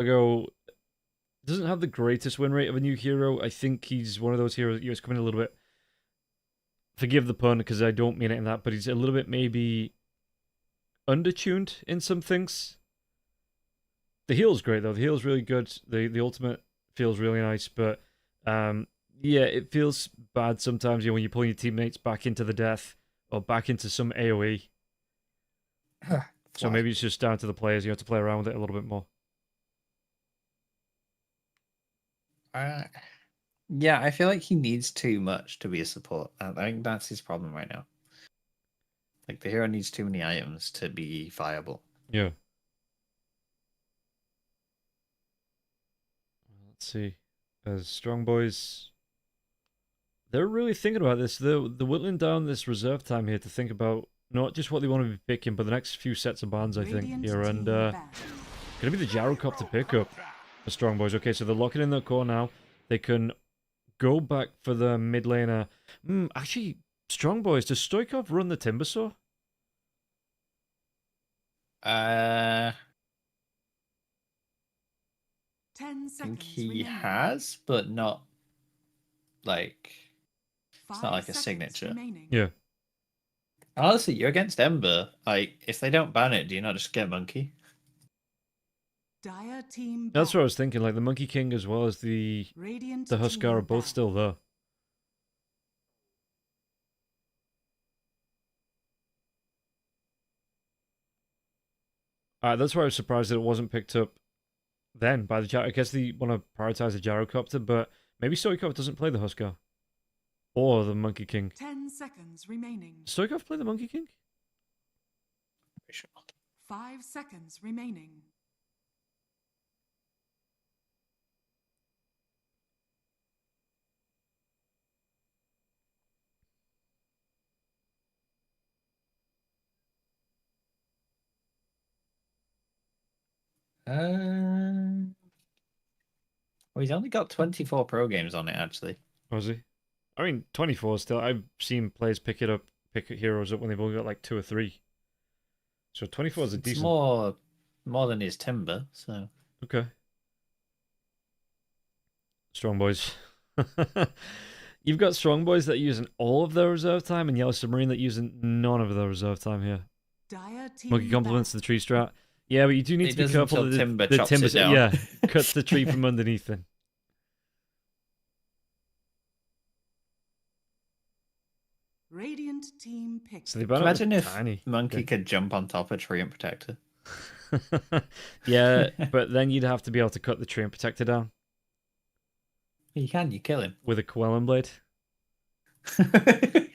I go, doesn't have the greatest win rate of a new hero. I think he's one of those heroes that's coming a little bit. Forgive the pun because I don't mean it in that, but he's a little bit maybe undertuned in some things. The heal's great though. The heal's really good. The ultimate feels really nice, but yeah, it feels bad sometimes. When you're pulling your teammates back into the death or back into some AOE. So maybe it's just down to the players. You have to play around with it a little bit more. Yeah, I feel like he needs too much to be a support. I think that's his problem right now. Like, the hero needs too many items to be viable. Yeah. Let's see. As Strong Boys, they're really thinking about this. They're whittling down this reserve time here to think about not just what they want to be picking, but the next few sets of bans, I think, here. And gonna be the Gyrocopter pickup for Strong Boys. Okay, so they're locking in their core now. They can go back for the mid laner. Actually, Strong Boys, does Stoikov run the Timbersaw? I think he has, but not like it's not like a signature. Remaining. Yeah. Honestly, you're against Ember. Like, if they don't ban it, do you not just get Monkey? Dire team. That's what I was thinking. Like the Monkey King as well as the Huskar are both still there. That's why I was surprised that it wasn't picked up then by the I guess they want to prioritize the Gyrocopter, but maybe Stoikov doesn't play the Huskar. Or the Monkey King. 10 seconds remaining. Stoikov play the Monkey King? Sure. 5 seconds remaining. Well, he's only got 24 pro games on it, actually. Was he? I mean, 24 still. I've seen players pick heroes up when they've only got like 2 or 3. So 24 is a decent. More than his Timber, so. Okay. Strong Boys. You've got Strong Boys that are using all of their reserve time and Yellow Submarine that using none of their reserve time here. Monkey compliments the tree strat. Yeah, but you do need to be careful that the timber yeah, cuts the tree from underneath then. Radiant team pick. So imagine if Monkey could jump on top of Tree and Protector. Yeah, but then you'd have to be able to cut the Tree and Protector down. You can, you kill him. With a Quelling Blade.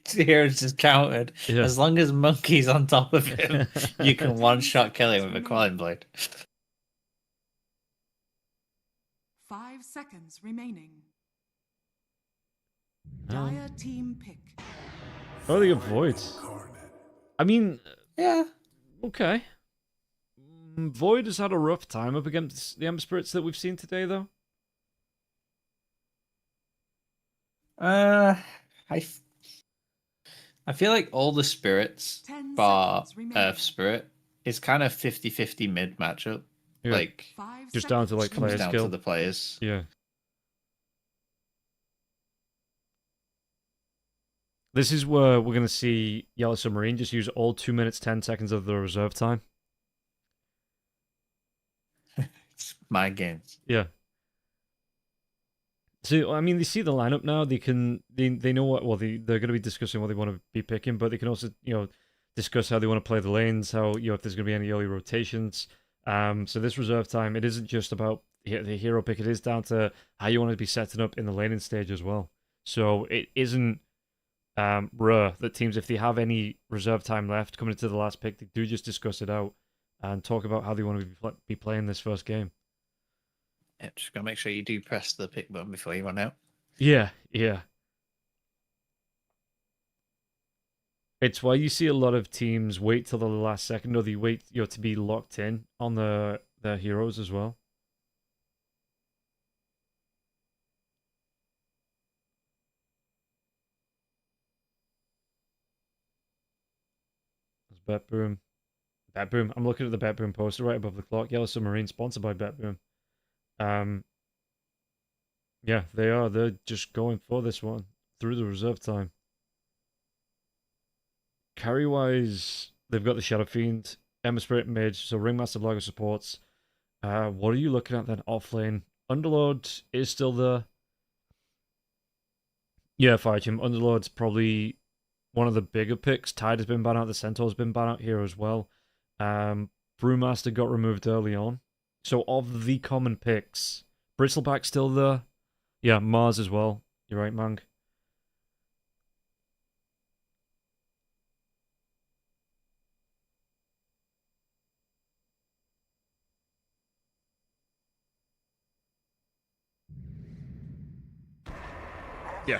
Here it's just counted. Yeah. As long as Monkey's on top of him, you can one-shot kill him with a Quelling Blade. 5 seconds remaining. Dire team pick. Oh, they avoid. I mean, yeah. Okay. Void has had a rough time up against the Ember Spirits that we've seen today, though. I feel like all the spirits, bar Earth Spirit, is kind of 50-50 mid matchup. Yeah. Like, just down to like player skill. Down to the players. Yeah. This is where we're going to see Yellow Submarine just use all 2 minutes, 10 seconds of the reserve time. It's my games. Yeah. So, I mean, they see the lineup now. They know what, well, they're going to be discussing what they want to be picking, but they can also, discuss how they want to play the lanes, how, if there's going to be any early rotations. So this reserve time, it isn't just about the hero pick. It is down to how you want to be setting up in the laning stage as well. So it isn't rare that teams, if they have any reserve time left coming into the last pick, they do just discuss it out and talk about how they want to be playing this first game. Yeah, just gotta make sure you do press the pick button before you run out. Yeah. It's why you see a lot of teams wait till the last second, or they wait to be locked in on their heroes as well. Bet Boom. I'm looking at the Bet Boom poster right above the clock. Yellow Submarine, sponsored by Bet Boom. Yeah, they are. They're just going for this one through the reserve time. Carry-wise, they've got the Shadow Fiend, Ember Spirit Mage, so Ringmaster Blago supports. What are you looking at then? Offlane. Underlord is still there. Yeah, Fire Team. Underlord's probably one of the bigger picks. Tide has been banned out. The Centaur's been banned out here as well. Brewmaster got removed early on. So of the common picks, Bristleback's still there. Yeah, Mars as well. You're right, Mang. Yeah.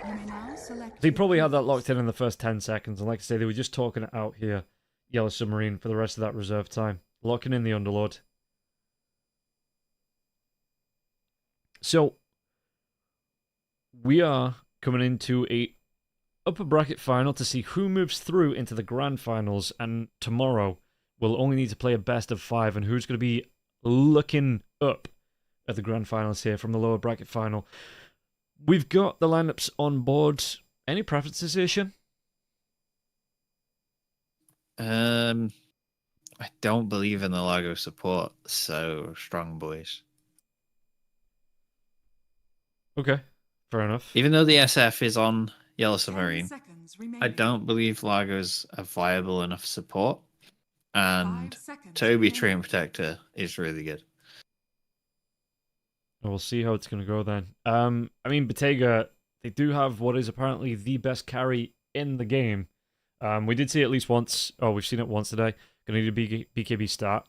You may now select They your probably had that creatures. locked in the first 10 seconds. And like I say, they were just talking it out here. Yellow Submarine for the rest of that reserve time. Locking in the Underlord. So, we are coming into a upper bracket final to see who moves through into the grand finals. And tomorrow, we'll only need to play a best of 5. And who's going to be looking up at the grand finals here from the lower bracket final. We've got the lineups on board. Any preferences, Ishan? I don't believe in the Lago support, so strong boys. Okay, fair enough. Even though the SF is on Yellow 10 Submarine, seconds remaining. I don't believe Lago's a viable enough support. And 5 seconds Toby remaining. Tree in Protector is really good. We'll see how it's going to go then. I mean, Bottega, they do have what is apparently the best carry in the game. We did see it at least once. Oh, we've seen it once today. Gonna need a BKB start.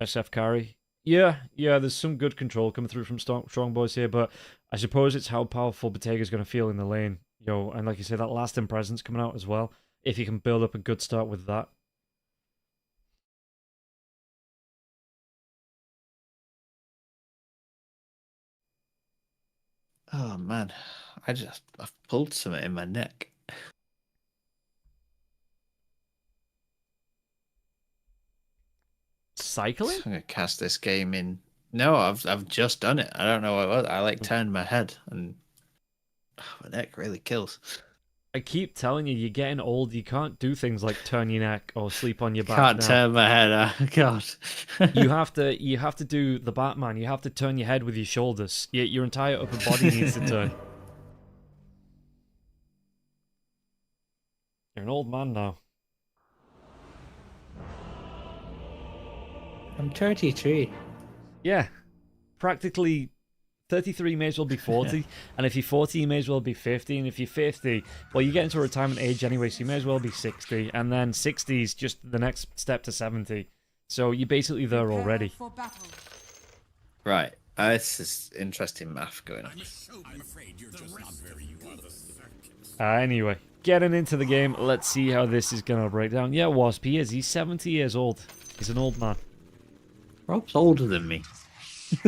SF carry. Yeah, there's some good control coming through from strong boys here, but I suppose it's how powerful Bottega's going to feel in the lane. And like you say, that lasting presence coming out as well. If you can build up a good start with that. Oh man, I've pulled something in my neck. Cycling? I'm gonna cast this game in. No, I've just done it. I don't know what it was. I like turned my head and my neck really kills. I keep telling you, you're getting old. You can't do things like turn your neck or sleep on your back. Can't now. turn my head. Oh, God. You have to do the Batman. You have to turn your head with your shoulders. Your entire upper body needs to turn. You're an old man now. I'm 33. Yeah, practically 33 may as well be 40, and if you're 40, you may as well be 50, and if you're 50, well, you get into retirement age anyway, so you may as well be 60, and then 60 is just the next step to 70. So you're basically there Prepare already. for battle. Right. This is interesting math going on. I'm afraid you're just not very good. Anyway, getting into the game, let's see how this is going to break down. Yeah, Wasp, he is. He's 70 years old. He's an old man. Rob's older than me.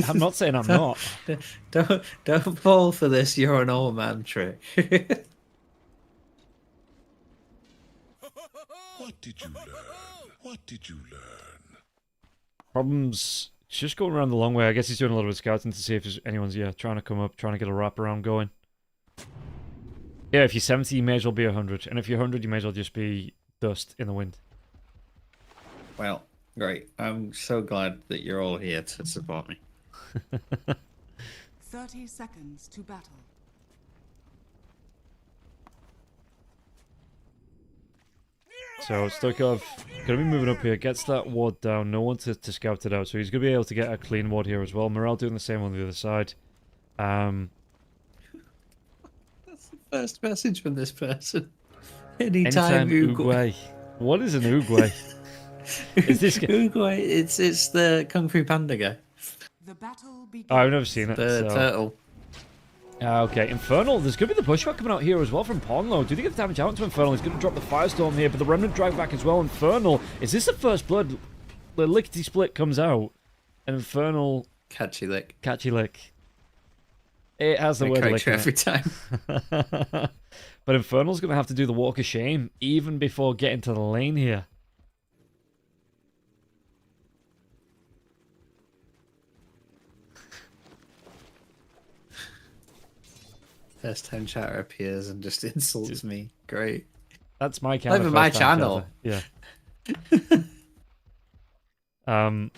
I'm not saying I'm not. Don't fall for this you're an old man trick. What did you learn? What did you learn? Problems. It's just going around the long way. I guess he's doing a little bit of scouting to see if there's anyone's trying to come up, trying to get a wraparound going. Yeah, if you're 70, you may as well be 100, and if you're 100, you may as well just be dust in the wind. Well, great. I'm so glad that you're all here to support me. 30 seconds to battle. So Stoikov gonna be moving up here, gets that ward down, no one to scout it out, so he's gonna be able to get a clean ward here as well. Morale doing the same on the other side. That's the first message from this person. Anytime Uguay. What is an Uguay? Is this Uguay? It's the Kung Fu Panda guy. The battle begins. Oh, I've never seen it. The so. turtle. Okay, Infernal. There's going to be the pushback coming out here as well from Ponlo. Do they get the damage out to Infernal? He's going to drop the Firestorm here, but the Remnant drag back as well. Infernal. Is this the first blood? The lickety split comes out. And Infernal. Catchy lick. Catchy lick. It has the word lick in every it. time. But Infernal's going to have to do the walk of shame even before getting to the lane here. First time chatter appears and just insults me. Great. That's my kind Over of my first time channel. chatter. Yeah.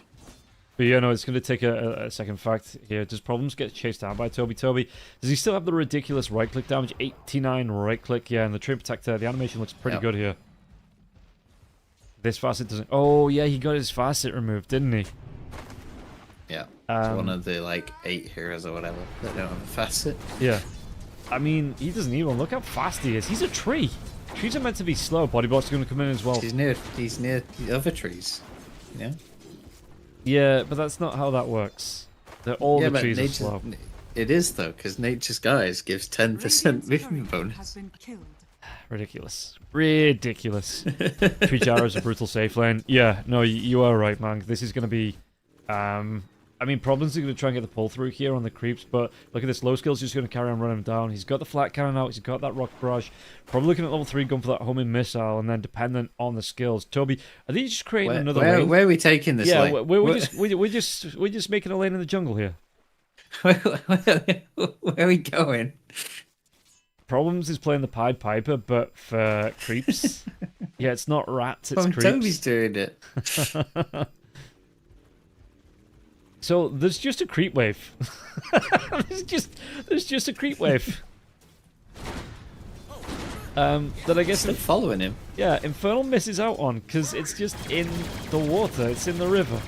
But yeah, no, it's going to take a second fact here. Does Problems get chased down by Toby? Toby, does he still have the ridiculous right-click damage? 89 right-click, yeah, and the Train Protector, the animation looks pretty good here. This facet doesn't... Oh, yeah, he got his facet removed, didn't he? Yeah. It's one of the, like, 8 heroes or whatever that don't have a facet. Yeah. I mean, he doesn't need one. Look how fast he is. He's a tree. Trees are meant to be slow. Body block's going to come in as well. He's near the other trees, you know? Yeah, but that's not how that works. All the trees are nature, slow. It is, though, because Nature's Guise gives 10% movement bonus. Ridiculous. Ridiculous. Tree Gyro's a brutal safe lane. Yeah, no, you are right, man. This is going to be... I mean, Problems are going to try and get the pull through here on the creeps, but look at this. Low skill's just going to carry on running him down. He's got the flat cannon out. He's got that rock barrage. Probably looking at level 3 going for that homing missile, and then dependent on the skills. Toby, are they just creating another lane? Where are we taking this lane? Yeah, we're just making a lane in the jungle here. Where are we going? Problems is playing the Pied Piper, but for creeps. Yeah, it's not rats, it's creeps. Toby's doing it. So there's just a creep wave. there's just a creep wave. That I guess Still following him. Yeah, Infernal misses out on because it's just in the water. It's in the river.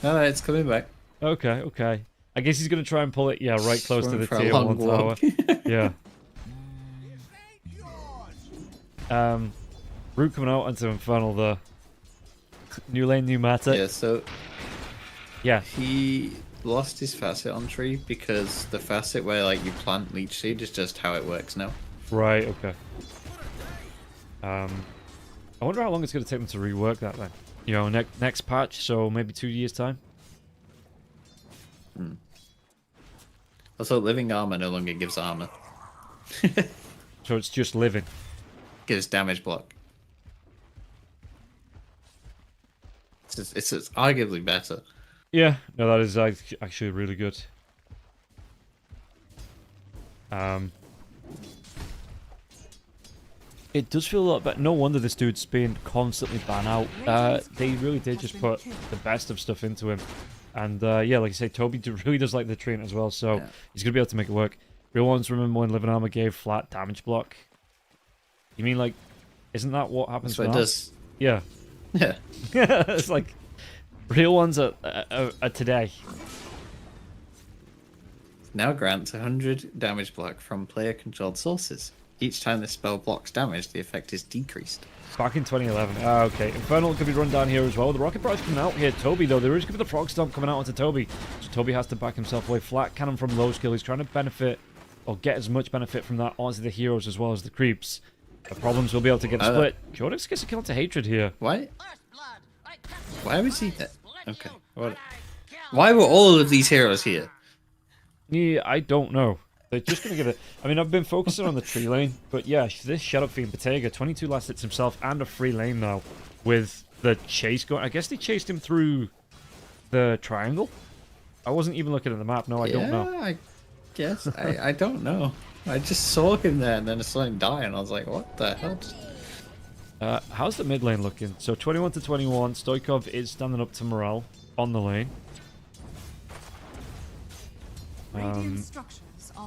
No, it's coming back. Okay. I guess he's gonna try and pull it. Yeah, right close to the for a tier long 1 tower. walk. Yeah. Root coming out into Infernal there. New lane, new matter. Yeah, so yeah, he lost his facet on tree because the facet where like you plant leech seed is just how it works now. Right. Okay. I wonder how long it's going to take them to rework that then. You know, next patch, so maybe 2 years time. Also, living armor no longer gives armor. So it's just living. Gives damage block. It's arguably better. Yeah, no, that is actually really good. It does feel a lot better. No wonder this dude's been constantly ban out. They really did just put the best of stuff into him. And yeah, like I say, Toby really does like the train as well, so he's going to be able to make it work. Real ones remember when Living Armor gave flat damage block? You mean like, isn't that what happens now? That's what it Yeah. does. Yeah. It's like, real ones are today. Now grants 100 damage block from player-controlled sources. Each time the spell blocks damage, the effect is decreased. Back in 2011. Ah, okay. Infernal could be run down here as well. The Rocket Barrage coming out here. Toby, though. There is going to be the Frog Stomp coming out onto Toby. So Toby has to back himself away. Flat Cannon from low skill. He's trying to benefit, or get as much benefit from that onto the heroes as well as the creeps. The Problems will be able to get a split. Codex gets a kill to Hatred here. Why? Why was he there? Okay. Why were all of these heroes here? Yeah, I don't know. They're just going to get it. I mean, I've been focusing on the tree lane, but yeah, this Shadow Fiend Bottega, 22 last hits himself and a free lane now with the chase going. I guess they chased him through the triangle. I wasn't even looking at the map. No, I don't know. I guess. I don't know. I just saw him there and then I saw him die and I was like, what the hell? How's the mid lane looking? So 21 to 21. Stoikov is standing up to Morale on the lane.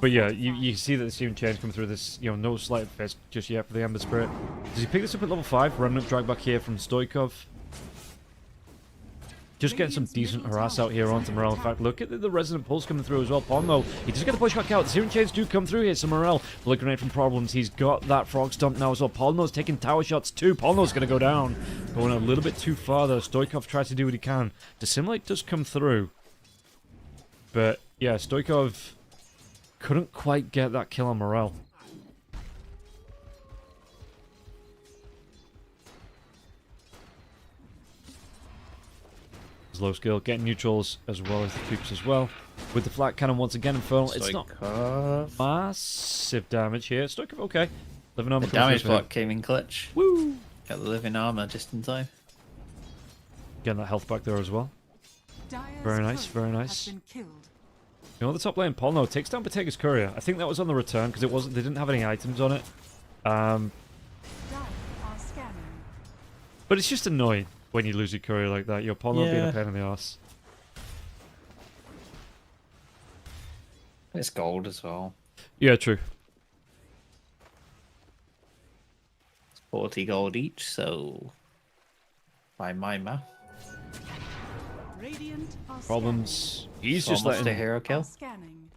But yeah, you see that the Searing Chain's coming through this, you know, no slight fist just yet for the Ember Spirit. Does he pick this up at level 5? Running up drag back here from Stoikov. Just getting some decent harass out here onto Morale. In fact, look at the Resonant Pulse coming through as well. Pono, he does get the push back out. The Searing Chains do come through here. So Morale, Blood Grenade from Problems. He's got that Frog Stomp now as well. Polno's taking tower shots too. Polno's going to go down. Going a little bit too far though. Stoikov tries to do what he can. Dissimulate does come through. But yeah, Stoikov couldn't quite get that kill on Morale. Low skill, getting neutrals as well as the creeps as well. With the flat cannon once again, Infernal. It's not massive damage here. Stoikov, okay. Living armor. The damage block came in clutch. Woo! Got the living armor just in time. Getting that health back there as well. Very nice, very nice. You know, the top lane, Polno takes down Botega's courier. I think that was on the return because they didn't have any items on it. Dire are scanning. But it's just annoying when you lose your courier like that. Your Polno being a Yeah. pain in the ass. It's gold as well. Yeah, true. 40 gold each, so by my math, Radiant are Problems. He's it's just almost a letting hero scanning. kill. Are scanning.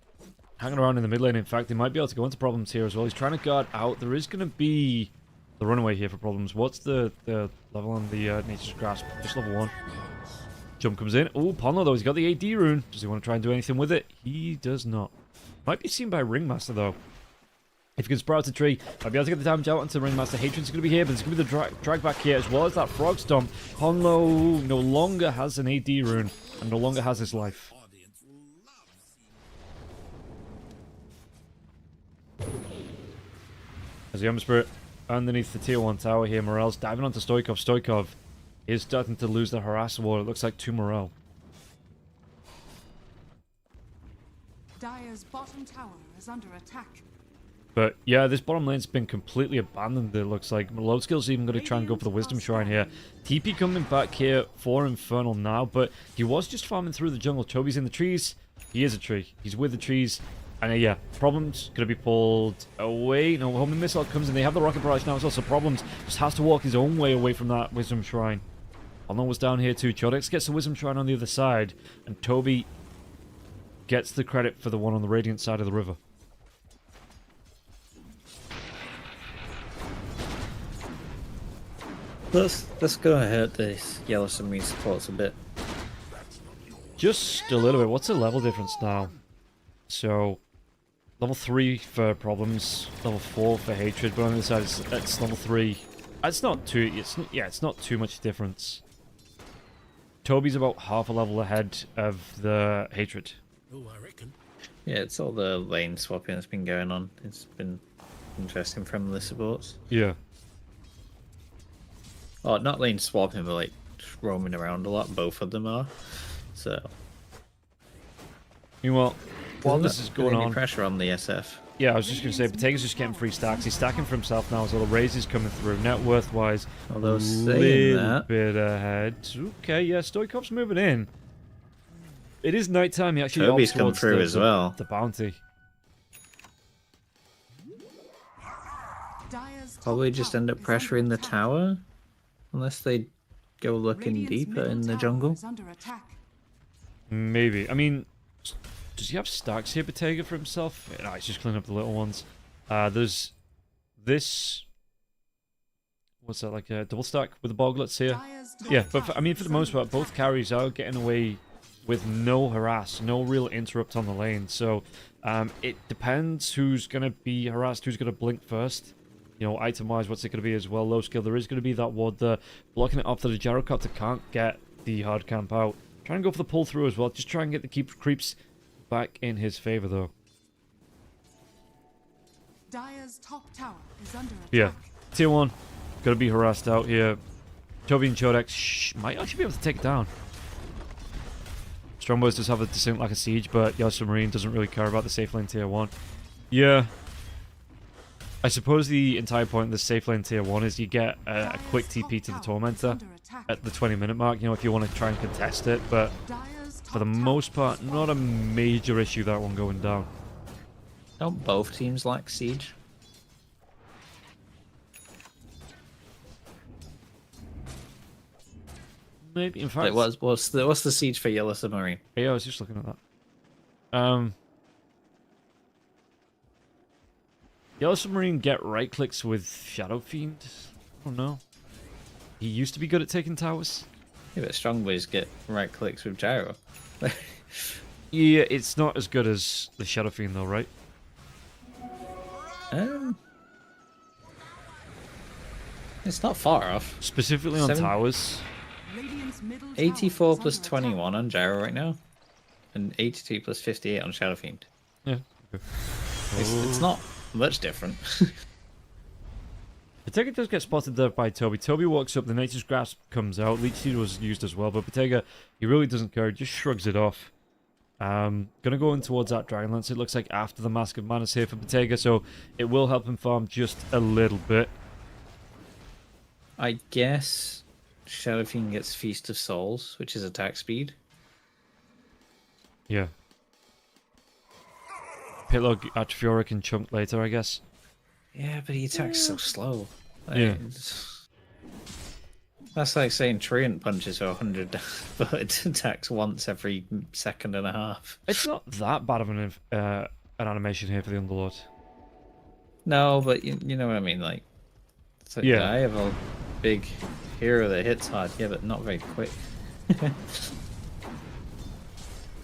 hanging around in the mid lane. In fact, they might be able to go into problems here as well. He's trying to guard out. There is going to be the runaway here for problems. What's the level on the Nature's Grasp? Just level 1. Jump comes in. Oh, Ponlo though. He's got the AD rune. Does he want to try and do anything with it? He does not. Might be seen by Ringmaster though. If you can sprout a tree, might be able to get the damage out onto Ringmaster. Hatred's going to be here, but there's going to be the drag back here as well as that Frog Stomp. Ponlo no longer has an AD rune and no longer has his life. Audience loves As the Ember Spirit underneath the tier 1 tower here, Morel's diving onto Stoikov. Stoikov is starting to lose the Harass Award. It looks like to Morel. Dire's bottom tower is under attack. But yeah, this bottom lane's been completely abandoned, it looks like. Low skill's even going to try and go for the Wisdom Shrine here. TP coming back here for Infernal now, but he was just farming through the jungle. Toby's in the trees. He is a tree. He's with the trees. And yeah, Problems going to be pulled away. No, Homing Missile comes in. They have the Rocket Barrage now as well, so Problems just has to walk his own way away from that Wisdom Shrine. Alnon was down here too. Chodex gets the Wisdom Shrine on the other side, and Toby gets the credit for the one on the Radiant side of the river. That's gonna hurt this Yellow Submarine supports a bit. Just a little bit. What's the level difference now? So, level 3 for Problems, level 4 for Hatred, but on the other side it's level 3. It's not too. It's not too much difference. Toby's about half a level ahead of the Hatred. Oh, I reckon. Yeah, it's all the lane swapping that's been going on. It's been interesting from the supports. Yeah. Oh, not lane swapping, but like just roaming around a lot. Both of them are. So Meanwhile, while this Isn't is that going putting any on, pressure on the SF. yeah, I was just gonna say, Botega's just getting free stacks. He's stacking for himself now as well. The raise is coming through. Net worth wise, Although a saying little that, bit ahead. Okay, yeah, Stoikov's moving in. It is nighttime. He actually Toby's opts come towards through as well. The bounty. Dire's top probably just tower end up is under pressuring the attack. tower, unless they go looking Radiant's deeper middle in the tower jungle. is under attack. Maybe. I mean, does he have stacks here, Botega, for himself? No, he's just cleaning up the little ones. There's this. What's that, like a double stack with the boglets here? Dire's top Yeah, but tower I mean, for is the most under part, both attack. carries are getting away with no harass, no real interrupt on the lane. So it depends who's going to be harassed, who's going to blink first. You know, item-wise, what's it going to be as well? Low skill, there is going to be that ward there. Blocking it off that the Gyrocopter can't get the hard camp out. Try and go for the pull-through as well. Just try and get the creeps back in his favor, though. Dire's top tower is under attack. Yeah, tier 1. Got to be harassed out here. Toby and Chodex might actually be able to take it down. Strongbows does have a distinct lack of siege, but Yellow Submarine doesn't really care about the safe lane tier 1. Yeah. I suppose the entire point of the safe lane tier 1 is you get a quick TP to the Tormentor at the 20-minute mark, you know, if you want to try and contest it, but for the most part, not a major issue, that one going down. Don't both teams like siege? Maybe, in fact... Like, what's the siege for Yellow Submarine? Yeah, I was just looking at that. Yellow Submarine get right clicks with Shadow Fiend. I don't know. He used to be good at taking towers. Yeah, but Strongboys get right clicks with Gyro. Yeah, it's not as good as the Shadow Fiend though, right? It's not far off. Specifically on towers. 84 plus 21 on Gyro right now, and 82 plus 58 on Shadow Fiend. Yeah. Okay. It's not much different. Bottega does get spotted there by Toby. Toby walks up, the Nature's Grasp comes out. Leech Seed was used as well, but Bottega, he really doesn't care. He just shrugs it off. Gonna go in towards that Dragonlance. It looks like after the Mask of Mana here for Bottega, so it will help him farm just a little bit. I guess Shadow Fiend gets Feast of Souls, which is attack speed. Yeah. Pitlog Artifiora can chunk later, I guess. Yeah, but he attacks so slow. Like, Yeah. That's like saying Treant punches for 100, but it attacks once every second and a half. It's not that bad of an animation here for the Underlord. No, but you know what I mean. Like, it's like, Yeah. I have a big hero that hits hard, yeah, but not very quick.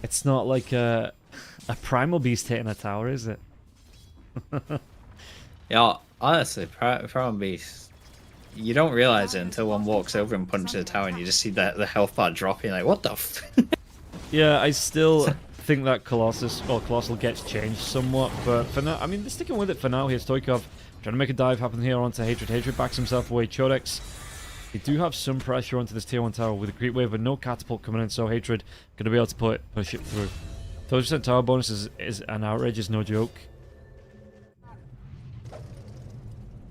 It's not like a Primal Beast hitting a tower, is it? Yeah, honestly, Primal Beast, you don't realize it until one walks over and punches the tower, and you just see the health bar dropping. Like, what the? Yeah, I still think that Colossal gets changed somewhat, but for now, I mean, they're sticking with it for now here. Stoikov trying to make a dive happen here onto Hatred. Hatred backs himself away. Chodex, they do have some pressure onto this tier 1 tower with a Great Wave, but no catapult coming in, so Hatred going to be able to push it through. 30% tower bonus is an outrage, is no joke.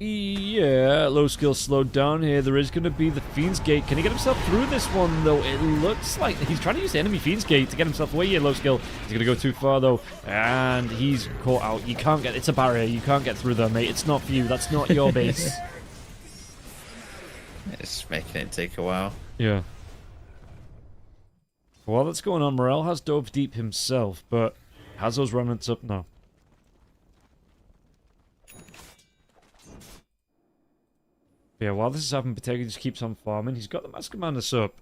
Yeah, low skill slowed down here. There is going to be the Fiend's Gate. Can he get himself through this one, though? It looks like he's trying to use the enemy Fiend's Gate to get himself away here, low skill. He's going to go too far, though, and he's caught out. You can't get... It's a barrier. You can't get through there, mate. It's not for you. That's not your base. It's making it take a while. Yeah. While that's going on, Morel has dove deep himself, but has those remnants up now. Yeah, while this is happening, Bottega just keeps on farming. He's got the Mask of Madness up.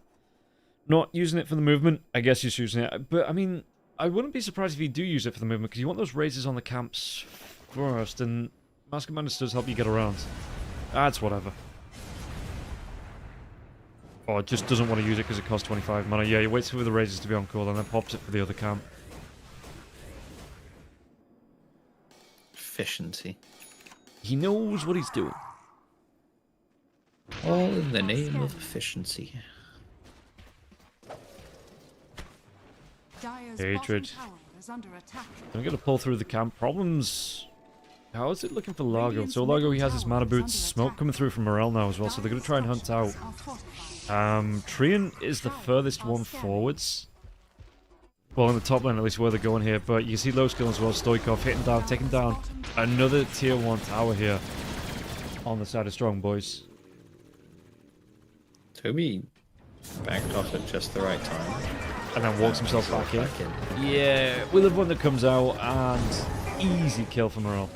Not using it for the movement. I guess he's using it. But, I mean, I wouldn't be surprised if you do use it for the movement, because you want those raises on the camps first, and Mask of Madness does help you get around. That's whatever. Oh, it just doesn't want to use it because it costs 25 mana. Yeah, he waits for the raises to be on cool and then pops it for the other camp. Efficiency. He knows what he's doing. All in the name of efficiency. Dire's Hatred. bottom tower is under attack. I'm going to pull through the camp. Problems... How is it looking for Largo? So Largo, he has his mana boots. Smoke coming through from Morel now as well, so they're going to try and hunt out. Treant is the furthest one forwards. Well, in the top lane, at least where they're going here. But you see low skill as well. Stoikov hitting down, taking down another tier 1 tower here on the side of Strong Boys. Toby backed off at just the right time. And then walks himself back in. Yeah, with the one that comes out, and easy kill for Morel.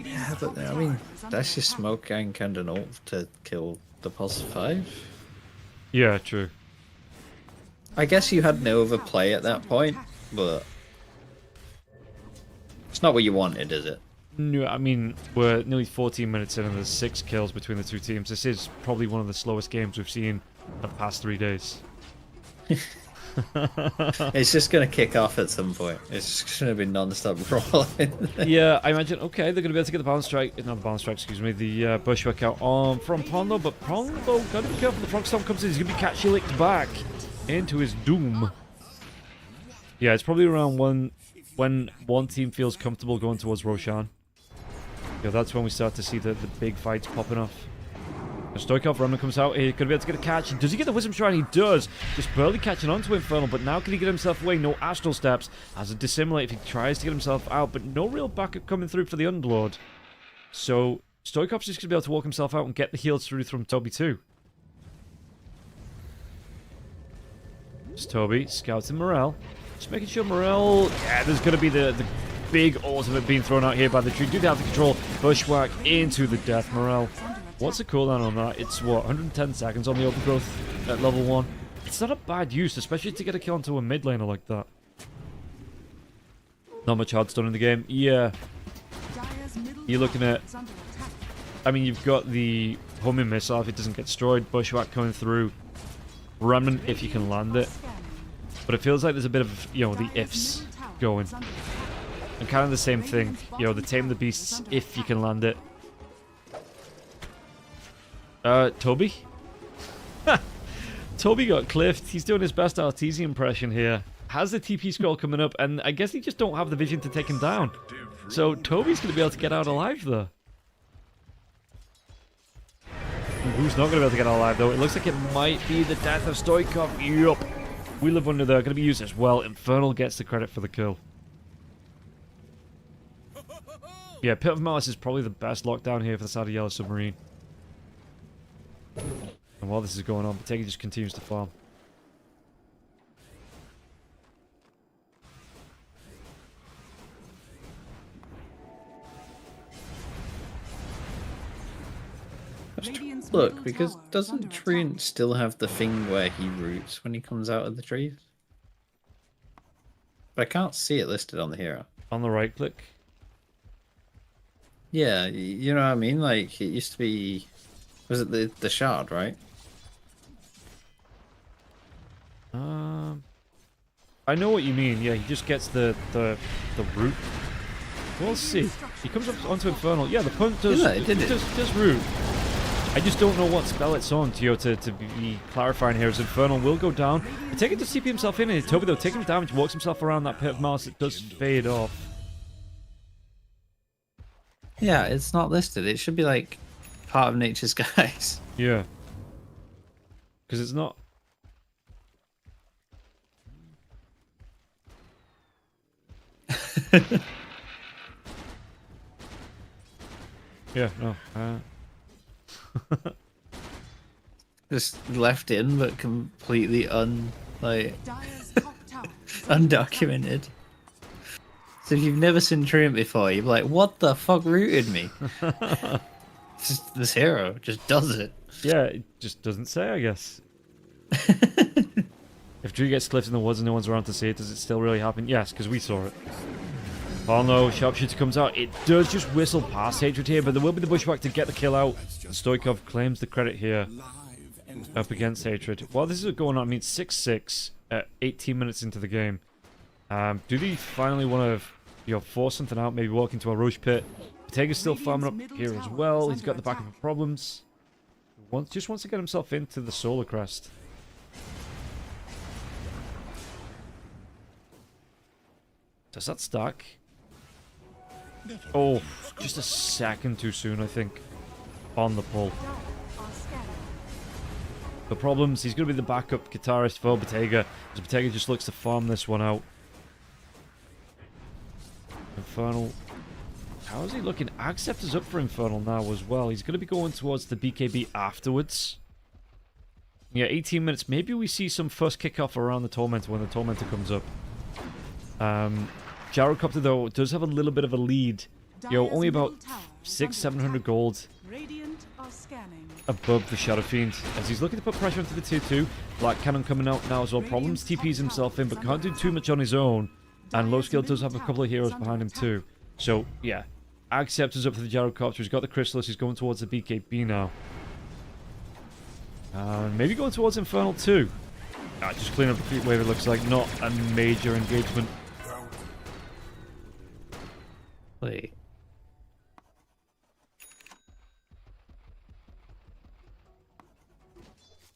Yeah, but I mean, that's just smoke gank and an ult to kill the pulse 5. Yeah, true. I guess you had no overplay at that point, but it's not what you wanted, is it? No, I mean, we're nearly 14 minutes in and there's 6 kills between the two teams. This is probably one of the slowest games we've seen in the past 3 days. It's just going to kick off at some point. It's just going to be non-stop rolling. Yeah, I imagine, okay, they're going to be able to get the balance strike, not the balance strike, excuse me, the bushwhack out from Pondo, but Pondo, gotta be careful, the Frog Storm comes in, he's going to be catchy licked back into his doom. Yeah, it's probably around when one team feels comfortable going towards Roshan. Yeah, that's when we start to see the big fights popping off. Stoikov Remnant comes out. He's going to be able to get a catch. Does he get the Wisdom Shrine? He does. Just barely catching onto Infernal, but now can he get himself away? No Astral Steps. Has a Dissimulate if he tries to get himself out, but no real backup coming through for the Underlord. So Stoikov's just going to be able to walk himself out and get the heals through from Toby too. It's Toby scouting Morel. Just making sure Morel... Yeah, there's going to be the big ultimate being thrown out here by the tree. Do they have the control? Bushwhack into the death. Morel. What's the cooldown on that? It's what, 110 seconds on the overgrowth at level 1? It's not a bad use, especially to get a kill onto a mid laner like that. Not much hard stun in the game. Yeah. You're looking at... I mean, you've got the homing missile if it doesn't get destroyed. Bushwhack coming through. Remnant if you can land it. But it feels like there's a bit of, you know, the ifs going. And kind of the same thing. You know, the Tame the Beasts if you can land it. Toby? Toby got cliffed. He's doing his best Arteezy impression here. has the TP scroll coming up, and I guess they just don't have the vision to take him down. So Toby's going to be able to get out alive there. Who's not going to be able to get out alive, though? It looks like it might be the death of Stoikov. Yup. We Live Under there, going to be used as well. Infernal gets the credit for the kill. Yeah, Pit of Malice is probably the best lockdown here for the side of Yellow Submarine. And while this is going on, BO5 just continues to farm. Radiant's Look, middle because tower is doesn't under Treant attack. still have the thing where he roots when he comes out of the trees? But I can't see it listed on the hero. On the right click. Yeah, you know what I mean? Like, it used to be... Was it the shard, right? I know what you mean. Yeah, he just gets the root. We'll see. He comes up onto Infernal. Yeah, the punt does, Yeah, it did it. does root. I just don't know what spell it's on, Tio, to be clarifying here, as Infernal will go down. BO5 to CP himself in, and Toby, though, taking damage, walks himself around that Pit of Malice. It does fade off. Yeah, it's not listed. It should be, like, part of Nature's Guys. Yeah. Because it's not... Yeah, no. Just left in, but completely Dire's top tower is under attack. undocumented. So if you've never seen Treant before, you're like, what the fuck rooted me? This hero just does it. Yeah, it just doesn't say, I guess. If Drew gets clipped in the woods and no one's around to see it, does it still really happen? Yes, because we saw it. Oh no, Sharpshooter comes out. It does just whistle past Hatred here, but there will be the bushwhack to get the kill out. Stoikov claims the credit here up against Hatred. While this is going on, I mean, 6-6 at 18 minutes into the game. Do they finally want to, force something out? Maybe walk into a Roche pit. BO5's still farming up here as well. He's got the backup of problems. Just wants to get himself into the Solar Crest. Does that stack? Oh, just a second too soon, I think. On the pull. Dire are scanning. The problems, he's going to be the backup guitarist for BO5, as BO5 just looks to farm this one out. Infernal. How is he looking? Accept is up for Infernal now as well. He's going to be going towards the BKB afterwards. Yeah, 18 minutes. Maybe we see some first kickoff around the Tormentor when the Tormentor comes up. Gyrocopter, though, does have a little bit of a lead. Dire's Only about middle tower is 600-700 under gold attack. Radiant are scanning. above the Shadow Fiend, as he's looking to put pressure onto the tier 2. Black Cannon coming out now as well. Problems TPs himself in, but can't do too much on his own. And Low Skill does have a couple of heroes behind him too. So, yeah. Accept is up for the Gyrocopter. He's got the Chrysalis. He's going towards the BKB now. Maybe going towards Infernal too. Just clean up the Creep Wave, it looks like. Not a major engagement. Wait.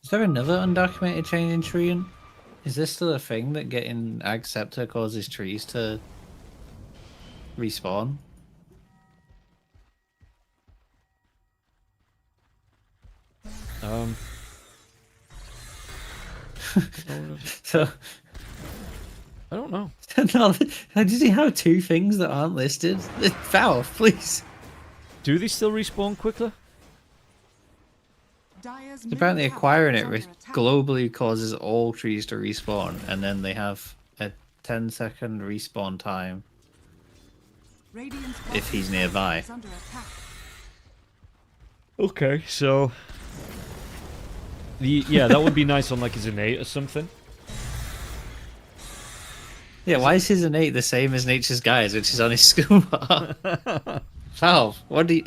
Is there another undocumented change in Treant? Is this still a thing that getting Acceptor causes trees to respawn? So, I don't know. no, does he have two things that aren't listed? Valve, please. Do they still respawn quicker? Dire's Apparently, middle tower acquiring is it under attack. globally causes all trees to respawn, and then they have a 10-second respawn time Radiant's if he's bottom nearby. is under attack. Okay, so... yeah, that would be nice on like his innate or something. Yeah, why is his innate the same as Nature's Guys, which is on his scuba? Valve, what do you...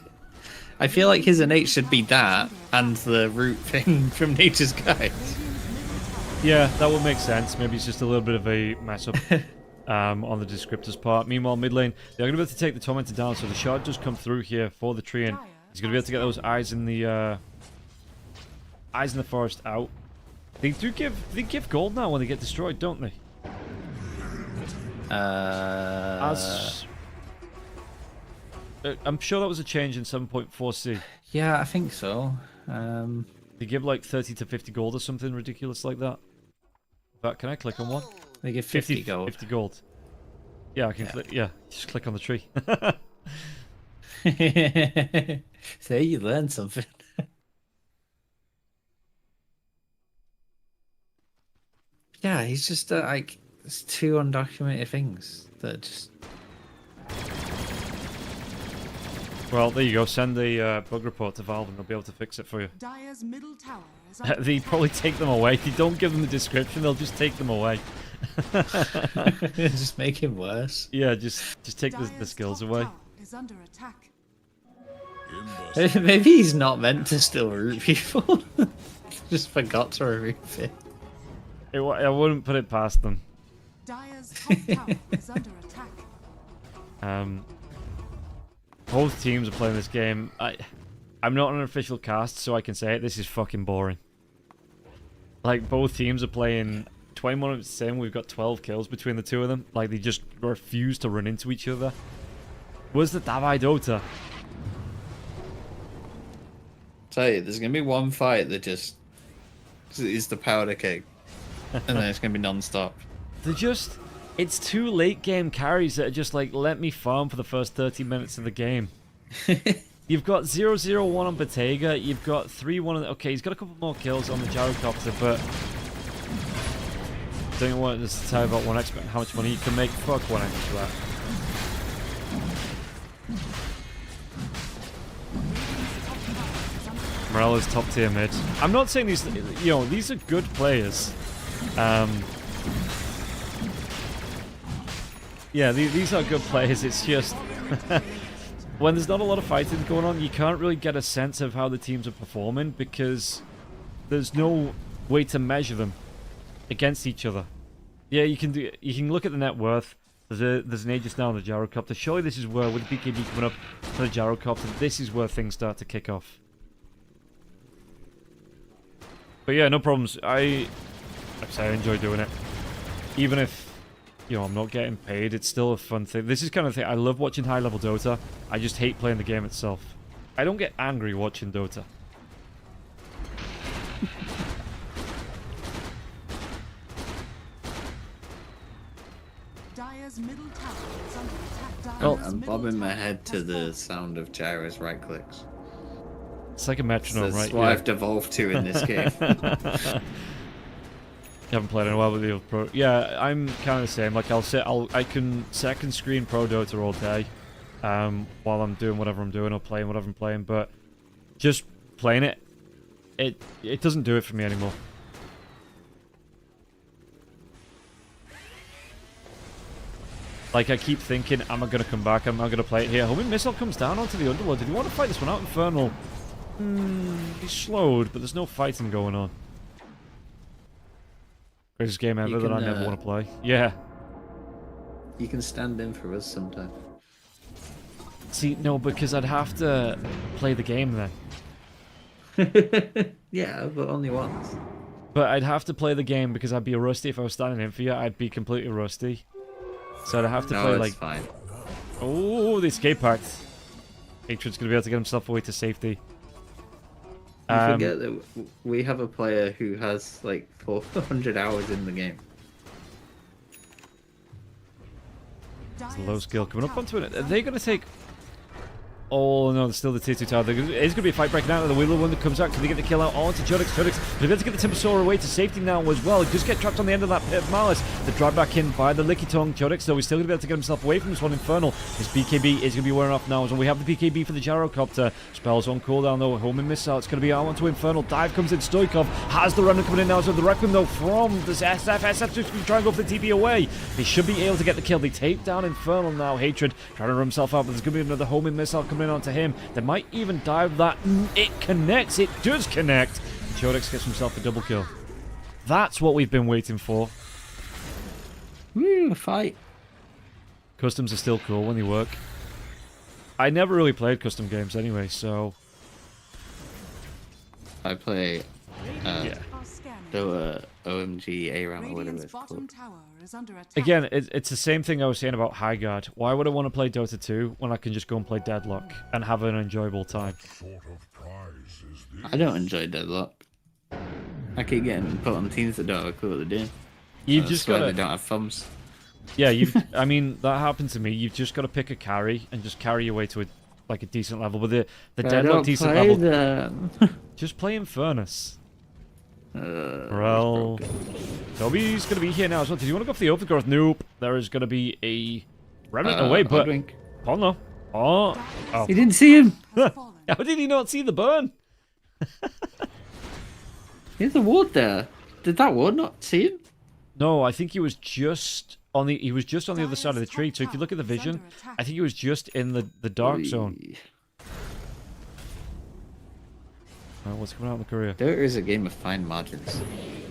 I feel like his innate should be that, and the root thing from Nature's Guys. Yeah, that would make sense. Maybe it's just a little bit of a mess up on the descriptors part. Meanwhile, mid lane, they're going to be able to take the Tormentor down, so the shard does come through here for the tree, and he's going to be able to get those eyes in the forest out. They give gold now when they get destroyed, don't they? As I'm sure that was a change in 7.4C. Yeah, I think so. They give like 30 to 50 gold or something ridiculous like that. But can I click on one? They give 50 gold. 50 gold. Yeah, I can click. Yeah, just click on the tree. So you learned something. Yeah, he's just like, it's two undocumented things that just. Well, there you go. Send a bug report to Valve and they'll be able to fix it for you. Dire's middle tower is under They attack. probably take them away. If you don't give them the description, they'll just take them away. Just make him worse. Yeah, just take the Dire's skills top away. tower is under attack. Maybe he's not meant to still root people. Just forgot to remove it. I wouldn't put it past them. Dire's top tower is under attack. Both teams are playing this game. I'm not an official cast, so I can say it. This is fucking boring. Like, both teams are playing 21 minutes in. We've got 12 kills between the two of them. Like, they just refuse to run into each other. Where's the Davai Dota? Tell you, there's gonna be one fight that just is the powder keg, and then it's gonna be non-stop. They're just... It's two late game carries that are just like, let me farm for the first 30 minutes of the game. You've got 0-0-1 on Bottega. You've got 3-1 on... Okay, he's got a couple more kills on the Gyrocopter, but... Don't want to tell you about 1x, but how much money you can make. Fuck 1x for that. Morella's top tier mid. I'm not saying these... You know, these are good players. Yeah, these are good players. It's just... when there's not a lot of fighting going on, you can't really get a sense of how the teams are performing because there's no way to measure them against each other. Yeah, you can look at the net worth. There's an Aegis now on the Gyrocopter. Surely this is where, with the BKB coming up for the Gyrocopter, this is where things start to kick off. But yeah, no problems. I enjoy doing it. Even if, you know, I'm not getting paid, it's still a fun thing. This is kind of thing. I love watching high-level Dota. I just hate playing the game itself. I don't get angry watching Dota. Dire's middle tower is under attack. Dire's Oh, I'm middle bobbing my tower head to has the fallen. sound of Gyro's right clicks. It's like a metronome, That's right? what Yeah. I've devolved to in this game. You haven't played in a while with the pro. Yeah, I'm kind of the same. Like I can second screen Pro Dota all day, while I'm doing whatever I'm doing or playing whatever I'm playing. But just playing it doesn't do it for me anymore. Like I keep thinking, am I gonna come back? Am I gonna play it here? Homing Missile comes down onto the Underlord. Did you want to fight this one out? Infernal. He's slowed, but there's no fighting going on. Greatest game ever that I never want to play. Yeah. You can stand in for us sometime. See, no, because I'd have to play the game then. Yeah, but only once. But I'd have to play the game because I'd be rusty if I was standing in for you. I'd be completely rusty. So I'd have to play it's like... fine. Oh, the escape pact. Hatred's going to be able to get himself away to safety. You forget that we have a player who has like 400 hours in the game. It's a low skill coming up onto it. Are they going to take... Oh no, there's still the tier 2 tower. It's going to be a fight breaking out of the Wheeler one that comes out. Can they get the kill out onto Judix? Judix, they're able to get the Timbersaw away to safety now as well. He just get trapped on the end of that pit of Malice. The drive back in by the Licky Tongue. Judix, though, he's still going to be able to get himself away from this one. Infernal. His BKB is going to be wearing off now. So we have the BKB for the Gyrocopter. Spells on cooldown though. Homing Missile. It's going to be out onto Infernal. Dive comes in. Stoikov has the Remnant coming in now. So the Requiem though from this SF. SF just trying to go for the TP away. They should be able to get the kill. They tape down Infernal now. Hatred trying to run himself out, but there's going to be another Homing Missile coming in onto him. They might even dive that. It connects. It does connect. Jodix gets himself a double kill. That's what we've been waiting for. Woo, fight. Customs are still cool when they work. I never really played custom games anyway, so... I play yeah. Are scanning. Dota OMG ARAM or whatever Radiant's it's bottom called. tower is under attack. Again, it's the same thing I was saying about Highguard. Why would I want to play Dota 2 when I can just go and play Deadlock and have an enjoyable time? Sort of prize is this? I don't enjoy Deadlock. I keep getting put on teams that don't have a clue what they're doing. You've I just swear got they to... don't have thumbs. Yeah, I mean, that happened to me. You've just got to pick a carry and just carry your way to a decent level. But the But I Deadlock don't decent play level... them. Just play Infernus. Well, Well, Toby's going to be here now as well. Did you want to go for the overgrowth? Nope. There is going to be a remnant away, but... Oh, no. Oh. You didn't see him. Has fallen. How did he not see the burn? There's a ward there. Did that ward not see him? No, I think he was just on the other side of the tree. So if you look at the vision, I think he was just in the dark zone. What's coming out in the courier? Dota is a game of fine margins.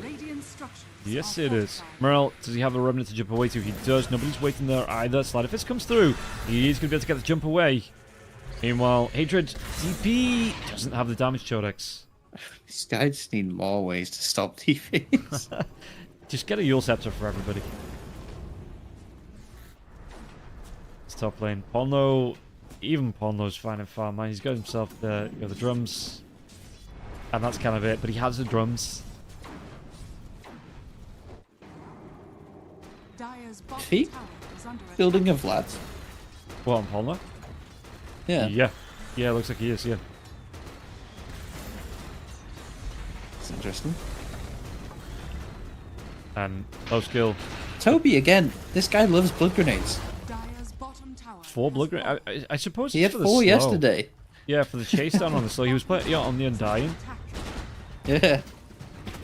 Radiant structures Yes, are it is. fortified. Morel, does he have a remnant to jump away to? He does. Nobody's waiting there either. Slider Fist comes through. He's going to be able to get the jump away. Meanwhile, Hatred TP doesn't have the damage Chodex. These guys just need more ways to stop TVs. Just get a Yule Scepter for everybody. It's top lane. Polno, even Polno's fine and far, man. He's got himself the drums. And that's kind of it, but he has the drums. Dire's bottom Feet? tower is under attack. Building of lads. What, on Polno? Yeah. Yeah, looks like he is, yeah. That's interesting. And low skill. Toby again. This guy loves blood grenades. Dire's bottom tower 4 has blood fallen. grenades. I suppose He it's had for the 4 slow. yesterday. Yeah, for the chase down on the slow. He was playing on the Undying. Attack. Yeah.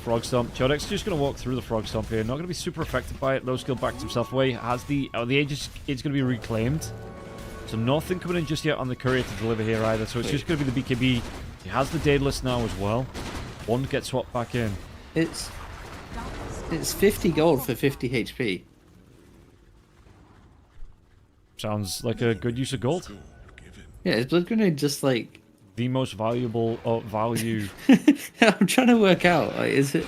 Frog Stomp. Chodex just going to walk through the Frog Stomp here. Not going to be super affected by it. Low skill backed himself away. Has the age is going to be reclaimed. So nothing coming in just yet on the courier to deliver here either. So it's just going to be the BKB. He has the Daedalus now as well. One gets swapped back in. It's 50 gold for 50 HP. Sounds like a good use of gold. Gold given. Yeah, is blood grenade just like... The most valuable value. I'm trying to work out, like, is it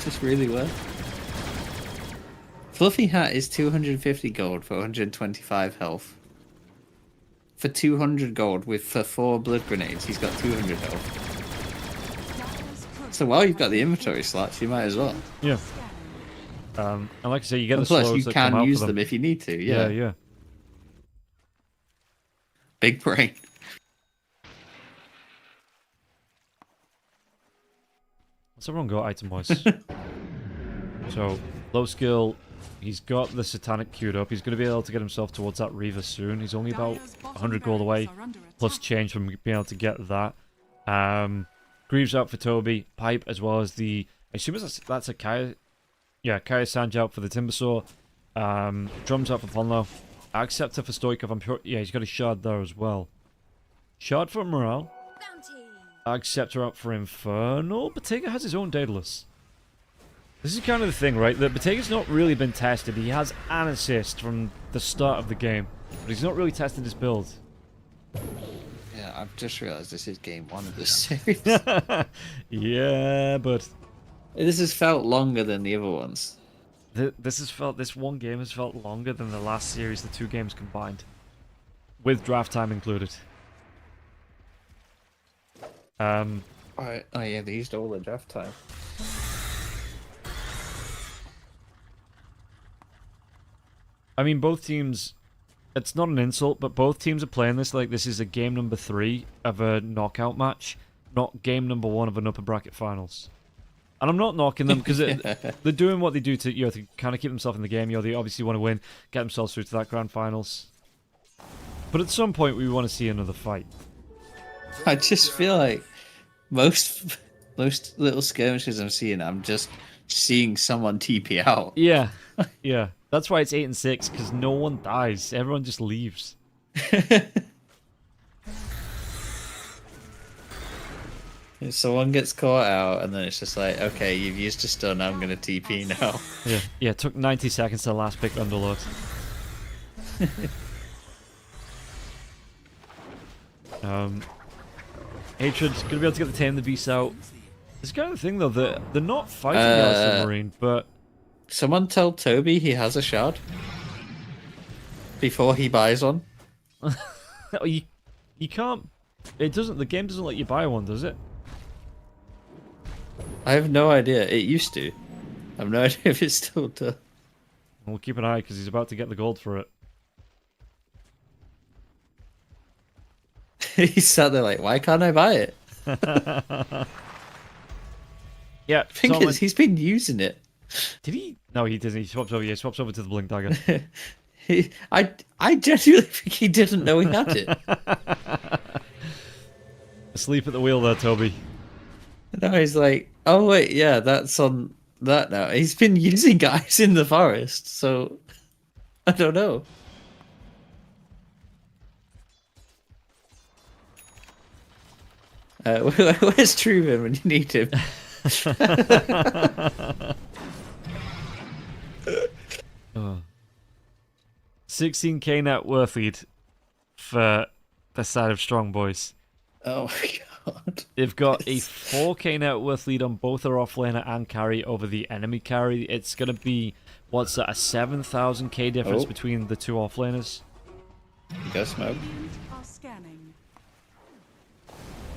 just really worth? Fluffy Hat is 250 gold for 125 health. For 200 gold for 4 blood grenades, he's got 200 health. Dire's courier So while you've got the inventory slots, you might as well. Yeah. scanning. And like I say, you get And the plus, slows you that come can out use for them if you need to. Yeah, Yeah, yeah. Big brain. What's everyone got item-wise? So, low skill. He's got the Satanic queued up. He's going to be able to get himself towards that Reaver soon. He's only about Dire's bottom 100 gold away, barracks are under plus attack. change from being able to get that. Greaves out for Toby. Pipe as well as the... I assume that's a Kaya... Yeah, Kaya Sanj out for the Timbersaw. Drums out for Ponlo. Acceptor for Stoikov. I'm sure... Yeah, he's got a Shard there as well. Shard for Morale. Acceptor out for Infernal. Bottega has his own Daedalus. This is kind of the thing, right? That Bottega's not really been tested. He has an assist from the start of the game, but he's not really tested his build. Yeah, I've just realised this is game 1 of this series. Yeah, but This has felt longer than the other ones. this one game has felt longer than the last series, the 2 games combined, with draft time included. Oh yeah, they used all the draft time. I mean, both teams, it's not an insult, but both teams are playing this like this is a game number 3 of a knockout match, not game number 1 of an upper bracket finals. And I'm not knocking them because they're doing what they do to, to kind of keep themselves in the game. They obviously want to win, get themselves through to that grand finals. But at some point, we want to see another fight. I just feel like most little skirmishes I'm seeing, I'm just seeing someone TP out. Yeah, yeah. That's why it's 8 and 6, because no one dies. Everyone just leaves. If someone gets caught out, and then it's just like, okay, you've used a stun, I'm gonna TP now. Yeah, yeah. It took 90 seconds to last pick underload. Hatred's gonna be able to get the Tame the Beast out. It's kind of thing though that they're not fighting out submarine, but Someone tell Toby he has a shard before he buys one. you can't. It doesn't. The game doesn't let you buy one, does it? I have no idea. It used to. I have no idea if it still does. We'll keep an eye because he's about to get the gold for it. He sat there like, why can't I buy it? Yeah, Thing Tom, is, he's been using it. did he? No, he doesn't. He swaps over. Yeah, he swaps over to the blink dagger. I genuinely think he didn't know he had it. Asleep at the wheel there, Toby. No, he's like, oh wait, yeah, that's on that now. He's been using guys in the forest, so I don't know. Where's Truman when you need him? 16k net worth lead for the side of Strong Boys. Oh my god. They've got a 4k net worth lead on both their offlaner and carry over the enemy carry. It's going to be, what's that, a 7,000k difference between the two offlaners. You got smoke. Are scanning.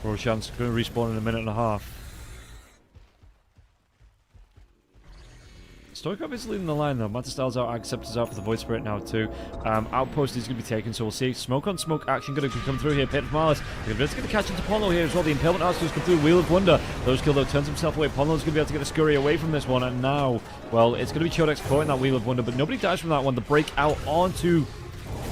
Roshan's going to respawn in a minute and a half. Stoikov is leading the line though. Mantistyle's out, Acceptor's out for the Void Spirit now too. Outpost is going to be taken, so we'll see. Smoke on smoke action going to come through here. Pit of Malice. They're going to catch into Ponlo here as well. The Impalement Arsenal's come through. Wheel of Wonder. Those kill though turns himself away. Ponlo's going to be able to get the scurry away from this one. And now, well, it's going to be Chodek's caught in that Wheel of Wonder, but nobody dies from that one. The break out onto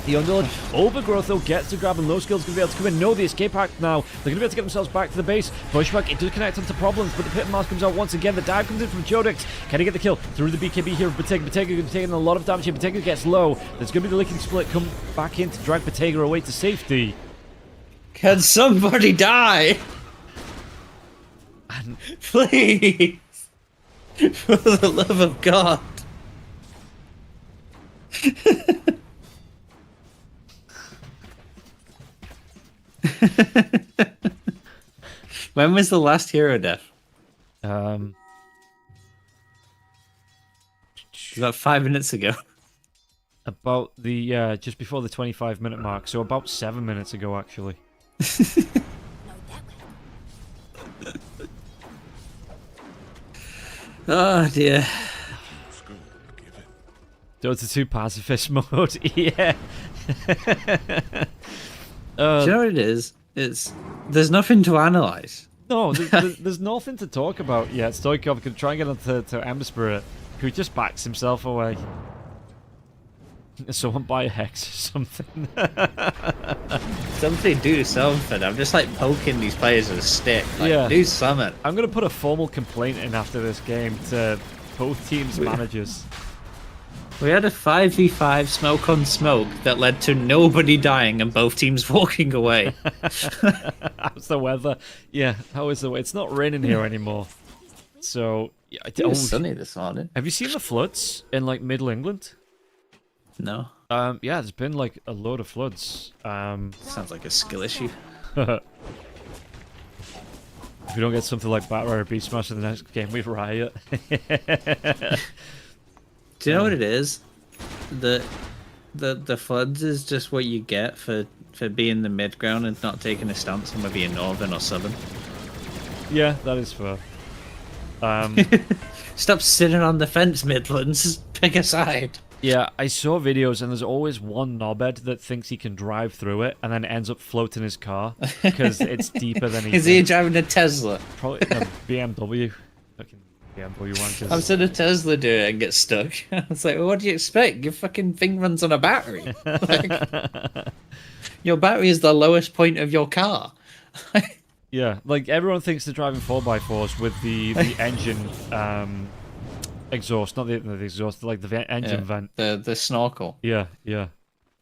the Underlord. Overgrowth though gets to grab, and Low Skill's going to be able to come in. No, the escape hack now. They're going to be able to get themselves back to the base. Bushwhack, it does connect onto problems, but the Pit of Mars comes out once again. The dive comes in from Chodek. Can he get the kill through the BKB here of Bottega? Bottega going to be taking a lot of damage here. Bottega gets low. There's going to be the licking split come back in to drag Bottega away to safety. Can somebody die? And Please! For the love of God. When was the last hero death? About 5 minutes ago. about the just before the 25-minute mark, so about 7 minutes ago actually. Oh dear. Dota 2 pacifist mode, yeah. Do you know what it is? There's nothing to analyze. No, there's nothing to talk about yet. Stoikov could try and get onto to Ember Spirit, who just backs himself away. Someone buy a Hex or something. Somebody do something. I'm just like poking these players with a stick. Like, Yeah. do something. I'm going to put a formal complaint in after this game to both teams' managers. We had a 5v5 smoke on smoke that led to nobody dying and both teams walking away. How's the weather? Yeah, how is the weather? It's not raining here anymore. So, yeah, It was sunny this morning. have you seen the floods in like Middle England? No. Yeah, there's been like a load of floods. Sounds like a skill issue. If we don't get something like Batter or Beast Smash in the next game, we riot. Do you know what it is? The floods is just what you get for being the mid ground and not taking a stance on whether you're northern or southern. Yeah, that is fair. Stop sitting on the fence, Midlands. Pick a side. Yeah, I saw videos and there's always one knobhead that thinks he can drive through it and then ends up floating his car because it's deeper than he Is he thinks. driving a Tesla? Probably a BMW. Fucking BMW wankers. I've seen a Tesla do it and get stuck. I was like, well, what do you expect? Your fucking thing runs on a battery. Like, your battery is the lowest point of your car. Yeah, like everyone thinks they're driving 4x4s with the engine exhaust, not the exhaust, like the engine vent. The snorkel. Yeah, yeah.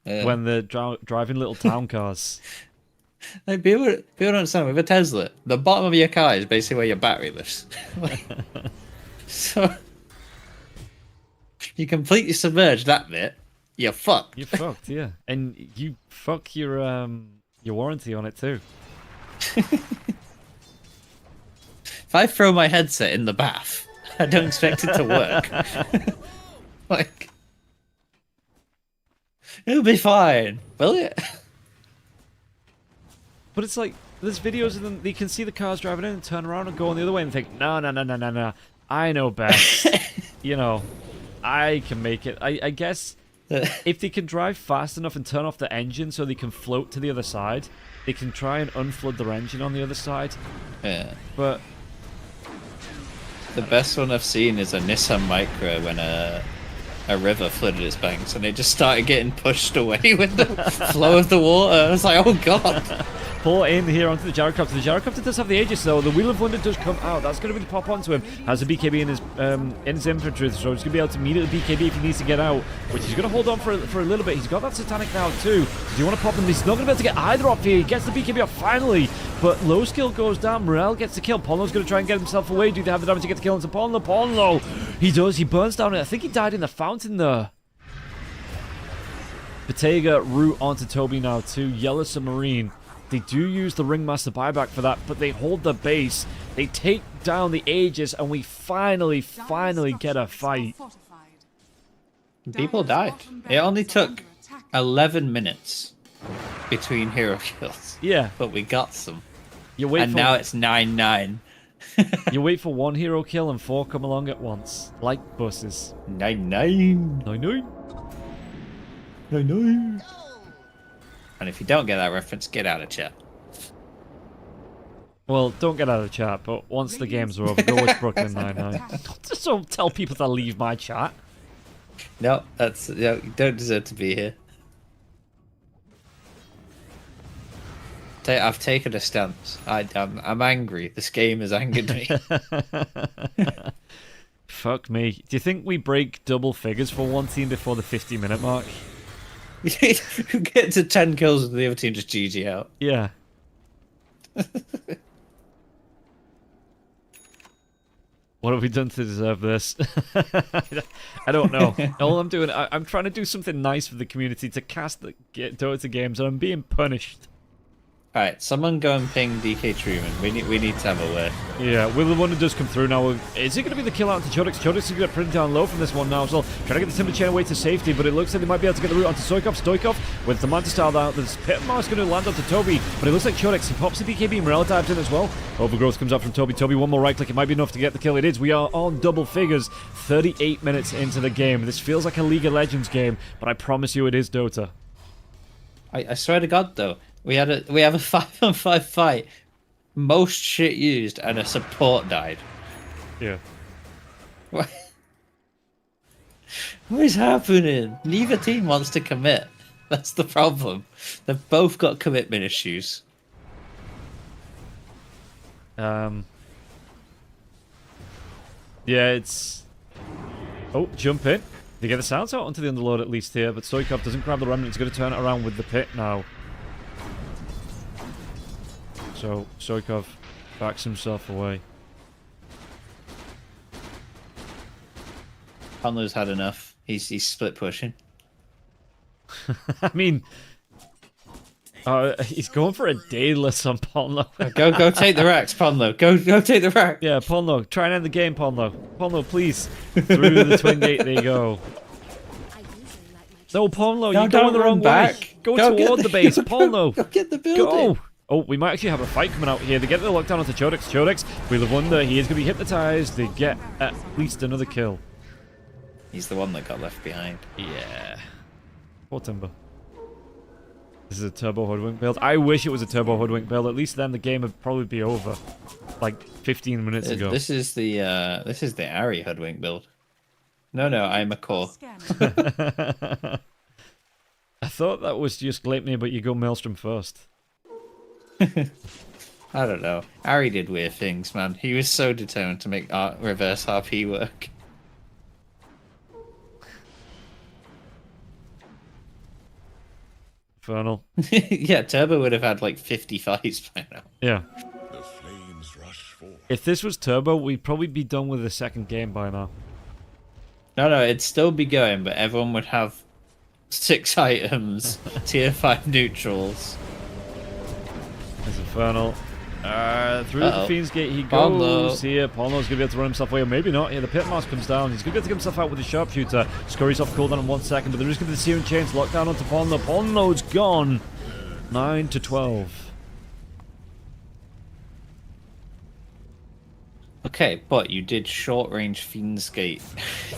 When they're driving little town cars. Like, people don't understand. With a Tesla, the bottom of your car is basically where your battery lives. So you completely submerge that bit, you're fucked. You're fucked, yeah. And you fuck your warranty on it too. If I throw my headset in the bath, I don't expect it to work. Like, it'll be fine, will it? But it's like, there's videos of them, they can see the cars driving in and turn around and go on the other way and think, no, no, no, no, no, no. I know best. You know, I can make it. I guess if they can drive fast enough and turn off the engine so they can float to the other side, they can try and unflood their engine on the other side. Yeah. But The best one I've seen is a Nissan Micra when a river flooded its banks and it just started getting pushed away with the flow of the water. I was like, oh god. pull in here onto the gyrocopter. The gyrocopter does have the Aegis though. The Wheel of Wonder does come out. That's going to be the pop onto him. Has a BKB in his infantry, so he's going to be able to meet at the BKB if he needs to get out, which he's going to hold on for a little bit. He's got that Satanic now too. Do you want to pop him? He's not going to be able to get either off here. He gets the BKB off finally, but low skill goes down. Morel gets the kill. Polno's going to try and get himself away. Do they have the damage to get the kill into Polno? Polno! He does. He burns down. I think he died in the fountain there. Bottega route onto Toby now too. Yellow Submarine. They do use the Ringmaster buyback for that, but they hold the base. They take down the Aegis, and we finally get a fight. People died. It only took 11 minutes between hero kills. Yeah. But we got some. You wait and for, now it's 9-9. you wait for one hero kill and 4 come along at once. Like buses. 9-9. 9-9. 9-9. And if you don't get that reference, get out of chat. Well, don't get out of chat, but once the games are over, go watch Brooklyn Nine-Nine. Just don't tell people to leave my chat. No, that's you don't deserve to be here. I've taken a stance. I'm angry. This game has angered me. Fuck me. Do you think we break double figures for one team before the 50-minute mark? We get to 10 kills and the other team just GG out. Yeah. What have we done to deserve this? I don't know. All I'm doing, I'm trying to do something nice for the community to cast the Dota games, and I'm being punished. Alright, someone go and ping DK Truman. We need to have a word. Yeah, Will of Wonder does come through now. Is it going to be the kill out to Chodix? Chodix is going to get pretty down low from this one now as well. Trying to get the Timber Chain away to safety, but it looks like they might be able to get the route onto Stoikov. Stoikov with the Manta Style down. This Pit Mars going to land onto Toby, but it looks like Chodix. He pops the BKB. Morel dives in as well. Overgrowth comes out from Toby. Toby, one more right click. It might be enough to get the kill. It is. We are on double figures. 38 minutes into the game. This feels like a League of Legends game, but I promise you it is Dota. I swear to God, though. We have a 5-on-5 fight, most shit used, and a support died. Yeah. What is happening? Neither team wants to commit. That's the problem. They've both got commitment issues. Yeah, it's... Oh, jump in. They get the sounds out onto the underlord at least here, but Stoikov doesn't grab the remnant. He's going to turn it around with the pit now. So, Stoikov backs himself away. Conlo's had enough. He's split pushing. I mean... he's going for a dayless on Polno. Go take the racks, Ponlo. Go take the rack. Yeah, Polno. Try and end the game, Polno. Polno, please. Through the twin gate they go. No, Polno, you're going the wrong way. Go toward the base, Polno. Go get the building. Go. Oh, we might actually have a fight coming out here. They get the lockdown onto Chodix. Chodix, Wheel of Wonder, he is going to be hypnotized. They get at least another kill. He's the one that got left behind. Yeah. Poor Timber. This is a Turbo Hoodwink build. I wish it was a Turbo Hoodwink build. At least then the game would probably be over. Like 15 minutes ago. This is the Ari Hoodwink build. No, I'm a core. I thought that was just Gleipnir, but you go Maelstrom first. I don't know. Ari did weird things, man. He was so determined to make reverse RP work. Infernal. Yeah, Turbo would have had like 50 fights by now. Yeah. The flames rush forth. If this was Turbo, we'd probably be done with the second game by now. No, it'd still be going, but everyone would have 6 items, tier 5 neutrals. There's Infernal. Through the Fiend's Gate he goes here. Polno's going to be able to run himself away, or maybe not. Here, the Pit Mask comes down. He's going to be able to get himself out with the Sharpshooter. Scurries off cooldown in 1 second, but they're just going to the Searing Chains locked down onto Polno. Polno's gone. 9-12. Okay, but you did short range Fiend's Gate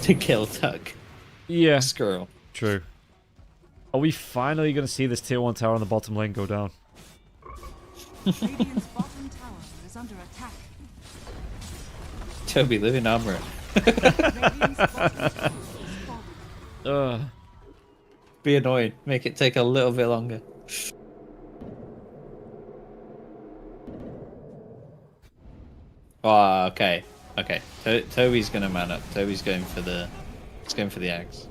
to kill Tuck. Yeah. Squirrel. True. Are we finally going to see this tier 1 tower on the bottom lane go down? Radiant's bottom tower is under attack. Toby, living armor. Radiant's bottom tower is falling. Be annoying. Make it take a little bit longer. Oh, okay. Okay. Toby's gonna man up. Toby's going for the. He's going for the axe.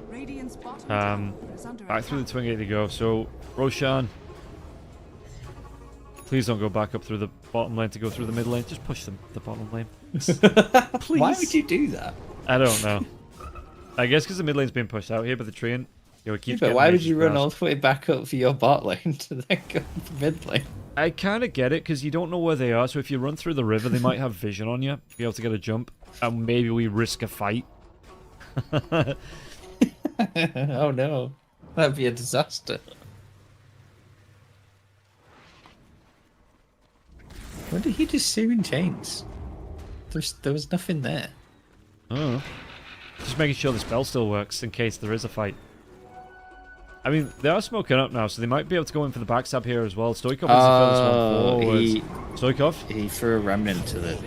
Radiant's bottom tower is under Back attack. through the Twin Gate they go. So, Roshan, please don't go back up through the bottom lane to go through the mid lane. Just push the bottom lane. Please. Why would you do that? I don't know. I guess because the mid lane's being pushed out here, but the Treant, it keeps. But why would you run all the way back up for your bot lane to then go to the mid lane? I kind of get it because you don't know where they are. So if you run through the river, they might have vision on you, be able to get a jump, and maybe we risk a fight. Oh no, that'd be a disaster. When did he just Searing Chains? There was nothing there. Oh. Just making sure the spell still works in case there is a fight. I mean, they are smoking up now, so they might be able to go in for the backstab here as well. Stoikov is the furthest one forward. Stoikov? He threw a remnant to the...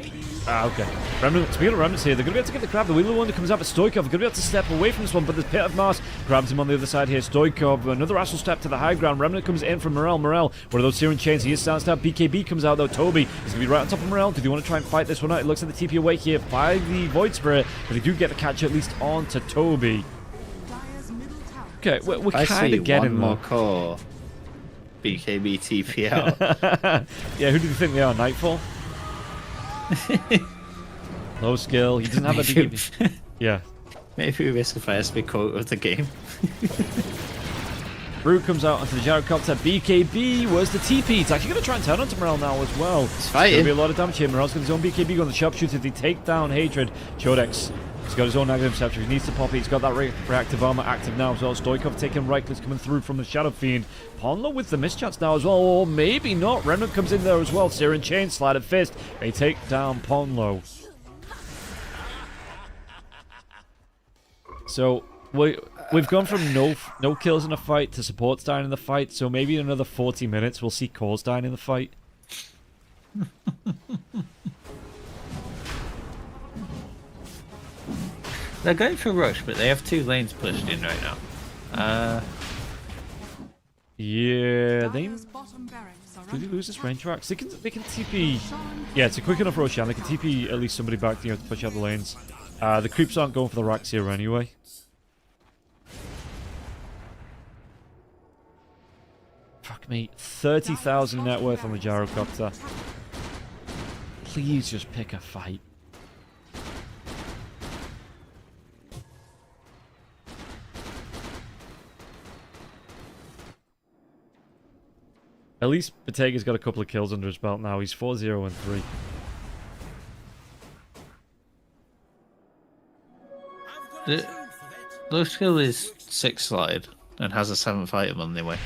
Ah, okay. Remnant, speaking of remnants here, they're going to be able to get the grab. The Wheeler Wonder comes out, but Stoikov going to be able to step away from this one, but the Pit of Mars grabs him on the other side here. Stoikov, another astral step to the high ground. Remnant comes in from Morel. Morel, one of those Searing Chains. He is standing up. BKB comes out, though. Toby is going to be right on top of Morel. Do they want to try and fight this one out? It looks like the TP away here by the Void Spirit, but they do get the catch at least on to Toby. Dire's middle tower. Okay, we're kind of getting one more there. core. BKB TP out. Yeah, who do you think they are? Nightfall? Low skill. He doesn't have a BKB. Yeah. Maybe we risk a first big quote of the game. Root comes out onto the gyrocopter. BKB was the TP. It's actually going to try and turn onto Morel now as well. It's fighting. going to be a lot of damage here. Morel's got his own BKB on the sharpshooter. They take down Hatred. Chodex. He's got his own negative scepter. He needs to pop it. He's got that reactive armor active now as well. Stoikov taking right clicks coming through from the Shadow Fiend. Ponlo with the mischance now as well. Or maybe not. Remnant comes in there as well. Searing Chain, Slider Fist. They take down Ponlo. So we've gone from no kills in a fight to supports dying in the fight. So maybe in another 40 minutes we'll see cores dying in the fight. They're going for rush, but they have 2 lanes pushed in right now. Yeah, Dire's bottom barracks are Did he under lose his attack. range tracks? They can TP. Yeah, it's a quick enough Roshan. They can TP at least somebody back, to push out the lanes. The creeps aren't going for the racks here anyway. Fuck me, 30,000 net worth on the gyrocopter. Please just pick a fight. At least Botega's got a couple of kills under his belt now. He's 4-0 and 3. Low skill is 6 slide and has a 7th item on the way.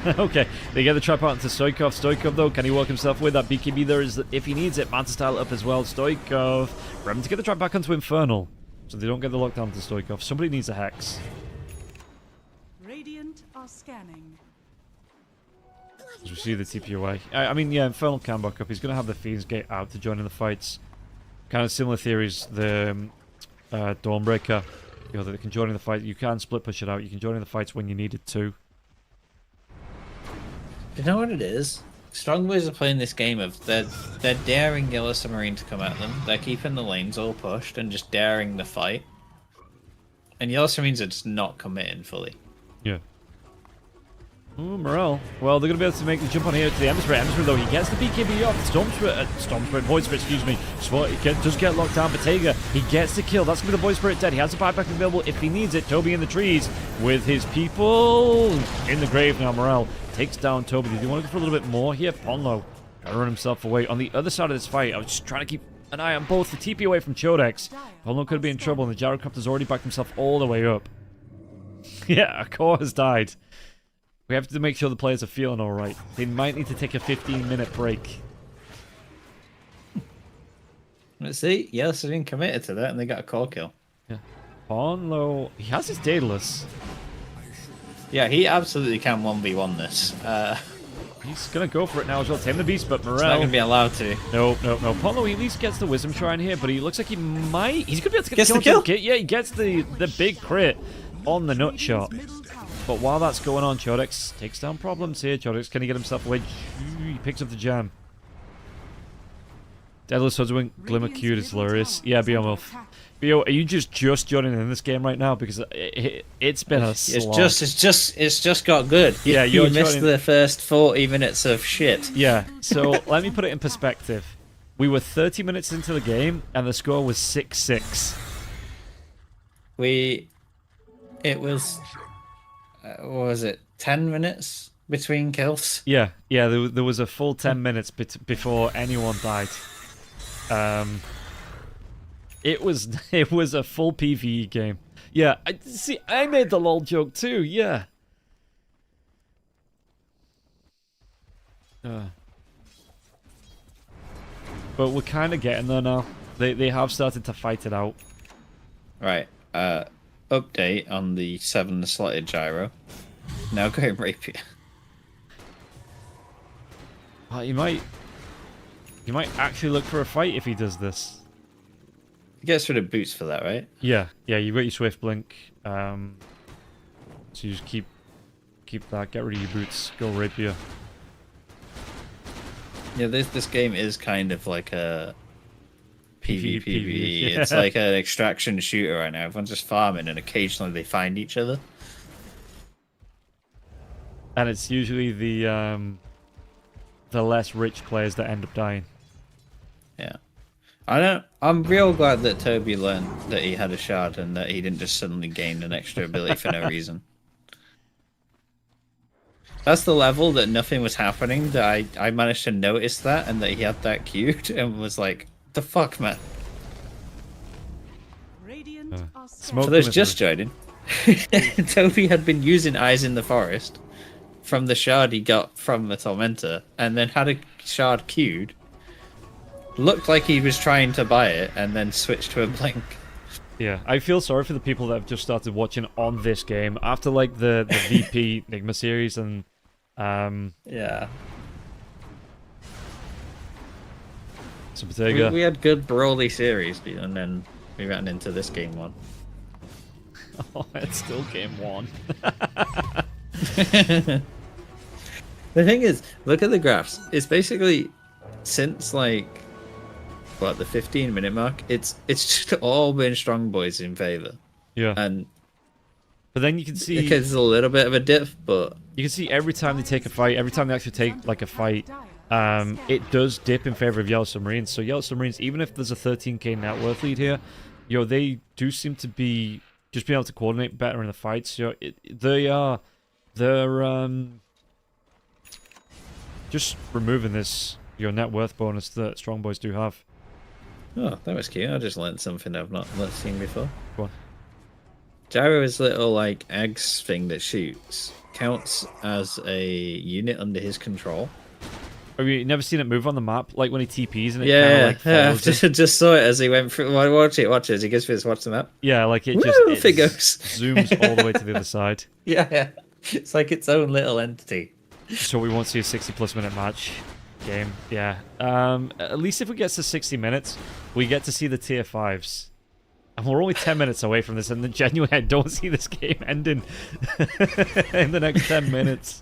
Okay, they get the trap out into Stoikov. Stoikov, though, can he work himself with that BKB there? Is if he needs it, Manta style up as well. Stoikov, remember to get the trap back onto Infernal, so they don't get the lockdown to Stoikov. Somebody needs a Hex. Radiant are scanning. As we see the TP away. I mean, yeah, Infernal can back up. He's going to have the Fiend's Gate out to join in the fights. Kind of similar theories. The Dawnbreaker, that they can join in the fight. You can split push it out. You can join in the fights when you need it to. You know what it is? Strongbows are playing this game of they're daring Yellow Submarine to come at them. They're keeping the lanes all pushed and just daring the fight. And Yellow Submarines are just not committing fully. Yeah. Ooh, Morel. Well, they're going to be able to make the jump on here to the Ember Spirit. Ember Spirit, though, he gets the BKB off. Storm Spirit, Void Spirit, excuse me. Does get locked down. Bottega, he gets the kill. That's going to be the Void Spirit dead. He has the buyback available if he needs it. Toby in the trees with his people in the grave now. Morel takes down Toby. Do you want to go for a little bit more here? Ponlo gotta run himself away. On the other side of this fight, I was just trying to keep an eye on both. The TP away from Chodex. Ponlo could be in trouble, and the Gyrocopter's already backed himself all the way up. Yeah, a core has died. We have to make sure the players are feeling alright. They might need to take a 15-minute break. Let's see. Yes, they didn't committed to that, and they got a core kill. Yeah. Ponlo, he has his Daedalus. Yeah, he absolutely can 1v1 this. He's gonna go for it now as well. Tame the beast, but Morel... He's not gonna be allowed to. No. Ponlo at least gets the wisdom shrine here, but he looks like he might... He's gonna be able to get Gets the kill? Yeah, he gets the big crit on the nut shot. But while that's going on, Chodex takes down problems here. Chodex, can he get himself away? He picks up the jam. Daedalus Hoodwink, Glimmer Cute is hilarious. Yeah, BO5. BO, are you just joining in this game right now? Because it's been a slog. It's just got good. Yeah, you you're missed joining... the first 40 minutes of shit. Yeah, so let me put it in perspective. We were 30 minutes into the game, and the score was 6-6. It was, what was it, 10 minutes between kills? Yeah, there was a full 10 minutes before anyone died. It was a full PvE game. Yeah, I made the lol joke too. Yeah. But we're kind of getting there now. They have started to fight it out. Right. Update on the 7 slotted gyro. Now going rapier. You might actually look for a fight if he does this. He gets rid of boots for that, right? Yeah, you've got your Swift Blink. So you just keep that, get rid of your boots, go rapier. Yeah, this game is kind of like a PvE. Yeah. It's like an extraction shooter right now. Everyone's just farming and occasionally they find each other. And it's usually the less rich players that end up dying. Yeah. I'm real glad that Toby learned that he had a shard and that he didn't just suddenly gain an extra ability for no reason. That's the level that nothing was happening, that I managed to notice that and that he had that queued and was like, the fuck, man? Smoke For those just joining, Toby had been using Eyes in the Forest from the shard he got from the Tormentor and then had a shard queued. Looked like he was trying to buy it and then switched to a blink. Yeah, I feel sorry for the people that have just started watching on this game after like the VP Enigma series and yeah. So Bottega. We had good brawly series and then we ran into this game one. Oh, it's still game one. The thing is, look at the graphs. It's basically since like what, the 15-minute mark, it's just all been strong boys in favor. Yeah. And but then you can see there's a little bit of a dip, but you can see every time they take a fight, every time they actually take like a fight, it does dip in favor of Yellow Submarines. So Yellow Submarines, even if there's a 13k net worth lead here, they do seem to be just being able to coordinate better in the fights. They're just removing this net worth bonus that strong boys do have. oh, that was cute. I just learned something I've not seen before. Go on. Gyro's little like eggs thing that shoots counts as a unit under his control. Have you never seen it move on the map? Like when he TPs and it Yeah, kind of like follows him? just saw it as he went through. Watch it as he goes through this. Watch the map. Yeah, like it Woo, just off it goes. zooms all the way to the other side. Yeah, it's like its own little entity. So we won't see a 60+ minute match game. Yeah. At least if we get to 60 minutes, we get to see the tier 5s. And we're only 10 minutes away from this, and then genuinely I don't see this game ending in the next 10 minutes.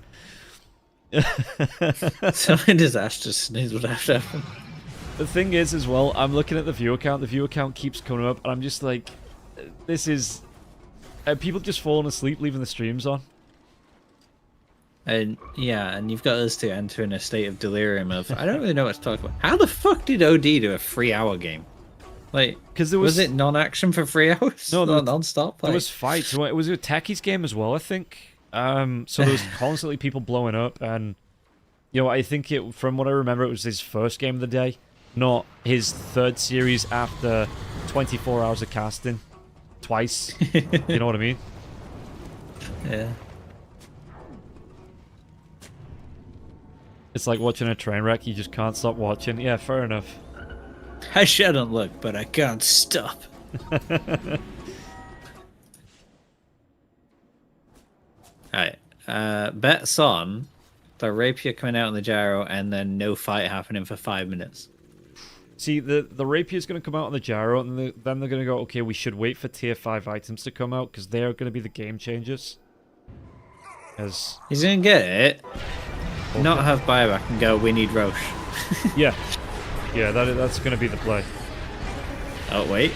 Something disastrous news would have to happen. The thing is, as well, I'm looking at the viewer count. The viewer count keeps coming up, and I'm just like, this is... people just falling asleep, leaving the streams on. And yeah, and you've got us to enter in a state of delirium of, I don't really know what to talk about. How the fuck did OD do a 3-hour game? Like, because there was it non-action for 3 hours? No, non-stop. There was fights. It was a Taki's game as well, I think. So there was constantly people blowing up, and I think from what I remember, it was his first game of the day, not his third series after 24 hours of casting, twice. You know what I mean? Yeah. It's like watching a train wreck. You just can't stop watching. Yeah, fair enough. I shouldn't look, but I can't stop. Alright. Bets on the rapier coming out in the gyro and then no fight happening for 5 minutes. See, the rapier's going to come out on the gyro, and then they're going to go, okay, we should wait for tier 5 items to come out, because they're going to be the game changers. He's going to get it, not have buyback and go, we need Roche. Yeah. Yeah, that's going to be the play. Oh, wait.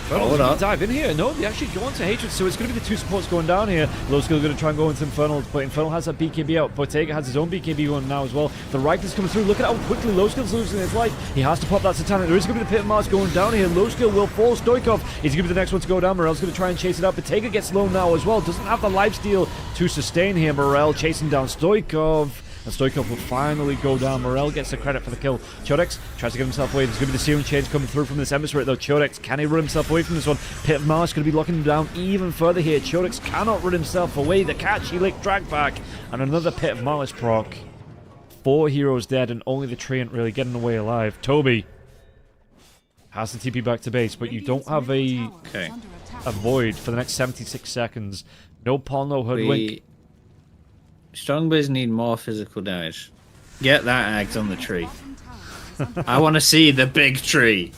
Hold on. Dive in here. No, they actually go into Hatred, so it's going to be the two supports going down here. Low skill going to try and go into Infernal, but Infernal has that BKB out. Bottega has his own BKB going now as well. The Riker's coming through. Look at how quickly Low skill's losing his life. He has to pop that Satanic. There is going to be the Pit of Mars going down here. Low skill will fall. Stoikov is going to be the next one to go down. Morel's going to try and chase it out. Bottega gets low now as well. Doesn't have the lifesteal to sustain here. Morel chasing down Stoikov. And Stoikov will finally go down. Morel gets the credit for the kill. Chodex tries to get himself away. There's going to be the Searing Chains coming through from this Emissary though. Chodex, can he run himself away from this one? Pit of Mars going to be locking him down even further here. Chodex cannot run himself away. The catch, he licked drag back. And another Pit of Malice proc. 4 heroes dead and only the Treant really getting away alive. Toby has the TP back to base, but you don't have a void for the next 76 seconds. No Paul, no Hoodwink. Strongbows need more physical damage. Get that Ags on the tree. I want to see the big tree.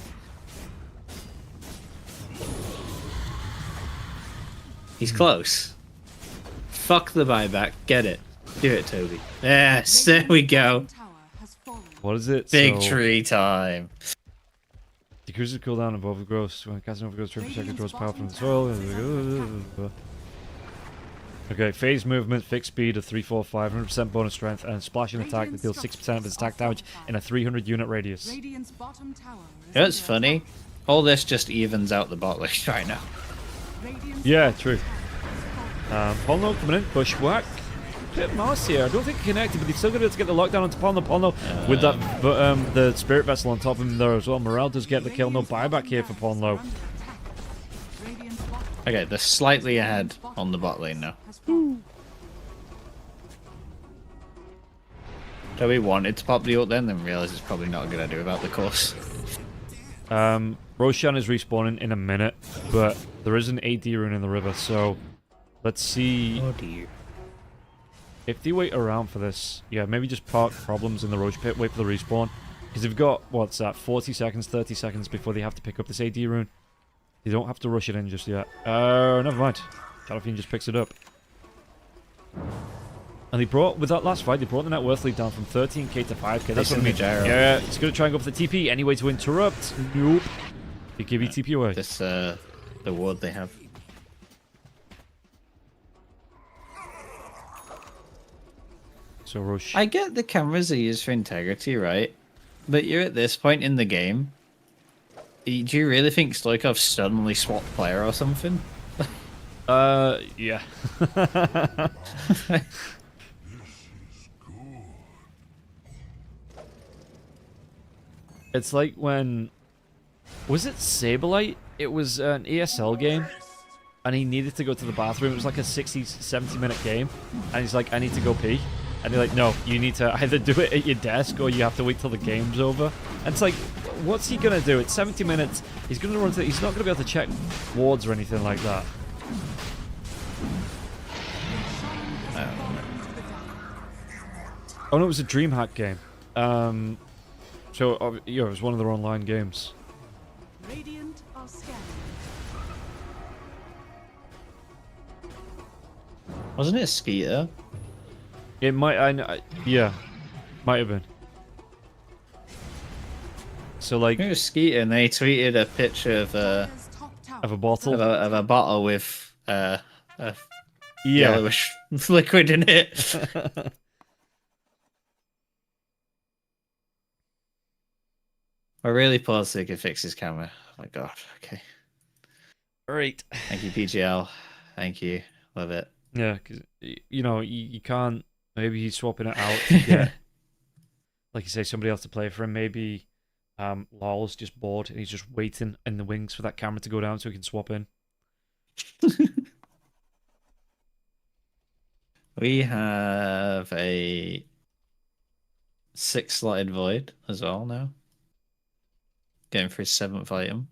He's close. Fuck the buyback. Get it. Do it, Toby. Yes, there we go. What is it? Big tree time. Decreases cooldown of overgrowth. When casting overgrowth, 3% draws power from the soil. Okay, phase movement, fixed speed of 345, 100% bonus strength, and splashing attack that deals 6% of its attack damage in a 300 unit radius. You know what's funny? All this just evens out the bot lane right now. Yeah, true. Polno coming in, bushwhack. Bit Mars here. I don't think he connected, but he's still going to get the lockdown onto Polno. Polno with that, the Spirit Vessel on top of him there as well. Morale does get the kill. No buyback here for Polno. Okay, they're slightly ahead on the bot lane now. So we wanted to pop the ult then realised it's probably not a good idea about the course. Roshan is respawning in a minute, but there is an AD rune in the river, so let's see. Oh dear. If they wait around for this, yeah, maybe just park problems in the Roche pit, wait for the respawn. Because they've got, what's that, 40 seconds, 30 seconds before they have to pick up this AD rune. They don't have to rush it in just yet. Never mind. Shadowfiend just picks it up. And they brought, with that last fight, they brought the net worth lead down from 13k to 5k. That's what I mean. Yeah, it's going to try and go for the TP. Any way to interrupt? Nope. They give you TP away. This, the ward they have. So Roche. I get the cameras are used for integrity, right? But you're at this point in the game. Do you really think Stoikov suddenly swapped player or something? Yeah. It's like when... Was it Saberlight? It was an ESL game. And he needed to go to the bathroom. It was like a 60, 70-minute game. And he's like, I need to go pee. And they're like, no, you need to either do it at your desk or you have to wait till the game's over. And it's like, what's he going to do? It's 70 minutes. He's going to run to... He's not going to be able to check wards or anything like that. Oh no, it was a DreamHack game. So yeah, it was one of their online games. Radiant are scanning. Wasn't it a Skeeter? It might. Yeah, might have been. So like, It was Skeeter, and they tweeted a picture of a bottle. of a bottle with a Yeah. yellowish liquid in it. I really paused so he could fix his camera. Oh my god, okay. Right. Thank you, PGL. Thank you. Love it. Yeah, because you know you can't. Maybe he's swapping it out to get, like you say, somebody else to play for him. Maybe Lawl's just bored and he's just waiting in the wings for that camera to go down so he can swap in. We have a 6-slotted void as well now. Going for his 7th item.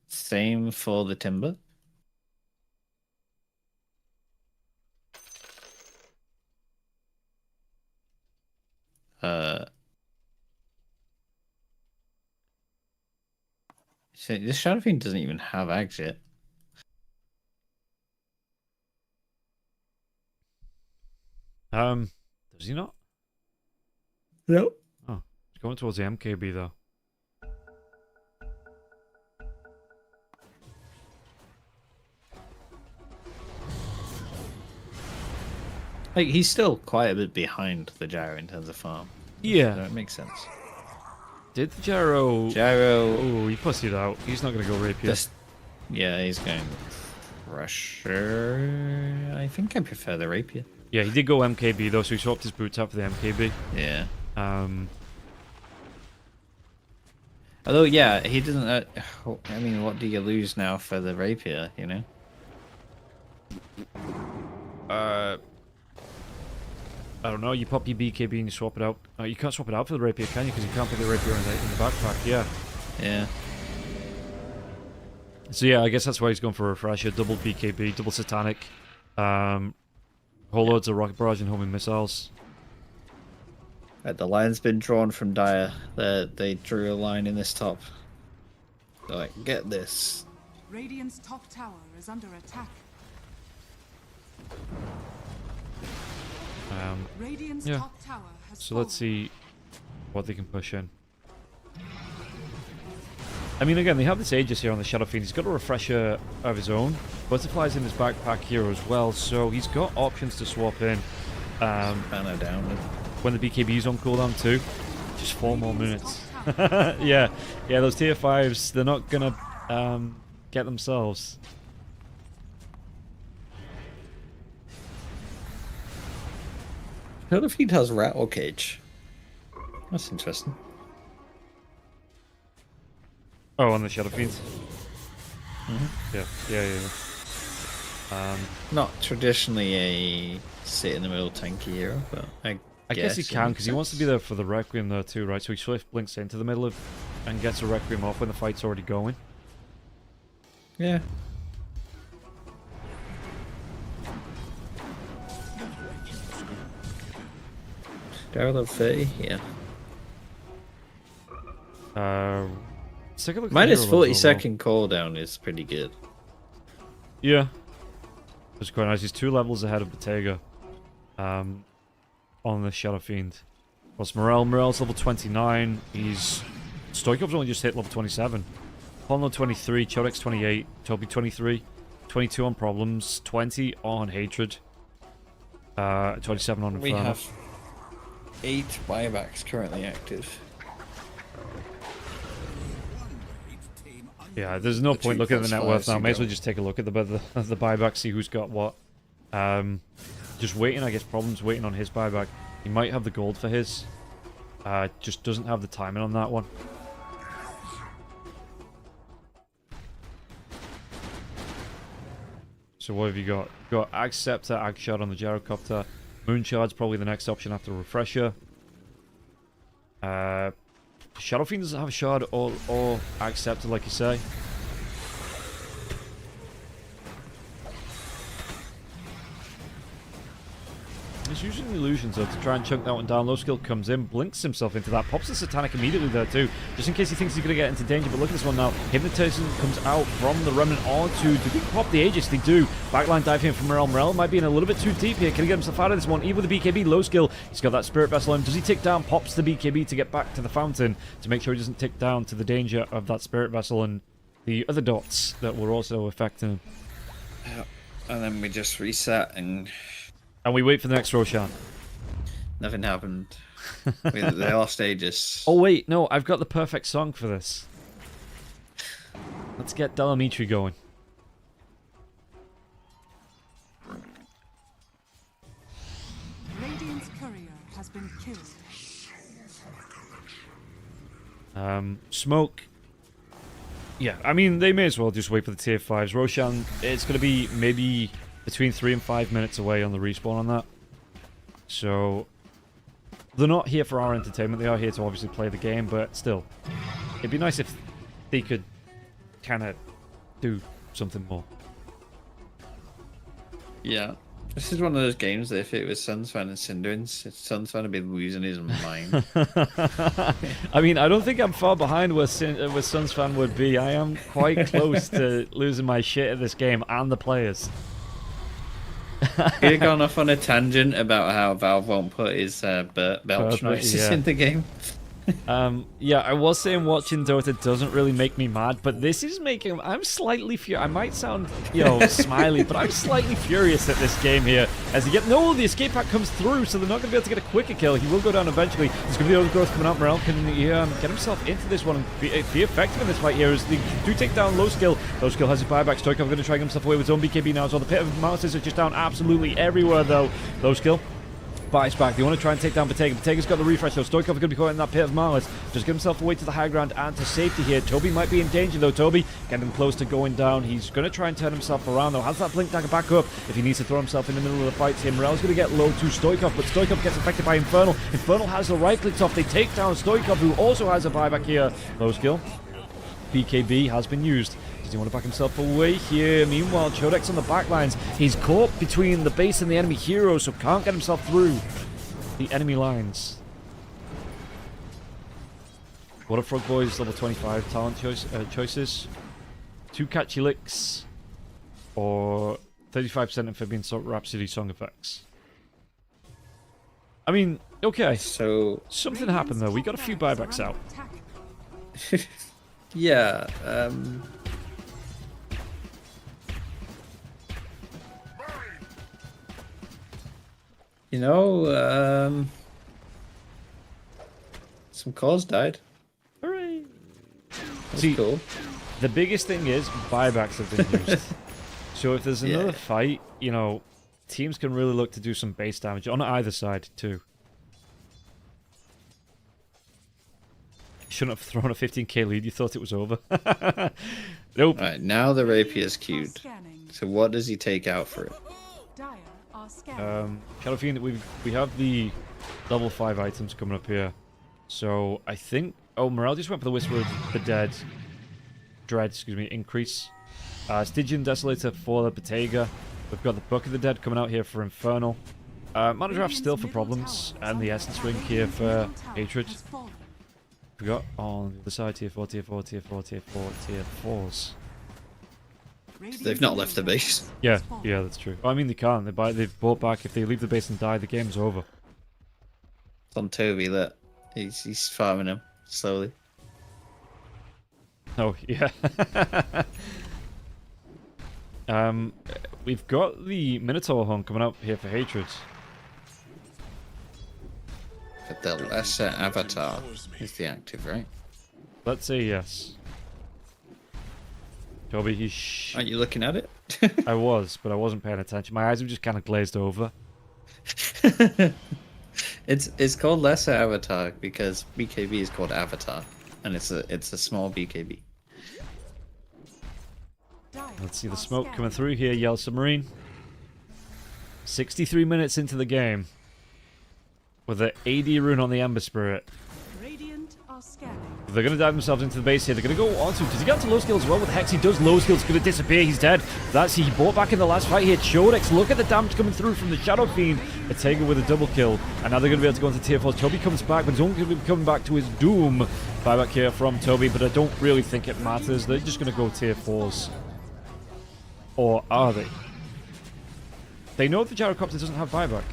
Same for the timber. So this Shadow Fiend doesn't even have Ags yet. Does he not? Nope. Oh, he's going towards the MKB though. Like, he's still quite a bit behind the Gyro in terms of farm. Yeah. So it makes sense. Did the Gyro... Gyro... Oh, he pussied out. He's not going to go Rapier. Yeah, he's going Crusher. I think I prefer the Rapier. Yeah, he did go MKB though, so he swapped his boots out for the MKB. Yeah. Although, yeah, he doesn't... I mean, what do you lose now for the Rapier, you know? I don't know, you pop your BKB and you swap it out. You can't swap it out for the Rapier, can you? Because you can't put the Rapier in the backpack, yeah. Yeah. So yeah, I guess that's why he's going for a Refresher. Double BKB, double Satanic. Whole loads of Rocket Barrage and homing missiles. Right, the line's been drawn from Dire. They drew a line in this top. They're like, get this. Radiant's top tower is under attack. Radiant's Yeah. top tower has So let's see what they can push in. I mean, again, they have this Aegis here on the Shadow Fiend. He's got a Refresher of his own. Butterfly's in his backpack here as well, so he's got options to swap in. Banner down. When the BKB's on cooldown too. Just 4 more minutes. Radiant's top tower. Yeah, those tier 5s, they're not gonna get themselves. Shadow Fiend has Rattle Cage. That's interesting. Oh, on the Shadow Fiends? Yeah. Not traditionally a sit in the middle tanky hero, but I guess he it can, makes because he wants to be sense. there for the Requiem though too, right? So he swift blinks into the middle of and gets a Requiem off when the fight's already going. Yeah. Daryl level 30? Yeah. Let's take a look at the Minus hero 40 levels as well. second cooldown is pretty good. Yeah. It's quite nice. He's 2 levels ahead of Bottega on the Shadow Fiend. Plus Morel's level 29. Stoikov's only just hit level 27. Polno 23, Chodek's 28, Toby 23, 22 on Problems, 20 on Hatred, 27 on Inferno. We have 8 buybacks currently active. Yeah, there's no point looking at the net worth now. May as well just take a look at the buyback, see who's got what. Just waiting, I guess. Problems waiting on his buyback. He might have the gold for his. Just doesn't have the timing on that one. So what have you got? You've got Ag Scepter, Ag Shard on the Gyrocopter. Moonshard's probably the next option after Refresher. Shadow Fiend doesn't have a Shard or Ag Scepter, like you say. He's using illusions though to try and chunk that one down. Low skill comes in, blinks himself into that, pops the Satanic immediately there too, just in case he thinks he's going to get into danger. But look at this one now. Hypnotism comes out from the Remnant onto. Do they pop the Aegis? They do. Backline dive here from Morel. Morel might be in a little bit too deep here. Can he get himself out of this one? Even with the BKB, low skill. He's got that Spirit Vessel on. Does he tick down? Pops the BKB to get back to the fountain to make sure he doesn't tick down to the danger of that Spirit Vessel and the other dots that were also affecting him. Yeah. And then we just reset and we wait for the next Roshan. nothing happened. They lost Aegis. Oh wait, no, I've got the perfect song for this. Let's get Delamitri going. been killed. Smoke. Yeah, I mean, they may as well just wait for the tier 5s. Roshan, it's going to be maybe between 3 and 5 minutes away on the respawn on that. So, they're not here for our entertainment. They are here to obviously play the game, but still, it'd be nice if they could kind of do something more. Yeah. This is one of those games that if it was Sunsfan and Cinderins, Sunsfan would be losing his mind. I mean, I don't think I'm far behind where Sunsfan would be. I am quite close to losing my shit at this game and the players. You've gone off on a tangent about how Valve won't put his belch noises in the game. Yeah, I was saying watching Dota doesn't really make me mad, but this is making... I'm slightly furious. I might sound, smiley, but I'm slightly furious at this game here. As you get... No, the escape pack comes through, so they're not going to be able to get a quicker kill. He will go down eventually. There's going to be overgrowth coming out. Morel can get himself into this one and be effective in this fight here, as they do take down Low Skill. Low Skill has his buyback. Stoikov going to try himself away with his own BKB now as well. The Pit of Malice are just down absolutely everywhere, though. Low Skill buys back. They want to try and take down Bottega. Bottega's got the refresh, though. Stoikov is going to be caught in that Pit of Malice. Just get himself away to the high ground and to safety here. Toby might be in danger, though. Toby getting close to going down. He's going to try and turn himself around, though. Has that blink dagger back up if he needs to throw himself in the middle of the fight here. Morel's going to get low to Stoikov, but Stoikov gets affected by Infernal. Infernal has the right clicks off. They take down Stoikov, who also has a buyback here. Low skill. BKB has been used. Does he want to back himself away here? Meanwhile, Chodek's on the backlines. He's caught between the base and the enemy hero, so can't get himself through the enemy lines. What are Frog Boys level 25 talent choices? 2 catchy licks or 35% amphibian Rhapsody song effects. I mean, okay. So something happened though. We got a few buybacks out. Yeah. Some cores died. Hooray! That's See, cool. the biggest thing is buybacks have been used. So if there's another fight, teams can really look to do some base damage on either side too. Shouldn't have thrown a 15k lead. You thought it was over. Nope. Alright, now the Rapier's queued. So what does he take out for it? Shadow Fiend, we have the level 5 items coming up here. So I think... Oh, Morel just went for the Whisper of the Dead. Dread, increase. Stygian Desolator for the Bottega. We've got the Book of the Dead coming out here for Infernal. Mana Draft still for problems. And the Essence Ring here for Hatred. We got on the other side tier 4, tier 4, tier 4, tier 4, tier 4s. They've not left the base. Yeah, that's true. I mean, they can't. They've bought back. If they leave the base and die, the game's over. It's on Toby that he's farming him slowly. Oh, yeah. We've got the Minotaur Horn coming up here for Hatred. But the lesser avatar is the active, right? Let's say yes. Toby, he's... Aren't you looking at it? I was, but I wasn't paying attention. My eyes have just kind of glazed over. It's called lesser avatar because BKB is called avatar, and it's a small BKB. Let's see the smoke coming through here, Yell Submarine. 63 minutes into the game. With the AD rune on the Ember Spirit. They're going to dive themselves into the base here. They're going to go onto... Does he get to low skill as well with Hex? He does. Low skill's going to disappear. He's dead. He bought back in the last fight here. Chodex, look at the damage coming through from the Shadow Fiend. Bottega with a double kill. And now they're going to be able to go into tier 4. Toby comes back, but he's only going to be coming back to his doom. Buyback here from Toby, but I don't really think it matters. They're just going to go tier 4s. Or are they? They know the Gyrocopter doesn't have buyback.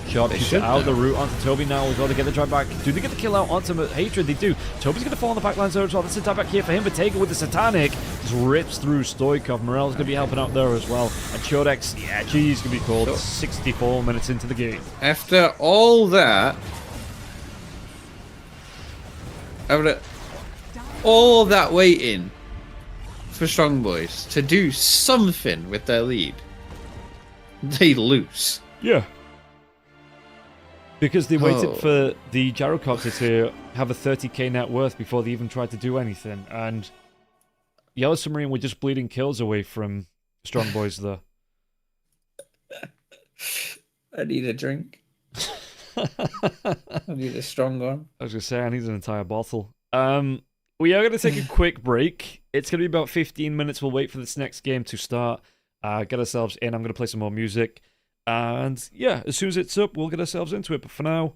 Sharpshooter out the route onto Toby now as well to get the drive back. Do they get the kill out onto Hatred? They do. Toby's going to fall on the backlines there as well. That's a dive back here for him. Bottega with the Satanic just rips through Stoikov. Morel's going to be helping out there as well. And Chodex, yeah, geez, going to be called 64 minutes into the game. After all that waiting for Strong Boys to do something with their lead, they lose. Yeah. Because they waited Oh. for the gyrocopter to have a 30k net worth before they even tried to do anything, and Yellow Submarine were just bleeding kills away from Strong Boys there. I need a drink. I need a strong one. I was gonna say I need an entire bottle. We are gonna take a quick break. It's gonna be about 15 minutes. We'll wait for this next game to start. Get ourselves in. I'm gonna play some more music, and yeah, as soon as it's up, we'll get ourselves into it. But for now.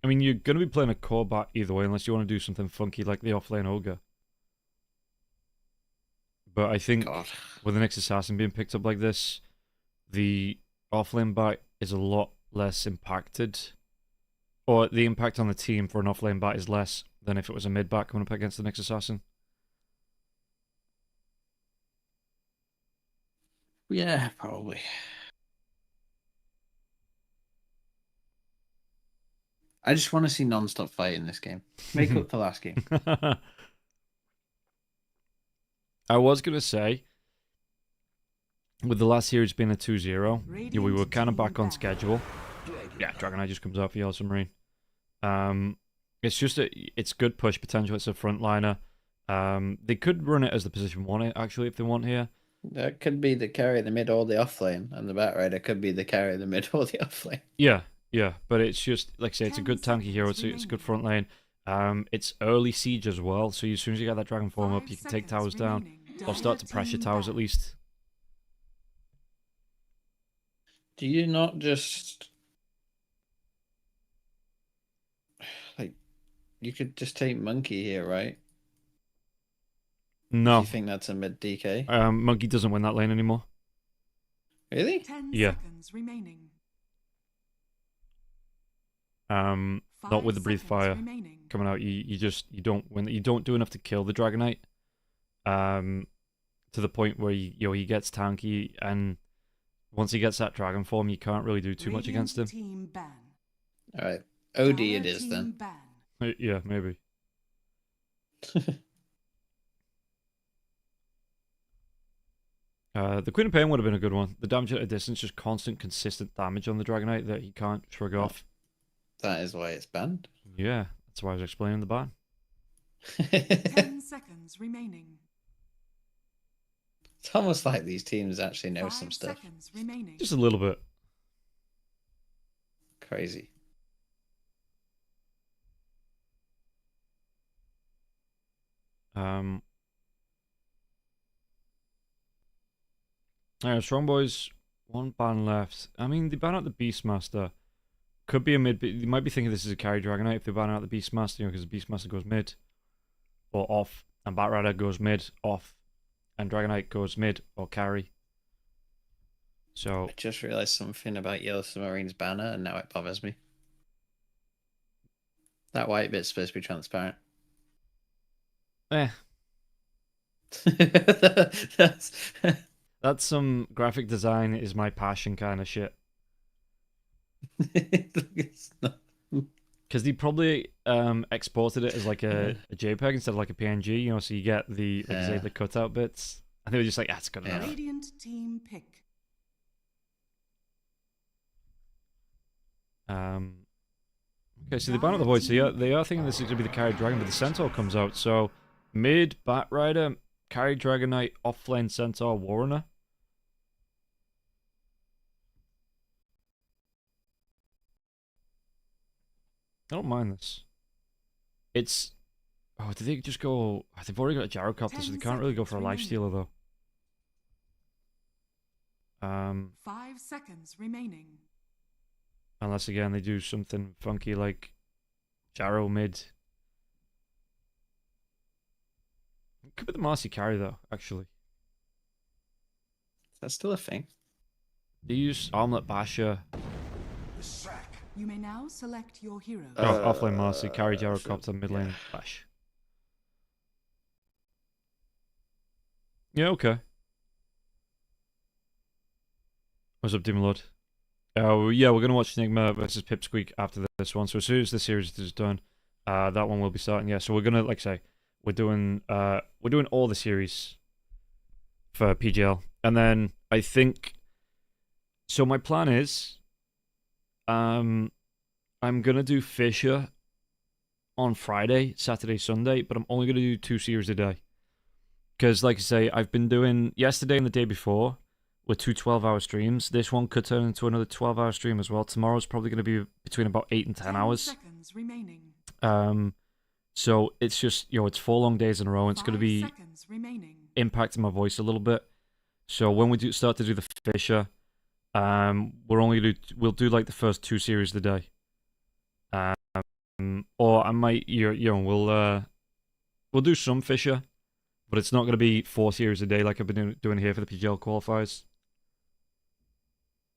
I mean, you're going to be playing a core bat either way, unless you want to do something funky like the offlane ogre. But I think God. with the next assassin being picked up like this, the offlane bat is a lot less impacted. Or the impact on the team for an offlane bat is less than if it was a mid bat coming up against the next assassin. Yeah, probably. I just want to see non-stop fight in this game. Make up for last game. I was going to say, with the last series being a 2-0, we were kind of back on schedule. Yeah, Dragon Eye just comes out for Yellow Submarine. It's just it's good push potential. It's a frontliner. They could run it as the position 1 actually if they want here. That could be the carry the mid or the offlane, and the Bat Rider could be the carry the mid or the offlane. Yeah, but it's just, like I say, it's a good tanky hero. It's a good front lane. It's early siege as well, so as soon as you get that dragon form up, you can take towers down, or start to pressure towers at least. Do you not just... Like, you could just take Monkey here, right? No. Do you think that's a mid DK? Monkey doesn't win that lane anymore. Really? 10 Yeah. seconds remaining. Not with the breathe fire coming out. You don't win. You don't do enough to kill the Dragonite. To the point where he gets tanky, and once he gets that dragon form, you can't really do too much against him. Team ban. All right, OD Dire it is team then. ban. Yeah, maybe. The Queen of Pain would have been a good one. The damage at a distance, just constant, consistent damage on the Dragonite that he can't shrug off. That is why it's banned. Yeah, that's why I was explaining the ban. 10 seconds remaining. It's almost like these teams actually know 5 some stuff. seconds remaining. Just a little bit. Crazy. Strong Boys, 1 ban left. I mean, they ban out the Beastmaster. Could be a mid. You might be thinking this is a carry Dragonite if they ban out the Beastmaster, because the Beastmaster goes mid or off, and Bat Rider goes mid, off, and Dragonite goes mid or carry. So I just realized something about Yellow Submarine's banner, and now it bothers me. That white bit's supposed to be transparent. That's some graphic design is my passion kind of shit. Because they probably exported it as like a JPEG instead of like a PNG, so you get the like say, the cutout bits. And they were just like, that's good enough. Radiant team pick. Okay, so they ban out the Void, so they are thinking this is going to be the carry dragon, but the Centaur comes out, so mid, Bat Rider, carry Dragonite, offlane Centaur, Warrener. I don't mind this. It's... Oh, did they just go... They've already got a Gyrocopter, so they can't really go for a Lifestealer, though. 5 seconds remaining. Unless, again, they do something funky like Gyro mid. Could be the Marcy carry, though, actually. That's still a thing. They use Armlet Basher. You may now select your hero. Offlane Marcy, carry Gyrocopter, mid lane Bash. Yeah, okay. What's up, Demon Lord? Yeah, we're gonna watch Enigma versus Pipsqueak after this one. So as soon as the series is done, that one will be starting. Yeah, so we're gonna, like I say, we're doing all the series for PGL, and then I think. So my plan is, I'm gonna do Fisher on Friday, Saturday, Sunday, but I'm only gonna do 2 series a day. Because, like I say, I've been doing yesterday and the day before with 2 12-hour streams. This one could turn into another 12-hour stream as well. Tomorrow's probably going to be between about 8 and 10 hours. Seconds remaining. So it's just, it's 4 long days in a row. And it's going to be impacting my voice a little bit. So when we start to do the Fisher, we'll do like the first 2 series of the day. Or I might, we'll do some Fisher, but it's not going to be 4 series a day like I've been doing here for the PGL qualifiers.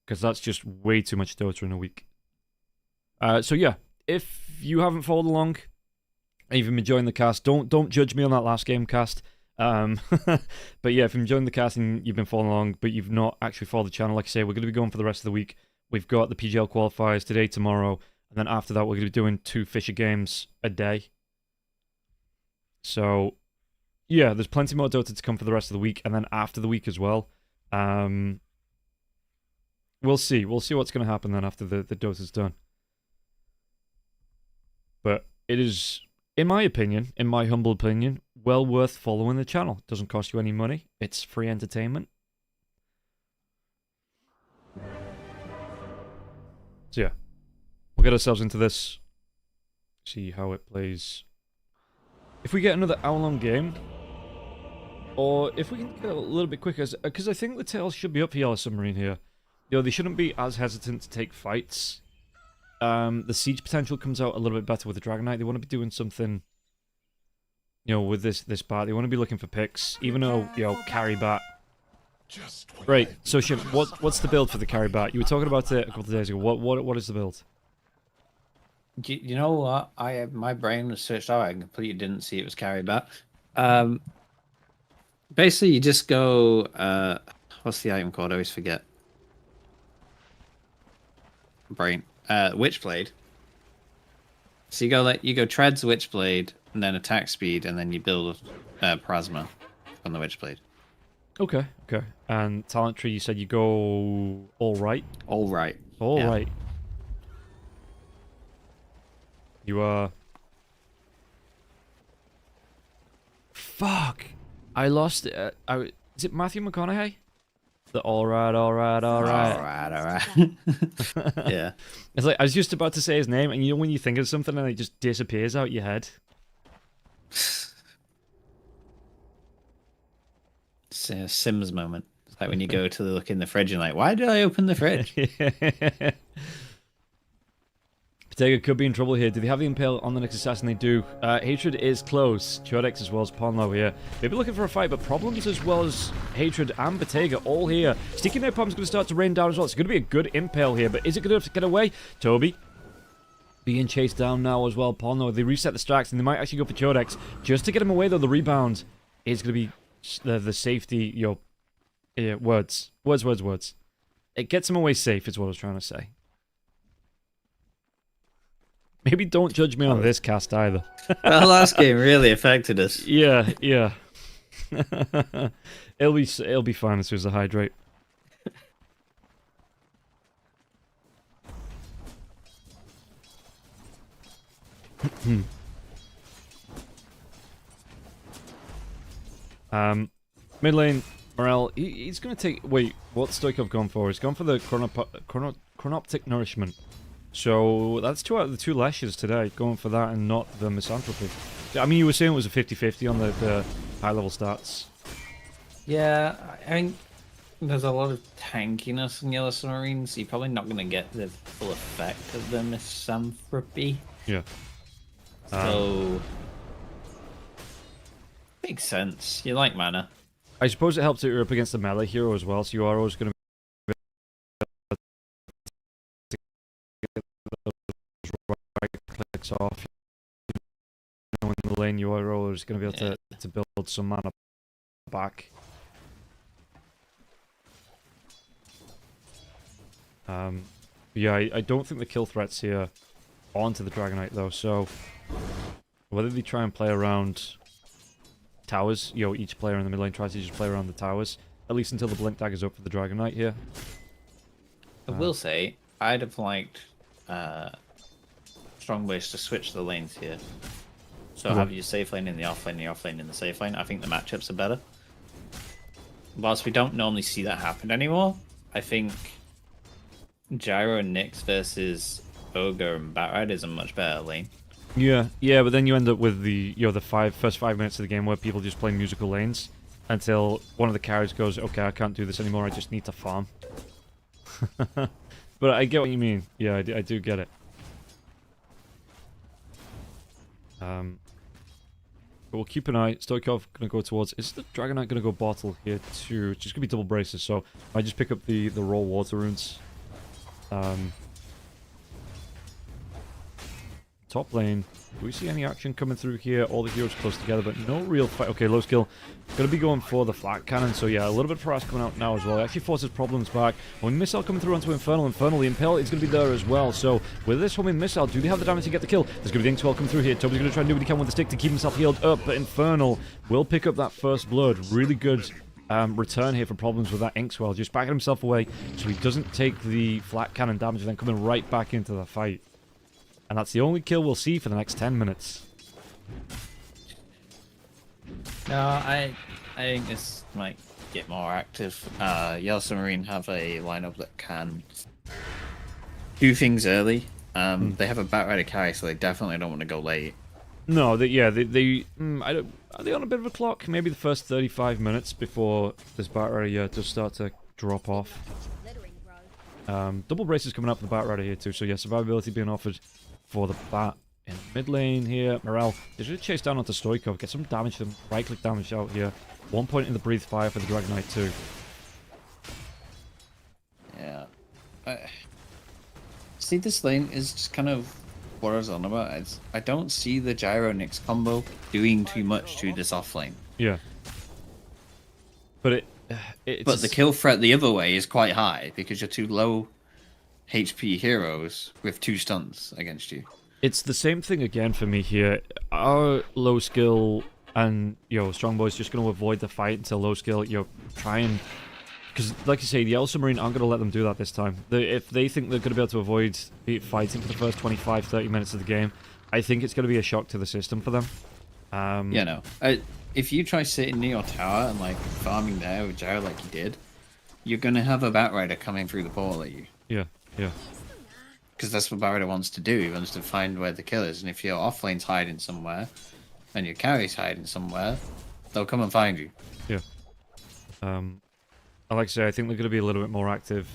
Because that's just way too much Dota in a week. So yeah, if you haven't followed along, and you've been enjoying the cast, don't judge me on that last game cast. But yeah, if you're enjoying the cast and you've been following along, but you've not actually followed the channel, like I say, we're going to be going for the rest of the week. We've got the PGL qualifiers today, tomorrow, and then after that we're going to be doing 2 Fisher games a day. So yeah, there's plenty more Dota to come for the rest of the week, and then after the week as well. We'll see what's going to happen then after the Dota's done. But it is, in my opinion, in my humble opinion, well worth following the channel. It doesn't cost you any money. It's free entertainment. So yeah, we'll get ourselves into this. See how it plays. If we get another hour-long game, or if we can get a little bit quicker, because I think the tails should be up for Yellow Submarine here. They shouldn't be as hesitant to take fights. The siege potential comes out a little bit better with the Dragon Knight. They want to be doing something, with this part. They want to be looking for picks, even though, carry bat. Right, so Shim, what's the build for the carry bat? You were talking about it a couple of days ago. What is the build? You know what? My brain was switched out. I completely didn't see it was carry bat. Basically, you just go. What's the item called? I always forget. Brain. Witchblade. So you go treads, Witchblade, and then attack speed, and then you build Plasma on the Witchblade. Okay. And talent tree, you said you go all right? All right. All yeah. right. You are... Fuck! I lost it. Is it Matthew McConaughey? The alright. Yeah. It's like, I was just about to say his name, and when you think of something and it just disappears out your head. It's a Sims moment. It's like when you go to look in the fridge and like, why did I open the fridge? Bottega could be in trouble here. Do they have the Impale on the next assassin? They do. Hatred is close. Chodex as well as Ponlo here. Maybe looking for a fight, but problems as well as Hatred and Bottega all here. Sticky Napalm's going to start to rain down as well. It's going to be a good Impale here, but is it going to get away? Toby being chased down now as well. Ponlo, they reset the stacks, and they might actually go for Chodex just to get him away, though. The rebound is going to be the safety, words. It gets him away safe is what I was trying to say. Maybe don't judge me on this cast either. That last game really affected us. Yeah. It'll be fine as soon as I hydrate. Mid lane, Morel, he's going to take... Wait, what's Stoikov gone for? He's gone for the Chronoptic Nourishment. So that's 2 out of the 2 lashes today, going for that and not the Misanthropy. I mean, you were saying it was a 50-50 on the high-level stats. Yeah, I mean, there's a lot of tankiness in Yellow Submarine, so you're probably not going to get the full effect of the Misanthropy. Yeah. So... makes sense. You like mana. I suppose it helps that you're up against the melee hero as well, so you are always going to clicks off. In the lane, you are always going to be able to build some mana back. Yeah, I don't think the kill threats here onto the Dragon Knight though, so whether they try and play around towers, each player in the mid lane tries to just play around the towers, at least until the Blink Dagger's up for the Dragon Knight here. I will say, I'd have liked Strong Wish to switch the lanes here. So have your safe lane in the off lane, the off lane in the safe lane. I think the matchups are better. Whilst we don't normally see that happen anymore, I think Gyro and Nyx versus Ogre and Batride is a much better lane. Yeah, but then you end up with the the first 5 minutes of the game where people just play musical lanes until one of the carries goes, okay, I can't do this anymore, I just need to farm. But I get what you mean. Yeah, I do get it. But we'll keep an eye. Stoikov going to go towards... Is the Dragon Knight going to go bottle here too? It's just going to be double braces, so I just pick up the raw water runes. Top lane. Do we see any action coming through here? All the heroes close together, but no real fight. Okay, low skill. Going to be going for the flat cannon, so yeah, a little bit of harass coming out now as well. It actually forces problems back. Homing missile coming through onto Infernal. Infernal, the Impale is going to be there as well. So with this homing missile, do they have the damage to get the kill? There's going to be the Inkswell come through here. Toby's going to try and do what he can with the stick to keep himself healed up, but Infernal will pick up that first blood. Really good return here for problems with that Inkswell. Just backing himself away so he doesn't take the flat cannon damage and then coming right back into the fight. And that's the only kill we'll see for the next 10 minutes. No, I think this might get more active. Yellow Submarine have a lineup that can do things early. They have a Batrider carry, so they definitely don't want to go late. No, I don't, are they on a bit of a clock? Maybe the first 35 minutes before this Batrider does start to drop off. Double braces coming up for the Batrider here too, so yeah, survivability being offered for the Bat. In mid lane here, Morel is going to chase down onto Stoikov, get some damage to them, right-click damage out here. 1 point in the Breathe Fire for the Dragon Knight too. Yeah. See, this lane is just kind of what I was on about. I don't see the Gyro Nyx combo doing too much to this off lane. Yeah. But but the kill threat the other way is quite high because you're two low HP heroes with 2 stuns against you. It's the same thing again for me here. Our low skill and, strong boys just going to avoid the fight until low skill, try and... Because, like you say, the Yellow Submarine aren't going to let them do that this time. If they think they're going to be able to avoid fighting for the first 25, 30 minutes of the game, I think it's going to be a shock to the system for them. If you try sitting near your tower and, farming there with Gyro like you did, you're going to have a Batrider coming through the portal at you. Yeah. Because that's what Batrider wants to do. He wants to find where the kill is. And if your offlane's hiding somewhere, and your carry's hiding somewhere, they'll come and find you. Yeah. Like I say, I think they're going to be a little bit more active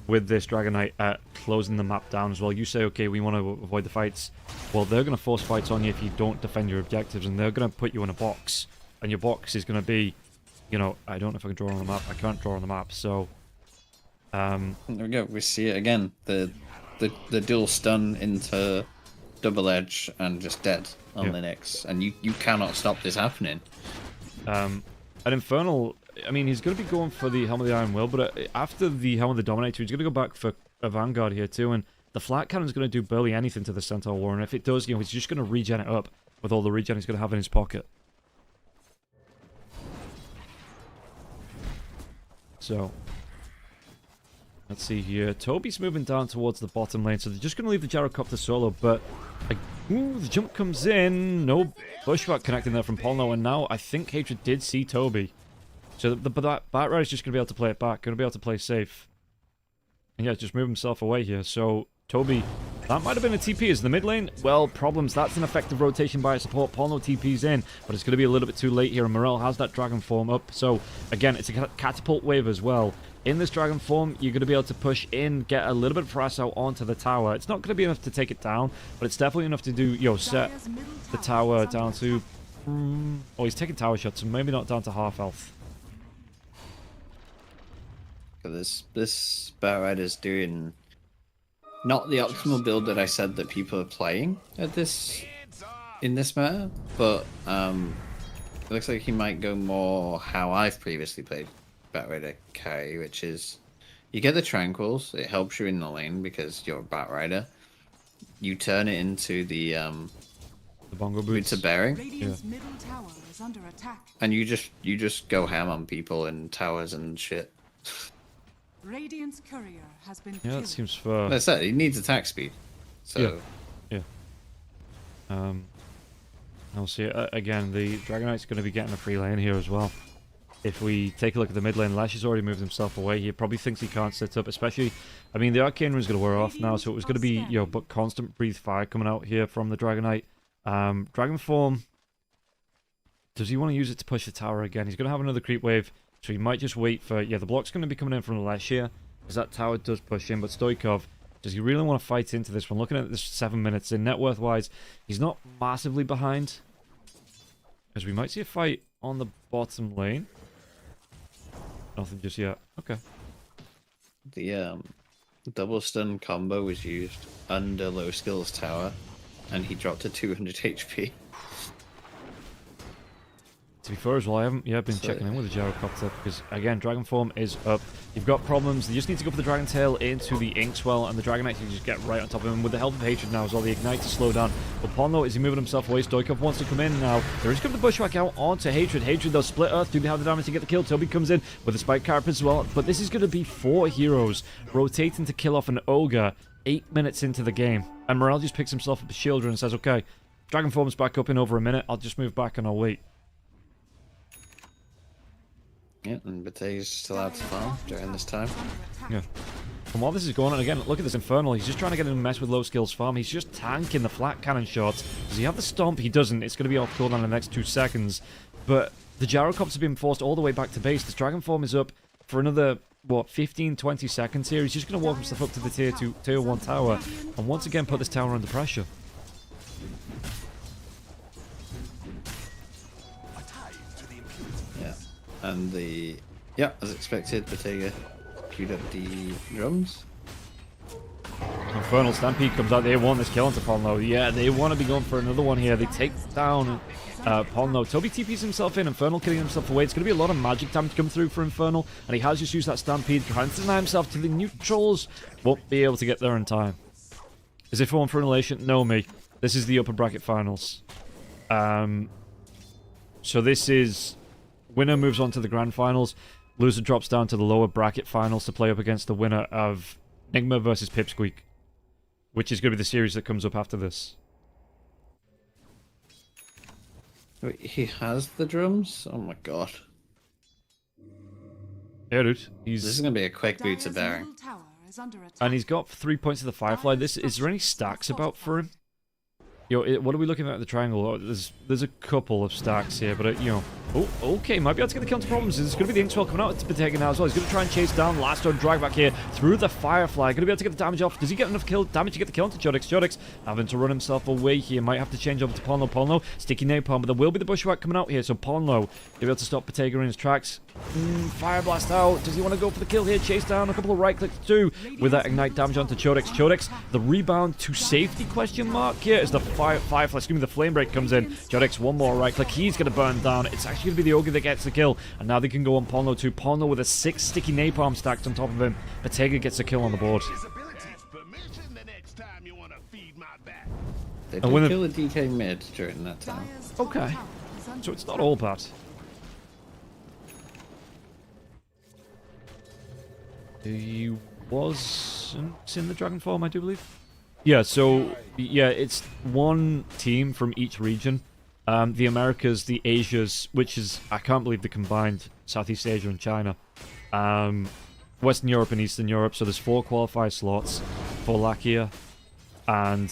with this Dragon Knight at closing the map down as well. You say, okay, we want to avoid the fights. Well, they're going to force fights on you if you don't defend your objectives, and they're going to put you in a box. And your box is going to be, I don't know if I can draw on the map. I can't draw on the map, so... There we go. We see it again. The dual stun into double edge and just dead on the Nyx, and you cannot stop this happening. An Infernal, he's going to be going for the Helm of the Iron Will, but after the Helm of the Dominator, he's going to go back for a Vanguard here too, and the flat cannon's going to do barely anything to the Centaur War, and if it does, he's just going to regen it up with all the regen he's going to have in his pocket. So... let's see here. Toby's moving down towards the bottom lane, so they're just going to leave the Gyrocopter solo, but... the jump comes in. No bushwhack connecting there from Polno, and now I think Hatred did see Toby. So that Batrider's just going to be able to play it back, going to be able to play safe. And yeah, just move himself away here. So, Toby, that might have been a TP. Is the mid lane? Well, problems. That's an effective rotation by a support. Polno TP's in, but it's going to be a little bit too late here, and Morel has that Dragon Form up. So, again, it's a catapult wave as well. In this Dragon Form, you're going to be able to push in, get a little bit of press out onto the tower. It's not going to be enough to take it down, but it's definitely enough to do, set the tower down to... oh, he's taking tower shots, so maybe not down to half health. This Batrider's doing not the optimal build that I said that people are playing in this meta, but it looks like he might go more how I've previously played Batrider carry, which is you get the Tranquils, it helps you in the lane because you're a Batrider. You turn it into the bongo boots. Boots of Bearing. Radiant's middle tower is under attack. And you just go ham on people and towers and shit. Radiant's courier has been Yeah, killed. that seems fair. That's it. He needs attack speed. So Yeah. I'll see. Again, the Dragon Knight's going to be getting a free lane here as well. If we take a look at the mid lane, Lash has already moved himself away. He probably thinks he can't sit up, especially... the Arcane Rune's going to wear off now, so it was going to be, but constant Breathe Fire coming out here from the Dragon Knight. Dragon Form... does he want to use it to push the tower again? He's going to have another creep wave, so he might just wait for... the block's going to be coming in from Lash here, as that tower does push in, but Stoikov Does he really want to fight into this one? Looking at this 7 minutes in, net worth-wise, he's not massively behind. As we might see a fight on the bottom lane. Nothing just yet. Okay. The double stun combo was used under low skills tower, and he dropped to 200 HP. To be fair as well, I haven't been checking in with the gyrocopter because, again, Dragon Form is up. You've got problems. You just need to go for the Dragon Tail into the Inkswell, and the Dragon Knight can just get right on top of him with the help of Hatred now as well. The Ignite to slow down. But Ponlo, is he moving himself away? Stoikov wants to come in now. There is going to be Bushwhack out onto Hatred. Hatred, though, split Earth. Do they have the damage to get the kill? Toby comes in with the Spike Carapace as well. But this is going to be 4 heroes rotating to kill off an Ogre 8 minutes into the game. And Morel just picks himself up a shielder and says, okay, Dragon Form's back up in over a minute. I'll just move back and I'll wait. Yeah, and Batega's still out to farm during this time. Yeah. And while this is going on, again, look at this Infernal. He's just trying to get in and mess with low skills farm. He's just tanking the flat cannon shots. Does he have the stomp? He doesn't. It's going to be off cooldown in the next 2 seconds. But the Gyrocopter have been forced all the way back to base. This Dragon Form is up for another, what, 15, 20 seconds here. He's just going to walk himself up to the tier 1 tower. And once again put this tower under pressure. And as expected, Batega queued up the drums. Infernal Stampede comes out. They want this kill onto Ponlo. Yeah, they want to be going for another one here. They take down Ponlo. Toby TPs himself in. Infernal killing himself away. It's going to be a lot of magic damage come through for Infernal. And he has just used that Stampede. Trying to deny himself to the neutrals. Won't be able to get there in time. Is it for one for Annihilation? No, me. This is the upper bracket finals. So this is... Winner moves on to the grand finals. Loser drops down to the lower bracket finals to play up against the winner of Nigma versus Pipsqueak, which is going to be the series that comes up after this. Wait, he has the drums? Oh my god. Yeah, dude. This is going to be a quick boot to bearing. And he's got 3 points of the Firefly. Is there any stacks about for him? What are we looking at the triangle? Oh, there's a couple of stacks here, but oh, okay, might be able to get the counter problems. There's going to be the Inkswell coming out to Batega now as well. He's going to try and chase down last on drag back here through the Firefly. Going to be able to get the damage off. Does he get enough damage to get the kill onto Jodix? Jodix having to run himself away here. Might have to change over to Ponlo. Ponlo, sticky napalm, but there will be the Bushwhack coming out here, so Ponlo will be able to stop Batega in his tracks. Fire blast out. Does he want to go for the kill here? Chase down a couple of right clicks too with that ignite damage onto Jodix. Jodix, the rebound to safety question mark here as the Firefly, excuse me, the flame break comes in. Jodix, one more right click. He's going to burn down. It's actually going to be the Ogre that gets the kill. And now they can go on Ponlo too. Ponlo with a 6 sticky napalm stacked on top of him. Batega gets a kill on the board. They did kill a DK mid during that time. Okay. So it's not all bad. He wasn't in the Dragon Form, I do believe. Yeah, so, yeah, it's one team from each region. The Americas, the Asias, which is, I can't believe the combined Southeast Asia and China. Western Europe and Eastern Europe, so there's 4 qualifier slots for Lakia. And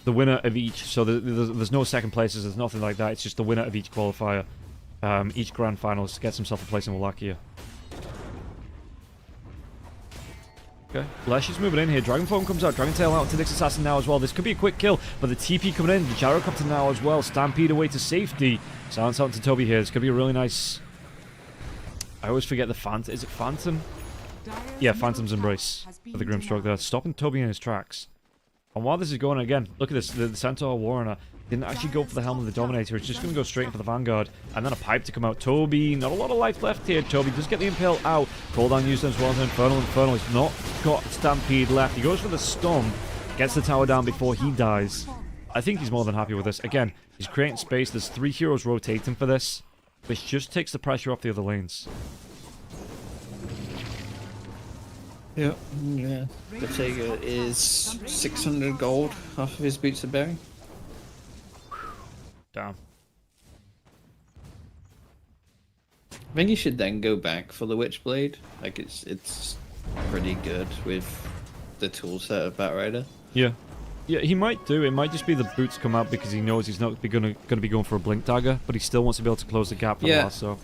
the winner of each, so there's no second places, there's nothing like that. It's just the winner of each qualifier. Each grand finalist gets himself a place in Wallachia. Okay, Lesh is moving in here. Dragon Form comes out. Dragon Tail out to Nyx Assassin now as well. This could be a quick kill, but the TP coming in. The Gyrocopter now as well. Stampede away to safety. Silence out to Toby here. It's going to be a really nice... I always forget the Phantom. Is it Phantom? Yeah, Phantom's Embrace for the Grimstroke there. Stopping Toby in his tracks. And while this is going again, look at this. The Centaur Warrener didn't actually go for the Helm of the Dominator. It's just going to go straight for the Vanguard. And then a pipe to come out. Toby, not a lot of life left here. Toby does get the Impale out. Cooldown used as well as Infernal. Infernal has not got Stampede left. He goes for the Stomp. Gets the tower down before he dies. I think he's more than happy with this. Again, he's creating space. There's 3 heroes rotating for this, which just takes the pressure off the other lanes. Yeah. Batega is 600 gold off of his boots of bearing. Damn. I think you should then go back for the Witchblade. Like it's pretty good with the toolset of Batrider. Yeah. Yeah, he might do. It might just be the boots come out because he knows he's not going to be going for a Blink Dagger, but he still wants to be able to close the gap for the last, so.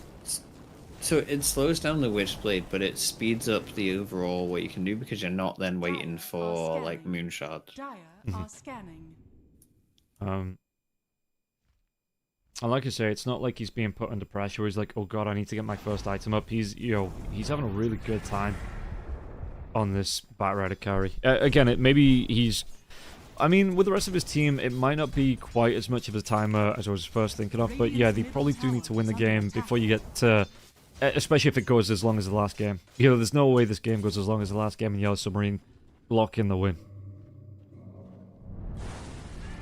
So it slows down the Witchblade, but it speeds up the overall what you can do because you're not then waiting for like Moonshard. Dire are scanning. And like I say, it's not like he's being put under pressure. He's like, oh god, I need to get my first item up. He's, you know, he's having a really good time on this Batrider carry. Again, maybe he's... I mean, with the rest of his team, it might not be quite as much of a timer as I was first thinking of, but yeah, they probably do need to win the game before you get to... Especially if it goes as long as the last game. You know, there's no way this game goes as long as the last game in Yellow Submarine. Lock in the win.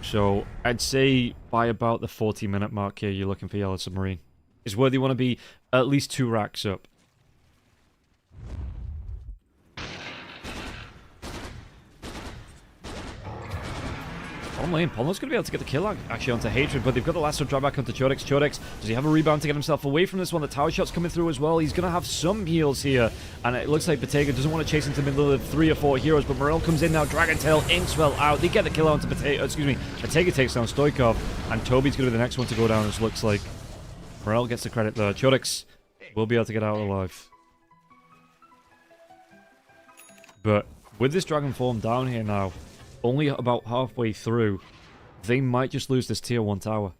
So, I'd say by about the 40-minute mark here, you're looking for Yellow Submarine. Is where they want to be at least 2 racks up. Bottom lane, Polno's going to be able to get the kill actually onto Hatred, but they've got the lasso drawback onto Chodex. Chodex, does he have a rebound to get himself away from this one? The tower shot's coming through as well. He's going to have some heals here, and it looks like Bottega doesn't want to chase into the middle of 3 or 4 heroes, but Morel comes in now. Dragon Tail, Inkswell out. They get the kill onto Bottega, excuse me. Bottega takes down Stoikov, and Toby's going to be the next one to go down, it looks like. Morel gets the credit there. Chodex will be able to get out alive. But with this Dragon form down here now, only about halfway through, they might just lose this tier 1 tower.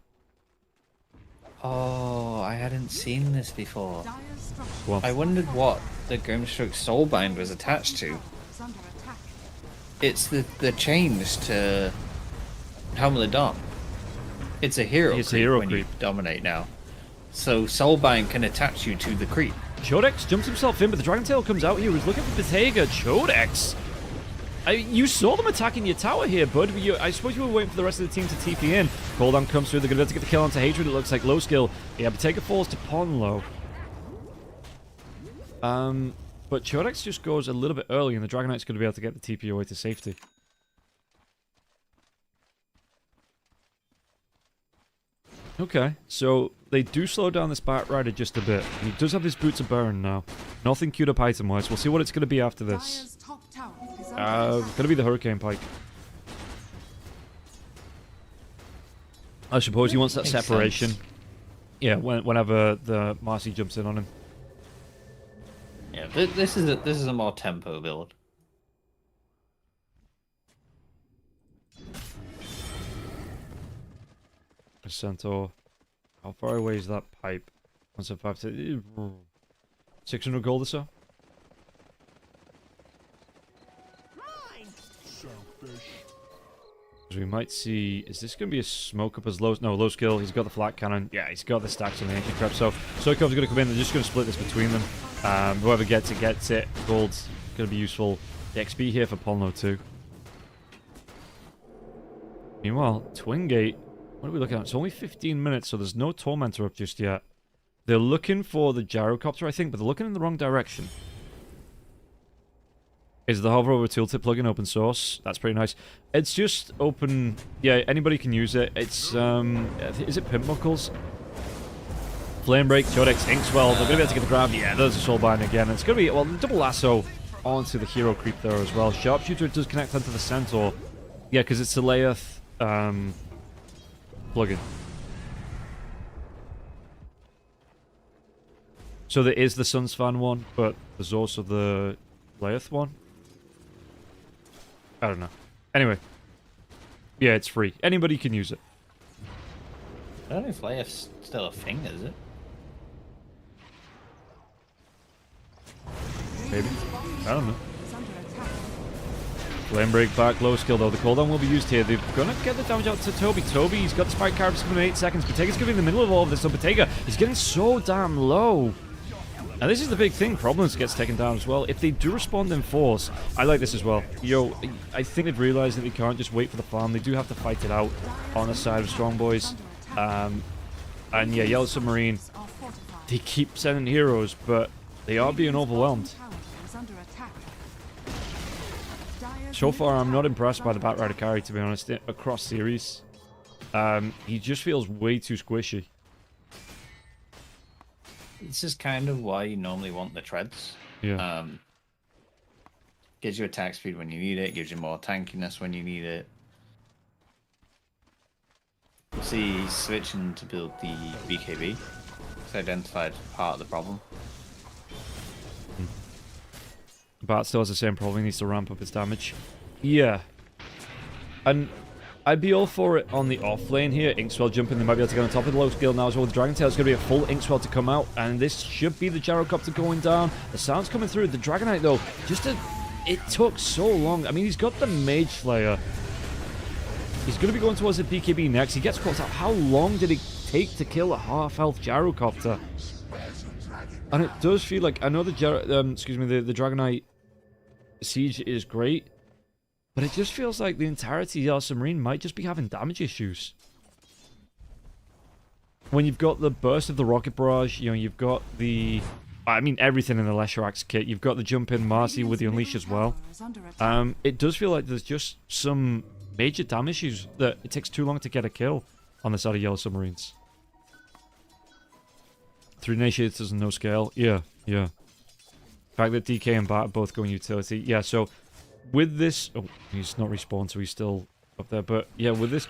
Oh, I hadn't seen this before. Dire's structure Well, I wondered what the Grimstroke Soulbind was attached to. is under attack. It's the change to Helm of the Dawn. It's a hero It's a creep hero when creep. you dominate now. So Soulbind can attach you to the creep. Chodex jumps himself in, but the Dragon Tail comes out here. He's looking for Bottega. Chodex! You saw them attacking your tower here, bud. I suppose you were waiting for the rest of the team to TP in. Cooldown comes through. They're going to be able to get the kill onto Hatred. It looks like low skill. Yeah, Bottega falls to Ponlo. But Chodex just goes a little bit early, and the Dragon Knight's going to be able to get the TP away to safety. Okay, so they do slow down this Batrider just a bit. He does have his Boots of Burn now. Nothing queued up item-wise. We'll see what it's going to be after this. Dire's top tower is under attack. Gonna be the Hurricane Pike. I suppose he wants that Makes separation. sense. Yeah, whenever the Marcy jumps in on him. Yeah, this is a more tempo build. A Centaur. How far away is that pipe? 175 to 600 gold or so? So we might see... Is this going to be a smoke up as low... No, low skill. He's got the flat cannon. Yeah, he's got the stacks on the ancient trap. So Stoikov's going to come in. They're just going to split this between them. Whoever gets it, gets it. Gold's going to be useful. The XP here for Polno too. Meanwhile, Twin Gate... What are we looking at? It's only 15 minutes, so there's no Tormentor up just yet. They're looking for the Gyrocopter, I think, but they're looking in the wrong direction. Is the Hover Over Tooltip plugin open source? That's pretty nice. It's just open... Yeah, anybody can use it. It's, is it Pimp Buckles? Flame Break, Chodex, Inkswell. They're going to be able to get the grab. Yeah, there's a Soulbind again. It's going to be, well, double lasso onto the hero creep there as well. Sharpshooter does connect onto the Centaur. Yeah, because it's the Laeth, plugin. So there is the Sunsfan one, but there's also the Laeth one. I don't know. Anyway. Yeah, it's free. Anybody can use it. I don't know if Laeth's still a thing, is it? Maybe. I don't know. Is under attack. Flame break back, low skill though. The cooldown will be used here. They're gonna get the damage out to Toby. Toby, he's got the spike cards coming in 8 seconds. Bottega's gonna be in the middle of all of this, so Bottega is getting so damn low. Now this is the big thing. Problems gets taken down as well. If they do respond in force, I like this as well. Yo, I think they've realized that they can't just wait for the farm. They do have to fight it out on the side of Strong Boys. And yeah, Yellow Submarine, Are fortified. they keep sending heroes, but they are being overwhelmed. Tower is under attack. Dire's So far, I'm not middle impressed tower by the is under Batrider carry, to be honest, across series. He just feels way too squishy. This is kind of why you normally want the treads. Yeah. Gives you attack speed when you need it, gives you more tankiness when you need it. See, he's switching to build the BKB. identified part of the problem. Bart still has the same problem. He needs to ramp up his damage. Yeah. And I'd be all for it on the off lane here. Inkswell jumping, they might be able to get on top of the low skill now as well. The Dragon Tail is going to be a full Inkswell to come out, and this should be the Gyrocopter going down. The sound's coming through. The Dragonite, though, it took so long. I mean, he's got the Mage Slayer. He's going to be going towards the BKB next. He gets caught out. How long did it take to kill a half-health Gyrocopter? And it does feel like, I know the the Dragonite Siege is great, but it just feels like the entirety of Submarine might just be having damage issues. When you've got the burst of the Rocket Barrage, you know, you've got the... I mean, everything in the Leshrac kit. You've got the jump-in Marcy with the Unleash as well. It does feel like there's just some major damage issues that it takes too long to get a kill on the side of Yellow Submarines. 3 Initiators and no scale. Yeah. The fact that DK and Bat are both going utility. Yeah, so with this... Oh, he's not respawned, so he's still up there. But yeah, with this...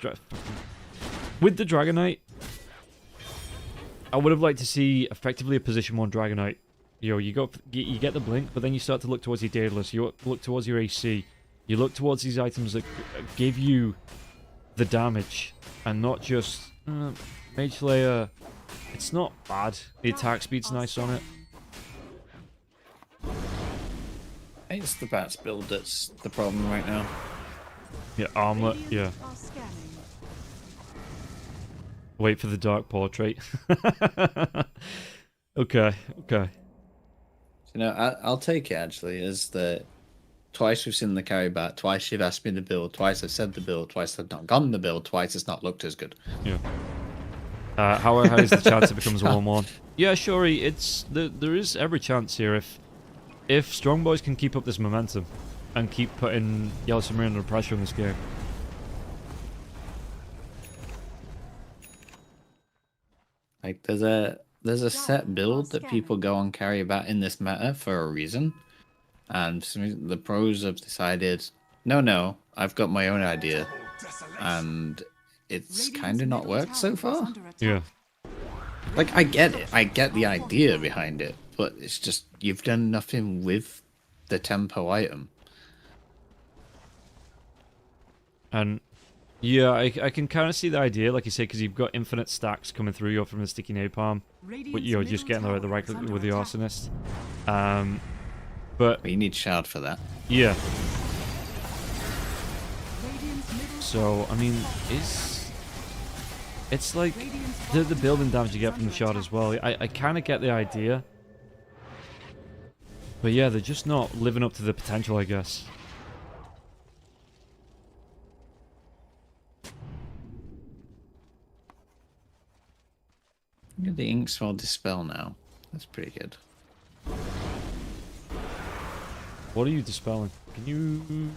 With the Dragonite, I would have liked to see effectively a position 1 Dragonite. You know, you get the blink, but then you start to look towards your Daedalus, you look towards your AC, you look towards these items that give you the damage, and not just Mage Slayer. It's not bad. The attack speed's nice on it. It's the Bats build that's the problem right now. Yeah, Armlet, yeah. Wait for the Dark Portrait. Okay. You know, I'll take it actually, is that twice we've seen the carry bat, twice you've asked me the build, twice I've said the build, twice I've not gone the build, twice it's not looked as good. Yeah. How is the chance it becomes a 1-1? Yeah, sure, there is every chance here if Strong Boys can keep up this momentum and keep putting Yellow Submarine under pressure in this game. Like there's a set build that people go on carry bat in this meta for a reason, and the pros have decided, no, I've got my own idea, and it's kind of not worked so far. Yeah. Like, I get it. I get the idea behind it, but it's just, you've done nothing with the tempo item. And, yeah, I can kind of see the idea, like you say, because you've got infinite stacks coming through you from the Sticky Napalm, but you're just getting the right click with the Arsonist. But you need Shard for that. Yeah. So, I mean, it's like the building damage you get from the shot as well. I kind of get the idea. But yeah, they're just not living up to the potential, I guess. Get the Inkswell Dispel now. That's pretty good. What are you dispelling? Can you...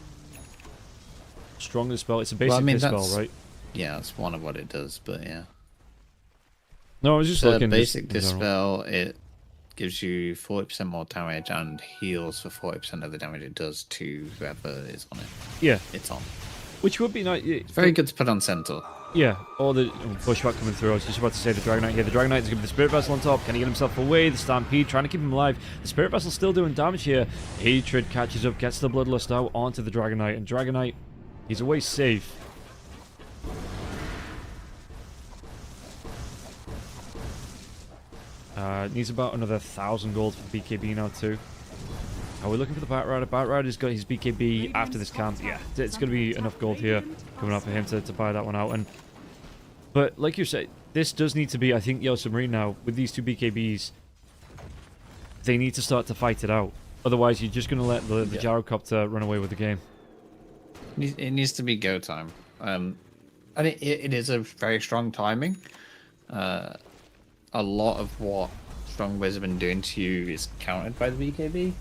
Strong Dispel? It's a basic dispel, right? Yeah, that's one of what it does, but yeah. No, I was just looking. Basic Dispel, it gives you 40% more damage and heals for 40% of the damage it does to whoever is on it. Yeah. It's on. Which would be nice. It's very good to put on Centaur. Yeah, or the pushback coming through. I was just about to say the Dragonite here. The Dragonite is going to be the Spirit Vessel on top. Can he get himself away? The Stampede trying to keep him alive. The Spirit Vessel's still doing damage here. Hatred catches up, gets the Bloodlust out onto the Dragonite. And Dragonite, he's away safe. Needs about another 1,000 gold for BKB now too. Are we looking for the Bat Rider? Bat Rider's got his BKB after this camp. Yeah, it's going to be enough gold here coming up for him to buy that one out. But like you said, this does need to be, I think, Yellow Submarine now, with these 2 BKBs, they need to start to fight it out. Otherwise, you're just going to let the Gyrocopter run away with the game. It needs to be go time. And it is a very strong timing. A lot of what Strong Boys have been doing to you is countered by the BKB.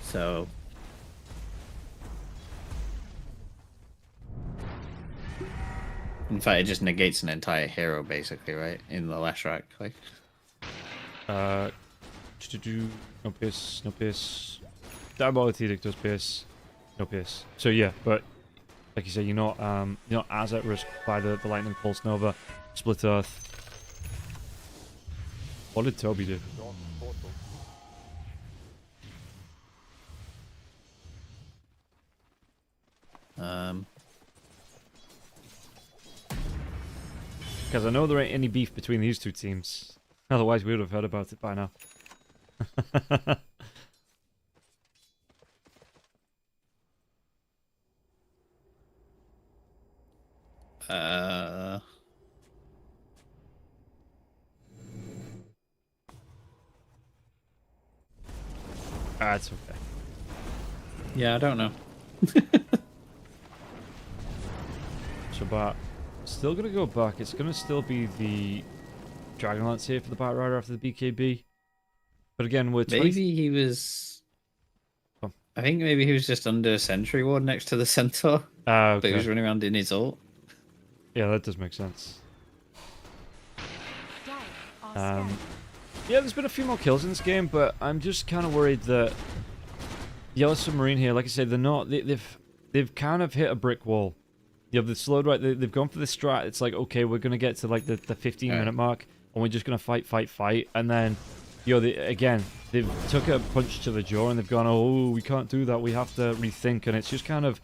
So in fact, it just negates an entire hero, basically, right? In the Leshrac, like. No pierce. Diabolic Edict does pierce. No pierce. So yeah, but like you say, you're not as at risk by the Lightning Pulse Nova, Split Earth. What did Toby do? Because I know there ain't any beef between these two teams. Otherwise, we would have heard about it by now. It's okay. Yeah, I don't know. So, but still gonna go back. It's gonna still be the Dragonlance here for the Bat Rider after the BKB. But again, we're 20... Maybe he was. Oh. I think maybe he was just under Sentry Ward next to the Centaur. Okay. But he was running around in his ult. Yeah, that does make sense. Dire are scared. Yeah, there's been a few more kills in this game, but I'm just kind of worried that Yellow Submarine here, like I said, they're not. They've kind of hit a brick wall. You know, they've slowed right. They've gone for the strat. It's like, okay, we're gonna get to like the 15-minute mark, and we're just gonna fight, and then, you know, they've took a punch to the jaw, and they've gone, oh, we can't do that. We have to rethink, and it's just kind of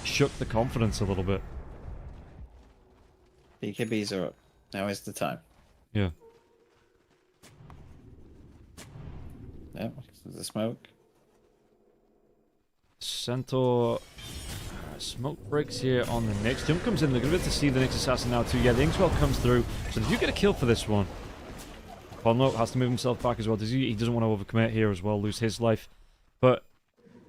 shook the confidence a little bit. BKBs are up. Now is the time. Yeah. Yep, the smoke. Centaur smoke breaks here on the Nyx. Jump comes in. They're going to be able to see the Nyx Assassin now too. Yeah, the Inkswell comes through. So they do get a kill for this one. Ponlo has to move himself back as well. He doesn't want to overcommit here as well, lose his life. But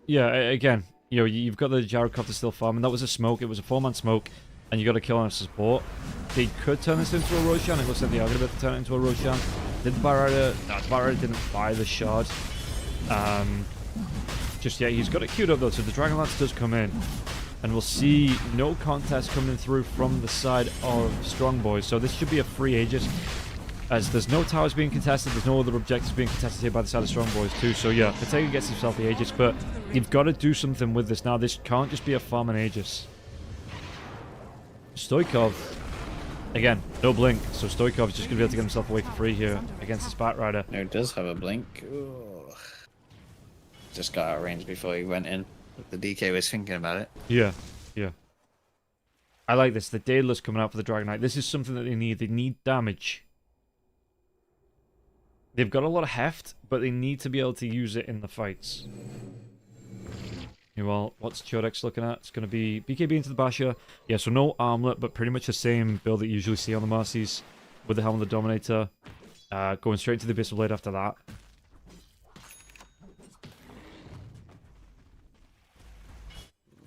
yeah, again, you know, you've got the Gyrocopter still farming. That was a smoke. It was a 4-man smoke, and you got a kill on a support. They could turn this into a Roshan. It looks like they are going to be able to turn it into a Roshan. Did the Barrier? No, the Barrier didn't buy the shard. Just yet, he's got it queued up though, so the Dragonlance does come in. And we'll see no contest coming through from the side of Strong Boys. So this should be a free Aegis, as there's no towers being contested, there's no other objectives being contested here by the side of Strong Boys too. So yeah, Bottega gets himself the Aegis, but you've got to do something with this now. This can't just be a farm and Aegis. Stoikov, again, no blink, so Stoikov is just going to be able to get himself away for free here against this Bat Rider. No, it does have a blink. Ooh. Just got out of range before he went in. The DK was thinking about it. Yeah, yeah. I like this. The Daedalus coming out for the Dragon Knight. This is something that they need. They need damage. They've got a lot of heft, but they need to be able to use it in the fights. Well, what's Chodex looking at? It's going to be BKB into the Basher. Yeah, so no armlet, but pretty much the same build that you usually see on the Marcies with the Helm of the Dominator. Going straight to the Abyssal Blade after that.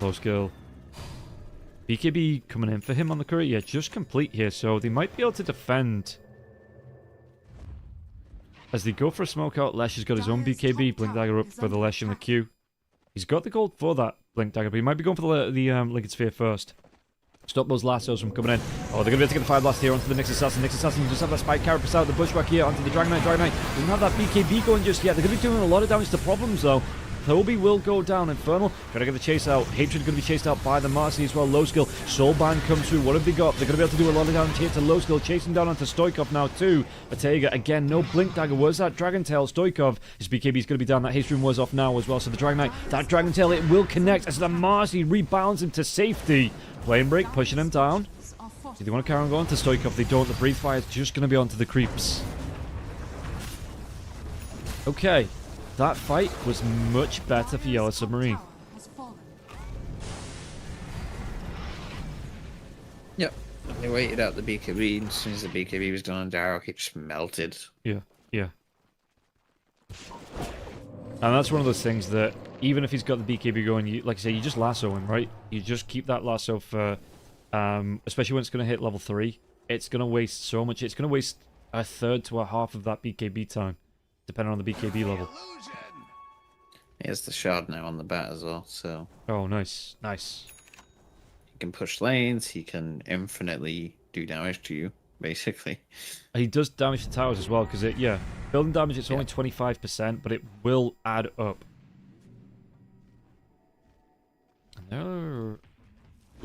Low skill. BKB coming in for him on the courier. Yeah, just complete here, so they might be able to defend. As they go for a smoke out, Lesh has got his own BKB. Blink Dagger up for the Lesh in the queue. He's got the gold for that Blink Dagger, but he might be going for the Liquid Sphere first. Stop those lassos from coming in. Oh, they're going to be able to get the Fire Blast here onto the Nyx Assassin. Nyx Assassin just have that Spike Carapace out, the Bushwhack here onto the Dragon Knight. Dragon Knight doesn't have that BKB going just yet. They're going to be doing a lot of damage to problems, though. Toby will go down. Infernal gotta get the chase out. Hatred gonna be chased out by the Marcy as well. Low skill. Soulbind comes through. What have they got? They're gonna be able to do a lot of damage here to Low skill. Chasing down onto Stoikov now too. Bottega again. No blink dagger. Was that Dragon Tail? Stoikov. His BKB is gonna be down. That haste rune was off now as well. So the Dragon Knight, that Dragon Tail, it will connect as the Marcy rebounds him to safety. Flame break pushing him down. Do they want to carry on going to Stoikov? They don't. The breathe fire is just gonna be onto the creeps. Okay. That fight was much better for Yellow Submarine. Yep. They waited out the BKB, and as soon as the BKB was done on Darrock, it just melted. Yeah, yeah. And that's one of those things that, even if he's got the BKB going, you, like I say, you just lasso him, right? You just keep that lasso for, especially when it's going to hit level 3. It's going to waste so much. It's going to waste a third to a half of that BKB time, depending on the BKB level. He has the shard now on the bat as well, so... Oh, nice. Nice. He can push lanes, he can infinitely do damage to you, basically. He does damage to towers as well, because it, yeah, building damage, it's only 25%, but it will add up. And they're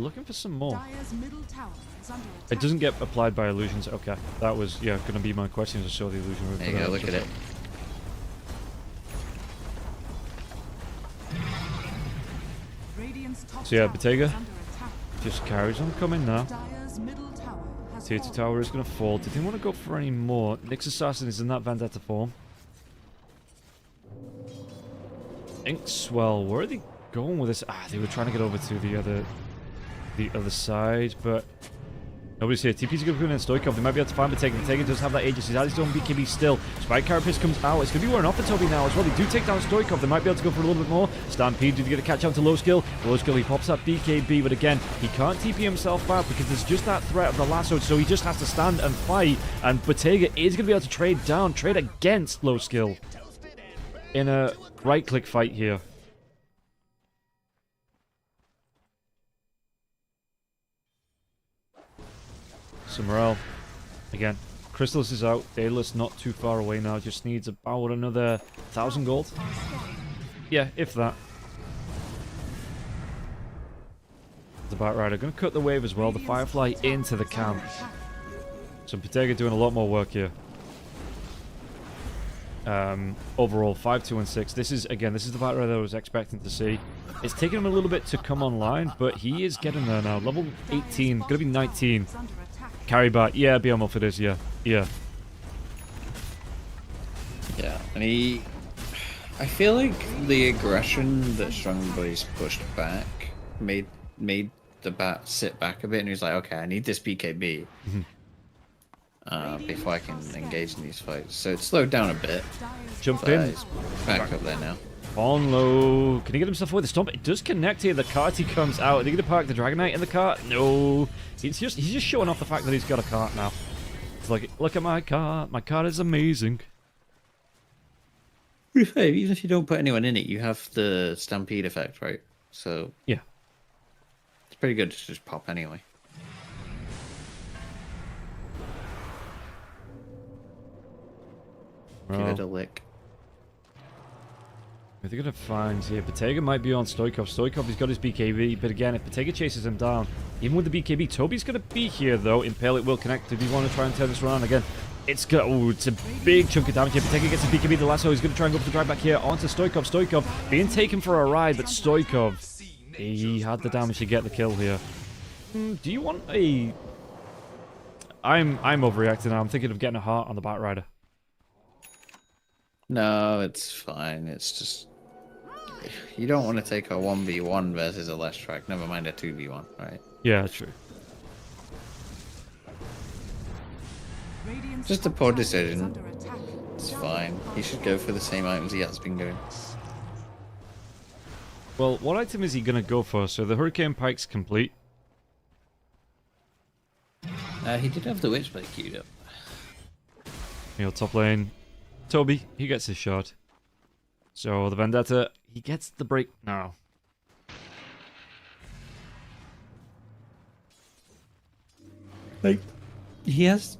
looking for some more. Dire's middle tower is under attack. It doesn't get applied by illusions. Okay, that was, yeah, going to be my question. Just saw the illusion. There you go, look at it. Radiant's top So yeah, tower Bottega is under attack. just carries on coming now. Dire's middle tower has Tier 2 fallen. tower is going to fall. Did they want to go for any more? Nyx Assassin is in that Vendetta form. Inkswell, where are they going with this? Ah, they were trying to get over to the other side, but nobody's here. TP's going to be in Stoikov. They might be able to find Bottega. Bottega does have that Aegis. He's had his own BKB still. Spike Carapace comes out. It's going to be wearing off for Toby now as well. They do take down Stoikov. They might be able to go for a little bit more. Stampede, did he get a catch out to low skill? Low skill, he pops up BKB, but again, he can't TP himself out because there's just that threat of the lasso, so he just has to stand and fight, and Bottega is going to be able to trade against low skill in a right-click fight here. So Morel, again, Chrysalis is out. Daedalus not too far away now. Just needs about another 1,000 gold. Yeah, if that. The Batrider going to cut the wave as well. The Firefly into the camp. So Bottega doing a lot more work here. Overall, 5, 2, and 6. This is the Batrider that I was expecting to see. It's taken him a little bit to come online, but he is getting there now. Level 18, going to be 19. Carry back. Yeah, Behemoth it is, yeah. Yeah. Yeah, and I feel like the aggression that Strong Boys pushed back made the bat sit back a bit, and he was like, okay, I need this BKB before I can engage in these fights. So it slowed down a bit. Jump But in. he's back up there now. On low. Can he get himself away? The stomp. It does connect here. The cart he comes out. Are they going to park the Dragon Knight in the cart? No. He's just showing off the fact that he's got a cart now. It's like, look at my cart. My cart is amazing. Even if you don't put anyone in it, you have the stampede effect, right? So Yeah. it's pretty good to just pop anyway. Give it a lick. Are they going to find here? Bottega might be on Stoikov. Stoikov, he's got his BKB, but again, if Bottega chases him down, even with the BKB, Toby's going to be here though. Impale it will connect. If you want to try and turn this around again, it's a big chunk of damage here. Bottega gets a BKB, the lasso. He's going to try and go for the drive back here onto Stoikov. Stoikov being taken for a ride, but Stoikov, he had the damage to get the kill here. Do you want a... I'm overreacting now. I'm thinking of getting a heart on the Batrider. No, it's fine. It's just you don't want to take a 1v1 versus a less track. Never mind a 2v1, right? Yeah, true. Just a poor decision. It's fine. He should go for the same items he has been going. Well, what item is he going to go for? So the Hurricane Pike's complete. He did have the Witchblade queued up. You know, top lane. Toby, he gets his shot. So the Vendetta, he gets the break now. Like, he has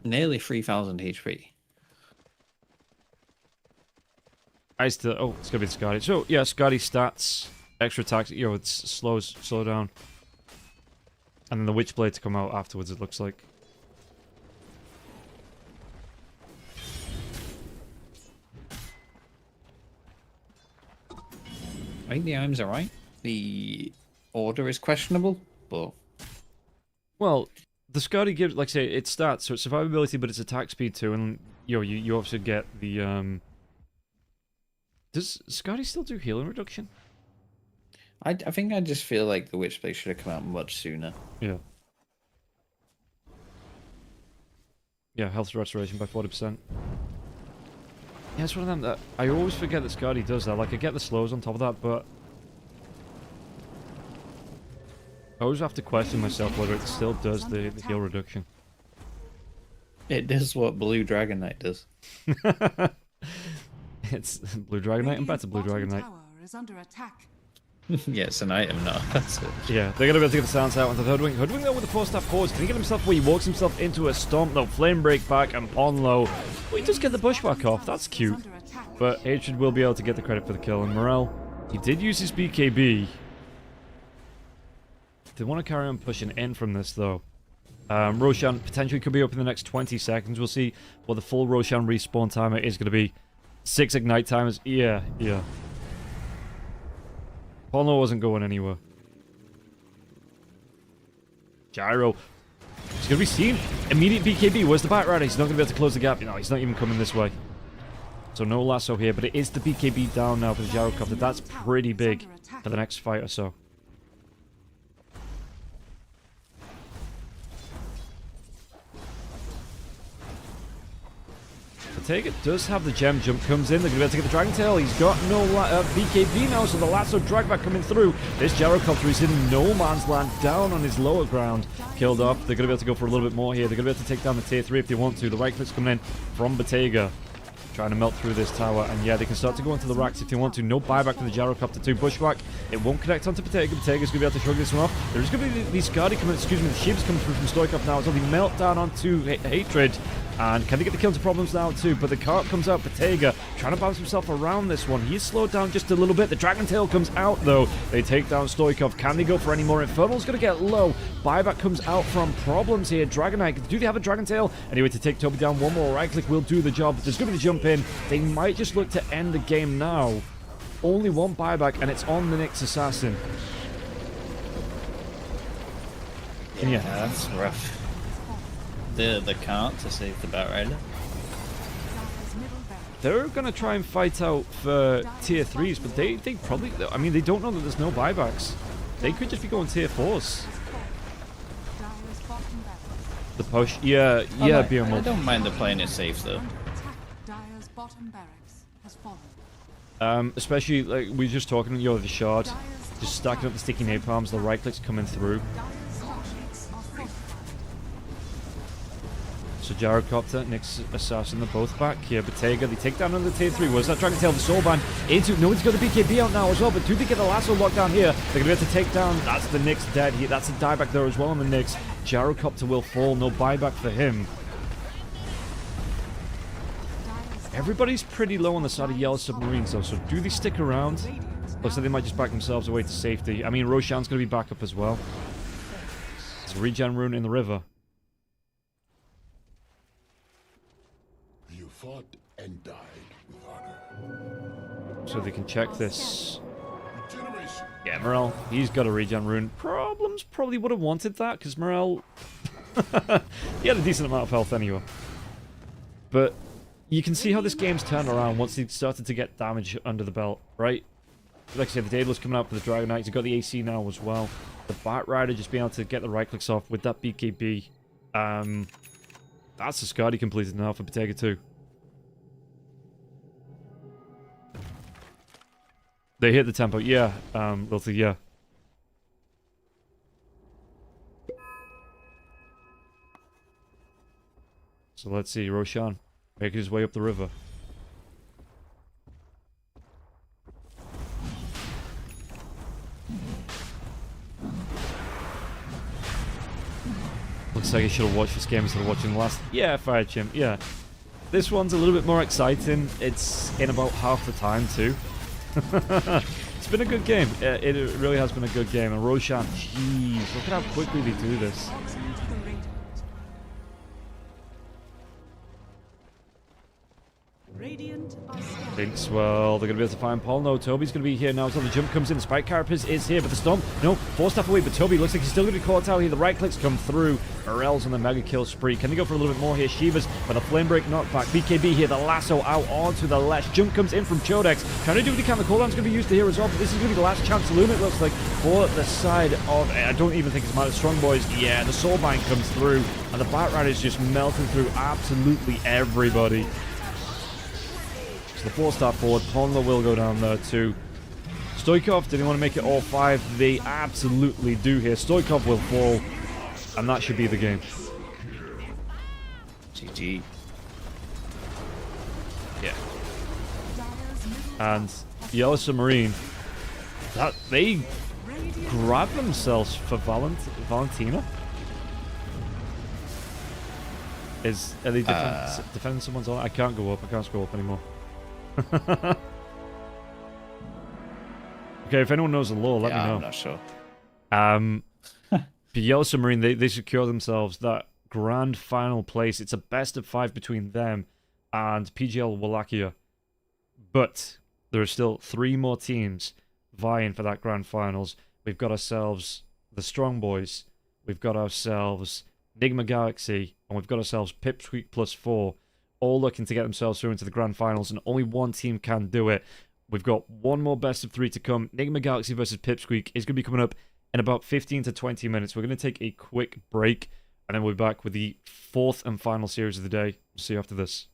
nearly 3,000 HP. Oh, it's gonna be the Scotty. So yeah, Scotty stats, extra attacks. You know, it's slow down, and then the Witchblade to come out afterwards. It looks like. I think the items are right. The order is questionable, but... Well, the Scotty gives, like I say, it's stats, so it's survivability, but it's attack speed too, and you obviously get the Does Scotty still do healing reduction? I think I just feel like the Witchblade should have come out much sooner. Yeah. Yeah, health restoration by 40%. Yeah, it's one of them that I always forget that Scotty does that. Like, I get the slows on top of that, but I always have to question myself whether it still does the heal reduction. It does what Blue Dragon Knight does. It's Blue Dragon Knight and better Blue Dragon Knight. Is under attack. Yeah, it's an item now. That's it. Yeah, they're going to be able to get the silence out onto the Hoodwink. Hoodwink though with the 4-staff pause. Can he get himself where he walks himself into a stomp? No, Flame Break back and Pawn Low. Well, he does get the bushwhack off. That's cute. But Hatred will be able to get the credit for the kill. And Morel, he did use his BKB. They want to carry on pushing in from this, though. Roshan potentially could be up in the next 20 seconds. We'll see what the full Roshan respawn timer is going to be. 6 ignite timers. Yeah. Polno wasn't going anywhere. Gyro. He's going to be seen. Immediate BKB. Where's the back rider? He's not going to be able to close the gap. You know, he's not even coming this way. So no lasso here, but it is the BKB down now for the gyrocopter. That's pretty big for the next fight or so. Bottega does have the gem. Jump comes in. They're going to be able to get the Dragon Tail. He's got no BKB now, so the lasso drag back coming through. This gyrocopter is in no man's land, down on his lower ground. Killed off. They're going to be able to go for a little bit more here. They're going to be able to take down the tier 3 if they want to. The right click's coming in from Bottega. Trying to melt through this tower, and yeah, they can start to go into the racks if they want to. No buyback for the gyrocopter 2. Bushwhack. It won't connect onto Bottega. Bottega's going to be able to shrug this one off. There's going to be these Guardi coming, the Shivs coming through from Stoikov now. It's only melt down onto Hatred. And can they get the kills and problems now too? But the cart comes out. Bottega trying to bounce himself around this one. He's slowed down just a little bit. The Dragon Tail comes out though. They take down Stoikov. Can they go for any more? Infernal's going to get low. Buyback comes out from problems here. Dragonite. Do they have a Dragon Tail? Anyway, to take Toby down one more. Right click will do the job. There's going to be the jump in. They might just look to end the game now. Only one buyback and it's on the Nyx Assassin. Yeah, that's rough. The cart to save the Batrider. They're going to try and fight out for tier 3s, but they probably... I mean, they don't know that there's no buybacks. They could just be going tier 4s. The push. Yeah, BMO. I don't mind the playing it safe, though. Especially, like, we were just talking, you know, the shard. Just stacking up the sticky napalms, the right clicks coming through. So Gyrocopter, Nyx Assassin, they're both back here. Bottega, they take down another tier 3. Where's that Dragon Tail? The Soul Band into... No one's got the BKB out now as well, but do they get the lasso locked down here? They're going to be able to take down... That's the Nyx dead. That's a dieback there as well on the Nyx. Gyrocopter will fall. No buyback for him. Everybody's pretty low on the side of Yellow Submarines though, so do they stick around? Looks like they might just back themselves away to safety. I mean, Roshan's going to be back up as well. There's a regen rune in the river. You fought and died with honor. So they can check this. Regeneration. Yeah, Morel, he's got a regen rune. Problems probably would have wanted that, because Morel... he had a decent amount of health anyway. But you can see how this game's turned around once he started to get damage under the belt, right? Like I said, the Daedalus coming out for the Dragonite. He's got the AC now as well. The Batrider just being able to get the right clicks off with that BKB. That's a Skadi completed now for Bottega too. They hit the tempo, yeah. Lilty, yeah. So let's see, Roshan making his way up the river. Looks like I should have watched this game instead of watching the last. Yeah, Fire Chimp, yeah. This one's a little bit more exciting. It's in about half the time too. It's been a good game. It really has been a good game. And Roshan, jeez, look at how quickly they do this. Thinks, well, they're going to be able to find Paul. No, Toby's going to be here now. So the jump comes in. The Spike Carapace is here, but the Stomp, no, 4 staff away. But Toby looks like he's still going to be caught out here. The right clicks come through. Morel's on the mega kill spree. Can they go for a little bit more here? Shivas, but a flame break knockback. BKB here. The lasso out onto the left. Jump comes in from Chodex. Trying to do what he can. The cooldown's going to be used here as well. But this is going to be the last chance saloon, it looks like, for the side of... I don't even think it's a matter of Strong Boys. Yeah, the Soulbind comes through. And the Batrider is just melting through absolutely everybody. The 4-star forward, Ponla will go down there too. Stoikov, did he want to make it all 5? They absolutely do here. Stoikov will fall, and that should be the game. GG. Yeah. And Yellow Submarine, that they grab themselves for Valentina. Are they defending someone's on? I can't go up. I can't scroll up anymore. Okay, if anyone knows the lore, let me know. I'm not sure. Yellow Submarine, they secure themselves that grand final place. It's a best of 5 between them and PGL Wallachia. But there are still 3 more teams vying for that grand finals. We've got ourselves the Strong Boys, we've got ourselves Nigma Galaxy, and we've got ourselves Pipsqueak +4, all looking to get themselves through into the grand finals, and only one team can do it. We've got one more best of 3 to come. Nigma Galaxy versus Pipsqueak is going to be coming up in about 15 to 20 minutes. We're going to take a quick break, and then we'll be back with the 4th and final series of the day. See you after this.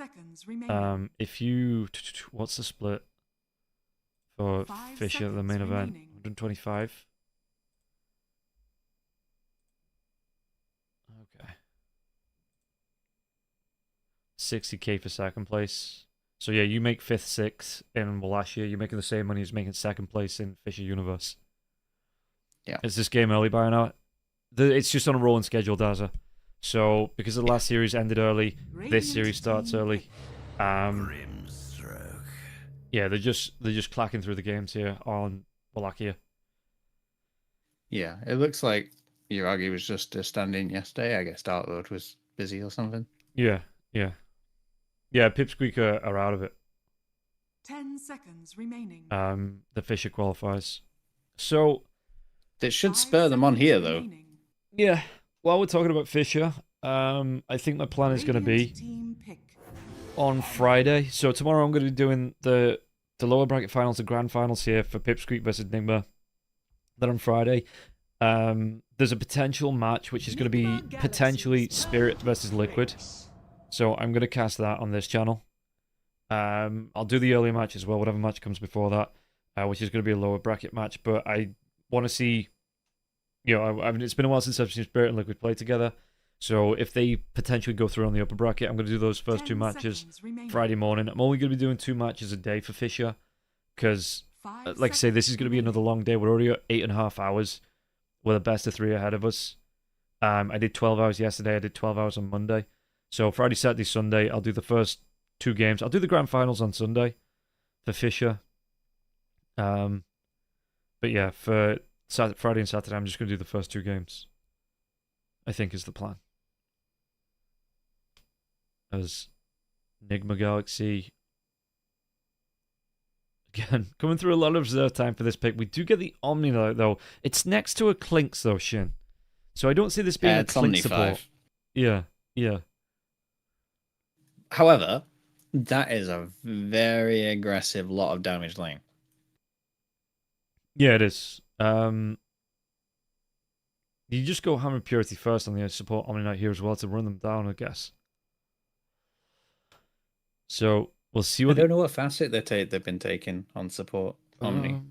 seconds remaining. If you, what's the split for 5 Fisher the main seconds event? remaining. 125. Okay. 60k for second place. So yeah, you make 5th, 6th in Wallachia. You're making the same money as making 2nd place in Fisher Universe. Yeah. Is this game early by now? It's just on a rolling schedule, Daza. So because the last series ended early, this series starts early. Yeah, they're just clacking through the games here on Wallachia. Yeah, it looks like Uragi was just a stand-in yesterday. I guess Darkwood was busy or something. Yeah. Pipsqueak are out of it. 10 seconds remaining. The Fisher qualifies. So That should 5 spur them on seconds here, though. remaining. yeah, while we're talking about Fisher, I think my plan is going to be Radiant team pick. on Friday. So tomorrow I'm going to be doing the lower bracket finals, the grand finals here for Pipsqueak versus Nigma. Then on Friday, there's a potential match which is going to be potentially Spirit versus Liquid. So I'm going to cast that on this channel. I'll do the early match as well, whatever match comes before that, which is going to be a lower bracket match. But I want to see, I mean, it's been a while since I've seen Spirit and Liquid play together. So if they potentially go through on the upper bracket, I'm going to do those first 2 matches Friday morning. I'm only going to be doing 2 matches a day for Fisher because, like I say, this is going to be another long day. We're already at 8.5 hours with a best of 3 ahead of us. I did 12 hours yesterday. I did 12 hours on Monday. So Friday, Saturday, Sunday, I'll do the first 2 games. I'll do the grand finals on Sunday for Fisher. But yeah, for Friday and Saturday, I'm just going to do the first 2 games. I think is the plan. As Nigma Galaxy, again, coming through a lot of reserve time for this pick. We do get the Omni though. It's next to a Clinks though, Shin. So I don't see this being a It's Clink Omni support. 5. Yeah. However, that is a very aggressive lot of damage lane. Yeah, it is. You just go Hammer Purity first on the support Omni Knight here as well to run them down, I guess. So we'll see what. I don't know what facet they've been taking on support Omni.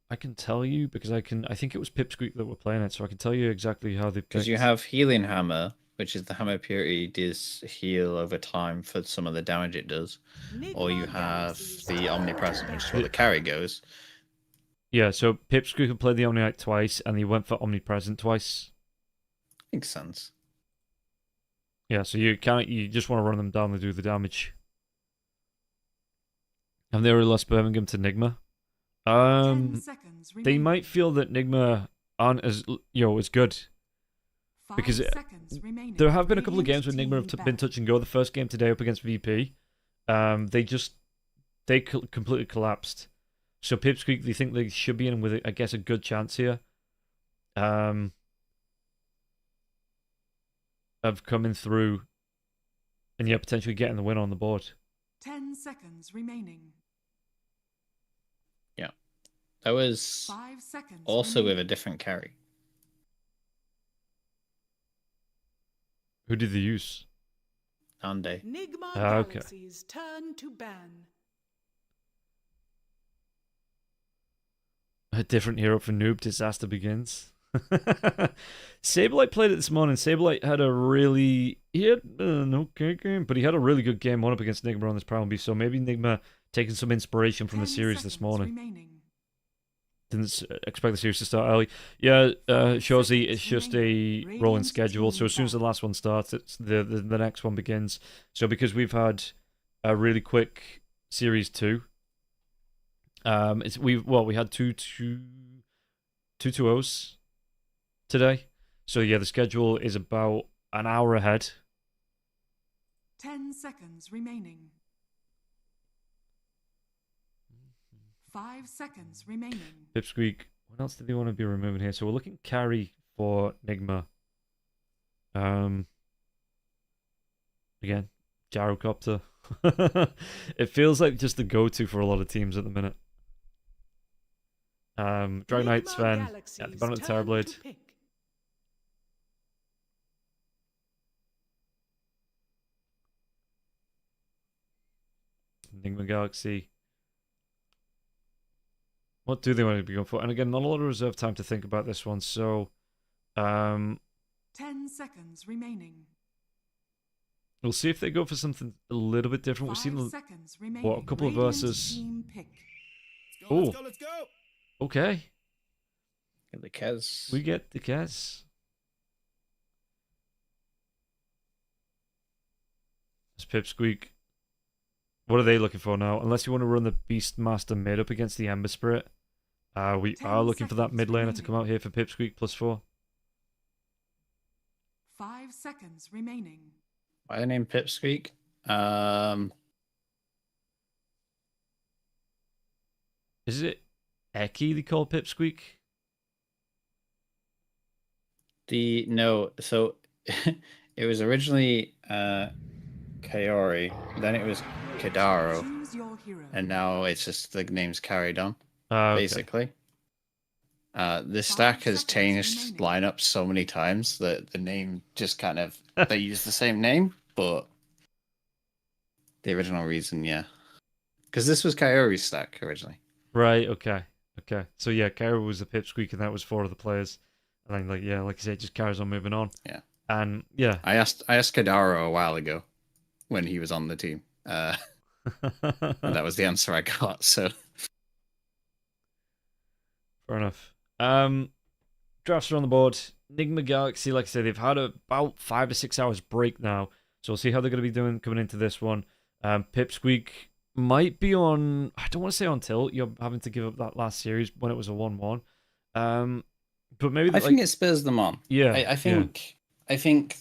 I can tell you because I think it was Pipsqueak that were playing it, so I can tell you exactly how they. Because you have Healing Hammer, which is the Hammer Purity does heal over time for some of the damage it does, or you have the Omnipresent, which is where the carry goes. Yeah, so Pipsqueak had played the Omni Knight twice, and he went for Omnipresent twice. Makes sense. Yeah, so you just want to run them down to do the damage. And they already lost Birmingham to Nigma. 10 seconds They remaining. might feel that Nigma aren't as as good. 5 because seconds remaining. There have been a couple of Radiant games where Nigma team have been back. touch and go. The first game today up against VP, they completely collapsed. So Pipsqueak, they think they should be in with, I guess, a good chance here. Of coming through and potentially getting the win on the board. 10 seconds remaining. Yeah. That was 5 seconds also with remaining. a different carry. Who did they use? Ande. Nigma Okay. Galaxy's turn to ban. A different hero for Noob. Disaster begins. Sableye played it this morning. Sableye had he had an okay game, but he had a really good game one up against Nigma on this Primal Beast. So maybe Nigma taking some inspiration from the 10 series this seconds morning. remaining. Didn't expect the series to start early. Yeah, Shorzy, it's just a rolling schedule. So as soon as the last one starts, it's the next one begins. So because we've had a really quick series 2, we had two 2-0s today. So yeah, the schedule is about an hour ahead. 10 seconds remaining. 5 seconds remaining. Pipsqueak, what else did they want to be removing here? So we're looking carry for Nigma. Again, Gyrocopter. It feels like just the go-to for a lot of teams at the minute. Dragon Knight, Sven, at the bottom of the Terrorblade. Enigma Galaxy. What do they want to be going for? And again, not a lot of reserve time to think about this one, so 10 seconds remaining. we'll see if they go for something a little bit different. We've 5 seen seconds remaining. a couple of Radiant verses. team pick. Oh, okay. Get the Kez. We get the Kez. It's Pipsqueak. What are they looking for now? Unless you want to run the Beastmaster mid up against the Ember Spirit. We 10 are looking for that mid seconds laner to come out here for Pipsqueak +4. 5 seconds remaining. Why the name Pipsqueak? Is it Eki they call Pipsqueak? No, so it was originally Kaori, then it was Kadaro, Choose your hero. and now it's just the name's carried on, Okay. basically. This stack has seconds changed remaining. lineups so many times that the name just kind of they use the same name, but the original reason, yeah, because this was Kaori's stack originally. Right, okay. Okay. So yeah, Kairo was the Pipsqueak and that was 4 of the players. And then like I said, it just carries on moving on. Yeah. And yeah. I asked Kadaro a while ago when he was on the team, and that was the answer I got. So Fair enough. Drafts are on the board. Enigma Galaxy, like I said, they've had about 5 to 6 hours break now. So we'll see how they're going to be doing coming into this one. Pipsqueak might be on, I don't want to say on tilt. You're having to give up that last series when it was a 1-1. But maybe I think it spurs them on. Yeah. I think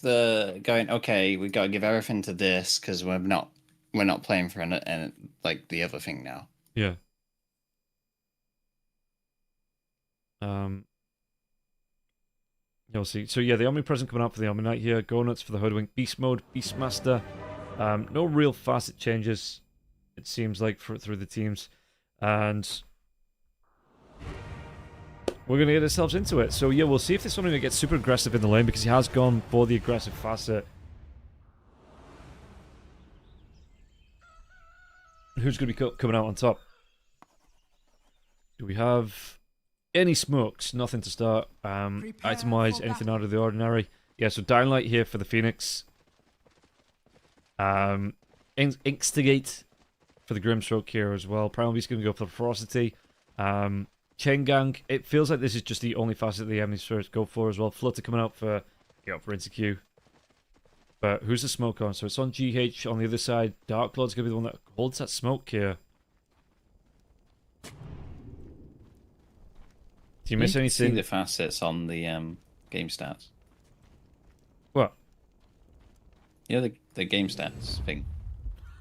the going, okay, we got to give everything to this because we're not playing for an like the other thing now. Yeah. You'll see. So yeah, the Omnipresent coming out for the Omni-Knight here. Go nuts for the Hoodwink Beast Mode, Beastmaster. No real facet changes, it seems like, through the teams. And we're going to get ourselves into it. So yeah, we'll see if this one gets super aggressive in the lane because he has gone for the aggressive facet. Who's going to be coming out on top? Do we have any smokes? Nothing to start. Itemize anything out of the ordinary. Yeah, so Dying Light here for the Phoenix. Instigate for the Grimstroke here as well. Primal Beast going to go for the Ferocity. Chain Gang. It feels like this is just the only facet the enemies first go for as well. Flutter coming out for Interq. But who's the smoke on? So it's on GH on the other side. Dark Lord's going to be the one that holds that smoke here. Do you miss can anything? See the facets on the game stats. What? You know the game stats thing,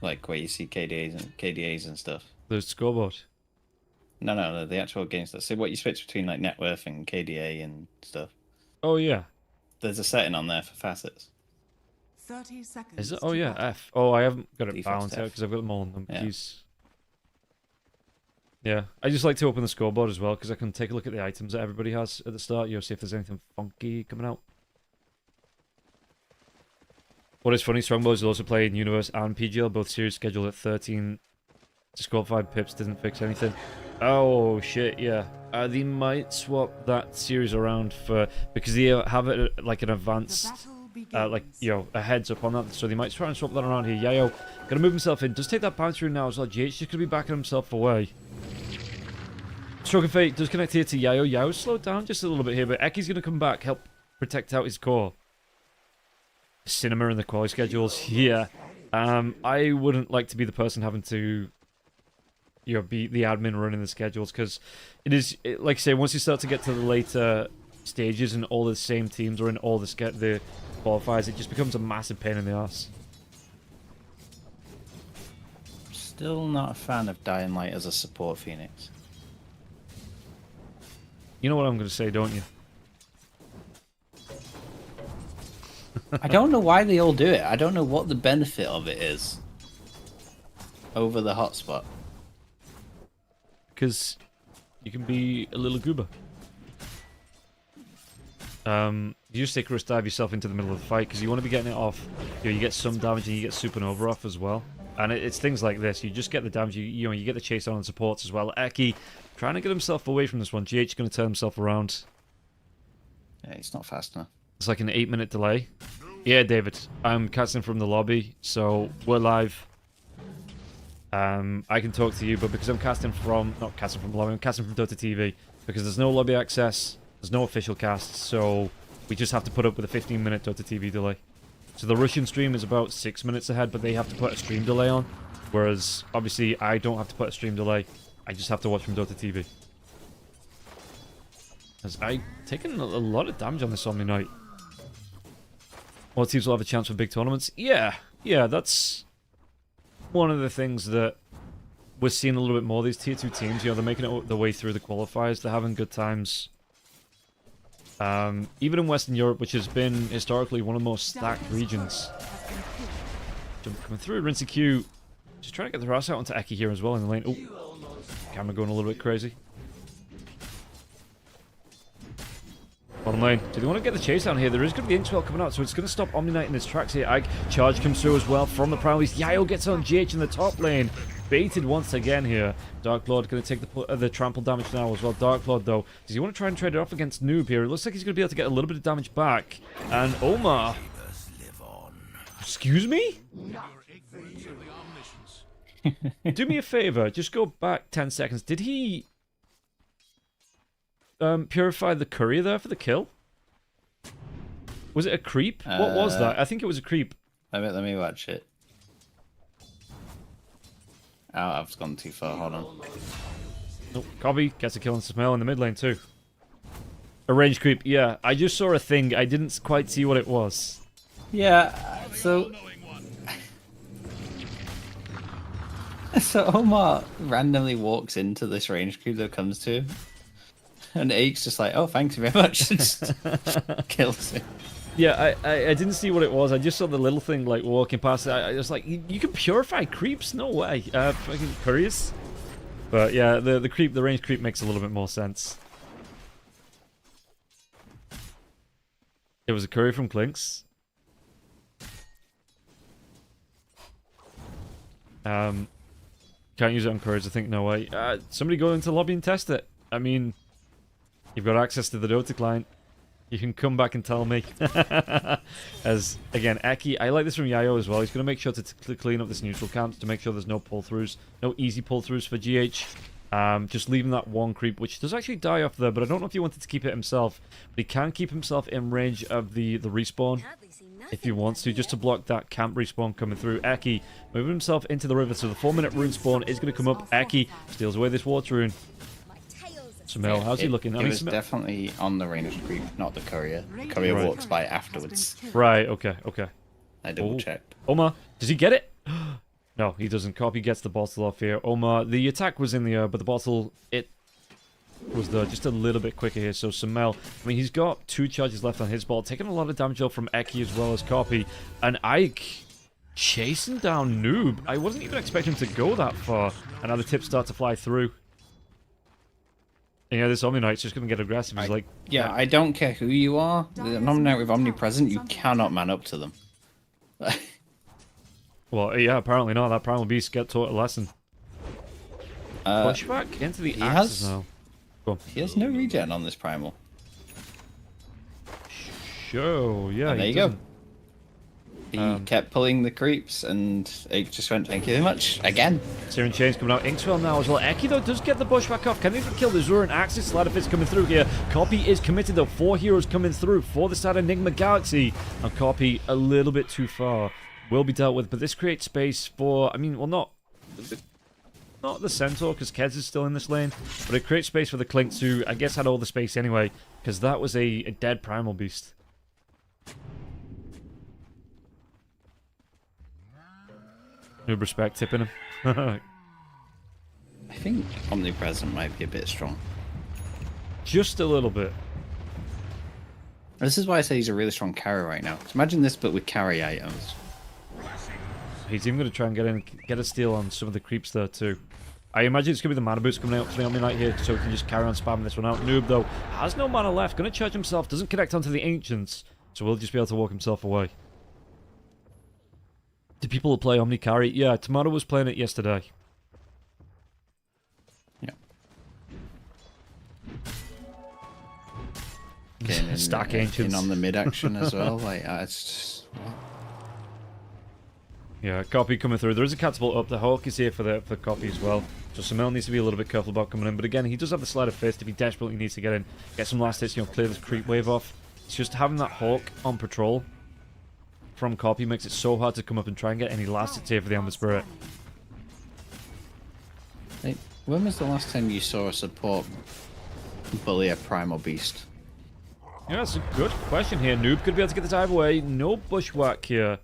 like where you see KDAs and stuff. The scoreboard. No, the actual game stats. So what you switch between like net worth and KDA and stuff. Oh yeah. There's a setting on there for facets. 30 seconds. Is it? Oh yeah, F. Oh, I haven't got it Default balanced out F. because I've got them all on them. Yeah. Jeez. Yeah, I just like to open the scoreboard as well because I can take a look at the items that everybody has at the start. See if there's anything funky coming out. What is funny, Strongbows will also play in Universe and PGL, both series scheduled at 13 to score 5 pips. Didn't fix anything. Oh shit, yeah. They might swap that series around for because they have it at, like an advanced. A heads up on that, so they might try and swap that around here. Yayo gonna move himself in, does take that bounce through now as well. GH just gonna be backing himself away. Stroke of Fate does connect here to Yayo. Yayo's slowed down just a little bit here, but Eki's gonna come back, help protect out his core. Cinema in the quality schedules, yeah. I wouldn't like to be the person having to be the admin running the schedules, because like I say, once you start to get to the later stages and all the same teams are in all the qualifiers, it just becomes a massive pain in the ass. Still not a fan of Dying Light as a support Phoenix. You know what I'm going to say, don't you? I don't know why they all do it. I don't know what the benefit of it is over the hotspot. Because you can be a little goober. You just dive yourself into the middle of the fight because you want to be getting it off. You get some damage and you get supernova off as well. And it's things like this. You just get the damage. You know, you get the chase on supports as well. Eki trying to get himself away from this one. GH going to turn himself around. Yeah, he's not fast enough. It's like an 8-minute delay. Yeah, David. I'm casting from the lobby, so we're live. I can talk to you, but because I'm casting from... Not casting from the lobby, I'm casting from Dota TV. Because there's no lobby access, there's no official cast, so we just have to put up with a 15-minute Dota TV delay. So the Russian stream is about 6 minutes ahead, but they have to put a stream delay on. Whereas, obviously, I don't have to put a stream delay. I just have to watch from Dota TV. As I've taken a lot of damage on this Omni Knight. More teams will have a chance for big tournaments. Yeah, that's one of the things that we're seeing a little bit more of these tier 2 teams. You know, they're making it their way through the qualifiers. They're having good times. Even in Western Europe, which has been historically one of the most stacked regions. Jump coming through, Rinsey Q. Just trying to get the harass out onto Eki here as well in the lane. Oh, camera going a little bit crazy. Bottom lane. Do they want to get the chase down here? There is going to be Inkswell coming out, so it's going to stop Omni Knight in his tracks here. Ike charge comes through as well from the Primal Beast. Yayo gets on GH in the top lane. Baited once again here. Dark Lord going to take the trample damage now as well. Dark Lord, though, does he want to try and trade it off against Noob here? It looks like he's going to be able to get a little bit of damage back. And Omar... Excuse me? Do me a favor. Just go back 10 seconds. Did he... purify the courier there for the kill? Was it a creep? What was that? I think it was a creep. Let me watch it. Oh, I've gone too far. Hold on. Nope. Cobby gets a kill on Smell in the mid lane too. A range creep. Yeah, I just saw a thing. I didn't quite see what it was. Yeah, so... So Omar randomly walks into this range creep that comes to him. And Ake's just like, oh, thanks very much. Just kills him. Yeah, I didn't see what it was. I just saw the little thing like walking past. I was like, you can purify creeps? No way. Fucking couriers. But yeah, the range creep makes a little bit more sense. It was a courier from Clinks. Can't use it on couriers, I think. No way. Somebody go into the lobby and test it. I mean, you've got access to the Dota client. You can come back and tell me. As, again, Eki, I like this from Yayo as well. He's going to make sure to clean up this neutral camp to make sure there's no pull-throughs. No easy pull-throughs for GH. Just leaving that one creep, which does actually die off there, but I don't know if he wanted to keep it himself. But he can keep himself in range of the respawn if he wants to, just to block that camp respawn coming through. Eki moving himself into the river, so the 4-minute rune spawn is going to come up. Eki steals away this water rune. Samel, how's he looking? It was definitely on the range creep, not the courier. The courier walks by afterwards. Right, okay. I double-checked. Omar, does he get it? No, he doesn't. Copy gets the bottle off here. Omar, the attack was in the air, but the bottle, it was there just a little bit quicker here. So Samel, I mean, he's got 2 charges left on his ball, taking a lot of damage off from Eki as well as Copy. And Ike chasing down Noob. I wasn't even expecting him to go that far. And now the tips start to fly through. And yeah, this Omni Knight's just going to get aggressive. He's like... Yeah, I don't care who you are. The Omni with Omnipresent, you cannot man up to them. Well, yeah, apparently not. That Primal Beast get taught a lesson. Pushback into the axes now. Go on. He has no regen on this Primal. Sure, yeah. And there you go. He kept pulling the creeps, and it just went, thank you very much, again. Searing Chains coming out. Inkswell now as well. Eki, though, does get the pushback off. Can they even kill the Zura and Axis? Sliderfist coming through here. Copy is committed, though. 4 heroes coming through for the side of Enigma Galaxy. And Copy a little bit too far. Will be dealt with, but this creates space for, I mean, well, not the Centaur, because Kez is still in this lane, but it creates space for the Clinks, who I guess had all the space anyway, because that was a dead Primal Beast. Noob respect tipping him. I think Omnipresent might be a bit strong. Just a little bit. This is why I say he's a really strong carry right now. So imagine this, but with carry items. He's even going to try and get a steal on some of the creeps there too. I imagine it's going to be the mana boots coming out for the Omni Knight here, so he can just carry on spamming this one out. Noob, though, has no mana left. Going to charge himself. Doesn't connect onto the Ancients, so we'll just be able to walk himself away. Do people play Omni Carry? Yeah, Tomato was playing it yesterday. Yeah. Getting Stack in Ancients. on the mid action as well. Like, it's just... Yeah, copy coming through. There is a catapult up. The Hawk is here for the copy as well. So Samel needs to be a little bit careful about coming in. But again, he does have the sleight of fist if he desperately needs to get in. Get some last hits, you know, clear this creep wave off. It's just having that Hawk on patrol from copy makes it so hard to come up and try and get any last hits here for the Amber Spirit. Hey, when was the last time you saw a support bully a primal beast? Yeah, that's a good question here. Noob could be able to get the dive away. No bushwhack here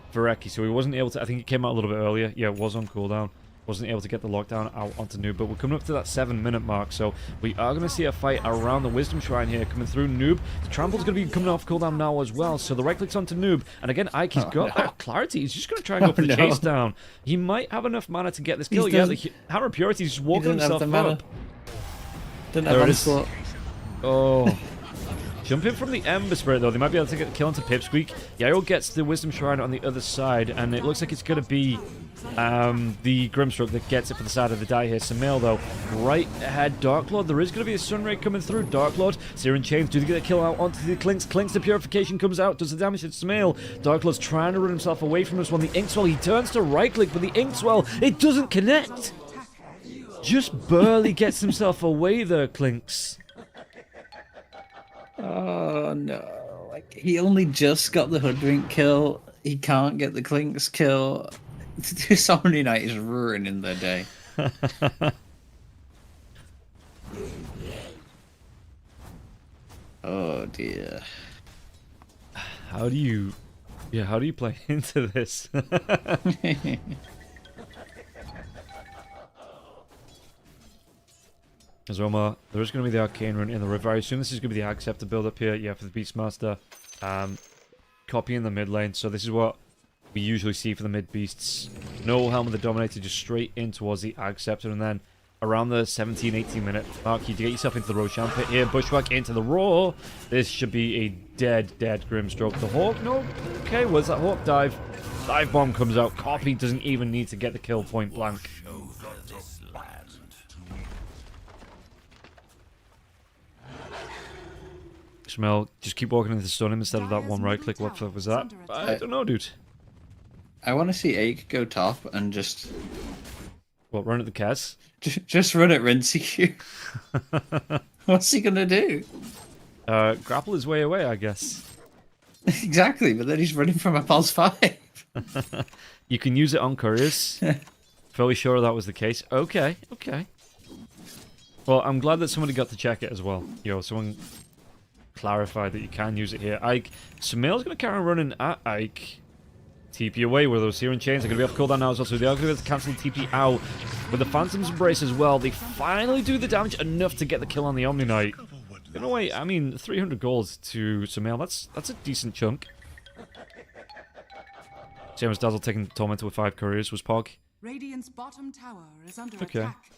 for Reki, so he wasn't able to... I think it came out a little bit earlier. Yeah, it was on cooldown. Wasn't able to get the lockdown out onto Noob, but we're coming up to that 7-minute mark, so we are going to see a fight around the Wisdom Shrine here coming through. Noob, the Trample's going to be coming off cooldown now as well, so the right click's onto Noob, and again, Ike, he's got clarity. He's just going to try and go for the chase down. He might have enough mana to get this kill. Yeah, the Hammer of Purity is just walking himself up. Didn't have onslaught. Oh. Jumping from the Ember Spirit, though. They might be able to get the kill onto Pipsqueak. Yayo gets the Wisdom Shrine on the other side, and it looks like it's going to be the Grimstroke that gets it for the side of the die here. Samil, though, right ahead. Dark Lord, there is going to be a Sunray coming through. Dark Lord, Searing Chains, do they get a kill out onto the Clinks? Clinks, the Purification comes out, does the damage to Samil. Dark Lord's trying to run himself away from this one. The Inkswell, he turns to right-click, but the Inkswell, it doesn't connect. Just barely gets himself away there, Clinks. Oh no, like he only just got the Hoodwink kill, he can't get the Clinks kill. Submarine Knight is ruining their day. Oh dear. How do you play into this? As well, there is going to be the Arcane Rune in the river. I assume this is going to be the Acceptor build up here. Yeah, for the Beastmaster. Copy in the mid lane. So this is what we usually see for the mid beasts. No Helm of the Dominator, just straight in towards the Acceptor. And then around the 17-18 minute mark, you get yourself into the Roshan pit here. Bushwhack into the Roar. This should be a dead Grimstroke. The Hawk, no. Okay, where's that Hawk dive? Dive bomb comes out. Copy doesn't even need to get the kill point blank. Smell, just keep walking into the stun him instead of that one right click. What the fuck was that? I don't know, dude. I want to see Ake go top and just... What, run at the Kaz? Just run at Rinsey. What's he gonna do? Grapple his way away, I guess. Exactly, but then he's running from a pulse 5. You can use it on couriers. Fairly sure that was the case. Okay. Well, I'm glad that somebody got to check it as well. Yo, someone clarified that you can use it here. Ike, Samil's going to carry on running at Ike. TP away with those Searing Chains. They're going to be off cooldown now as well, so they are going to be able to cancel the TP out. With the Phantom's Embrace as well, they finally do the damage enough to get the kill on the Omni Knight. In a way, I mean, 300 gold to Samil, that's a decent chunk. Same as Dazzle taking Tormentor with 5 couriers was Pog. Radiant's bottom tower is under attack.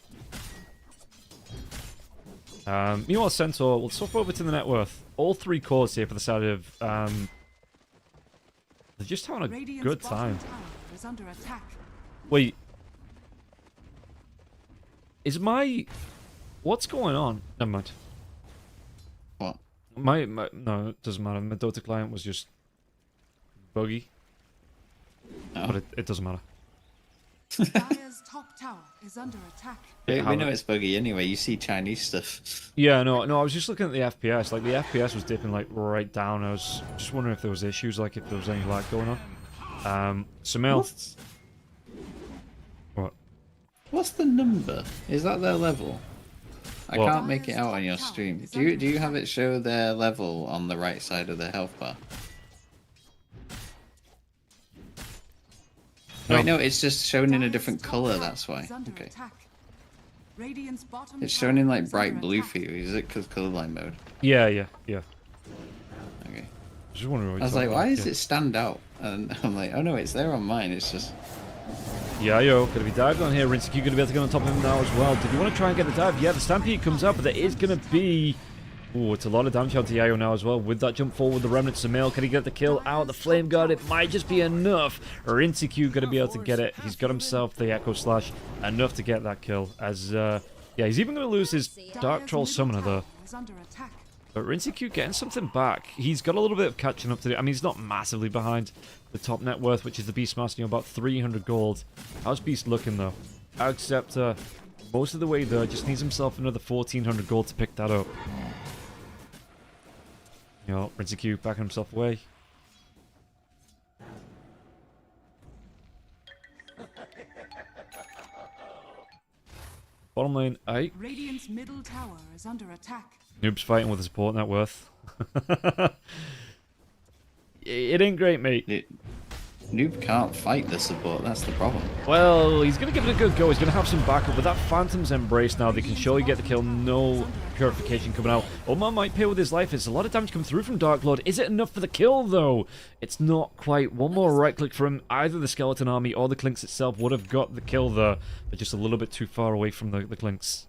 Meanwhile, Centaur, we'll swap over to the net worth. All 3 cores here for the side of... they're just having a good time. Is under attack. Wait. Is my... What's going on? Never mind. What? My no, it doesn't matter. My Dota client was just... buggy. Oh. But it doesn't matter. Dire's top tower is under attack. We know it's buggy anyway. You see Chinese stuff. Yeah, no, I was just looking at the FPS. Like, the FPS was dipping, like, right down. I was just wondering if there was issues, like, if there was any lag going on. Samil. What? What's the number? Is that their level? I What? can't make it out on your stream. Do you have it show their level on the right side of the health bar? No. Wait, no, it's just shown in a different color, that's why. Okay. It's shown in like bright blue for you. Is it because colorblind mode? Yeah. Okay. Just wondering what I was like, why does it stand out? And I'm like, oh no, it's there on mine. It's just... Yeah, gonna be dived on here. Rinsky gonna be able to get on top of him now as well. Did you want to try and get the dive? Yeah, the Stampede comes up, but there is gonna be Ooh, it's a lot of damage out to Yayo now as well. With that jump forward, the Remnant Sumail, can he get the kill out? The Flame Guard, it might just be enough. Rinseku going to be able to get it. He's got himself the Echo Slash, enough to get that kill. As, yeah, he's even going to lose his Dark Troll Summoner though. But Rinseku getting something back. He's got a little bit of catching up to do. I mean, he's not massively behind the top net worth, which is the Beastmaster, about 300 gold. How's Beast looking though? Except, most of the way there, just needs himself another 1400 gold to pick that up. You know, Rinseku backing himself away. Bottom lane, aye. Radiant's middle tower is under attack. Noob's fighting with a support net worth. It ain't great, mate. Noob can't fight the support, that's the problem. Well, he's going to give it a good go. He's going to have some backup. With that Phantom's Embrace now, they can surely get the kill. No purification coming out. Omar might pay with his life. It's a lot of damage coming through from Dark Lord. Is it enough for the kill, though? It's not quite. One more right click from either the Skeleton Army or the Clinks itself would have got the kill there, but just a little bit too far away from the Clinks.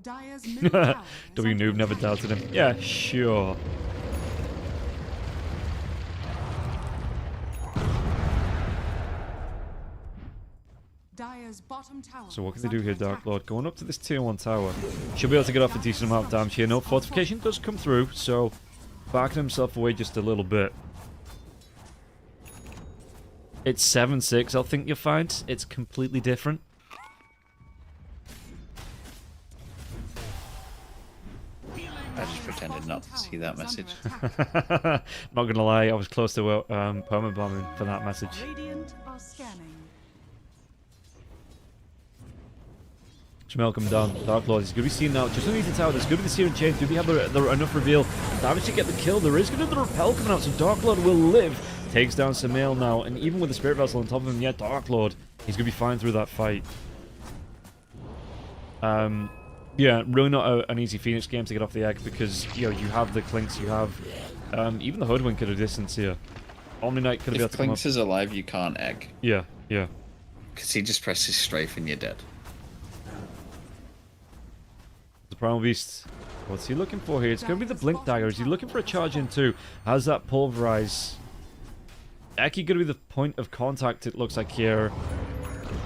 Dire's middle tower is W under Noob never attack. doubted him. Yeah, sure. Dire's bottom tower So what can is they do under here, Dark attack. Lord? Going up to this tier 1 tower. Should be able to get off a decent amount of damage here. No, fortification does come through, so backing himself away just a little bit. It's 7-6, I'll think you'll find. It's completely different. I just pretended not to see that message. Not gonna lie, I was close to permabombing for that message. Radiant are scanning. Shmuel come down. Dark Lord is going to be seen now. Just underneath the tower. There's going to be the Searing Chain. Do we have enough reveal? Damage to get the kill. There is going to be the Repel coming out, so Dark Lord will live. Takes down Sumail now. And even with the Spirit Vessel on top of him, yeah, Dark Lord, he's going to be fine through that fight. Yeah, really not an easy Phoenix game to get off the egg because, you know, you have the Clinks, you have even the Hoodwink at a distance here. Omni Knight could be able If to come up. Clinks is alive, you can't egg. Yeah, yeah. Because he just presses strafe and you're dead. The Primal Beast. What's he looking for here? It's going to be the Blink Dagger. Is he looking for a charge in too? Has that Pulverize? Eki going to be the point of contact, it looks like here.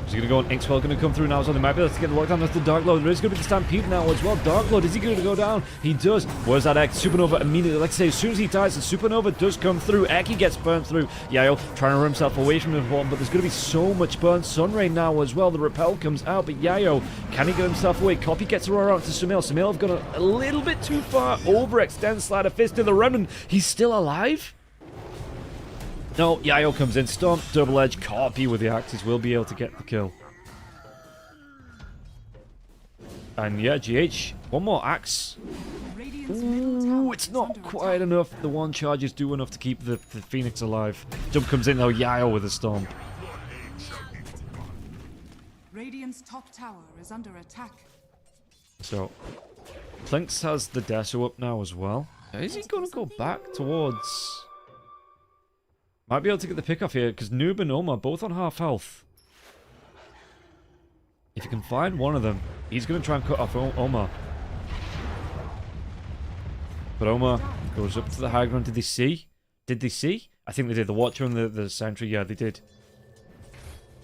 Is he going to go on Inkswell? Going to come through now, so they might be able to get the lockdown. That's the Dark Lord. There is going to be the Stampede now as well. Dark Lord, is he going to go down? He does. Where's that X? Supernova immediately. Like I say, as soon as he dies, the Supernova does come through. Eki gets burned through. Yayo trying to run himself away from the bottom, but there's going to be so much burn. Sunray now as well. The Repel comes out, but Yayo, can he get himself away? Copy gets Aurora out to Sumail. Sumail have gone a little bit too far. Overextend, slide a fist to the Remnant. He's still alive? No, Yayo comes in. Stomp, double edge, Copy with the axes will be able to get the kill. And yeah, GH, one more axe. Radiant's middle Ooh, tower it's is not under quite attack. enough. The one charge is do enough to keep the Phoenix alive. Jump comes in though, Yayo with a stomp. Radiant's top tower is under attack. So, Clinks has the Deso up now as well. Is he going to go back towards... Might be able to get the pick off here, because Noob and Omar both on half health. If you can find one of them, he's going to try and cut off Omar. But Omar goes up to the high ground. Did they see? Did they see? I think they did. The Watcher and the Sentry, yeah, they did.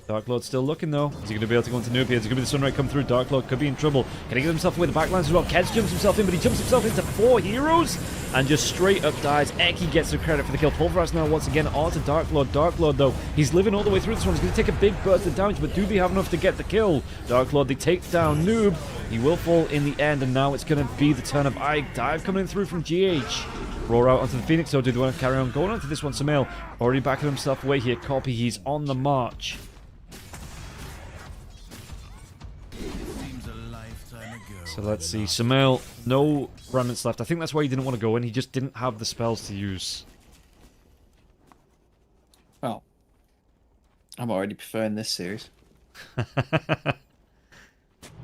Dark Lord still looking though. Is he going to be able to go into Noob here? Is it going to be the Sunray come through? Dark Lord could be in trouble. Can he get himself away the backlines as well? Keds jumps himself in, but he jumps himself into 4 heroes and just straight up dies. Eki gets the credit for the kill. Pulverize now once again onto Dark Lord. Dark Lord though, he's living all the way through this one. He's going to take a big burst of damage, but do they have enough to get the kill? Dark Lord, they take down Noob. He will fall in the end, and now it's going to be the turn of Ike. Dive coming in through from GH. Roar out onto the Phoenix, so do they want to carry on going on to this one? Sumail already backing himself away here. Copy, he's on the march. So let's see. Sumail, no remnants left. I think that's why he didn't want to go in. He just didn't have the spells to use. Well, I'm already preferring this series.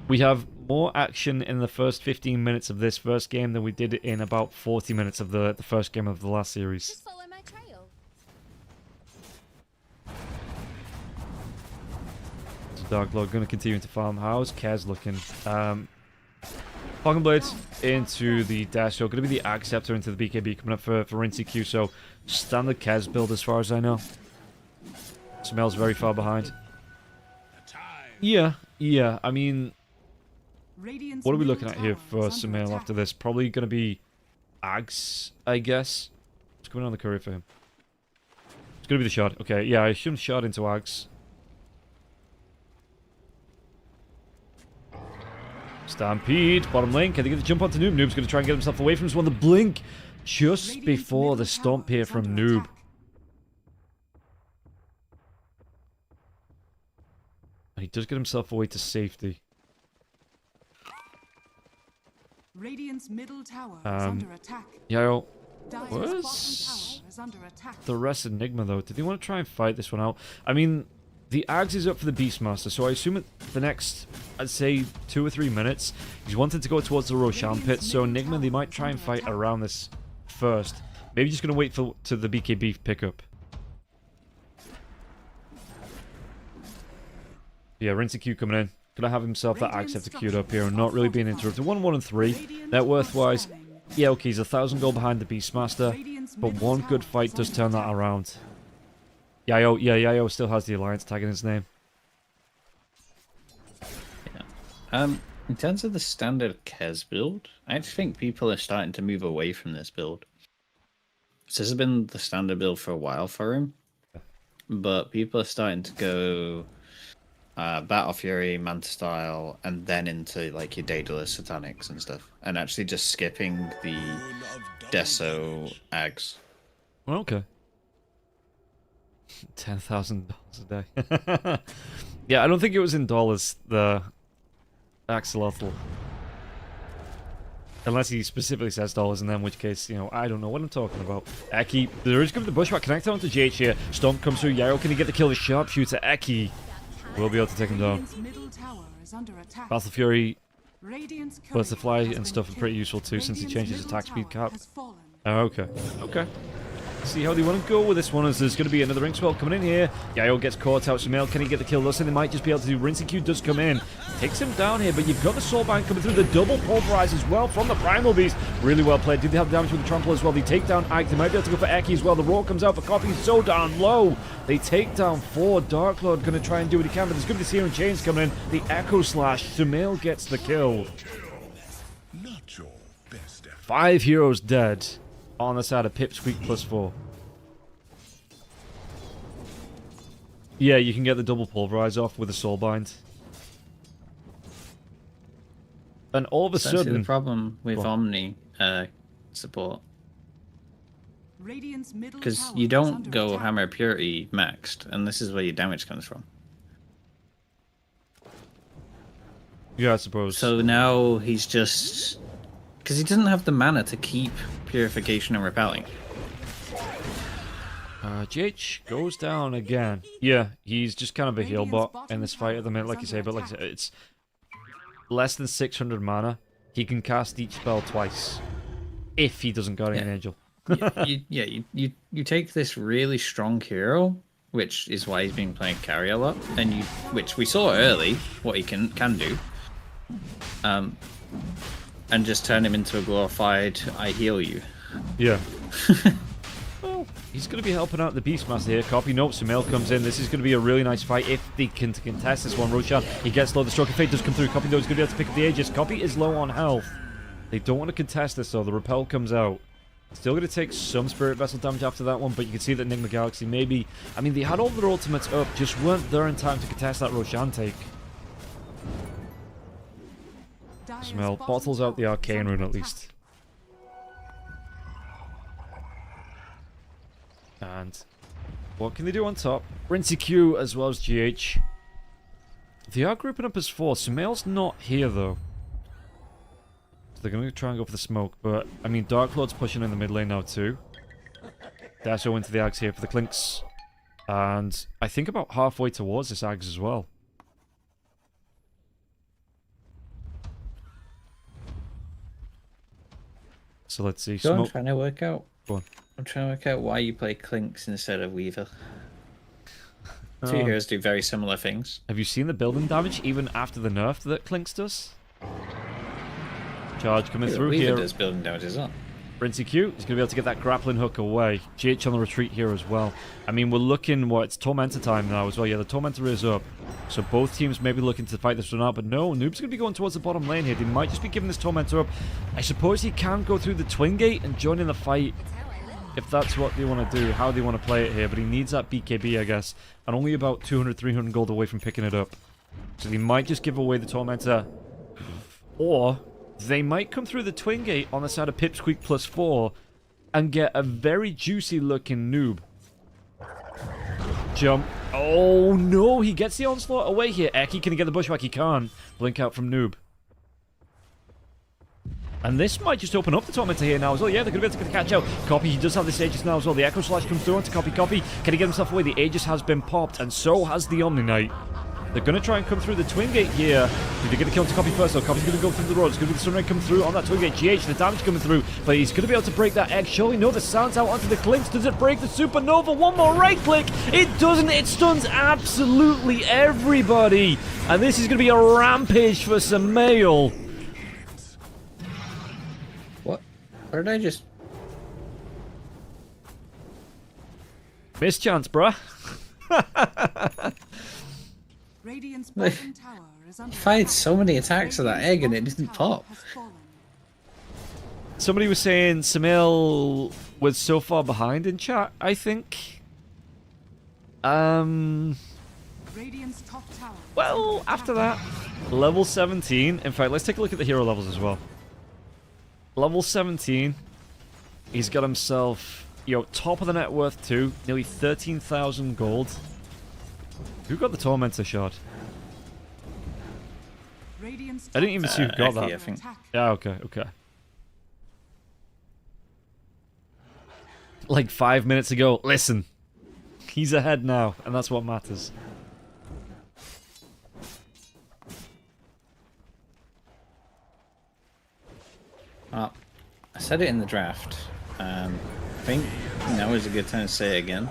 We have more action in the first 15 minutes of this first game than we did in about 40 minutes of the first game of the last series. Just follow my trail. So Dark Lord going to continue to farm. How's Kez looking? Falcon Blades into the Dash. So going to be the Acceptor into the BKB coming up for Rincy Q. So standard Kez build as far as I know. Smells very far behind. Yeah. I mean, what are we looking at here for Sumail after this? Probably going to be Ags, I guess. What's going on the courier for him? It's going to be the Shard. Okay, yeah, I assume Shard into Ags. Stampede, bottom lane. Can they get the jump onto Noob? Noob's going to try and get himself away from this one. The blink just before the stomp here from Noob. And he does get himself away to safety. Radiant's middle tower is under attack. Yayo. Dire's Where's bottom tower is under attack. the rest of Enigma, though? Did he want to try and fight this one out? I mean, the Ags is up for the Beastmaster, so I assume at the next, I'd say, 2 or 3 minutes, he's wanted to go towards the Roshan pit, so Enigma, they might try and fight around this first. Maybe just going to wait for to the BKB pickup. Yeah, Rincy Q coming in. Gonna have himself that Acceptor queued up here and not really being interrupted. 1, 1, and 3. Net worth-wise, yeah, okay, he's 1,000 gold behind the Beastmaster, but one good fight does turn that around. Yayo still has the Alliance tag in his name. Yeah. In terms of the standard Kez build, I actually think people are starting to move away from this build. So this has been the standard build for a while for him, but people are starting to go Battle Fury, Manta Style, and then into like your Daedalus Satanics and stuff, and actually just skipping the Deso Ags. Well, okay. $10,000 a day. Yeah, I don't think it was in dollars, the Axolotl. Unless he specifically says dollars, and then in which case, you know, I don't know what I'm talking about. Eki, there is going to be the Bushwhack connect onto GH here. Stomp comes through. Yayo, can he get the kill? The Sharpshooter, Eki will be able to take him down. Battle Fury, Burst the Fly and stuff are pretty useful too, since he changed his attack speed cap. Oh, okay. See how they want to go with this one, as there's going to be another ring spell coming in here. Yayo gets caught out. Sumail, can he get the kill? Listen, they might just be able to do. Rincy Q does come in. Takes him down here, but you've got the Soulbind coming through. The double pulverize as well from the Primal Beast. Really well played. Did they have damage with the Trample as well? They take down Ike. They might be able to go for Eki as well. The Roar comes out for Coffee. So down low. They take down 4. Dark Lord going to try and do what he can, but there's going to be the Searing Chains coming in. The Echo Slash. Sumail gets the kill. Not your best effort. 5 heroes dead on the side of Pipsqueak +4. Yeah, you can get the double pulverize off with a Soulbind. And all of a That's actually sudden... the problem with Omni support. Because you don't go Hammer Purity maxed, and this is where your damage comes from. Yeah, I suppose. So now he's just... Because he doesn't have the mana to keep Purification and Repelling. GH goes down again. Yeah, he's just kind of a heal bot in this fight at the minute, like you say, but like I said, it's less than 600 mana. He can cast each spell twice if he doesn't Guardian Angel. You take this really strong hero, which is why he's been playing carry a lot, and which we saw early what he can do, and just turn him into a glorified I heal you. Yeah. Well, he's going to be helping out the Beastmaster here. Copy, nope, Sumail comes in. This is going to be a really nice fight if they can contest this one. Roshan, he gets low. The Stroke of Fate does come through. Copy, though, is going to be able to pick up the Aegis. Copy is low on health. They don't want to contest this, though. The Repel comes out. Still going to take some Spirit Vessel damage after that one, but you can see that Enigma Galaxy maybe... I mean, they had all their ultimates up, just weren't there in time to contest that Roshan take. Sumail bottles out the Arcane Rune at least. And what can they do on top? Rincy Q as well as GH. They are grouping up as 4. Sumail's not here though. So they're going to try and go for the smoke. But, I mean, Dark Lord's pushing in the mid lane now too. Dasho into the Ags here for the Clinks. And I think about halfway towards this Ags as well. So let's see. I'm trying to work out. Go on. I'm trying to work out why you play Clinks instead of Weaver. Two heroes do very similar things. Have you seen the building damage even after the nerf that Clinks does? Charge coming through Weaver here. does building damage as well. Rinsey Q is going to be able to get that grappling hook away. GH on the retreat here as well. I mean, we're looking, it's Tormentor time now as well. Yeah, the Tormentor is up. So both teams may be looking to fight this one out, but no, Noob's going to be going towards the bottom lane here. They might just be giving this Tormentor up. I suppose he can go through the Twin Gate and join in the fight if that's what they want to do, how they want to play it here. But he needs that BKB, I guess, and only about 200, 300 gold away from picking it up. So they might just give away the Tormentor, or they might come through the Twin Gate on the side of Pipsqueak +4 and get a very juicy looking Noob. Jump. Oh no, he gets the onslaught away here. Eki, can he get the bushwhack? He can't. Blink out from Noob. And this might just open up the Tormentor here now as well. Yeah, they're going to be able to catch out. Copy, he does have this Aegis now as well. The Echo Slash comes through onto Copy. Copy, can he get himself away? The Aegis has been popped, and so has the Omni Knight. They're going to try and come through the Twin Gate here. They're going to kill to Copy first, though. Copy's going to go through the road. It's going to be the Sunray come through on that Twin Gate. GH, the damage coming through, but he's going to be able to break that egg. Surely, no, the sound's out onto the clinks. Does it break the Supernova? One more right click. It doesn't. It stuns absolutely everybody. And this is going to be a rampage for Samael. What? What did I just... Mischance, bruh. Radiant's bottom tower is under fired attack. so many attacks of that egg and it didn't pop. Has fallen. Somebody was saying Samael was so far behind in chat, I think. Radiant's top tower. Well, after that, level 17. In fact, let's take a look at the hero levels as well. Level 17. He's got himself, top of the net worth too. Nearly 13,000 gold. Who got the Tormentor shard? Radiant's I didn't even see who got Eki, that. I think. Yeah, okay. Like 5 minutes ago. Listen. He's ahead now, and that's what matters. I said it in the draft. I think now is a good time to say it again.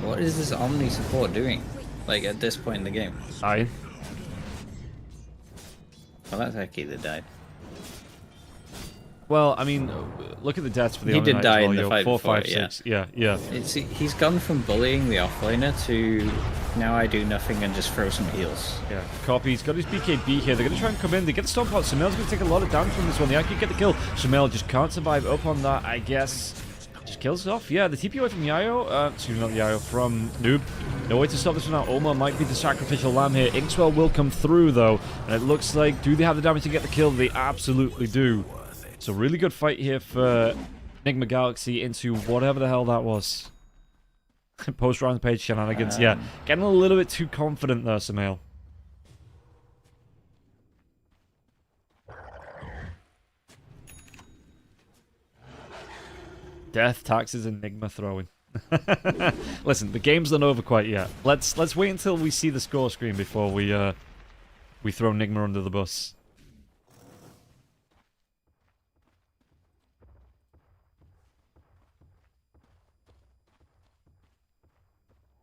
What is this Omni support doing? Like at this point in the game? Dying. Well, that's Eki that died. Well, I mean, look at the deaths for the He Omni did Knight die as well, in the fight 4, before, 5, 6. Yeah. He's gone from bullying the offlaner to now I do nothing and just throw some heals. Yeah, Copy. He's got his BKB here. They're going to try and come in. They get the Stomp out. Samael's going to take a lot of damage from this one. They actually get the kill. Samael just can't survive up on that, I guess. Just kills it off. Yeah, the TP away from Yayo. Excuse me, not Yayo. From Noob. No way to stop this one out. Oma might be the sacrificial lamb here. Inkswell will come through, though. And it looks like, do they have the damage to get the kill? They absolutely do. It's a really good fight here for Enigma Galaxy into whatever the hell that was. Post-round page shenanigans. Yeah, getting a little bit too confident there, Samael. Death, taxes, Enigma throwing. Listen, the game's not over quite yet. Let's wait until we see the score screen before we throw Enigma under the bus.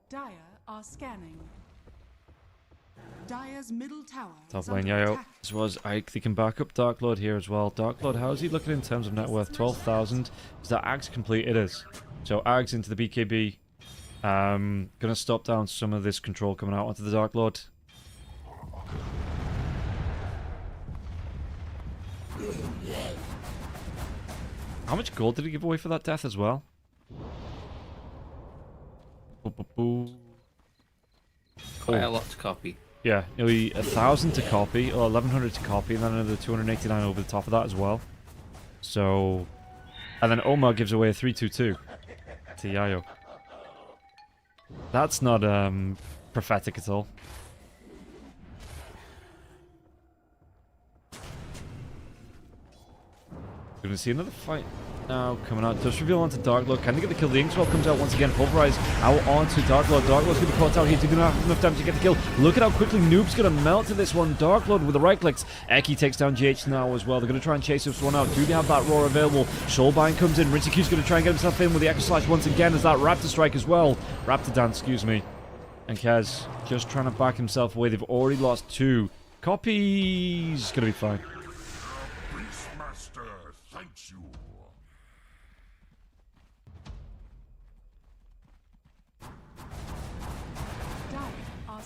Dire are scanning. Dire's middle tower Top is lane, under Yayo. attack. As well as Ike, they can back up Dark Lord here as well. Dark Lord, how's he looking in terms of net worth? 12,000. Is that Ags complete? It is. So Ags into the BKB. Gonna stop down some of this control coming out onto the Dark Lord. How much gold did he give away for that death as well? Quite a lot to copy. Yeah, nearly 1,000 to copy, or 1,100 to copy, and then another 289 over the top of that as well. So, and then Omar gives away a 322 to Yayo. That's not prophetic at all. We're going to see another fight now coming out. Does reveal onto Dark Lord. Can they get the kill? The Inkswell comes out once again. Pulverize out onto Dark Lord. Dark Lord's going to be caught out here. He's going to have enough damage to get the kill. Look at how quickly Noob's going to melt to this one. Dark Lord with the right clicks. Eki takes down GH now as well. They're going to try and chase this one out. Do they have that roar available? Soulbind comes in. Rinsey Q's going to try and get himself in with the Echo Slash once again as that Raptor Strike as well. Raptor Dance, excuse me. And Kez just trying to back himself away. They've already lost 2. Copy's going to be fine.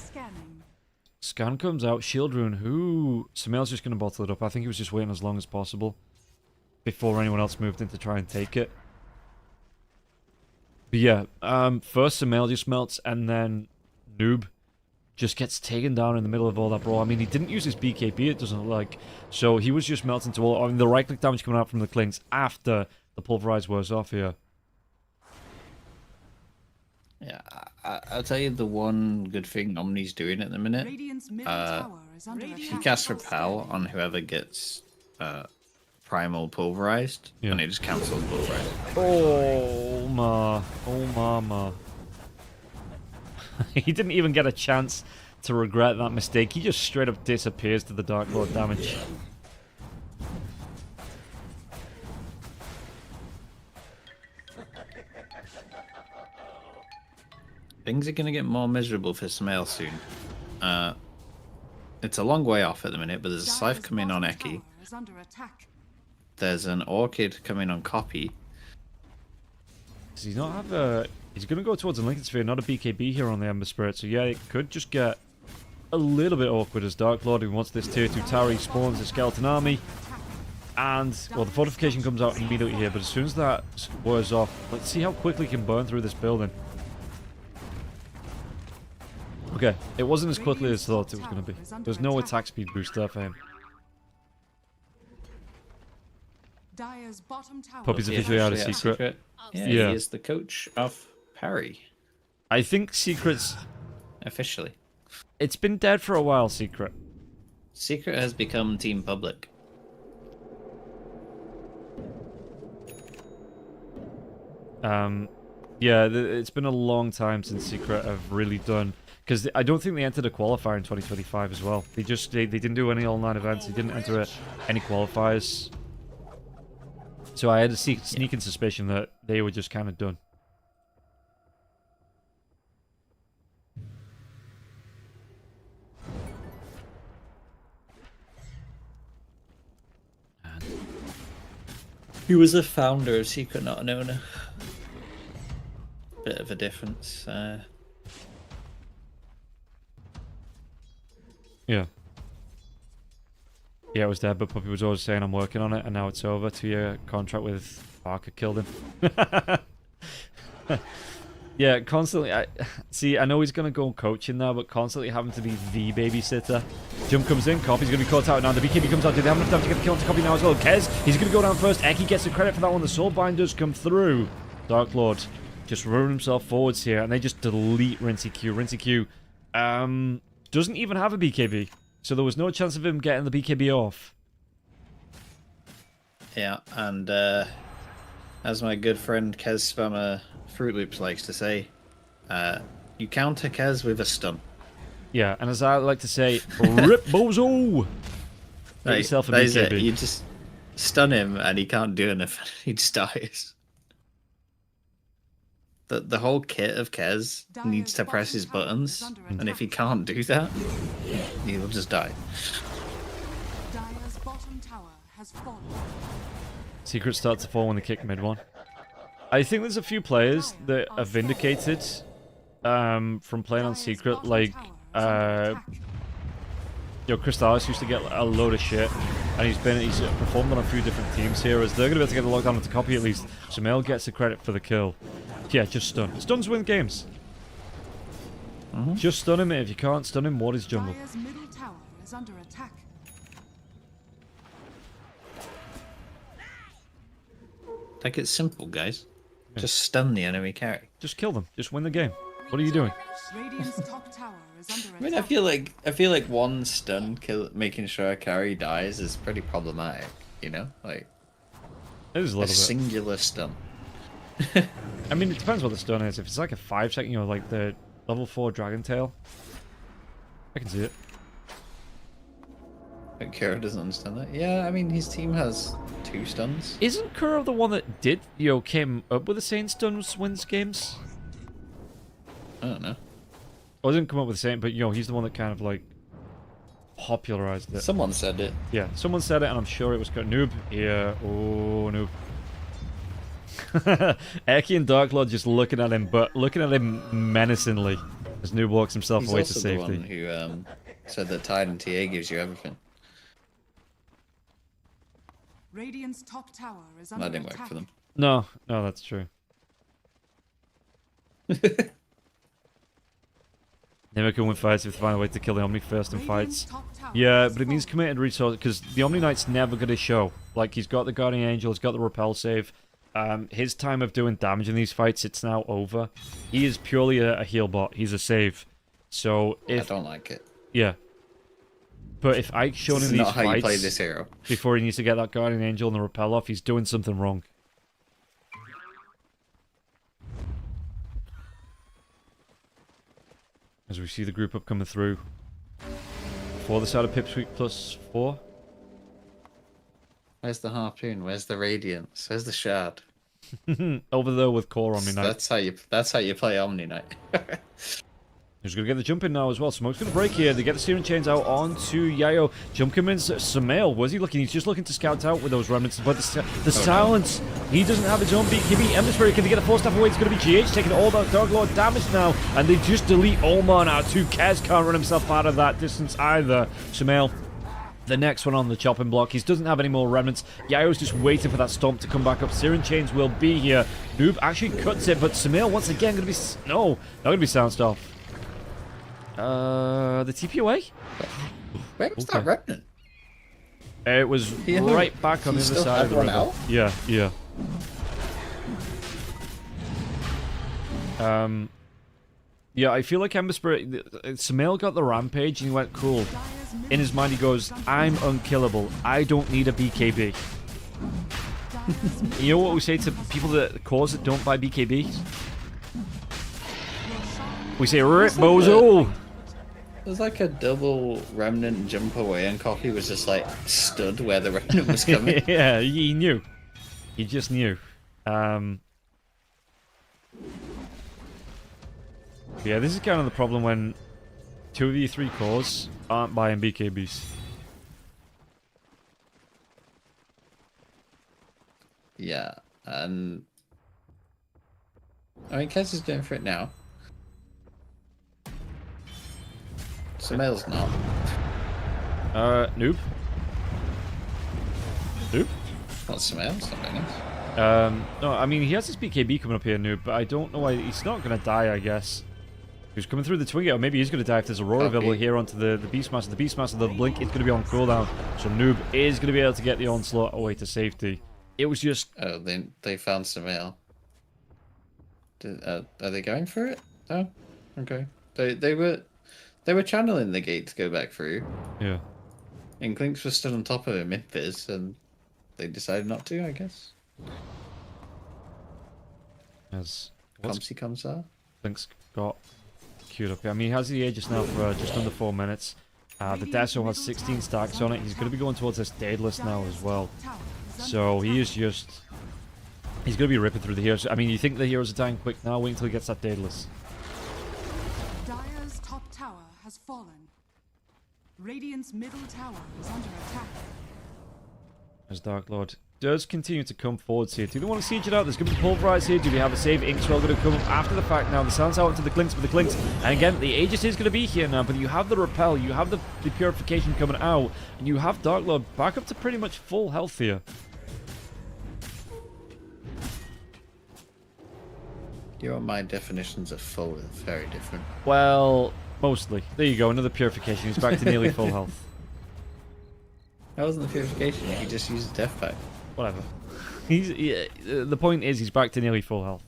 Scanning. Scan comes out. Shield Rune. Who? Sumail's just going to bottle it up. I think he was just waiting as long as possible before anyone else moved in to try and take it. But yeah, first Sumail just melts, and then Noob just gets taken down in the middle of all that brawl. I mean, he didn't use his BKB, it doesn't look like. So he was just melting to all... I mean, the right-click damage coming out from the clings after the pulverize wears off here. Yeah, I'll tell you the one good thing Omni's doing at the minute. Radiant's middle tower is under He attack. casts Repel on whoever gets Primal Pulverized, Yeah. and he just cancels Pulverized. Oh, ma. Oh, mama. He didn't even get a chance to regret that mistake. He just straight up disappears to the Dark Lord damage. Things are going to get more miserable for Sumail soon. It's a long way off at the minute, but there's a Scythe coming on Eki. Tower is under attack. There's an Orchid coming on Copy. Does he not have a... He's going to go towards the Lincoln Sphere, not a BKB here on the Ember Spirit. So yeah, it could just get a little bit awkward as Dark Lord, who wants this tier 2 tower, he spawns a skeleton army. And, well, the fortification comes out immediately here, but as soon as that wears off, let's see how quickly he can burn through this building. Okay, it wasn't as quickly as thought it was going to be. There's no attack speed boost there for him. Dire's bottom tower. Puppy's He officially out of actually secret. Yeah, Yeah. he is the coach of Parry, I think Secret's... officially. It's been dead for a while, Secret. Secret has become Team Public. Yeah, it's been a long time since Secret have really done... Because I don't think they entered a qualifier in 2025 as well. They didn't do any online events. They didn't enter any qualifiers. So I had a sneaking suspicion that they were just kind of done. He was a founder of Secret, not an owner. Bit of a difference. Yeah. Yeah, it was dead, but Puppy was always saying I'm working on it, and now it's over. 2-year contract with Barker killed him. Yeah, constantly. I know he's going to go coaching now, but constantly having to be the babysitter. Jump comes in, Copy's going to be caught out now. The BKB comes out. Do they have enough time to get the kill onto Copy now as well? Kez, he's going to go down first. Eki gets the credit for that one. The Soulbinders come through. Dark Lord just running himself forwards here, and they just delete Rinsey Q. Rinsey Q doesn't even have a BKB, so there was no chance of him getting the BKB off. Yeah, and as my good friend Kez Spammer Fruit Loops likes to say, you counter Kez with a stun. Yeah, and as I like to say, rip bozo! Get Right, yourself a that is it. BKB. You just stun him and he can't do anything. He just dies. The whole kit of Kez needs to press his buttons, and if he can't do that, he'll just die. Dire's bottom tower has fallen. Secret starts to fall when they kick mid one. I think there's a few players that are vindicated from playing on Secret, like Crystallis used to get a load of shit, and he's performed on a few different teams here, as they're going to be able to get the lockdown into Copy at least. Sumail gets the credit for the kill. Yeah, just stun. Stuns win games. Just stun him. If you can't stun him, what is jungle? Dire's middle tower is under attack. Like, it's simple, guys. Just stun the enemy carry. Just kill them. Just win the game. What are you doing? Radiant's top tower is under attack. I mean, I feel like one stun making sure a carry dies is pretty problematic. You know, like It is a a little bit. singular stun. I mean, it depends what the stun is. If it's like a 5-second, like the level 4 Dragon Tail, I can see it. But Kira doesn't understand that. Yeah, I mean, his team has 2 stuns. Isn't Kuro the one that came up with the Saint stuns wins games? I don't know. Or didn't come up with the Saint, but he's the one that kind of like popularized it. Someone said it. Yeah, someone said it, and I'm sure it was Noob. Yeah, oh Noob. Eki and Dark Lord just looking at him menacingly. As Noob walks himself He's away to also the safety. one who said that Tide and TA gives you everything. Radiant's top tower is That under didn't work attack. for them. No, that's true. Never can win fights if they find a way to kill the Omni first in Radiant's fights. top tower Yeah, has but it means fallen. committed resource, because the Omni Knight's never going to show. Like, he's got the Guardian Angel, he's got the Repel save. His time of doing damage in these fights, it's now over. He is purely a heal bot. He's a save. So, I if... don't like it. Yeah. But if Ike's shown This in is these not how you play fights this hero. before he needs to get that Guardian Angel and the Repel off, he's doing something wrong. As we see the group up coming through. For the side of Pipsqueak +4. Where's the harpoon? Where's the radiance? Where's the shard? Over there with Core Omni Knight. That's how you play Omni Knight. Who's going to get the jump in now as well. Smoke's going to break here. They get the steering chains out onto Yayo. Jump commands Sumail. Where's he looking? He's just looking to scout out with those remnants. But the silence. He doesn't have his own BKB. Ember Spirit, can they get a 4-staff away? It's going to be GH taking all that Dark Lord damage now. And they just delete Olmar now. 2 Kez can't run himself out of that distance either. Sumail, the next one on the chopping block. He doesn't have any more remnants. Yayo's just waiting for that stomp to come back up. Searing Chains will be here. Noob actually cuts it, but Sumail once again going to be... No, not going to be sound off. The TP away? Where was that remnant? It was Yeah, right back on the he other still side had of the one river. out? Yeah, yeah. Yeah, I feel like Ember Spirit... Sumail got the rampage and he went, cool. In his mind he goes, I'm unkillable. I don't need a BKB. You know what we say to people that cause that don't buy BKBs? We say, rip, bozo! There's like a double remnant jump away, and Coffee was just like stood where the remnant was coming. Yeah, he knew. He just knew. Yeah, this is kind of the problem when 2 of your 3 cores aren't buying BKBs. Yeah, and I mean, Kez is going for it now. Sumail's not. Noob? Noob? Not Sumail's not doing it. No, I mean, he has his BKB coming up here, Noob, but I don't know why he's not going to die, I guess. He's coming through the Twin Gate, or maybe he's going to die if there's Aurora available here onto the Beastmaster. The Beastmaster, the Blink is going to be on cooldown, so Noob is going to be able to get the Onslaught away to safety. It was just... Oh, they found Sumail. Are they going for it? Oh, okay. They were channeling the gate to go back through. Yeah. And Clinks was stood on top of him in Fizz, and they decided not to, I guess. As what's Comsy comes out. Blink's got queued up here. I mean, he has the Aegis now for just under 4 minutes. The Deso has 16 stacks on it. He's going to be going towards this Daedalus now as well. So he is just... He's going to be ripping through the heroes. I mean, you think the heroes are dying quick now? Wait until he gets that Daedalus. Dire's top tower has fallen. Radiant's middle tower is under attack. As Dark Lord does continue to come forwards here. Do they want to siege it out? There's going to be Pulverize here. Do they have a save? Inkswell going to come up after the fact now. The sounds out into the Clinks, but the Clinks. And again, the Aegis is going to be here now, but you have the Repel, you have the Purification coming out, and you have Dark Lord back up to pretty much full health here. You and my definitions of full are very different. Well, mostly. There you go, another Purification. He's back to nearly full health. That wasn't the purification, he just used a death pack. Whatever. The point is, he's back to nearly full health.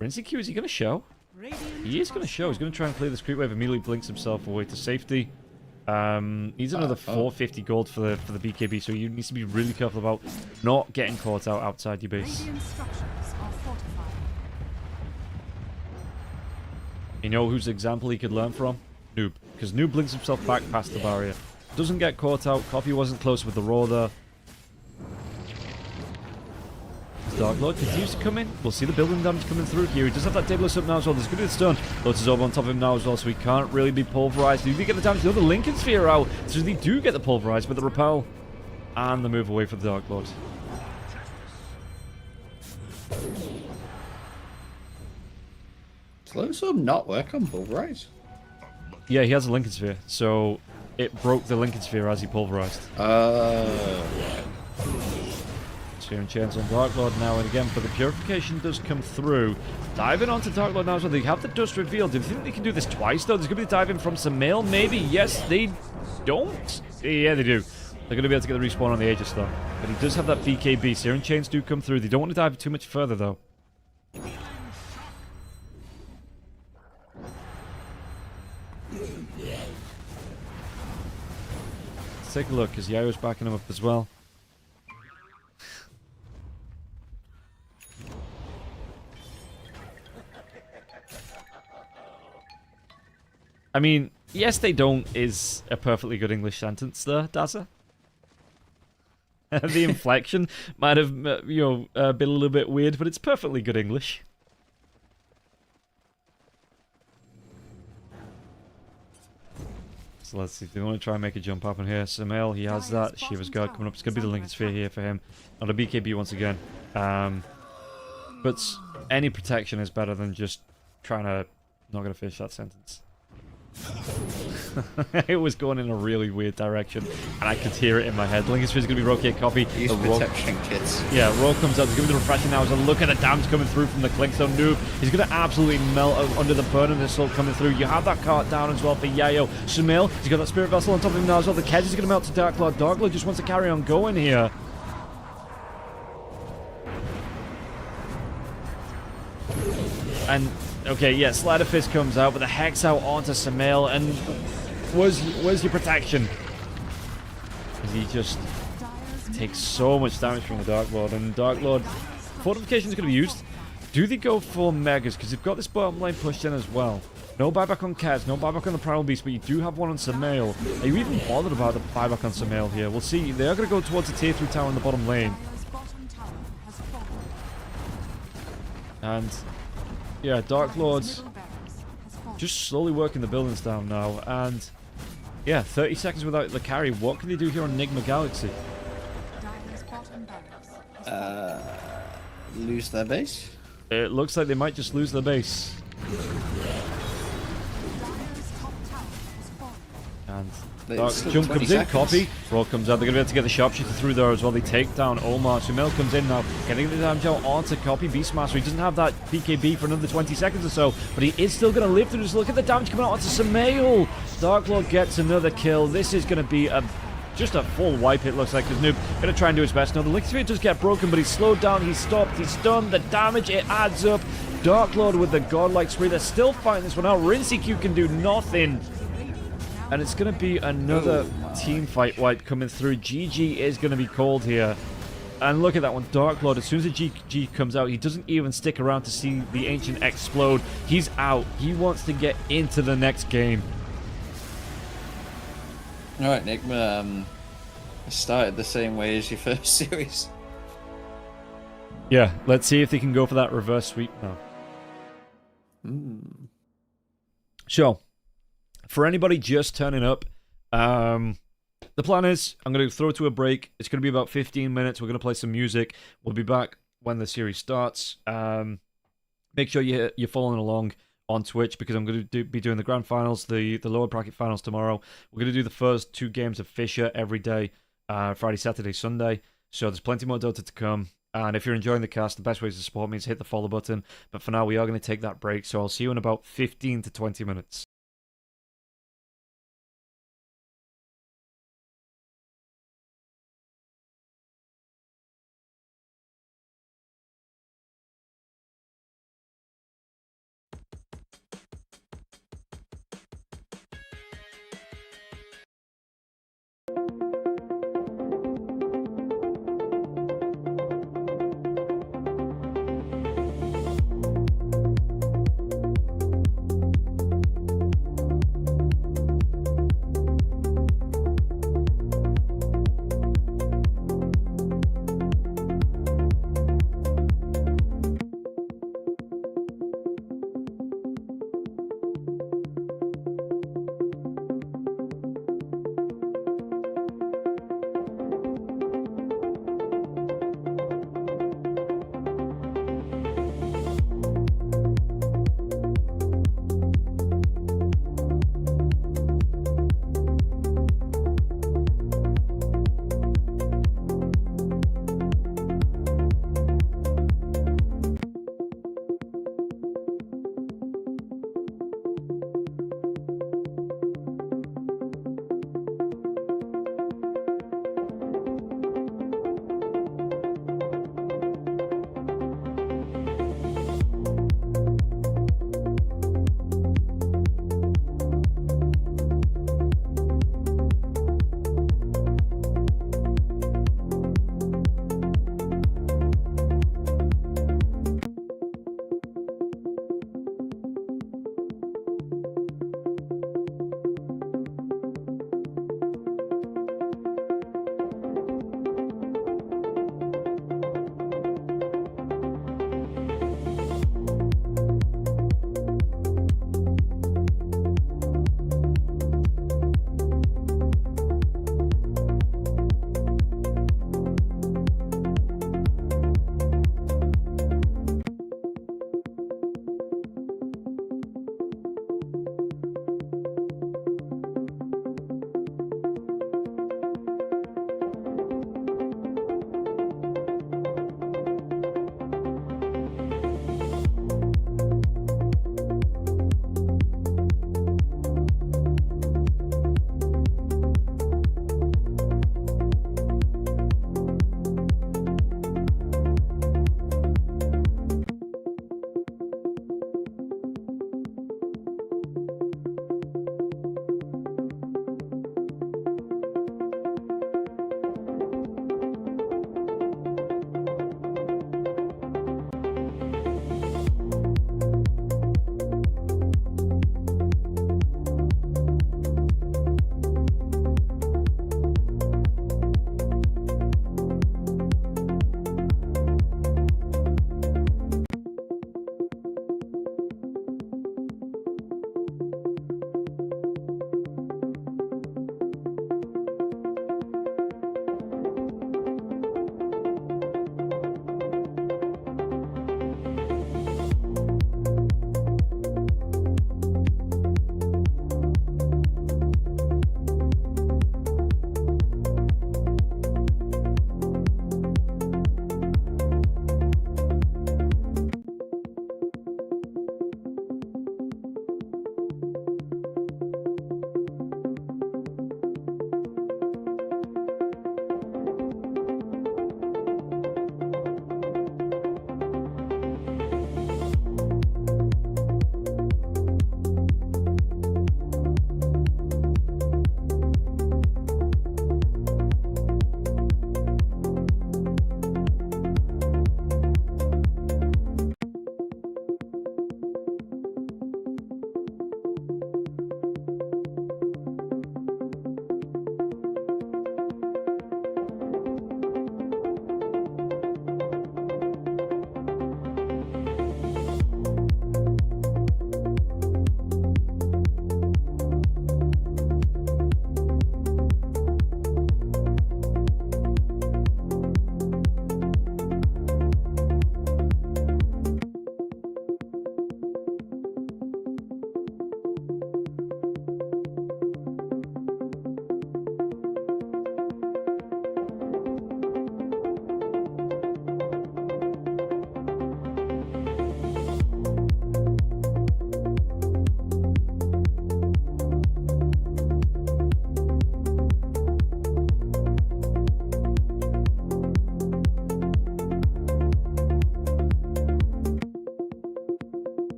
Rinsey Q, is he going to show? He is going to show. He's going to try and clear this creep wave. Immediately blinks himself away to safety. Needs another 450 gold for the BKB, so you need to be really careful about not getting caught out outside your base. Radiant structures are fortified. You know whose example he could learn from? Noob. Because Noob blinks himself back past the barrier. Doesn't get caught out. Coffee wasn't close with the roar there. Dark Lord continues to come in. We'll see the building damage coming through here. He does have that Daedalus up now as well. There's going to be the stun. Lotus Orb on top of him now as well, so he can't really be pulverized. Do they get the damage? The other Lincoln Sphere out. So they do get the pulverized with the repel. And the move away for the Dark Lord. Slow sword not work on Pulverize? Yeah, he has a Lincoln Sphere, so it broke the Lincoln Sphere as he pulverized. Searing Chains on Dark Lord now and again, but the Purification does come through. Diving onto Dark Lord now, so they have the dust revealed. Do you think they can do this twice, though? There's going to be diving from Samael, maybe? Yes, they don't. Yeah, they do. They're going to be able to get the respawn on the Aegis, though. But he does have that BKB. Searing Chains do come through. They don't want to dive too much further, though. Let's take a look, because Yayo's backing him up as well. I mean, yes, they don't is a perfectly good English sentence there, Dazza. The inflection might have, been a little bit weird, but it's perfectly good English. So let's see, they want to try and make a jump happen here. Samael, he has that. Shiva's Guard coming up. It's going to be the Lincoln Sphere here for him. Not a BKB once again. But any protection is better than just trying to... Not going to finish that sentence. It was going in a really weird direction, and I could hear it in my head. Lincoln Sphere is going to be rotate copy. Use protection kits. Yeah, roll comes out. There's going to be the refreshing now. As a look at the damage coming through from the Clinkstone noob. He's going to absolutely melt under the burn and the assault coming through. You have that cart down as well for Yayo. Samael, he's got that Spirit Vessel on top of him now as well. The Kedge is going to melt to Dark Lord. Dark Lord just wants to carry on going here. And okay, yeah, Slider Fist comes out, but the Hex out onto Samael, and where's your protection? Because he just takes so much damage from the Dark Lord, and Dark Lord Fortification is going to be used. Do they go for Megas? Because they've got this bottom lane pushed in as well. No buyback on Kaz, no buyback on the Primal Beast, but you do have one on Samael. Are you even bothered about the buyback on Samael here? We'll see. They are going to go towards the tier 3 tower in the bottom lane. And yeah, Dark Lord's just slowly working the buildings down now. And yeah, 30 seconds without the carry. What can they do here on Enigma Galaxy? Lose their base? It looks like they might just lose their base. And Dark Jump comes in, copy. Roll comes out. They're going to be able to get the sharpshooter through there as well. They take down Omar. Shamil comes in now, getting the damage out onto copy. Beastmaster. He doesn't have that BKB for another 20 seconds or so, but he is still going to live through. Just look at the damage coming out onto Samael. Dark Lord gets another kill. This is going to be just a full wipe, it looks like, because Noob going to try and do his best. Now, the Lincoln Sphere does get broken, but he's slowed down, he's stopped, he's stunned. The damage, it adds up. Dark Lord with the godlike spree. They're still fighting this one out. Rincy Q can do nothing. And it's going to be another team fight wipe coming through. GG is going to be called here. And look at that one. Dark Lord, as soon as the GG comes out, he doesn't even stick around to see the Ancient explode. He's out. He wants to get into the next game. Alright, Enigma, started the same way as your first series. Yeah, let's see if they can go for that reverse sweep now. So, for anybody just turning up, the plan is I'm going to throw to a break. It's going to be about 15 minutes. We're going to play some music. We'll be back when the series starts. Make sure you're following along on Twitch, because I'm going to be doing the grand finals, the lower bracket finals tomorrow. We're going to do the first 2 games of Fisher every day, Friday, Saturday, Sunday. So there's plenty more Dota to come. And if you're enjoying the cast, the best way to support me is hit the follow button. But for now, we are going to take that break. So I'll see you in about 15 to 20 minutes.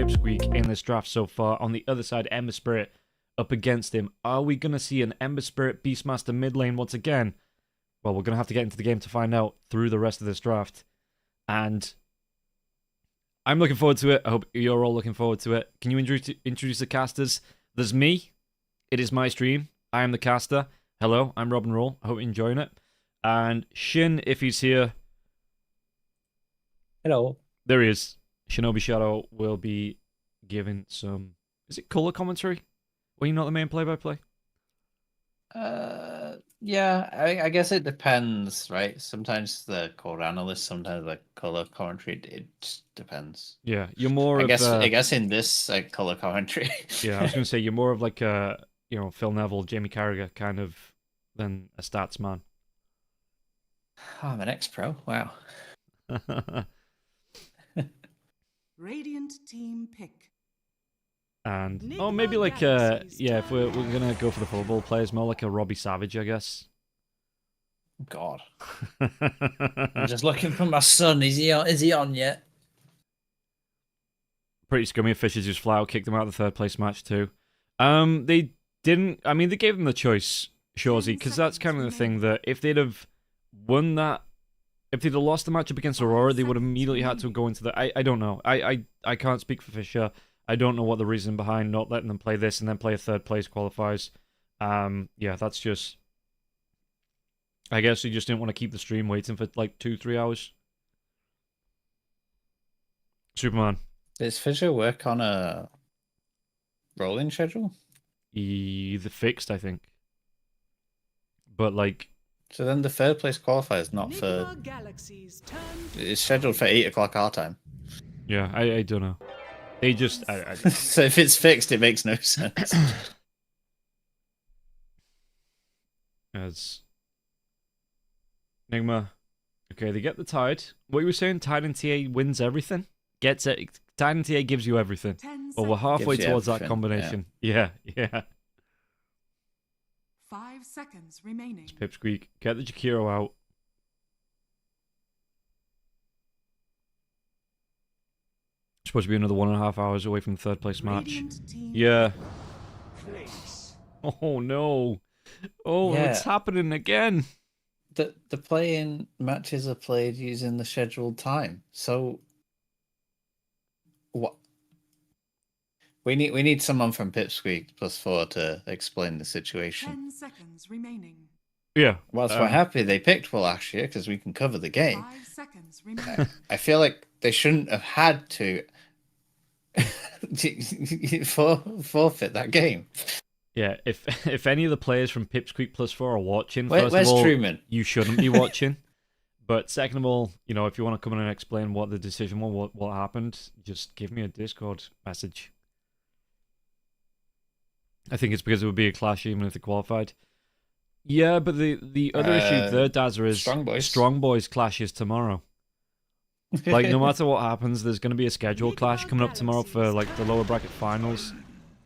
Pipsqueak in this draft so far. On the other side, Ember Spirit up against him. Are we going to see an Ember Spirit Beastmaster mid lane once again? Well, we're going to have to get into the game to find out through the rest of this draft. And I'm looking forward to it. I hope you're all looking forward to it. Can you introduce the casters? There's me. It is my stream. I am the caster. Hello, I'm Robin Roll. I hope you're enjoying it. And Shin, if he's here. Hello. There he is. Shinobi Shadow will be giving some... Is it colour commentary? Were you not the main play-by-play? Yeah, I guess it depends, right? Sometimes the core analyst, sometimes the color commentary. It just depends. Yeah, you're more I of... guess in this color commentary. Yeah, I was going to say, you're more of like a, Phil Neville, Jamie Carragher kind of than a stats man. Oh, I'm an ex-pro. Wow. Radiant team pick. And Nigma maybe like Galaxy's if we're turn. gonna go for the football players, more like a Robbie Savage, I guess. God. I'm just looking for my son. Is he on yet? Pretty scummy if Fisher just flat out kicked them out of the third place match too. They didn't. I mean, they gave them the choice, Shorzy, because that's kind of the thing that if they'd have won that, if they'd have lost the matchup against Aurora, they would have immediately had to go into the. I don't know. I can't speak for Fisher. I don't know what the reason behind not letting them play this and then play a third place qualifiers. Yeah, that's just... I guess he just didn't want to keep the stream waiting for like 2-3 hours. Superman. Does Fisher work on a rolling schedule? The fixed, I think. But like... So then the third place qualifier is not for... Nigma Galaxy's turn. It's scheduled for 8 o'clock our time. Yeah, I don't know. They just... So if it's fixed, it makes no sense. As... Nigma. Okay, they get the Tide. What you were saying, Tide and TA wins everything? Gets it. Tide and TA gives you everything. 10 Well, we're halfway Gives you towards that everything, combination. Yeah. 5 seconds remaining. Pipsqueak, get the Jakiro out. Supposed to be another 1.5 hours away from the third place match. Radiant team Yeah. Oh no. Oh, Yeah. it's happening again. The play-in matches are played using the scheduled time. So what? We need someone from Pipsqueak +4 to explain the situation. 10 seconds remaining. Yeah. Whilst we're happy they picked last year because we can cover the game. 5 seconds remaining. I feel like they shouldn't have had to forfeit that game. Yeah, if any of the players from Pipsqueak +4 are watching, Where's first of all, Truman? you shouldn't be watching. But second of all, if you want to come in and explain what the decision was, what happened, just give me a Discord message. I think it's because it would be a clash even if they qualified. Yeah, but the other issue there, Dazza, is Strong Boys clashes tomorrow. Like, no matter what happens, there's going to be a schedule clash coming up tomorrow for like the lower bracket finals.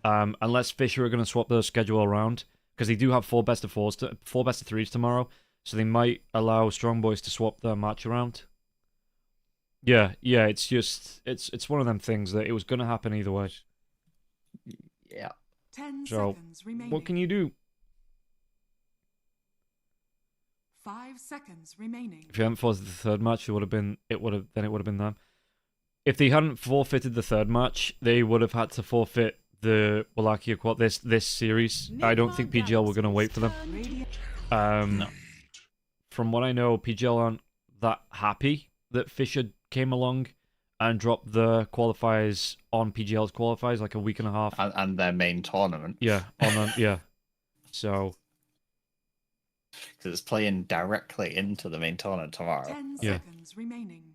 Unless Fisher are going to swap the schedule around, because they do have 4 best of 3s tomorrow, so they might allow Strong Boys to swap their match around. Yeah, it's just it's one of them things that it was going to happen either way. Yeah. 10 So, seconds remaining. what can you do? 5 seconds remaining. If you hadn't forfeited the third match, it would have been them. If they hadn't forfeited the third match, they would have had to forfeit the Wallachia quad this series. I don't think PGL were going to wait for them. Radiant No. From what I know, PGL aren't that happy that Fisher came along and dropped the qualifiers on PGL's qualifiers like a week and a half. And their main tournament. Yeah, yeah. So Because it's playing directly into the main tournament tomorrow. 10 Yeah. seconds remaining.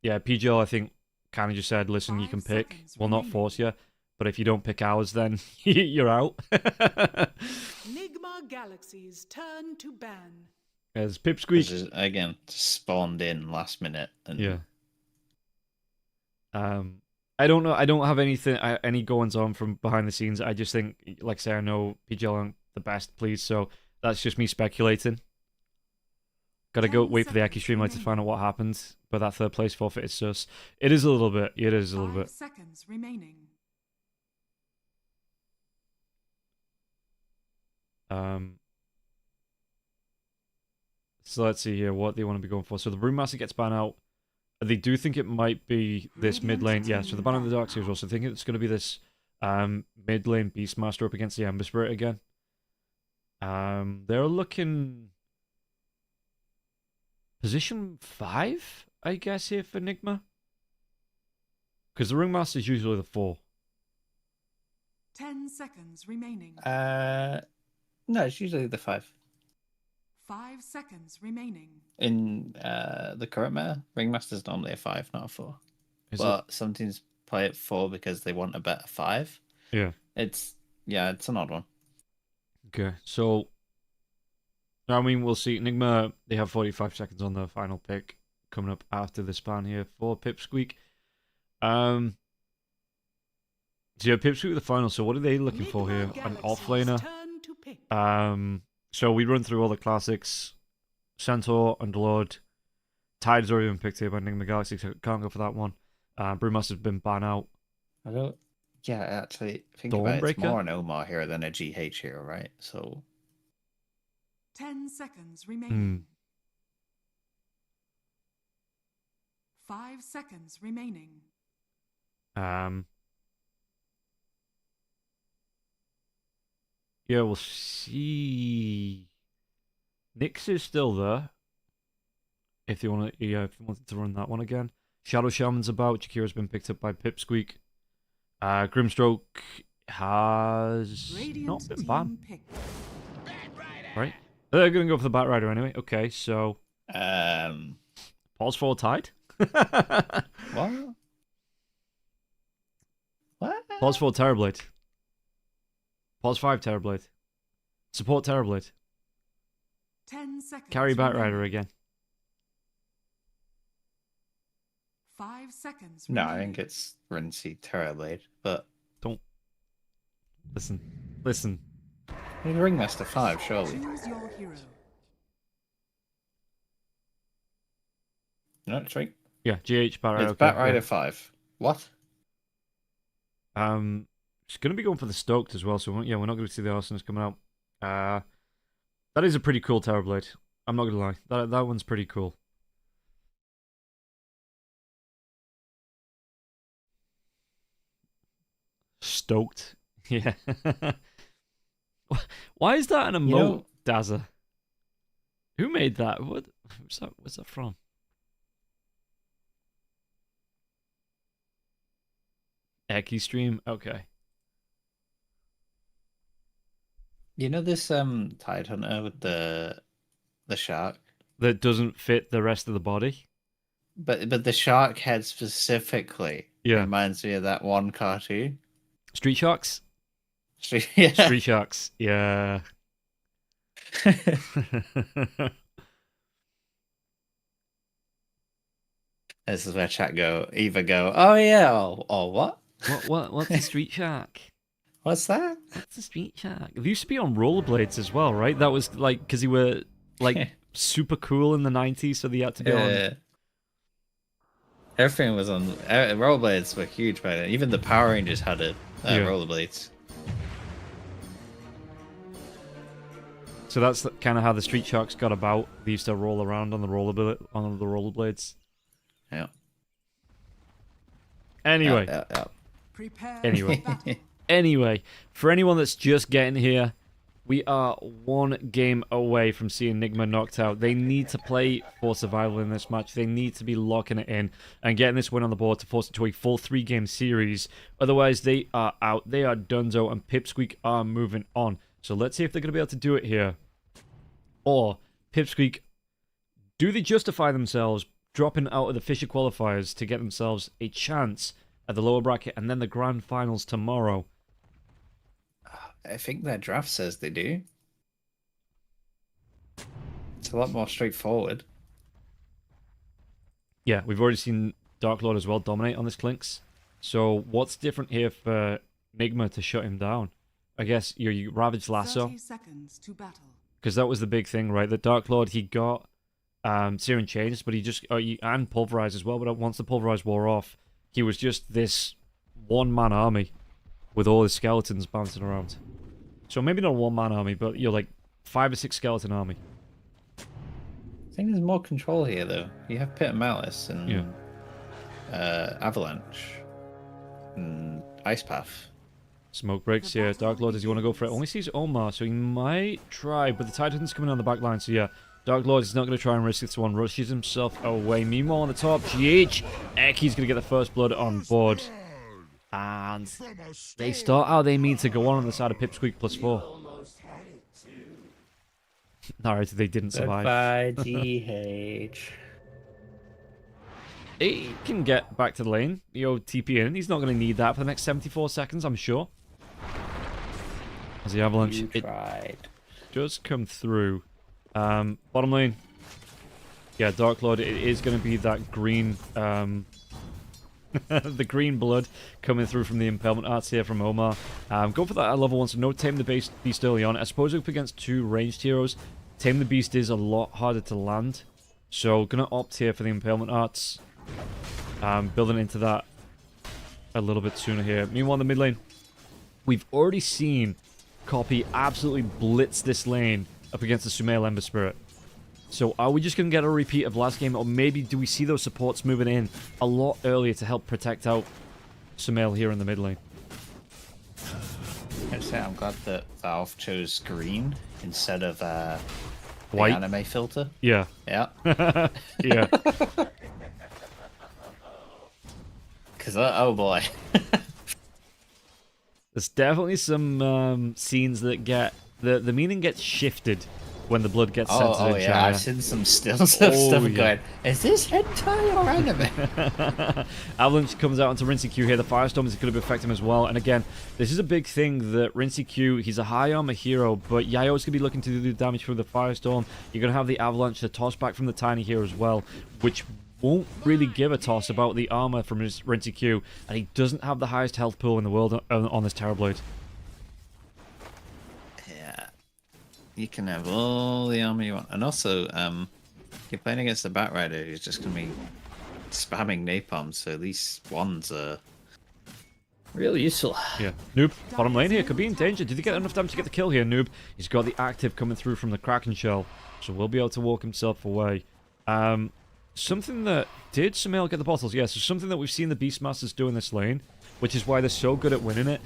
Yeah, PGL I think kind of just said, listen, you 5 can pick. seconds We'll not remaining. force you, but if you don't pick ours, then you're out. Nigma Galaxy's turn to ban. As Which Pipsqueak. is, again, spawned in last minute. And Yeah. I don't know. I don't have any goings on from behind the scenes. I just think, like I say, I know PGL aren't the best, please. So that's just me speculating. Gotta go 10 wait for the Aki seconds streamlight to remaining. find out what happened. But that third place forfeit is sus. It is a little bit. It is a little 5 bit. seconds remaining. So let's see here what they want to be going for. So the Brewmaster gets banned out. They do think it might be this mid lane. Yeah, so the ban of the Dark Seers also think it's going to be this mid lane Beastmaster up against the Ember Spirit again. They're looking position 5, I guess, here for Enigma. Because the Ringmaster is usually the 4. 10 seconds remaining. No, it's usually the 5. 5 seconds remaining. In the current meta, Ringmaster's normally a 5, not a 4. Is But some teams play it 4 because they want a better 5. it? Yeah. It's an odd one. Okay, so I mean, we'll see. Enigma, they have 45 seconds on the final pick coming up after the span here for Pipsqueak. So yeah, Pipsqueak the final. So what are they looking for here? An offlaner. So we run through all the classics. Centaur, Underlord. Tide's already been picked here by Enigma Galaxy, so can't go for that one. Brewmaster's been banned out. I don't. Yeah, actually, think about it. It's Dawnbreaker? more an Omar hero than a GH hero, right? So 10 seconds remaining. 5 seconds remaining. Yeah, we'll see. Nyx is still there. If you want to, yeah, if you wanted to run that one again. Shadow Shaman's about. Jakira's been picked up by Pipsqueak. Grimstroke has not been banned. Right? They're gonna go for the Batrider anyway. Okay, so pause for Tide. what? What? Pause for Terrorblade. Pause 5 Terrorblade. Support Terrorblade. 10 seconds. Carry Batrider remaining. again. 5 seconds. No, I remaining. think it's Rincy Terrorblade, but Don't listen. Listen. I mean, Ringmaster 5, surely. Choose your hero. No, it's right. Yeah, GH Batrider. It's Okay, Batrider yeah. 5. What? She's gonna be going for the Stoked as well. So yeah, we're not going to see the Arsonist coming out. That is a pretty cool Terrorblade. I'm not gonna lie. That one's pretty cool. Stoked. Yeah. Why is that an emote, You know- Dazza? Who made that? What's that from? Eki stream? Okay. You know this Tide Hunter with the shark? That doesn't fit the rest of the body? But the shark head specifically Yeah. reminds me of that one cartoon. Street Sharks? Yeah. Street Sharks. Yeah. This is where chat either go, oh yeah, or what? What's a Street Shark? What's that? What's a Street Shark? It used to be on rollerblades as well, right? That was like because they were like super cool in the 90s, so they had to be on. Everything was on. Rollerblades were huge back then. Even the Power Rangers had it. Yeah. Rollerblades. So that's kind of how the Street Sharks got about. They used to roll around on the rollerblades. Yeah. Anyway. Yeah. Prepare Anyway. for battle. Anyway, for anyone that's just getting here, we are one game away from seeing Enigma knocked out. They need to play for survival in this match. They need to be locking it in and getting this win on the board to force it to a full 3-game series. Otherwise, they are out. They are donezo, and Pipsqueak are moving on. So let's see if they're going to be able to do it here. Or, Pipsqueak, do they justify themselves dropping out of the Fisher qualifiers to get themselves a chance at the lower bracket and then the grand finals tomorrow? I think their draft says they do. It's a lot more straightforward. Yeah, we've already seen Dark Lord as well dominate on this Clinks. So what's different here for Enigma to shut him down? I guess you Ravage Lasso. 30 seconds to battle. Because that was the big thing, right? The Dark Lord, he got Searing Chains, but he just and Pulverize as well. But once the Pulverize wore off, he was just this one-man army with all his skeletons bouncing around. So maybe not a one-man army, but you're like 5 or 6 skeleton army. I think there's more control here, though. You have Pit of Malice and Avalanche and Ice Path. Smoke breaks here. Dark Lord, does he want to go for it? Only sees Omar, so he might try, but the Titan's coming on the back line, so yeah. Dark Lord is not going to try and risk this one. Rushes himself away. Meanwhile, on the top, GH. Eki's going to get the first blood on board. And they start how they mean to go on the side of Pipsqueak +4. Alright, they didn't survive. Goodbye, GH. He can get back to the lane. TP in. He's not going to need that for the next 74 seconds, I'm sure. As the Avalanche does come through. Bottom lane. Yeah, Dark Lord, it is going to be that green... the green blood coming through from the Impalement Arts here from Omar. Go for that at level 1, so no Tame the Beast early on. I suppose up against 2 ranged heroes, Tame the Beast is a lot harder to land. So, gonna opt here for the Impalement Arts. Building into that a little bit sooner here. Meanwhile, in the mid lane, we've already seen Copy absolutely blitz this lane up against the Sumail Ember Spirit. So are we just going to get a repeat of last game, or maybe do we see those supports moving in a lot earlier to help protect out Sumail here in the mid lane? I'd say I'm glad that Valve chose green instead of white the anime filter. Yeah. Yeah. Yeah. Because, oh boy. There's definitely some scenes that get... The meaning gets shifted when the blood gets censored in yeah, China. I've seen some stills of stuff going, is this hentai or anime? Avalanche comes out onto Rinsey Q here. The Firestorm is going to affect him as well. And again, this is a big thing that Rinsey Q, he's a high armor hero, but Yayo's going to be looking to do damage from the Firestorm. You're going to have the Avalanche to toss back from the Tiny here as well, which won't really give a toss about the armor from his Rinsey Q. And he doesn't have the highest health pool in the world on this Terrorblade. You can have all the armor you want. And also, you're playing against the Batrider who's just going to be spamming napalm, so these ones are really useful. Yeah. Noob, bottom lane here, could be in danger. Did he get enough damage to get the kill here, Noob? He's got the active coming through from the Kraken Shell, so we'll be able to walk himself away. Something that... Did Sumail get the bottles? Yes, so something that we've seen the Beastmasters do in this lane, which is why they're so good at winning it.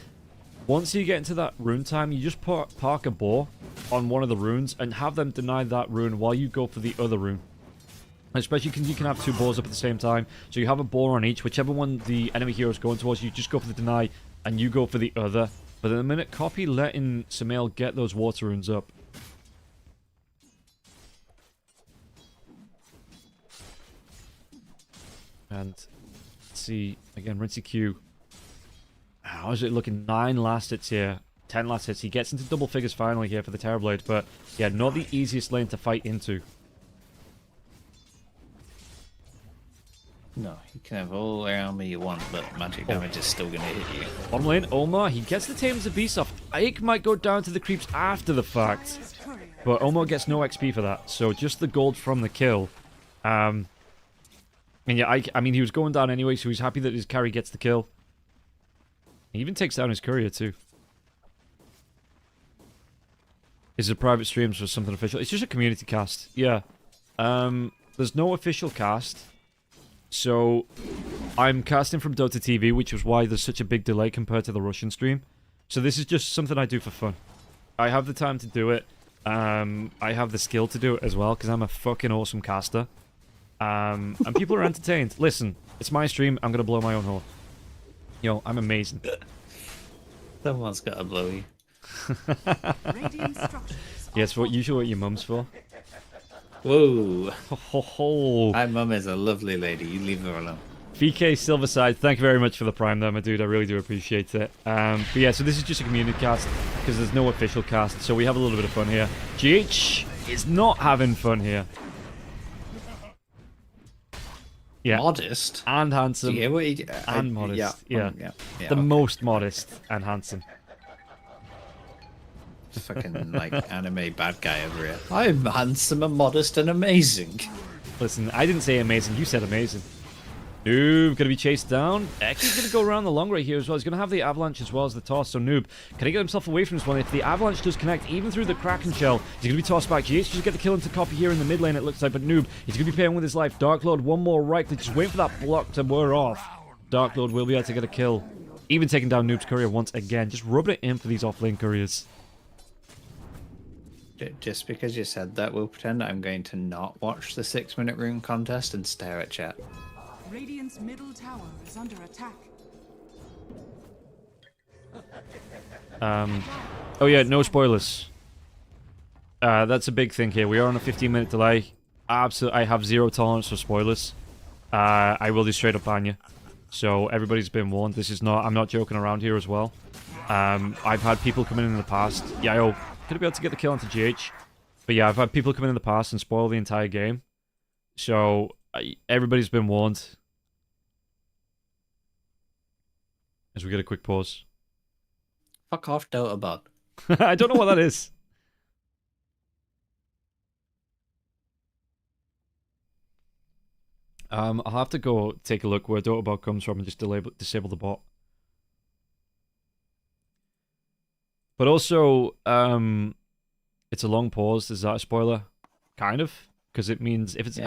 Once you get into that rune time, you just park a boar on one of the runes and have them deny that rune while you go for the other rune. Especially you can have 2 boars up at the same time. So you have a boar on each. Whichever one the enemy hero is going towards, you just go for the deny and you go for the other. But in a minute, Copy letting Sumail get those water runes up. And let's see, again, Rinsey Q. How is it looking? 9 last hits here. 10 last hits. He gets into double figures finally here for the Terrorblade, but yeah, not the easiest lane to fight into. No, you can have all the armor you want, but magic damage is still going to hit you. Bottom lane, Omar, he gets the Tames of Beast off. Ike might go down to the creeps after the fact, but Omar gets no XP for that, so just the gold from the kill. And yeah, I mean, he was going down anyway, so he's happy that his carry gets the kill. He even takes down his courier too. Is it private streams for something official? It's just a community cast. Yeah. There's no official cast. So I'm casting from Dota TV, which is why there's such a big delay compared to the Russian stream. So this is just something I do for fun. I have the time to do it. I have the skill to do it as well, because I'm a fucking awesome caster. And people are entertained. Listen, it's my stream. I'm going to blow my own horn. Yo, I'm amazing. Someone's got to blow you. Yes, what usually what your mum's for. Whoa. Ho, ho, ho. My mum is a lovely lady. You leave her alone. VK Silverside, thank you very much for the prime there, my dude. I really do appreciate it. But yeah, so this is just a community cast because there's no official cast, so we have a little bit of fun here. GH is not having fun here. Yeah. Modest and handsome. Yeah, what he, and modest. Yeah. The okay. most modest and handsome. Fucking like anime bad guy over here. I'm handsome and modest and amazing. Listen, I didn't say amazing. You said amazing. Noob gonna be chased down. X is gonna go around the long right here as well. He's gonna have the avalanche as well as the toss. So Noob, can he get himself away from this one? If the avalanche does connect, even through the Kraken shell, he's gonna be tossed back. GH just get the kill into copy here in the mid lane, it looks like. But Noob, he's gonna be paying with his life. Dark Lord, one more right click. Just wait for that block to wear off. Dark Lord will be able to get a kill. Even taking down Noob's courier once again. Just rubbing it in for these offlane couriers. Just because you said that, we'll pretend I'm going to not watch the 6-minute rune contest and stare at chat. Radiant's middle tower is under attack. Oh yeah, no spoilers. That's a big thing here. We are on a 15-minute delay. Absolutely, I have zero tolerance for spoilers. I will just straight up ban you. So everybody's been warned. This is not. I'm not joking around here as well. I've had people come in the past. Yeah, could have been able to get the kill onto GH. But yeah, I've had people come in the past and spoil the entire game. So everybody's been warned. As we get a quick pause. Fuck off, Dota bot. I don't know what that is. I'll have to go take a look where DotaBot comes from and just disable the bot. But also, it's a long pause. Is that a spoiler? Kind of, because it means if it's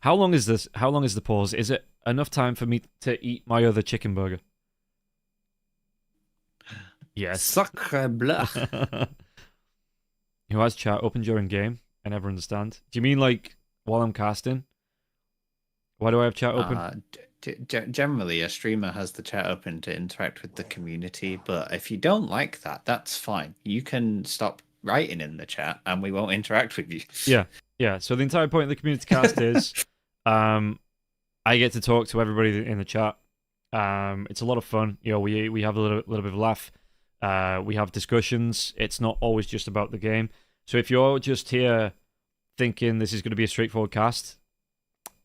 how long is this? How long is the pause? Is it enough time for me to eat my other chicken burger? Yes. Sacre bleu. Who has chat open during game? I never understand. Do you mean like while I'm casting? Why do I have chat open? Generally, a streamer has the chat open to interact with the community, but if you don't like that, that's fine. You can stop writing in the chat and we won't interact with you. Yeah. So the entire point of the community cast is I get to talk to everybody in the chat. It's a lot of fun. You know, we have a little bit of a laugh. We have discussions. It's not always just about the game. So if you're just here thinking this is going to be a straightforward cast,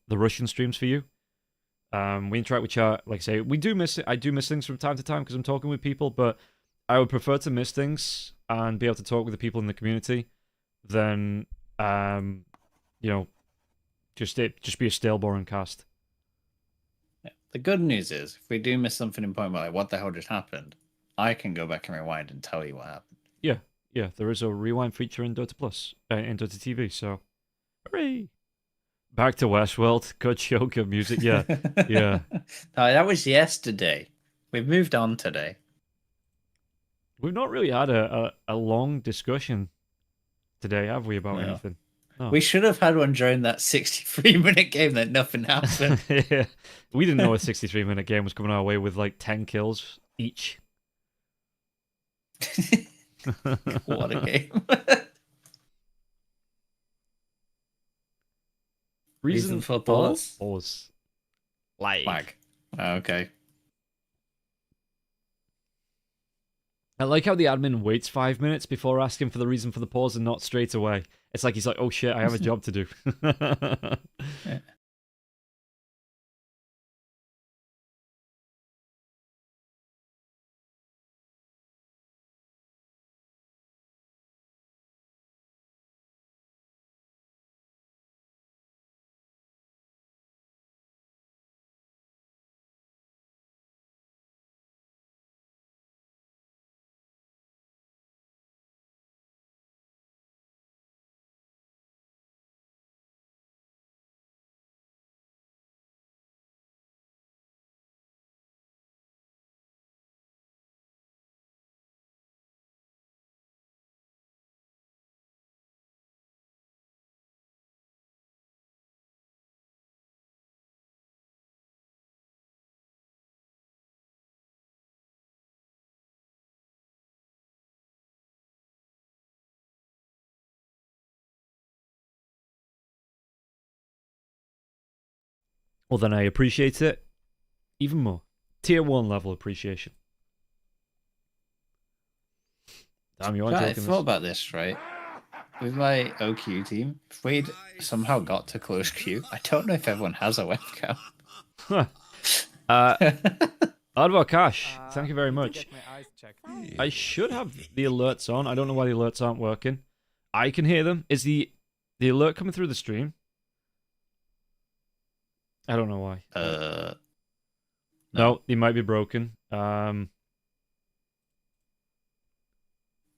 the Russian streams for you. We interact with chat. Like I say, I do miss things from time to time because I'm talking with people, but I would prefer to miss things and be able to talk with the people in the community than just be a stale, boring cast. Yeah. The good news is, if we do miss something important, like what the hell just happened, I can go back and rewind and tell you what happened. Yeah, there is a rewind feature in Dota Plus, in Dota TV, so hooray! Back to Westworld, good show, good music, yeah. No, that was yesterday. We've moved on today. We've not really had a long discussion today, have we, about anything? No. We should have had one during that 63-minute game that nothing happened. Yeah. We didn't know a 63-minute game was coming our way with like 10 kills each. What a game. Reason for pause? Pause. Lag. Oh, okay. I like how the admin waits 5 minutes before asking for the reason for the pause and not straight away. It's like he's like, oh shit, I have a job to do. Yeah. Well, then I appreciate it even more. Tier 1 level appreciation. Damn, you are joking. I thought about this, right? With my OQ team, if we'd somehow got to close queue, I don't know if everyone has a webcam. Advar Cash, thank you very much. I should have the alerts on. I don't know why the alerts aren't working. I can hear them. Is the alert coming through the stream? I don't know why. No. No, they might be broken.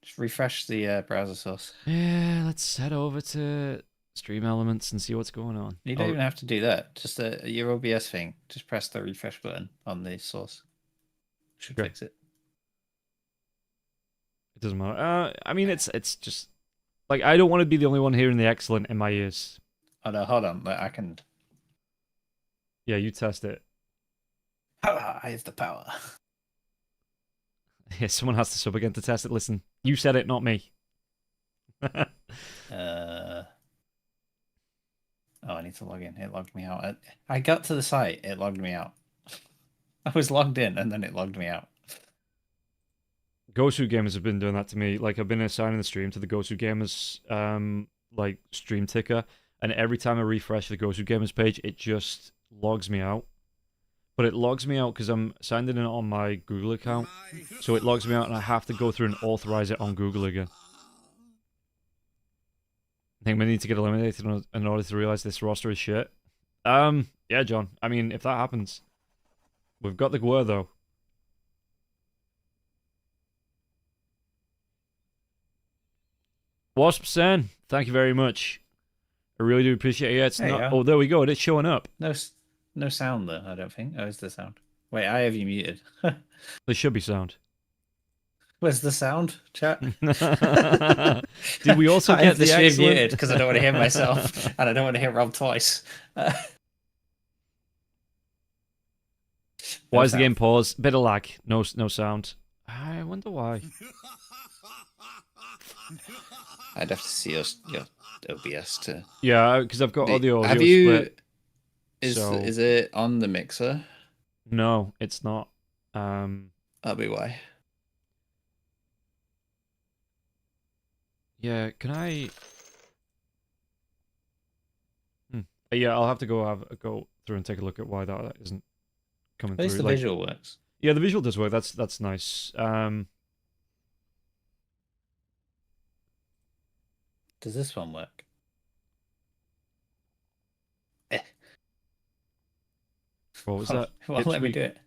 Just refresh the browser source. Yeah, let's head over to Stream Elements and see what's going on. You don't even have to do that. Just your OBS thing. Just press the refresh button on the source. Should Okay. fix it. It doesn't matter. I mean, it's just like I don't want to be the only one hearing the excellent in my ears. Oh no, hold on. I can. Yeah, you test it. I have the power. Yeah, someone has to sub again to test it. Listen, you said it, not me. Oh, I need to log in. It logged me out. I got to the site. It logged me out. I was logged in and then it logged me out. Gosu Gamers have been doing that to me. Like I've been assigning the stream to the Gosu Gamers like stream ticker, and every time I refresh the Gosu Gamers page, it just logs me out. But it logs me out because I'm signed in on my Google account, so it logs me out, and I have to go through and authorize it on Google again. I think we need to get eliminated in order to realize this roster is shit. Yeah, John. I mean, if that happens, we've got the Gwar though. Wasp Sen, thank you very much. I really do appreciate it. Yeah, it's not. Oh, there we go. It's showing up. No sound though. I don't think. Oh, is the sound? Wait, I have you muted. There should be sound. Where's the sound, chat? Did we also get the stream excellent? muted because I don't want to hear myself and I don't want to hear Rob twice. Why is the game paused? Bit of lag. No sound. I wonder why. I'd have to see your OBS to. Yeah, because I've got audio. Have you? Split, is it on the mixer? No, it's not. That'll be why. Yeah, can I? Yeah, I'll have to go through and take a look at why that isn't coming At least through. the visual works. Yeah, the visual does work. That's nice. Does this one work? What was that? Well, let me do it.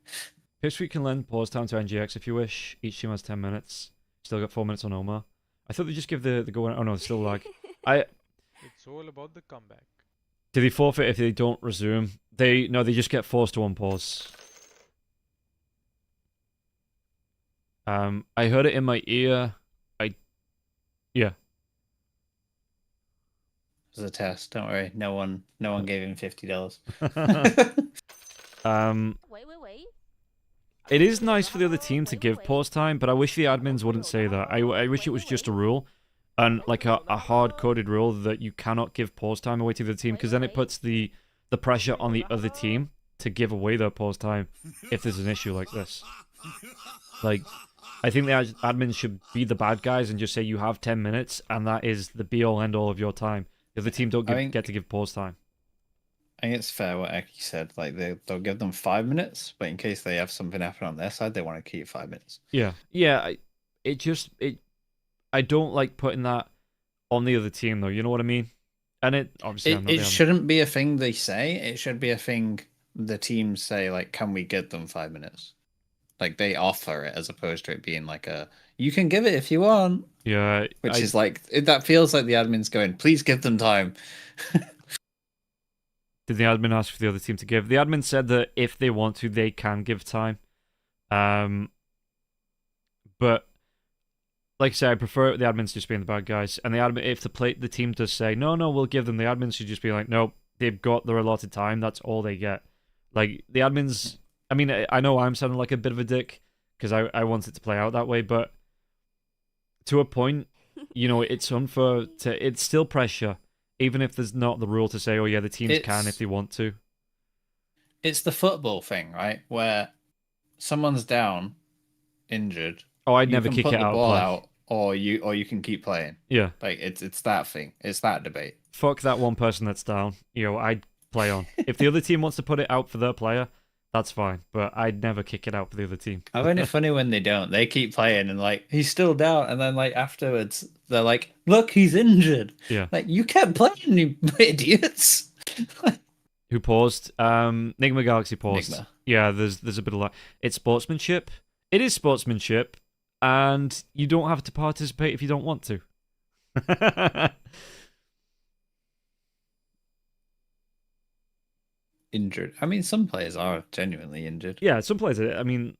Pipsqueak can lend pause time to NGX if you wish. Each team has 10 minutes. Still got 4 minutes on Omar. I thought they just give the go. Oh no, it's still lag. It's all about the comeback. Do they forfeit if they don't resume? They just get forced to unpause. I heard it in my ear. Yeah. It was a test. Don't worry. No one gave him $50. Wait. It is nice for the other team to give pause time, but I wish the admins wouldn't say that. I wish it was just a rule, and like a hard-coded rule that you cannot give pause time away to the team, because then it puts the pressure on the other team to give away their pause time if there's an issue like this. Like, I think the admins should be the bad guys and just say you have 10 minutes, and that is the be-all, end-all of your time. The other team don't get to give pause time. I think it's fair what Eki said. Like they'll give them 5 minutes, but in case they have something happen on their side, they want to keep 5 minutes. Yeah. I don't like putting that on the other team though. You know what I mean? And it obviously it shouldn't be a thing they say. It should be a thing the teams say. Like, can we give them 5 minutes? Like they offer it as opposed to it being like you can give it if you want. Yeah. Which is like that feels like the admin's going, please give them time. Did the admin ask for the other team to give? The admin said that if they want to, they can give time. But like I say, I prefer the admins just being the bad guys. And if the team does say no, we'll give them, the admins should just be like, nope, they've got their allotted time. That's all they get. Like the admins. I mean, I know I'm sounding like a bit of a dick because I want it to play out that way, but to a point, it's unfair it's still pressure. Even if there's not the rule to say, oh yeah, the teams can if they want to. It's the football thing, right? Where someone's down, injured. Oh, I'd never kick it out. Ball out, or you can keep playing. Yeah, like it's that thing. It's that debate. Fuck that one person that's down. I'd play on. If the other team wants to put it out for their player, that's fine. But I'd never kick it out for the other team. I find it funny when they don't. They keep playing and like he's still down, and then like afterwards they're like, "Look, he's injured." Yeah, like you kept playing, you idiots. Who paused? Nigma Galaxy paused. Nigma. Yeah, there's a bit of that. It's sportsmanship. It is sportsmanship, and you don't have to participate if you don't want to. Injured. I mean, some players are genuinely injured. Yeah, some players. I mean,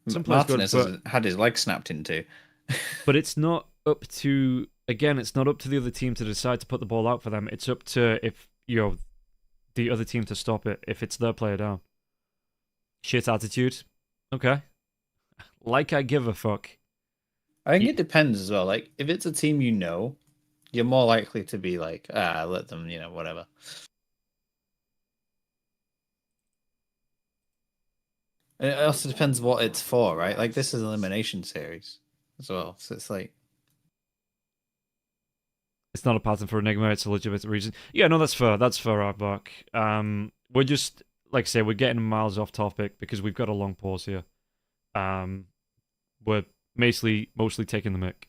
some players good, Martinez but has had his leg snapped into. it's not up to. Again, it's not up to the other team to decide to put the ball out for them. It's up to if the other team to stop it if it's their player down. Shit attitude. Okay. Like I give a fuck. I think it depends as well. Like, if it's a team you know, you're more likely to be like, let them, whatever. And it also depends what it's for, right? Like, this is an elimination series as well. So it's like... It's not a pattern for Enigma, it's a legitimate reason. Yeah, no, that's fair. That's fair, Arbok. We're just, like I say, we're getting miles off topic because we've got a long pause here. We're mostly taking the mic.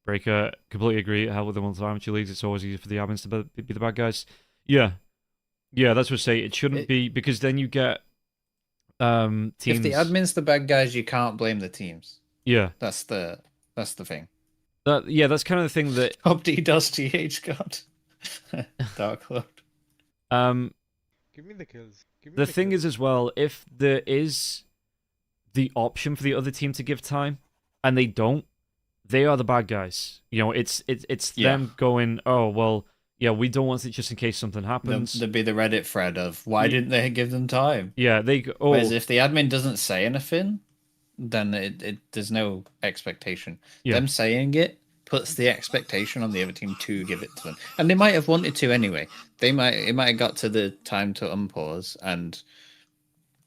Breaker, completely agree. Hell with the multi-amateur leagues, it's always easier for the admins to be the bad guys. Yeah. Yeah, that's what I say. It shouldn't be, because then you get teams... If the admin's the bad guys, you can't blame the teams. Yeah. That's the thing. That's kind of the thing that... Opti does GH God. Dark Lord. Give me the kills. The thing is as well, if there is the option for the other team to give time, and they don't, they are the bad guys. It's them going, oh, well, yeah, we don't want it just in case something happens. There'd be the Reddit thread of, why didn't they give them time? Yeah, they go, oh. Whereas if the admin doesn't say anything, then there's no expectation. Yeah. Them saying it puts the expectation on the other team to give it to them. And they might have wanted to anyway. It might have got to the time to unpause and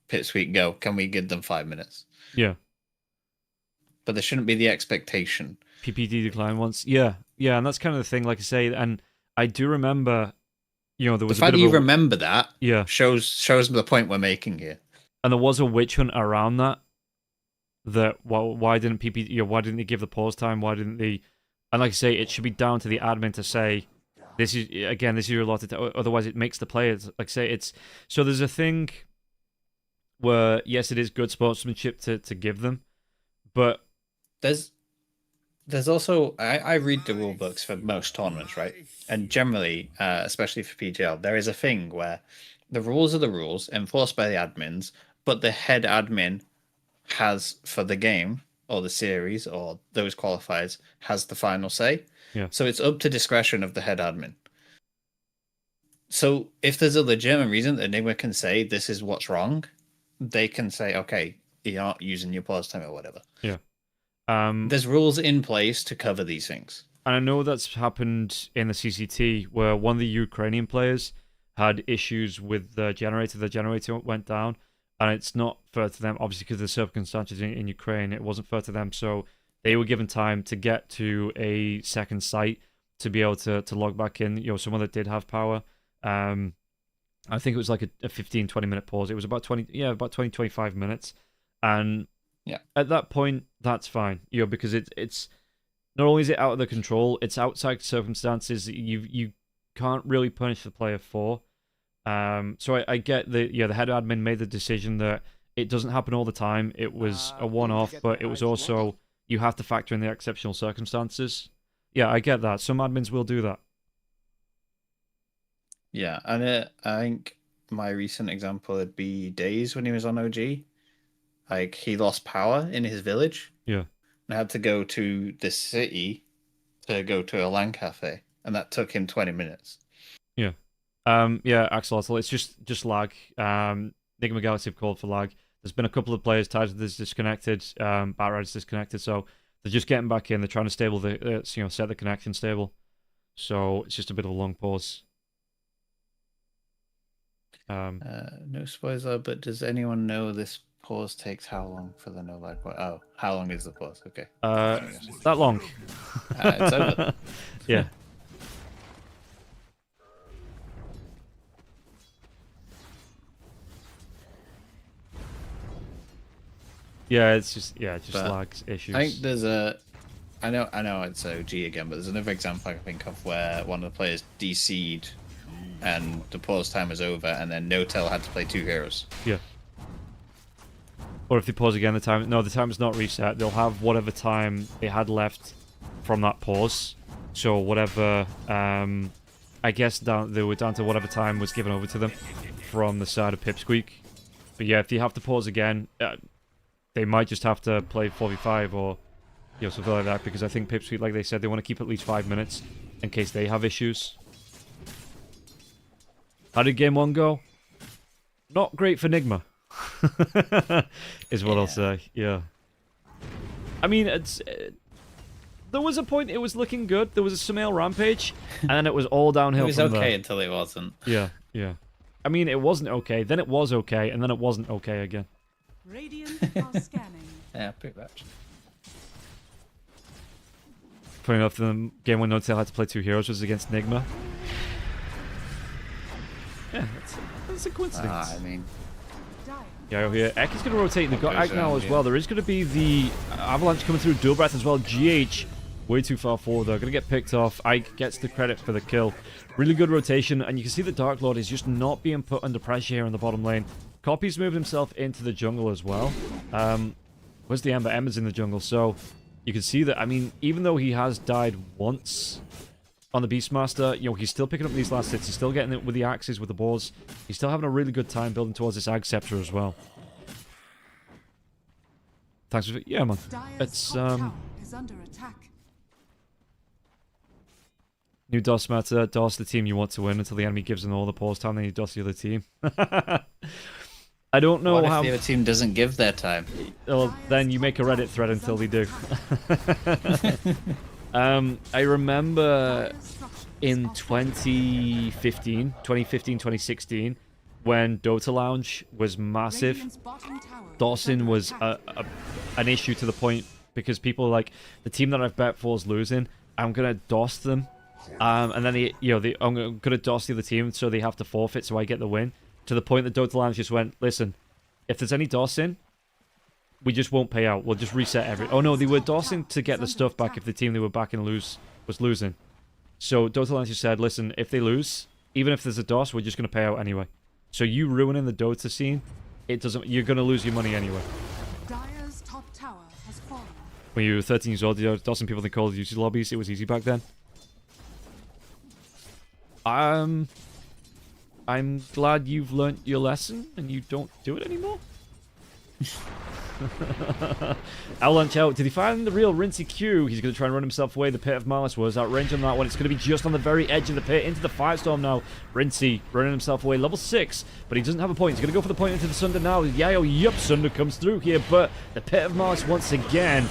Pipsqueak go, can we give them 5 minutes? Yeah. But there shouldn't be the expectation. PPD decline once. Yeah, and that's kind of the thing, like I say, and I do remember, there was the fact a bit that of you remember that shows the point we're making here. And there was a witch hunt around that. Why didn't why didn't they give the pause time? Why didn't they? And like I say, it should be down to the admin to say, this is your allotted time. Otherwise it makes the players, like I say, it's... So there's a thing where, yes, it is good sportsmanship to give them, but... There's also... I read the rule books for most tournaments, right? And generally, especially for PGL, there is a thing where the rules are the rules enforced by the admins, but the head admin has, for the game or the series or those qualifiers, has the final say. Yeah. So it's up to discretion of the head admin. So if there's a legitimate reason that Enigma can say this is what's wrong, they can say, okay, you're not using your pause time or whatever. Yeah. There's rules in place to cover these things. And I know that's happened in the CCT where one of the Ukrainian players had issues with the generator. The generator went down. And it's not fair to them, obviously, because of the circumstances in Ukraine. It wasn't fair to them, so they were given time to get to a second site to be able to log back in. Someone that did have power. I think it was like a 15, 20-minute pause. It was about 25 minutes. And at that point, that's fine. Because it's not only is it out of the control, it's outside circumstances that you can't really punish the player for. So I get the head admin made the decision that it doesn't happen all the time. It was a one-off, but it was also, you have to factor in the exceptional circumstances. Yeah, I get that. Some admins will do that. Yeah, and I think my recent example would be Days when he was on OG. Like, he lost power in his village. Yeah. And had to go to the city to go to a LAN cafe. And that took him 20 minutes. Yeah. Axolotl, it's just lag. Nigma Galaxy have called for lag. There's been a couple of players, Tides disconnected, Batride's disconnected, so they're just getting back in. They're trying to set the connection stable. So it's just a bit of a long pause. No spoiler, but does anyone know this pause takes how long for the no lag point? Oh, how long is the pause? Okay. That long. It's over. Yeah. Yeah, it's just lags issues. I think there's I know it's OG again, but there's another example I can think of where one of the players DC'd and the pause time was over, and then No-Tail had to play 2 heroes. Yeah. Or if they pause again, the time... No, the time is not reset. They'll have whatever time they had left from that pause. So whatever... I guess they were down to whatever time was given over to them from the side of Pipsqueak. But yeah, if they have to pause again, they might just have to play 4v5 or something like that. Because I think Pipsqueak, like they said, they want to keep at least 5 minutes in case they have issues. How did game 1 go? Not great for Nigma. Is what I'll say. Yeah. I mean, there was a point it was looking good. There was a Sumail rampage, and then it was all downhill. It was from okay there. until it wasn't. Yeah, yeah. I mean, it wasn't okay. Then it was okay, and then it wasn't okay again. Radiant are scanning. Yeah, pretty much. Funny enough, the game when No-Tail had to play 2 heroes was against Nigma. Yeah, that's a coincidence. I mean, Yeah, over here. Ek is going to rotate in the What Ek goes now on, as yeah. well. There is going to be the Avalanche coming through Dual Breath as well. GH way too far forward though. Going to get picked off. Ike gets the credit for the kill. Really good rotation, and you can see the Dark Lord is just not being put under pressure here in the bottom lane. Copy's moved himself into the jungle as well. Where's the Ember? Ember's in the jungle, so you can see that, I mean, even though he has died once on the Beastmaster, he's still picking up these last hits. He's still getting it with the axes, with the boars. He's still having a really good time building towards this Ag Scepter as well. Thanks for... Yeah, man. It's, Tower is under attack. New DOS matter. DOS the team you want to win until the enemy gives them all the pause time, then you DOS the other team. I don't know what how... if the other team doesn't give their time? Well, then you make a Reddit thread until they do. I remember in 2015, 2016, when Dota Lounge was massive, Radiant's bottom tower is Dawson under was attack. an issue to the point because people are like, the team that I've bet for is losing, I'm going to DOS them. And then I'm going to DOS the other team so they have to forfeit so I get the win. To the point that Dota Lounge just went, listen, if there's any DOSing, we just won't pay out. We'll just reset every... Oh no, they were DOSing to get the stuff back if the team they were backing was losing. So Dota Lounge just said, listen, if they lose, even if there's a DOS, we're just going to pay out anyway. So you ruining the Dota scene, you're going to lose your money anyway. Dire's top tower has fallen. When you were 13 years old, you were DOSing people in the Call of Duty lobbies, it was easy back then. I'm glad you've learnt your lesson and you don't do it anymore. Avalanche out. Did he find the real Rincey Q? He's going to try and run himself away. The Pit of Malice was outrange on that one. It's going to be just on the very edge of the pit. Into the Firestorm now. Rincey running himself away. Level 6, but he doesn't have a point. He's going to go for the point into the Sunder now. Yayo, yup, Sunder comes through here, but the Pit of Malice once again.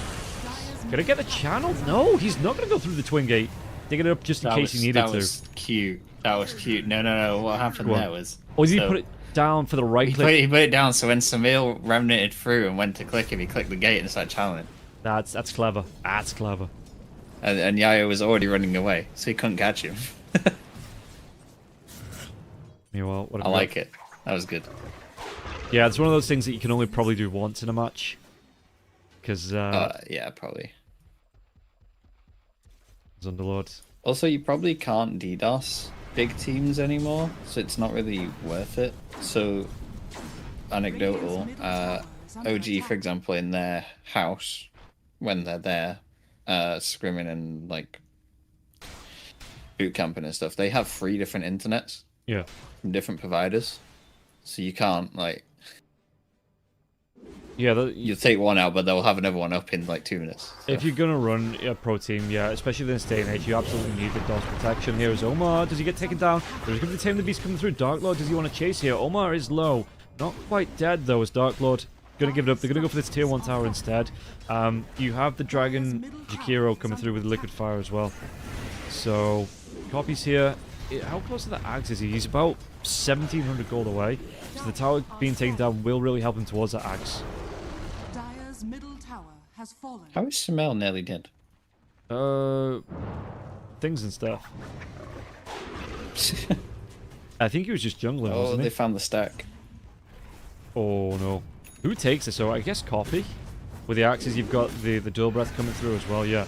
Going to get the channel? No, he's not going to go through the Twin Gate. Digging it up just in case he needed to. That was cute. That was cute. No. What happened there was... Or did he put it down for the right click? He put it down, so when Samil remnanted through and went to click him, he clicked the gate and started channeling. That's clever. That's clever. And Yayo was already running away, so he couldn't catch him. Meanwhile, what I like it. That was good. Yeah, it's one of those things that you can only probably do once in a match. Because, yeah, probably. Underlord. Also, you probably can't DDoS big teams anymore, so it's not really worth it. So, anecdotal, OG, for example, in their house, when they're there, scrimming and, like, boot camping and stuff, they have 3 different internets. Yeah. From different providers. So you can't, like... Yeah, you'll take one out, but they'll have another one up in, like, 2 minutes. So. If you're going to run a pro team, yeah, especially in this day and age, you absolutely need the DOS protection. Here is Omar. Does he get taken down? There's going to be Tame the Beast coming through. Dark Lord, does he want to chase here? Omar is low. Not quite dead, though, as Dark Lord. Going to give it up. They're going to go for this tier 1 tower instead. You have the Dragon Jakiro coming through with Liquid Fire as well. So, Copy's here. How close to the Axe is he? He's about 1,700 gold away. So the tower being taken down will really help him towards that Axe. Dire's middle tower has fallen. How is Samel nearly dead? Things and stuff. I think he was just jungling, Oh, wasn't they he? found the stack. Oh, no. Who takes it? So I guess Copy. With the axes, you've got the dual breath coming through as well, yeah.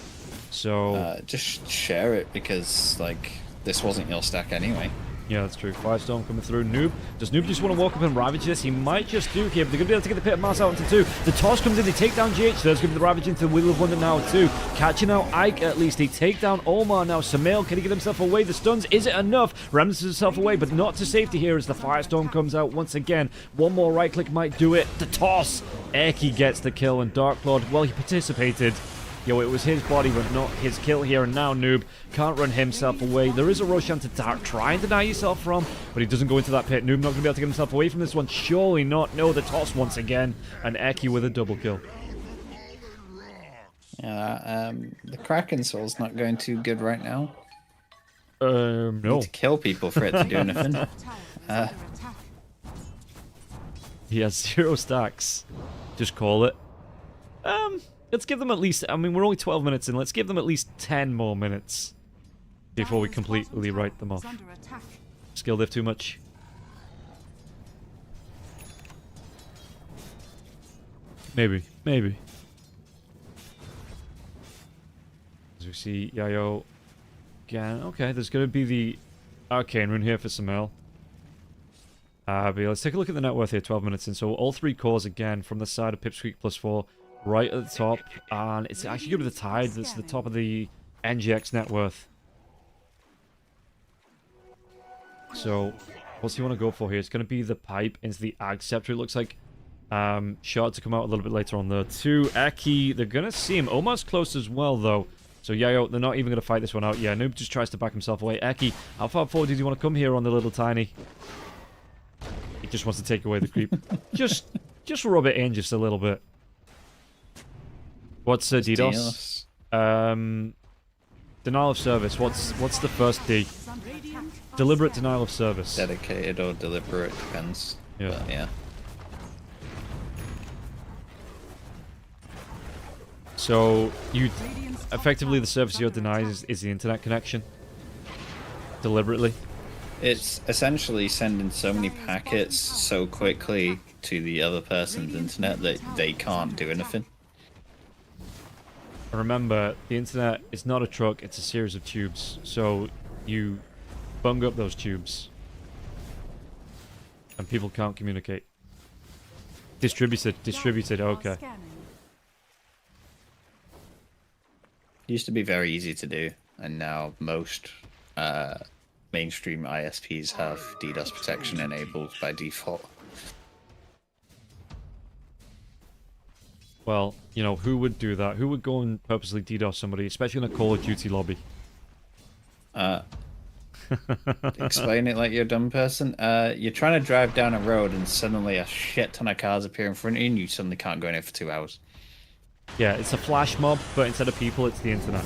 So... just share it, because, like, this wasn't your stack anyway. Yeah, that's true. Firestorm coming through. Noob. Does Noob just want to walk up and ravage this? He might just do here, but they're going to be able to get the Pit of Mass out into 2. The toss comes in. They take down GH. There's going to be the ravage into the Wheel of Wonder now, too. Catching out Ike, at least. They take down Omar now. Samael, can he get himself away? The stuns, is it enough? Remnants himself away, but not to safety here as the Firestorm comes out once again. One more right click might do it. The toss. Eki gets the kill, and Dark Lord, well, he participated. Yo, it was his body, but not his kill here. And now Noob can't run himself away. There is a Roshan to try and deny yourself from, but he doesn't go into that pit. Noob not going to be able to get himself away from this one. Surely not. No, the toss once again. And Eki with a double kill. Yeah, the Kraken Soul's not going too good right now. No. Need to kill people for it to do anything. Tower is under attack. He has 0 stacks. Just call it. Let's give them at least... I mean, we're only 12 minutes in. Let's give them at least 10 more minutes before we Dire's completely bottom write them tower off. is under attack. Skill diff too much. Maybe. Maybe. As we see Yayo again. Okay, there's going to be the Arcane Rune here for Samael. But yeah, let's take a look at the net worth here, 12 minutes in. So all 3 cores again from the side of Pipsqueak +4, right at the top. And it's actually going to be the Tide that's the top of the NGX net worth. So what's he want to go for here? It's going to be the pipe into the Ag Scepter, it looks like. Shard to come out a little bit later on there too. Eki, they're going to see him almost close as well though. So Yayo, they're not even going to fight this one out. Yeah, Noob just tries to back himself away. Eki, how far forward did you want to come here on the little tiny? He just wants to take away the creep. just rub it in just a little bit. What's DDoS? Denial of service. What's the first D? Deliberate denial of service. Dedicated or deliberate, depends. Yeah. But yeah. So you effectively the service you're denied is the internet connection. Deliberately. It's essentially sending so many packets so quickly to the other person's internet that they can't do anything. Remember, the internet is not a truck, it's a series of tubes. So you bung up those tubes. And people can't communicate. Distributed, okay. Used to be very easy to do, and now most mainstream ISPs have DDoS protection enabled by default. Well, you know, who would do that? Who would go and purposely DDoS somebody, especially in a Call of Duty lobby? Explain it like you're a dumb person. You're trying to drive down a road and suddenly a shit ton of cars appear in front of you and you suddenly can't go in it for 2 hours. Yeah, it's a flash mob, but instead of people, it's the internet.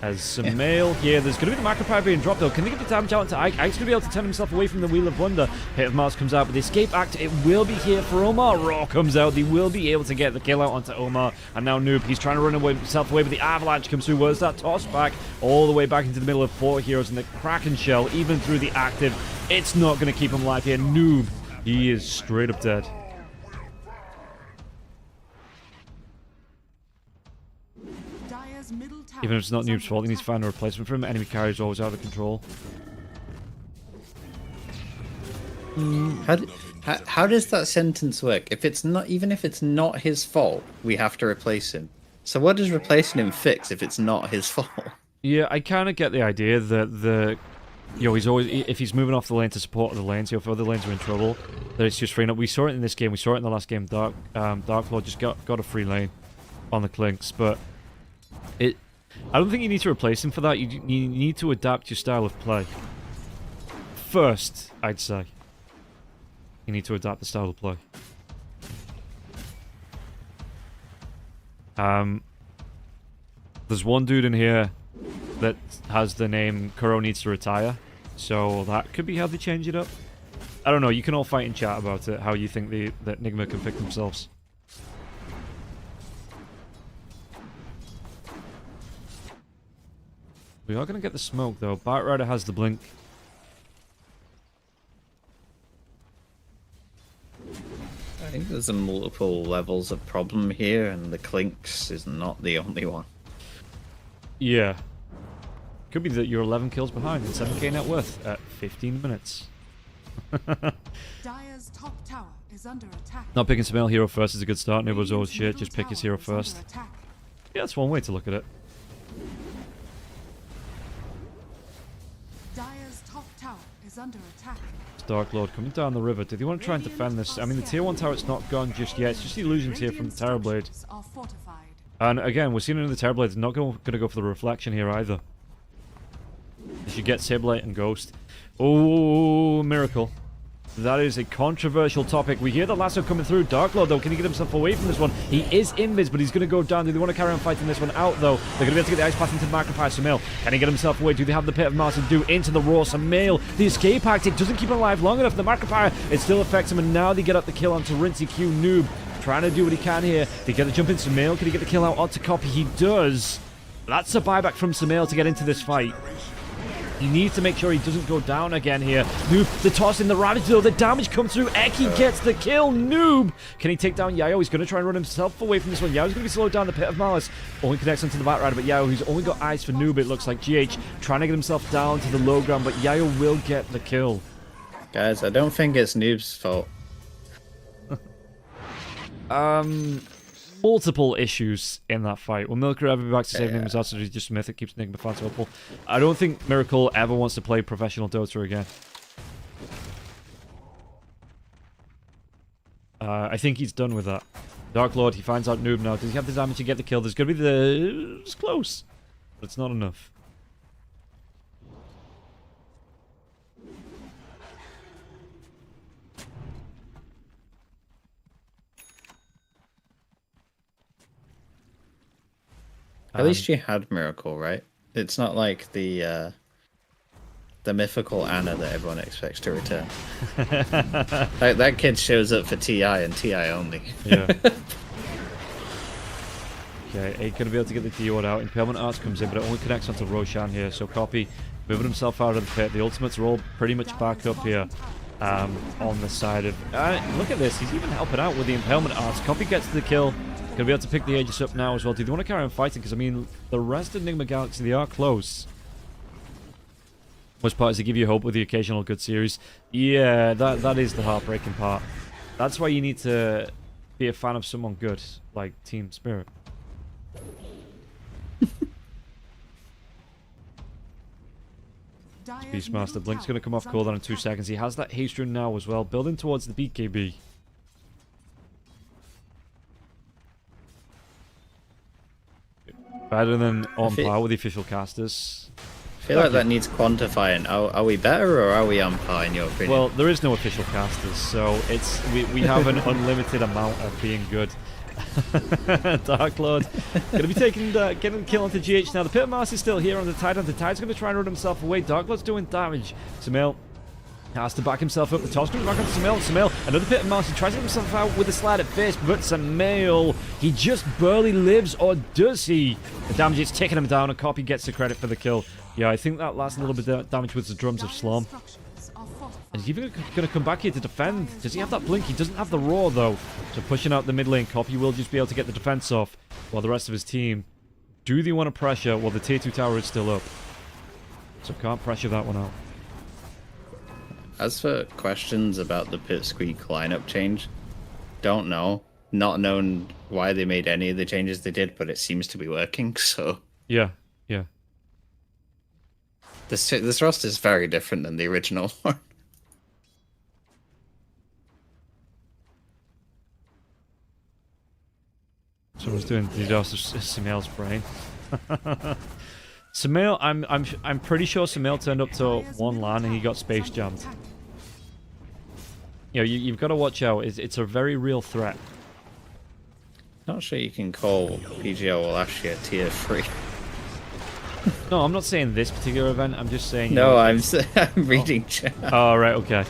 As Samael here, there's going to be the macro power being dropped though. Can they get the damage out into Ike? Ike's going to be able to turn himself away from the Wheel of Wonder. Pit of Mars comes out, but the escape act, it will be here for Omar. Raw comes out. They will be able to get the kill out onto Omar. And now Noob, he's trying to run himself away, but the avalanche comes through. Where's that toss back? All the way back into the middle of 4 heroes and the Kraken Shell, even through the active. It's not going to keep him alive here. Noob, he is straight up dead. Even if it's not Noob's fault, he needs to find a replacement for him. Enemy carry is always out of control. How does that sentence work? If it's not, even if it's not his fault, we have to replace him. So what does replacing him fix if it's not his fault? Yeah, I kind of get the idea that he's always, if he's moving off the lane to support the lanes, if other lanes are in trouble, that it's just freeing up. We saw it in this game. We saw it in the last game. Dark Lord just got a free lane on the Clinks, but I don't think you need to replace him for that. You need to adapt your style of play. First, I'd say. You need to adapt the style of play. There's one dude in here that has the name Kuro needs to retire. So that could be how they change it up. I don't know. You can all fight in chat about it, how you think that Nigma can pick themselves. We are going to get the smoke, though. Bart Rider has the blink. I think there's a multiple levels of problem here, and the Clinks is not the only one. Yeah. Could be that you're 11 kills behind and 7k net worth at 15 minutes. Dire's top tower is under attack. Not picking Sumail hero first is a good start. Nobody was always shit. Radiant's Just pick his middle hero tower is first. under attack. Yeah, that's one way to look at it. Dire's top tower is under attack. Dark Lord coming down the river. Do they want to try and defend this? I mean, the tier 1 tower's not gone just yet. It's just the illusions here from the Terrorblade. Structures are fortified. And again, we're seeing another Terrorblade. It's not going to go for the reflection here either. They should get Sableye and Ghost. Oh, Miracle. That is a controversial topic. We hear the lasso coming through. Dark Lord, though, can he get himself away from this one? He is invis, but he's going to go down. Do they want to carry on fighting this one out, though? They're going to be able to get the ice pass into the Macropire. Sumail, can he get himself away? Do they have the Pit of Mars to do into the Raw? Sumail, the escape act, it doesn't keep him alive long enough. The Macropire, it still affects him, and now they get up the kill onto Rinsey Q Noob. Trying to do what he can here. They get the jump in Sumail. Can he get the kill out onto Copy? He does. That's a buyback from Sumail to get into this fight. He needs to make sure he doesn't go down again here. Noob, the toss in the Ravage, though. The damage comes through. Eki gets the kill. Noob. Can he take down Yayo? He's going to try and run himself away from this one. Yayo's going to be slowed down. The Pit of Malice only connects onto the Batrider, but Yayo, who's only got eyes for Noob, it looks like. GH trying to get himself down to the low ground, but Yayo will get the kill. Guys, I don't think it's Noob's fault. Multiple issues in that fight. Will Milker ever be back to saving him? Is also just Smith that keeps Enigma fans hopeful. I don't think Miracle ever wants to play professional Dota again. I think he's done with that. Dark Lord, he finds out Noob now. Does he have the damage to get the kill? There's going to be the... It's close, but it's not enough. At least you had Miracle, right? It's not like the mythical Anna that everyone expects to return. Like, that kid shows up for TI and TI only. Yeah. Okay, 8 going to be able to get the Diode out. Impalement Arts comes in, but it only connects onto Roshan here. So Copy moving himself out of the pit. The ultimates are all pretty much back up here on the side of... look at this. He's even helping out with the Impalement Arts. Copy gets the kill. Going to be able to pick the Aegis up now as well. Do they want to carry on fighting? Because, I mean, the rest of Enigma Galaxy, they are close. Most part is to give you hope with the occasional good series. Yeah, that is the heartbreaking part. That's why you need to be a fan of someone good, like Team Spirit. Beastmaster. Blink's going to come off cooldown in 2 seconds. He has that haste rune now as well, building towards the BKB. Better than on par with the official casters. I feel like that needs quantifying. Are we better or are we on par in your opinion? Well, there is no official casters, so it's we have an unlimited amount of being good. Dark Lord going to be getting the kill onto GH now. The Pit of Mars is still here on the Tide. And the Tide's going to try and run himself away. Dark Lord's doing damage. Sumail has to back himself up. The toss comes back onto Sumail. Sumail, another Pit of Mars. He tries to get himself out with a slide at face, but Sumail, he just barely lives, or does he? The damage is taking him down, and Copy gets the credit for the kill. Yeah, I think that last little bit of damage was the drums of Slom. And he's even going to come back here to defend. Does he have that blink? He doesn't have the roar, though. So pushing out the mid lane, Copy will just be able to get the defense off, while the rest of his team, do they want to pressure? Well, the tier 2 tower is still up. So can't pressure that one out. As for questions about the Pit Squeak lineup change, don't know. Not known why they made any of the changes they did, but it seems to be working, so... Yeah, yeah. This roster is very different than the original one. Someone's doing the DDoS of Sumail's brain. Sumail, I'm pretty sure Sumail turned up to 1 LAN and he got space jammed. You know, you've got to watch out. It's a very real threat. Not sure you can call PGO will actually a tier 3. No, I'm not saying this particular event. I'm just saying... No, I'm reading chat. Oh, right, okay.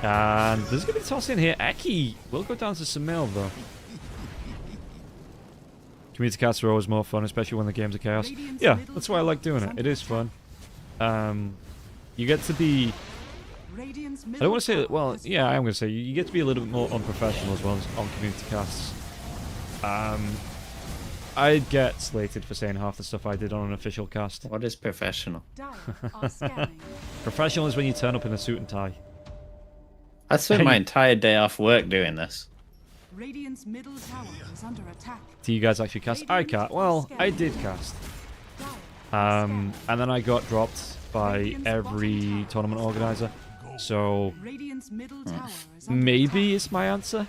And there's going to be a toss in here. Eki will go down to Sumail, though. Community casts are always more fun, especially when the games are chaos. Yeah, that's why I like doing it. It is fun. You get to be... I don't want to say... Well, yeah, I am going to say you get to be a little bit more unprofessional as well as on community casts. I'd get slated for saying half the stuff I did on an official cast. What is professional? Dire are scanning. Professional is when you turn up in a suit and tie. I spent my entire day off work doing this. Radiant's middle tower is under attack. Do you guys actually cast? I can't. Well, I did cast. And then I got dropped by every tournament organizer. So Radiant's middle tower is under maybe it's my answer.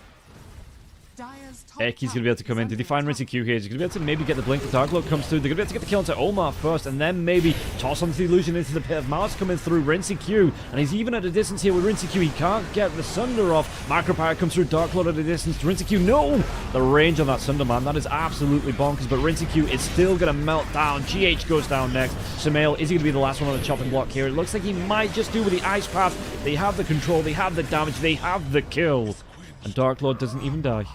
Dire's top Eki's tower gonna be able to come is in. Did he under find attack. Rinty Q here? He's gonna be able to maybe get the blink. The Dark Lord comes through. They're gonna be able to get the kill onto Omar first, and then maybe toss onto the illusion into the pit of Mars coming through. Rinty Q, and he's even at a distance here with Rinty Q. He can't get the Sunder off. Macropire comes through. Dark Lord at a distance. Rinty Q, no! The range on that Sunder, man, that is absolutely bonkers. But Rinty Q is still gonna melt down. GH goes down next. Sumail, is he gonna be the last one on the chopping block here? It looks like he might just do with the Ice Path. They have the control. They have the damage. They have the kill. And Dark Lord doesn't even die.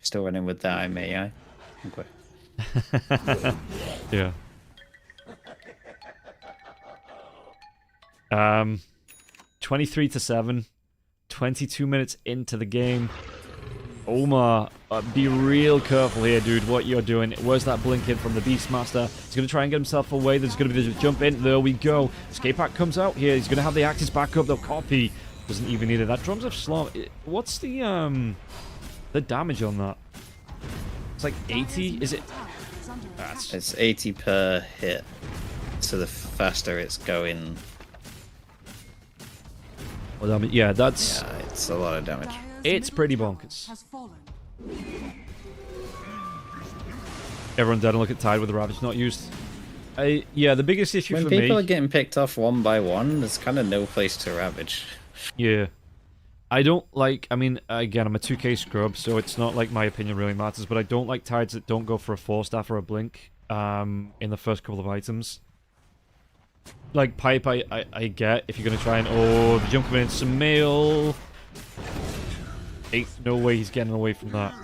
Still running with that, I may I? Okay. Yeah. 23-7. 22 minutes into the game. Omar, be real careful here, dude, what you're doing. Where's that blink hit from the Beastmaster? He's going to try and get himself away. There's going to be the jump in. There we go. Escape Pack comes out here. He's going to have the Axis back up. The copy doesn't even need it. That Drums of Slum. What's the damage on that? It's like 80. Is it? That's It's 80 per hit. So the faster it's going, well, I mean, yeah, that's yeah, it's a lot of damage. Dire's it's middle pretty tower bonkers. has fallen. Everyone dead and look at Tide with the Ravage not used. Yeah, the biggest issue When for people me. are getting picked off one by one, there's kind of no place to ravage. Yeah. I don't like, I mean, again, I'm a 2K scrub, so it's not like my opinion really matters, but I don't like Tides that don't go for a 4-staff or a blink in the first couple of items. Like, Pipe, I get if you're going to try and... Oh, the jump coming in. Sumail. Ain't no way he's getting away from that.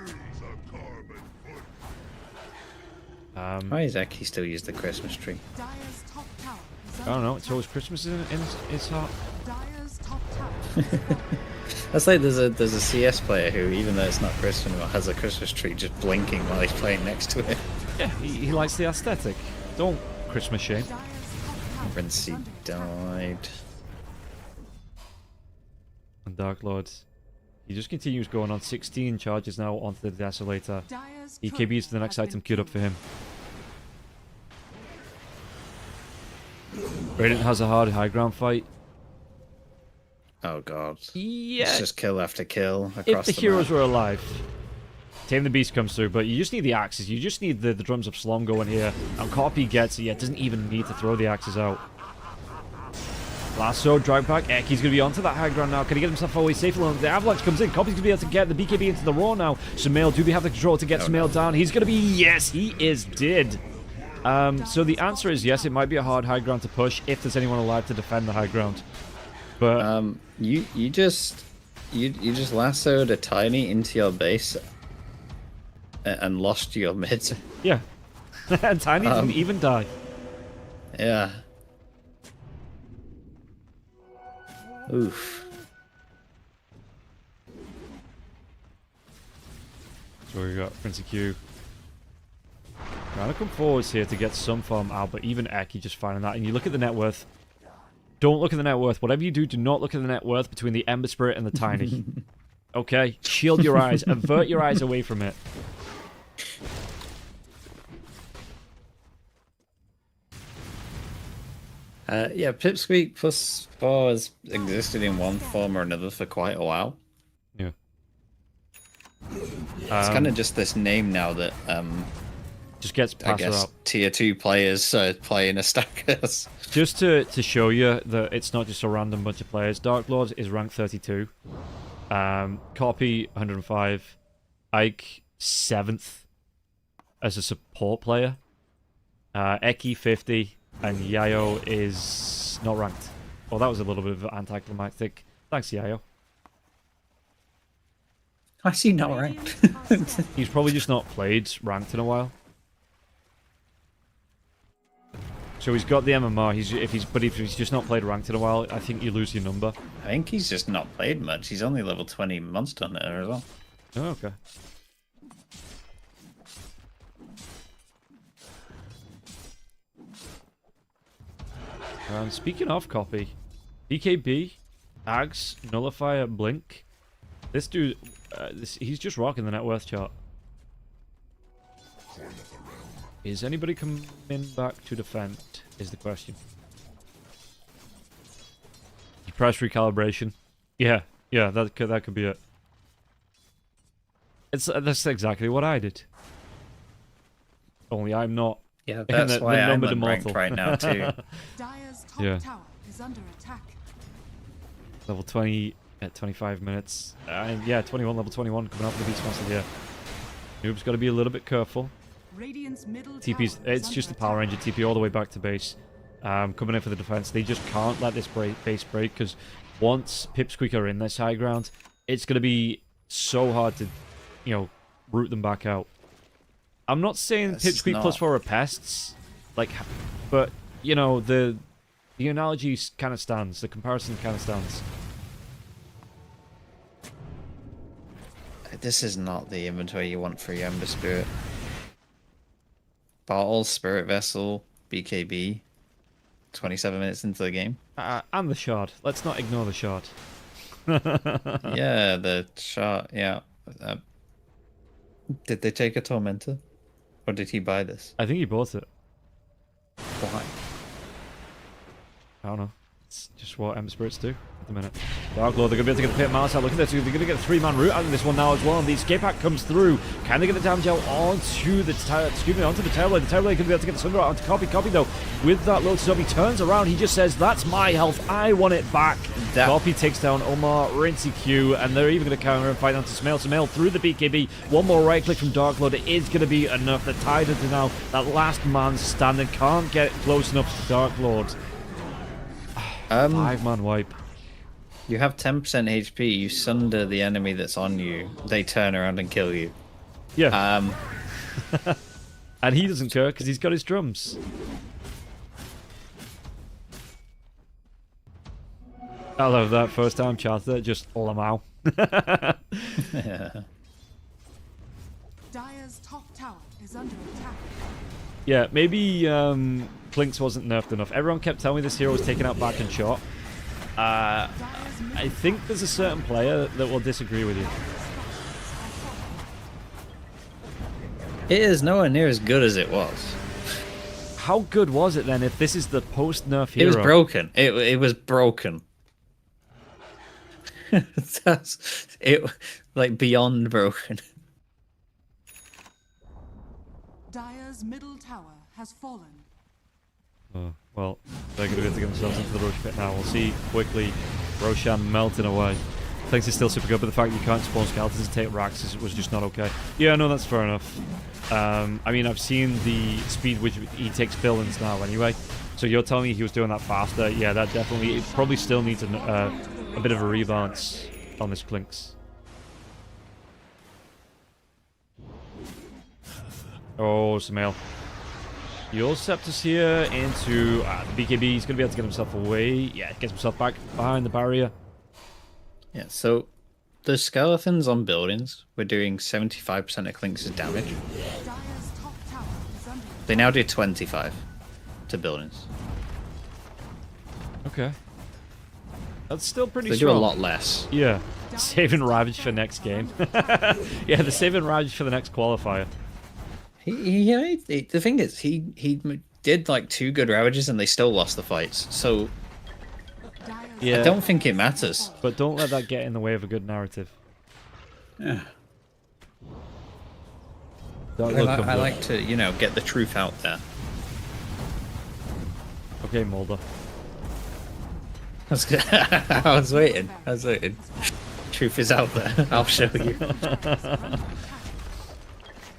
Why is Eki still use the Christmas tree? Dire's top tower is I under don't know, it's always Christmas in his heart. Dire's top tower is fallen. That's like there's a CS player who, even though it's not Christmas, has a Christmas tree just blinking while he's playing next to it. Yeah, he likes the aesthetic. Don't Christmas shame. Dire's top tower is Rincy under attack. died. And Dark Lord, he just continues going on. 16 charges now onto the Desolator. Dire's EKB is the next turret has item been queued up for killed. him. Radiant has a hard high ground fight. Oh god. Yeah, It's just kill after kill if across the the heroes map. were alive. Tame the Beast comes through, but you just need the axes. You just need the Drums of Slum going here. And Copy gets it. Yeah, doesn't even need to throw the axes out. Lasso, drag back. Eki's going to be onto that high ground now. Can he get himself away safely? The Avalanche comes in. Copy's going to be able to get the BKB into the Raw now. Sumail, do they have the control to get Sumail down? He's going to be... Yes, he is dead. So the answer is yes, it might be a hard high ground to push if there's anyone alive to defend the high ground. But You just lassoed a tiny into your base and lost your mid. yeah. And Tiny didn't even die. Yeah. Oof. So we got Prince Q. Trying to come forwards here to get some farm out, but even Eki just finding that. And you look at the net worth. Don't look at the net worth. Whatever you do not look at the net worth between the Ember Spirit and the Tiny. Okay? Shield your eyes. Avert your eyes away from it. Yeah, Pipsqueak +4 has existed in one form or another for quite a while. Yeah. It's kind of just this name now that Just gets I passed guess out. tier 2 players play in a stackers. Just to show you that it's not just a random bunch of players. Dark Lord is rank 32. Copy 105. Ike 7th as a support player. Eki 50. And Yayo is not ranked. Well, that was a little bit of anticlimactic. Thanks, Yayo. I see not ranked. Radiant are He's probably just not played ranked in a while. So he's got the MMR. But if he's just not played ranked in a while, I think you lose your number. I think he's just not played much. He's only level 20 Monster Hunter as well. Oh, okay. Speaking of copy, BKB, Ags, Nullifier, Blink. This dude, he's just rocking the net worth chart. Is anybody coming back to defend? Is the question. Price recalibration. Yeah, that could be it. That's exactly what I did. Only I'm not. Yeah, that's why I'm unranked right now too. Dire's top Yeah. tower is under attack. Level 20 at 25 minutes. And yeah, 21, level 21 coming up with the Beastmaster here. Noob's got to be a little bit careful. Radiant's middle TP's, tower is it's just the under Power attack. Ranger TP all the way back to base. Coming in for the defense. They just can't let this base break because once Pipsqueak are in this high ground, it's going to be so hard to, root them back out. I'm not saying Pipsqueak plus 4 are pests, but, the analogy kind of stands. The comparison kind of stands. This is not the inventory you want for your Ember Spirit. Bottle, Spirit Vessel, BKB. 27 minutes into the game. And the shard. Let's not ignore the shard. Yeah, the shard. Yeah. Did they take a Tormentor? Or did he buy this? I think he bought it. Why? I don't know. It's just what Ember Spirits do at the minute. Dark Lord, they're going to be able to get the pit mouse out. Look at this. They're going to get a 3-man route out of this one now as well. And the escape hack comes through. Can they get the damage out onto the onto the Terrorblade? The Terrorblade going to be able to get the Thunder out onto Copy. Copy, though, with that Lotus Orb, he turns around. He just says, that's my health. I want it back. Copy takes down Omar, Rinsey Q, and they're even going to counter and fight onto Smail. Smail through the BKB. One more right click from Dark Lord. It is going to be enough. The tide into now. That last man standing can't get close enough to Dark Lord. 5-man wipe. You have 10% HP, you sunder the enemy that's on you, they turn around and kill you. Yeah. And he doesn't care because he's got his drums. I love that first time chatter, just lamau. Dire's top tower is under attack. Yeah, maybe Plinks wasn't nerfed enough. Everyone kept telling me this hero was taken out back and shot. I think there's a certain player that will disagree with you. It is nowhere near as good as it was. How good was it then if this is the post-nerf hero? It was broken. It was broken. Like beyond broken. Dire's middle tower has fallen. Oh, well, they're going to be able to get themselves into the Rosh pit now. We'll see quickly Roshan melting away. Thinks it's still super good, but the fact you can't spawn skeletons and take racks was just not okay. Yeah, no, that's fair enough. I mean, I've seen the speed which he takes villains now anyway. So you're telling me he was doing that faster? Yeah, that definitely... It probably still needs a bit of a rebalance on this Clinks. Oh, Samael. Your Scepter's here into the BKB. He's going to be able to get himself away. Yeah, gets himself back behind the barrier. Yeah, so the skeletons on buildings were doing 75% of Clinks' damage. Dire's top tower is under attack. They now do 25 to buildings. Okay. That's still pretty They strong. do a lot less. Yeah. Saving Ravage for next game. Yeah, they're saving Ravage for the next qualifier. The thing is, he did like 2 good ravages and they still lost the fights. So Dire's Yeah. I don't think it matters. But don't let that get in the way of a good narrative. Yeah. Don't I look up. like to, get the truth out there. Okay, Mulder. That's good. I was waiting. Truth is out there. I'll show you.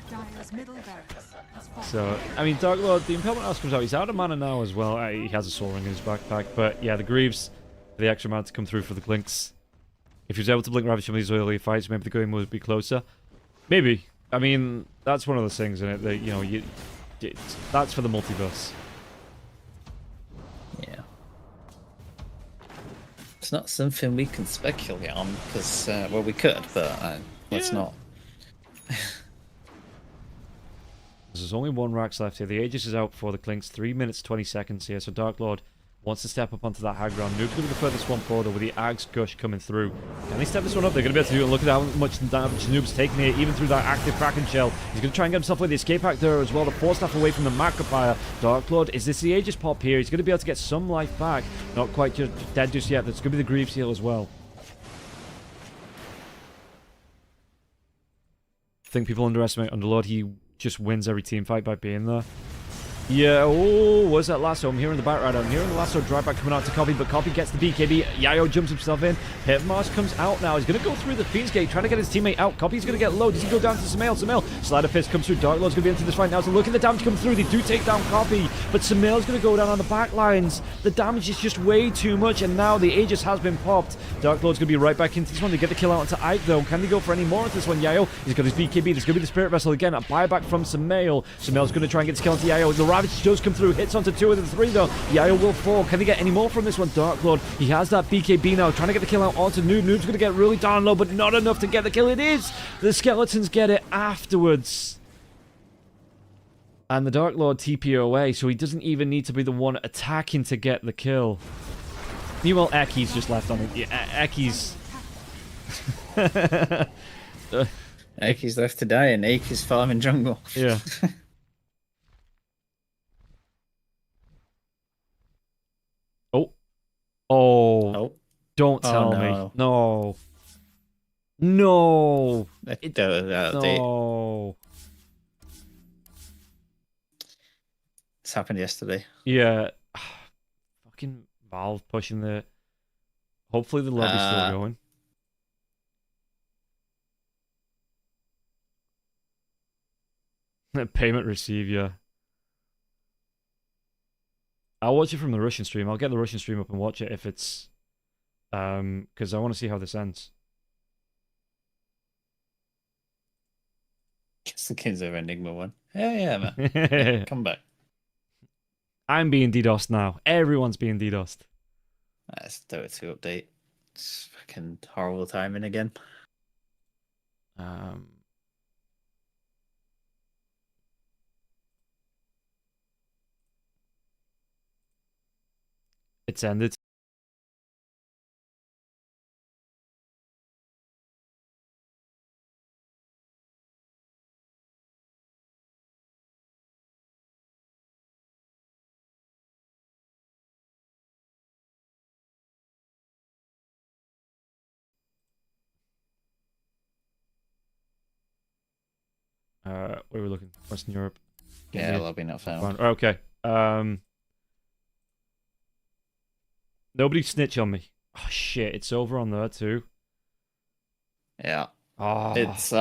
Dire's middle barracks has fallen. So, I mean, Dark Lord, the Impalement House comes out. He's out of mana now as well. He has a Soul Ring in his backpack. But yeah, the Greaves, the extra mana to come through for the Clinks. If he was able to blink Ravage some of these early fights, maybe the game would be closer. Maybe. I mean, that's one of those things in it that, that's for the multiverse. It's not something we can speculate on because, well, we could, but let's Yeah. not. There's only one Rax left here. The Aegis is out before the Clinks. 3 minutes, 20 seconds here. So Dark Lord wants to step up onto that high ground. Noob's going to be the furthest one forward with the Ag's Gush coming through. Can they step this one up? They're going to be able to do it. And look at how much damage Noob's taking here, even through that active Kraken Shell. He's going to try and get himself with the escape act there as well. The Force Staff away from the Macrophire. Dark Lord, is this the Aegis pop here? He's going to be able to get some life back. Not quite just dead just yet. There's going to be the Grief Seal as well. I think people underestimate Underlord. He just wins every team fight by being there. Yeah, oh, where's that lasso? I'm hearing the back rider. I'm hearing the lasso drive back coming out to Copy, but Copy gets the BKB. Yayo jumps himself in. Hitmars comes out now. He's going to go through the Fiend's Gate, trying to get his teammate out. Copy's going to get low. Does he go down to Samael? Samael, Slider Fist comes through. Dark Lord's going to be into this fight now. So look at the damage come through. They do take down Copy, but Samael's going to go down on the back lines. The damage is just way too much, and now the Aegis has been popped. Dark Lord's going to be right back into this one. They get the kill out onto Ike, though. Can they go for any more into this one? Yayo, he's got his BKB. There's going to be the Spirit Vessel again. A buyback from Samael. Samael's going to try and get his kill onto Yayo. The Ravage does come through. Hits onto 2 of the 3 though. Yayo will fall. Can he get any more from this one? Dark Lord, he has that BKB now, trying to get the kill out onto Noob. Noob's going to get really down low, but not enough to get the kill. It is! The Skeletons get it afterwards. And the Dark Lord TP away, so he doesn't even need to be the one attacking to get the kill. Meanwhile, Eki's just left on it. Yeah, Eki's... Aki's left to die, and Aki's farming jungle. Yeah. Oh, don't tell me. No. No. No. This happened yesterday. Yeah. Fucking Valve pushing the... Hopefully the lobby's still going. Payment received, yeah. I'll watch it from the Russian stream. I'll get the Russian stream up and watch it if it's... because I want to see how this ends. Guess the kids over Enigma one. Yeah, man. Come back. I'm being DDoSed now. Everyone's being DDoSed. That's Dota 2 update. It's fucking horrible timing again. It's ended. Where are we looking? Western Europe. Yeah, lobby not found. Okay. Nobody snitch on me. Oh shit, it's over on there too. Yeah. Oh. It's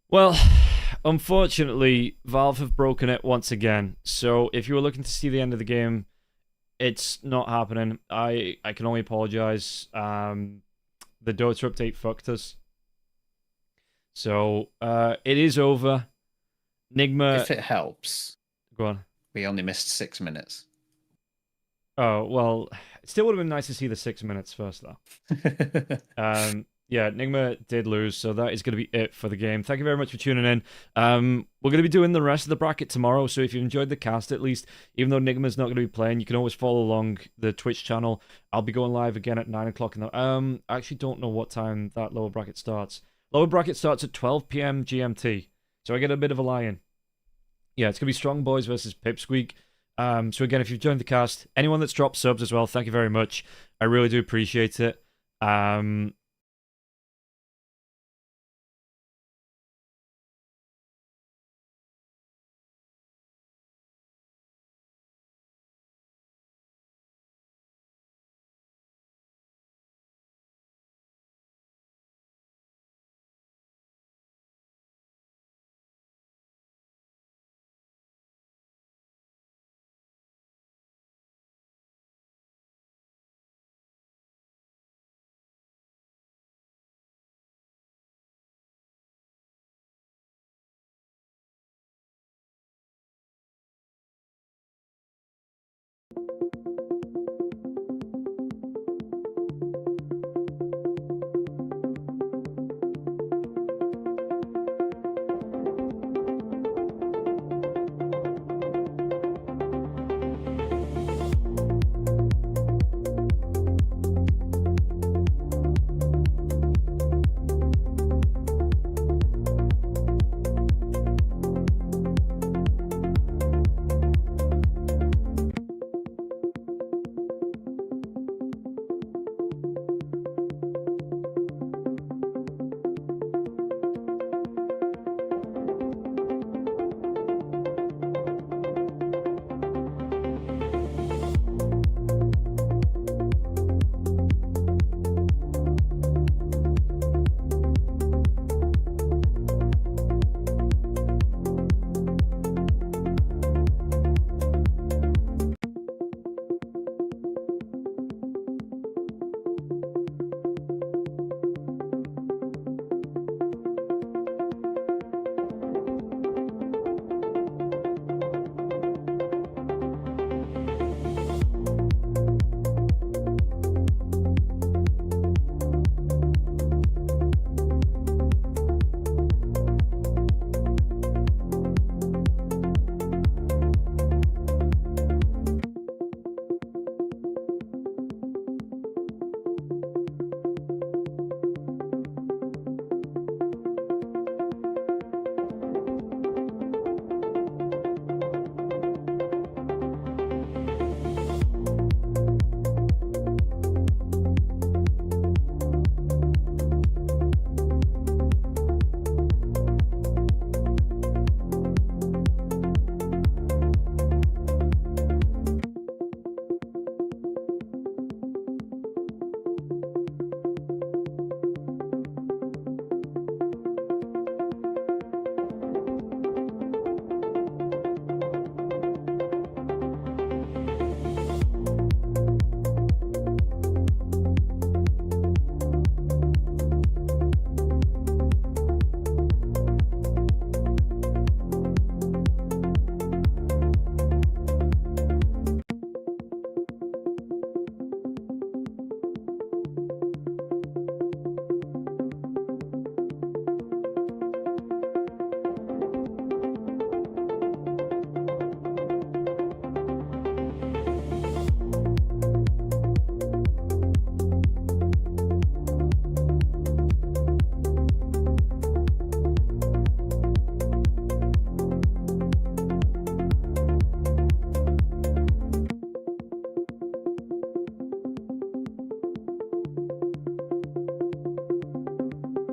Well, unfortunately, Valve have broken it once again. So if you were looking to see the end of the game, it's not happening. I can only apologize. The Dota update fucked us. So it is over. Nigma. If it helps. Go on. We only missed 6 minutes. Oh, well, it still would have been nice to see the 6 minutes first, though. Yeah, Nigma did lose, so that is going to be it for the game. Thank you very much for tuning in. We're going to be doing the rest of the bracket tomorrow, so if you enjoyed the cast at least, even though Nigma's not going to be playing, you can always follow along the Twitch channel. I'll be going live again at 9 o'clock. I actually don't know what time that lower bracket starts. Lower bracket starts at 12 p.m. GMT, so I get a bit of a lie-in. Yeah, it's going to be Strong Boys versus Pipsqueak. So again, if you've joined the cast, anyone that's dropped subs as well, thank you very much. I really do appreciate it.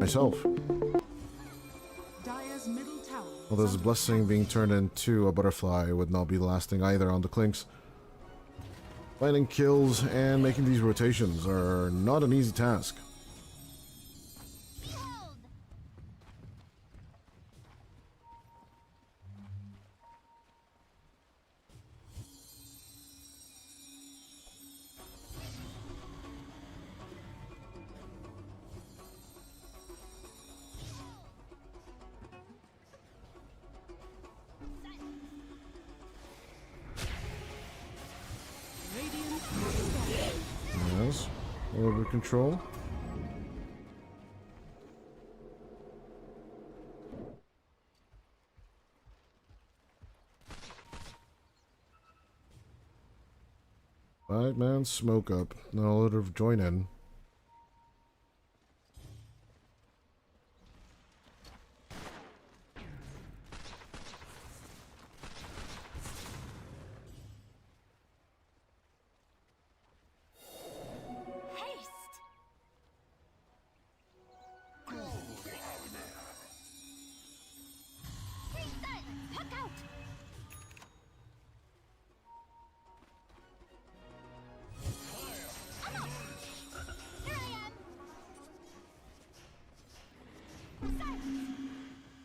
myself. Dire's middle tower. Well, this blessing being turned into a butterfly would not be lasting either on the Clinks. Finding kills and making these rotations are not an easy task. Yes, over control. Right, man, smoke up. Now a little join in.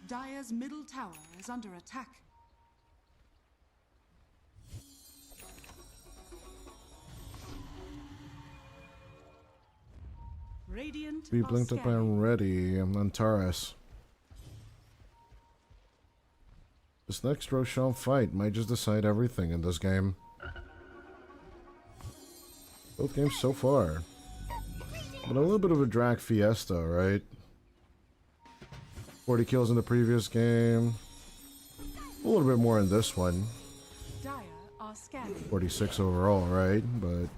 Dire's middle tower is under attack. Radiant Be are blinked up scanning. and ready, Antares. This next Roshan fight might just decide everything in this game. Both games so far. But a little bit of a drag fiesta, right? 40 kills in the previous game. A little bit more in this one. Dire are scanning. 46 overall, right? But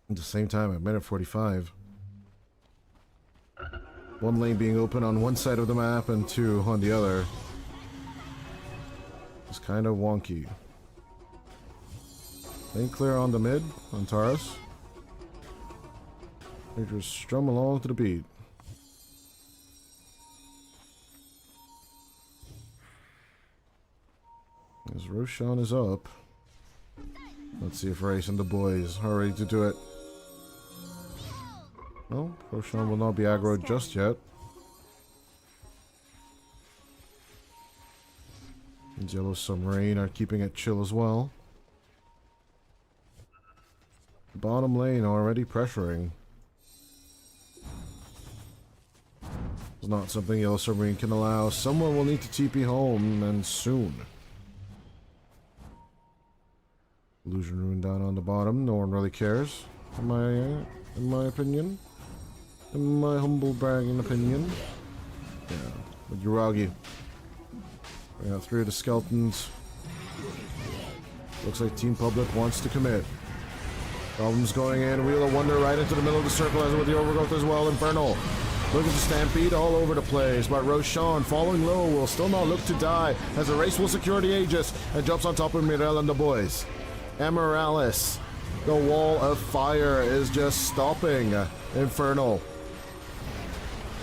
at the same time, at minute 45. One lane being open on one side of the map and two on the other. It's kind of wonky. Lane clear on the mid, on Taurus. They just strum along to the beat. As Roshan is up. Let's see if Race and the boys are ready to do it. No, Roshan will not be aggro just yet. And Yellow Submarine are keeping it chill as well. Bottom lane already pressuring. It's not something Yellow Submarine can allow. Someone will need to TP home, and soon. Illusion Rune down on the bottom. No one really cares. In my opinion. In my humble bragging opinion. Yeah. With Uragi. We got 3 of the skeletons. Looks like Team Public wants to commit. Problems going in. Wheel of Wonder right into the middle of the circle as with the overgrowth as well. Infernal. Look at the stampede all over the place, but Roshan, falling low, will still not look to die as the race will secure the Aegis and jumps on top of Mirel and the boys. Amaralis, the wall of fire is just stopping Infernal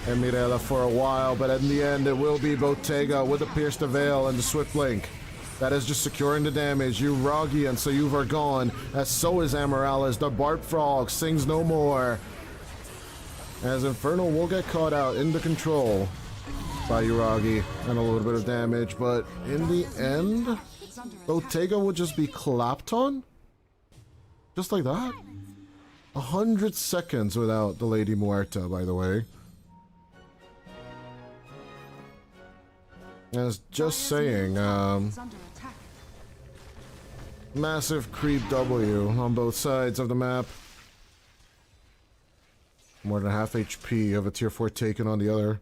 and Mirella for a while, but in the end it will be Bottega with the Pierce the Veil and the Swift Blink. That is just securing the damage. Uragi and Sayuv are gone, as so is Amaralis. The Bart Frog sings no more. As Infernal will get caught out in the control by Uragi and a little bit of damage, but in the end, Bottega will just be clapped on? Just like that? 100 seconds without the Lady Muerta, by the way. As just saying, massive creep W on both sides of the map. More than half HP of a tier 4 taken on the other.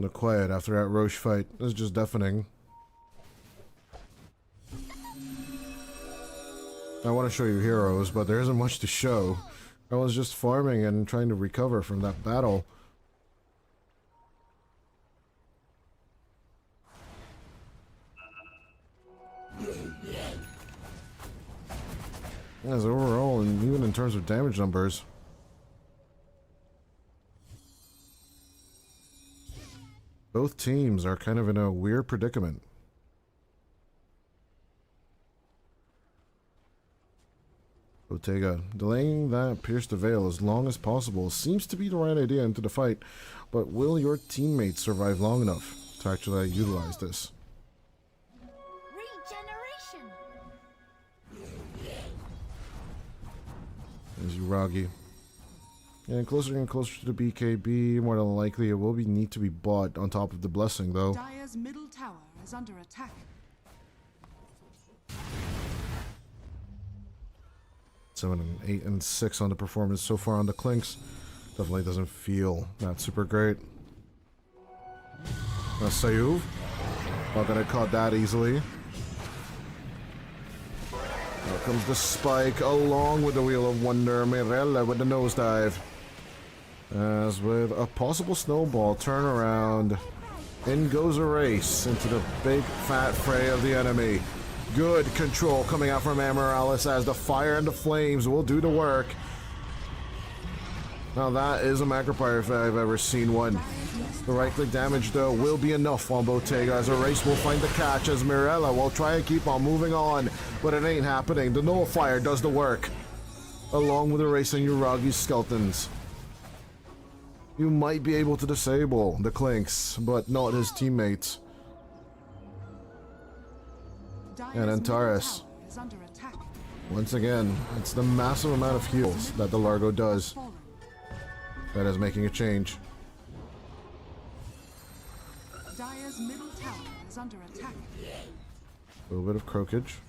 The quiet after that Roche fight is just deafening. I want to show you heroes, but there isn't much to show. I was just farming and trying to recover from that battle. As overall, and even in terms of damage numbers. Both teams are kind of in a weird predicament. Bottega, delaying that pierce the veil as long as possible seems to be the right idea into the fight, but will your teammates survive long enough to actually utilize this? Regeneration. There's Uragi. And closer to the BKB, more than likely it will need to be bought on top of the blessing though. Dire's middle tower is under attack. 7 and 8 and 6 on the performance so far on the Clinks. Definitely doesn't feel that super great. Sayuv. Not gonna caught that easily. Now comes the spike along with the Wheel of Wonder. Mirella with the nosedive. As with a possible snowball turnaround, in goes a race into the big fat fray of the enemy. Good control coming out from Amaryllis as the fire and the flames will do the work. Now that is a Macropyre if I've ever seen one. The right-click damage though will be enough on Bottega as a race will find the catch as Mirella will try and keep on moving on, but it ain't happening. The Nullifier does the work, along with the racing Uragi's skeletons. You might be able to disable the Clinks, but not his teammates. And Antares. Once again, it's the massive amount of heals that the Largo does that is making a change. Dire's middle tower is under attack. A little bit of croakage.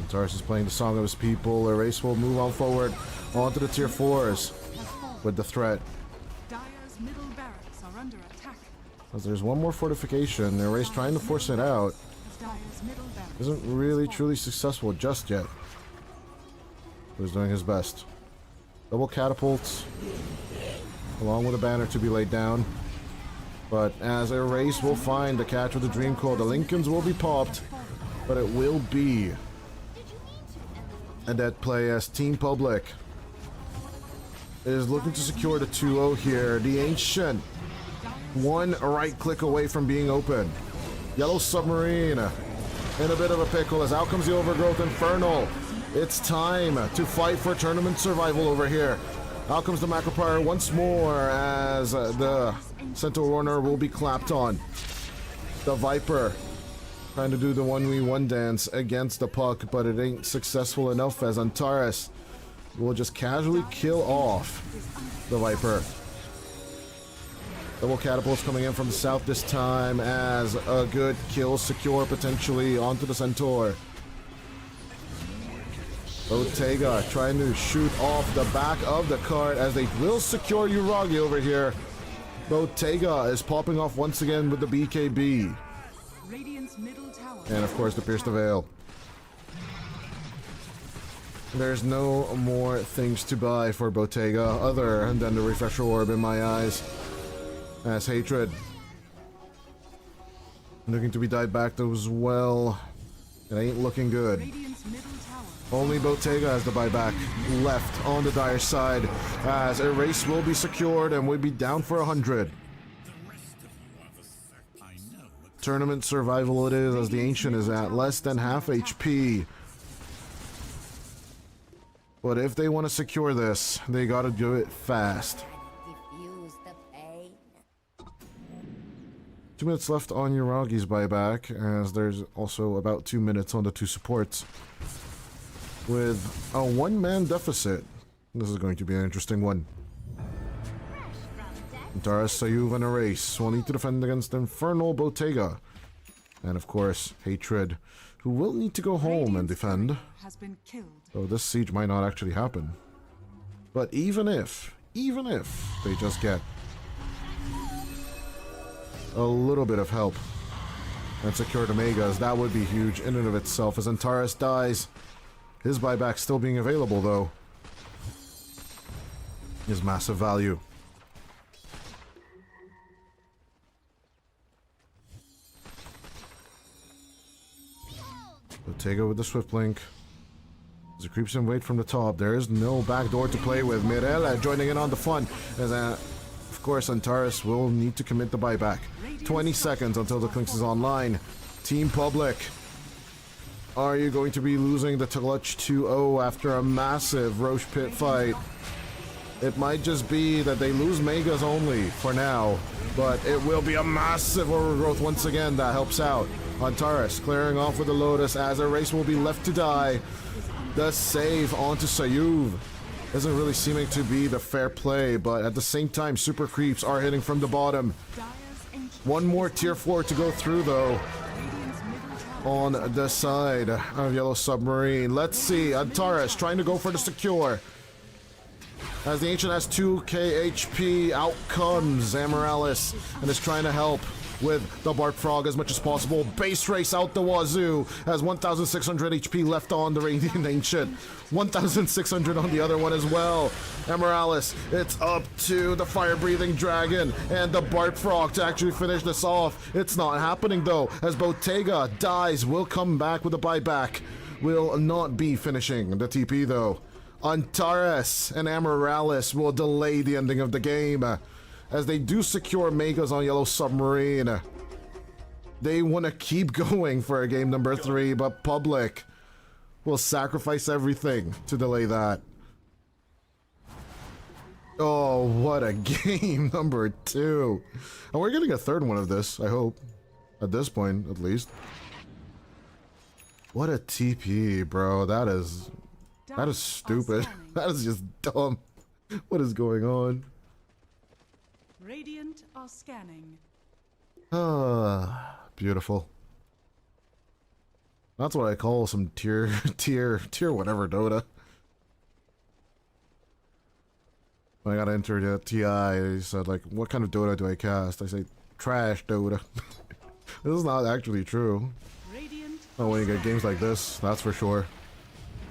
Antares is playing the song of his people. The race will move on forward onto the tier 4s with the threat. Dire's middle barracks are under attack. As there's one more fortification, the race trying to force it out Dire's middle barracks isn't really truly successful just yet. But he's doing his best. Double catapults, along with a banner to be laid down. But as a race will find the catch with the Dream Coil, the Lincolns will be popped, but it will be a dead play as Team Public is looking to secure the 2-0 here. The Ancient, one right click away from being open. Yellow Submarine in a bit of a pickle as out comes the Overgrowth Infernal. It's time to fight for tournament survival over here. Out comes the Macropyre once more as the Centaur Runner will be clapped on. The Viper trying to do the 1v1 dance against the puck, but it ain't successful enough as Antares will just casually kill off the Viper. Double catapults coming in from the south this time as a good kill secure potentially onto the Centaur. Bottega trying to shoot off the back of the cart as they will secure Uragi over here. Bottega is popping off once again with the BKB. Radiant's middle tower. And of course the Pierce the Veil. There's no more things to buy for Bottega other than the Refresher Orb in my eyes. As Hatred looking to be died back though as well. It ain't looking good. Radiant's middle tower. Only Bottega has the buyback left on the Dire side as a race will be secured and will be down for 100. Tournament survival it is as the Ancient is at less than half HP. But if they want to secure this, they gotta do it fast. Diffuse the pain. 2 minutes left on Uragi's buyback, as there's also about 2 minutes on the 2 supports. With a 1-man deficit, this is going to be an interesting one. Antares, Sayuv, and a race will need to defend against Infernal Bottega. And of course, Hatred who will need to go home and Radiant's defend. courier has been killed. So this siege might not actually happen. But even if they just get a little bit of help and secure the Megas, that would be huge in and of itself. As Antares dies, his buyback still being available though is massive value. Bottega with the Swift Link. As it creeps in weight from the top, there is no backdoor to play with. Mirella joining in on the fun. As of course, Antares will need to commit the buyback. 20 seconds until the Clinks is online. Team Public, are you going to be losing the clutch 2-0 after a massive Roche Pit fight? It might just be that they lose Megas only for now, but it will be a massive overgrowth once again that helps out. Antares clearing off with the Lotus as a race will be left to die. The save onto Sayuv isn't really seeming to be the fair play, but at the same time, super creeps are hitting from the bottom. One more tier 4 to go through though on the side of Yellow Submarine. Let's see, Antares trying to go for the secure. As the Ancient has 2k HP, out comes Amaryllis and is trying to help with the Bark Frog as much as possible. Base race out the wazoo, has 1,600 HP left on the Radiant Ancient. 1,600 on the other one as well. Amaryllis, it's up to the fire-breathing dragon and the Bark Frog to actually finish this off. It's not happening though, as Bottega dies, will come back with a buyback. Will not be finishing the TP though. Antares and Amaryllis will delay the ending of the game, as they do secure Megas on Yellow Submarine. They want to keep going for a game number 3, but Public will sacrifice everything to delay that. Oh, what a game number 2. And we're getting a third one of this, I hope. At this point, at least. What a TP, bro. That is stupid. That is just dumb. What is going on? Radiant are scanning. Ah, beautiful. That's what I call some tier whatever Dota. When I got entered at TI, he said like, what kind of Dota do I cast? I say, trash Dota. This is not actually true. Radiant Oh, when you get games like this, that's for sure.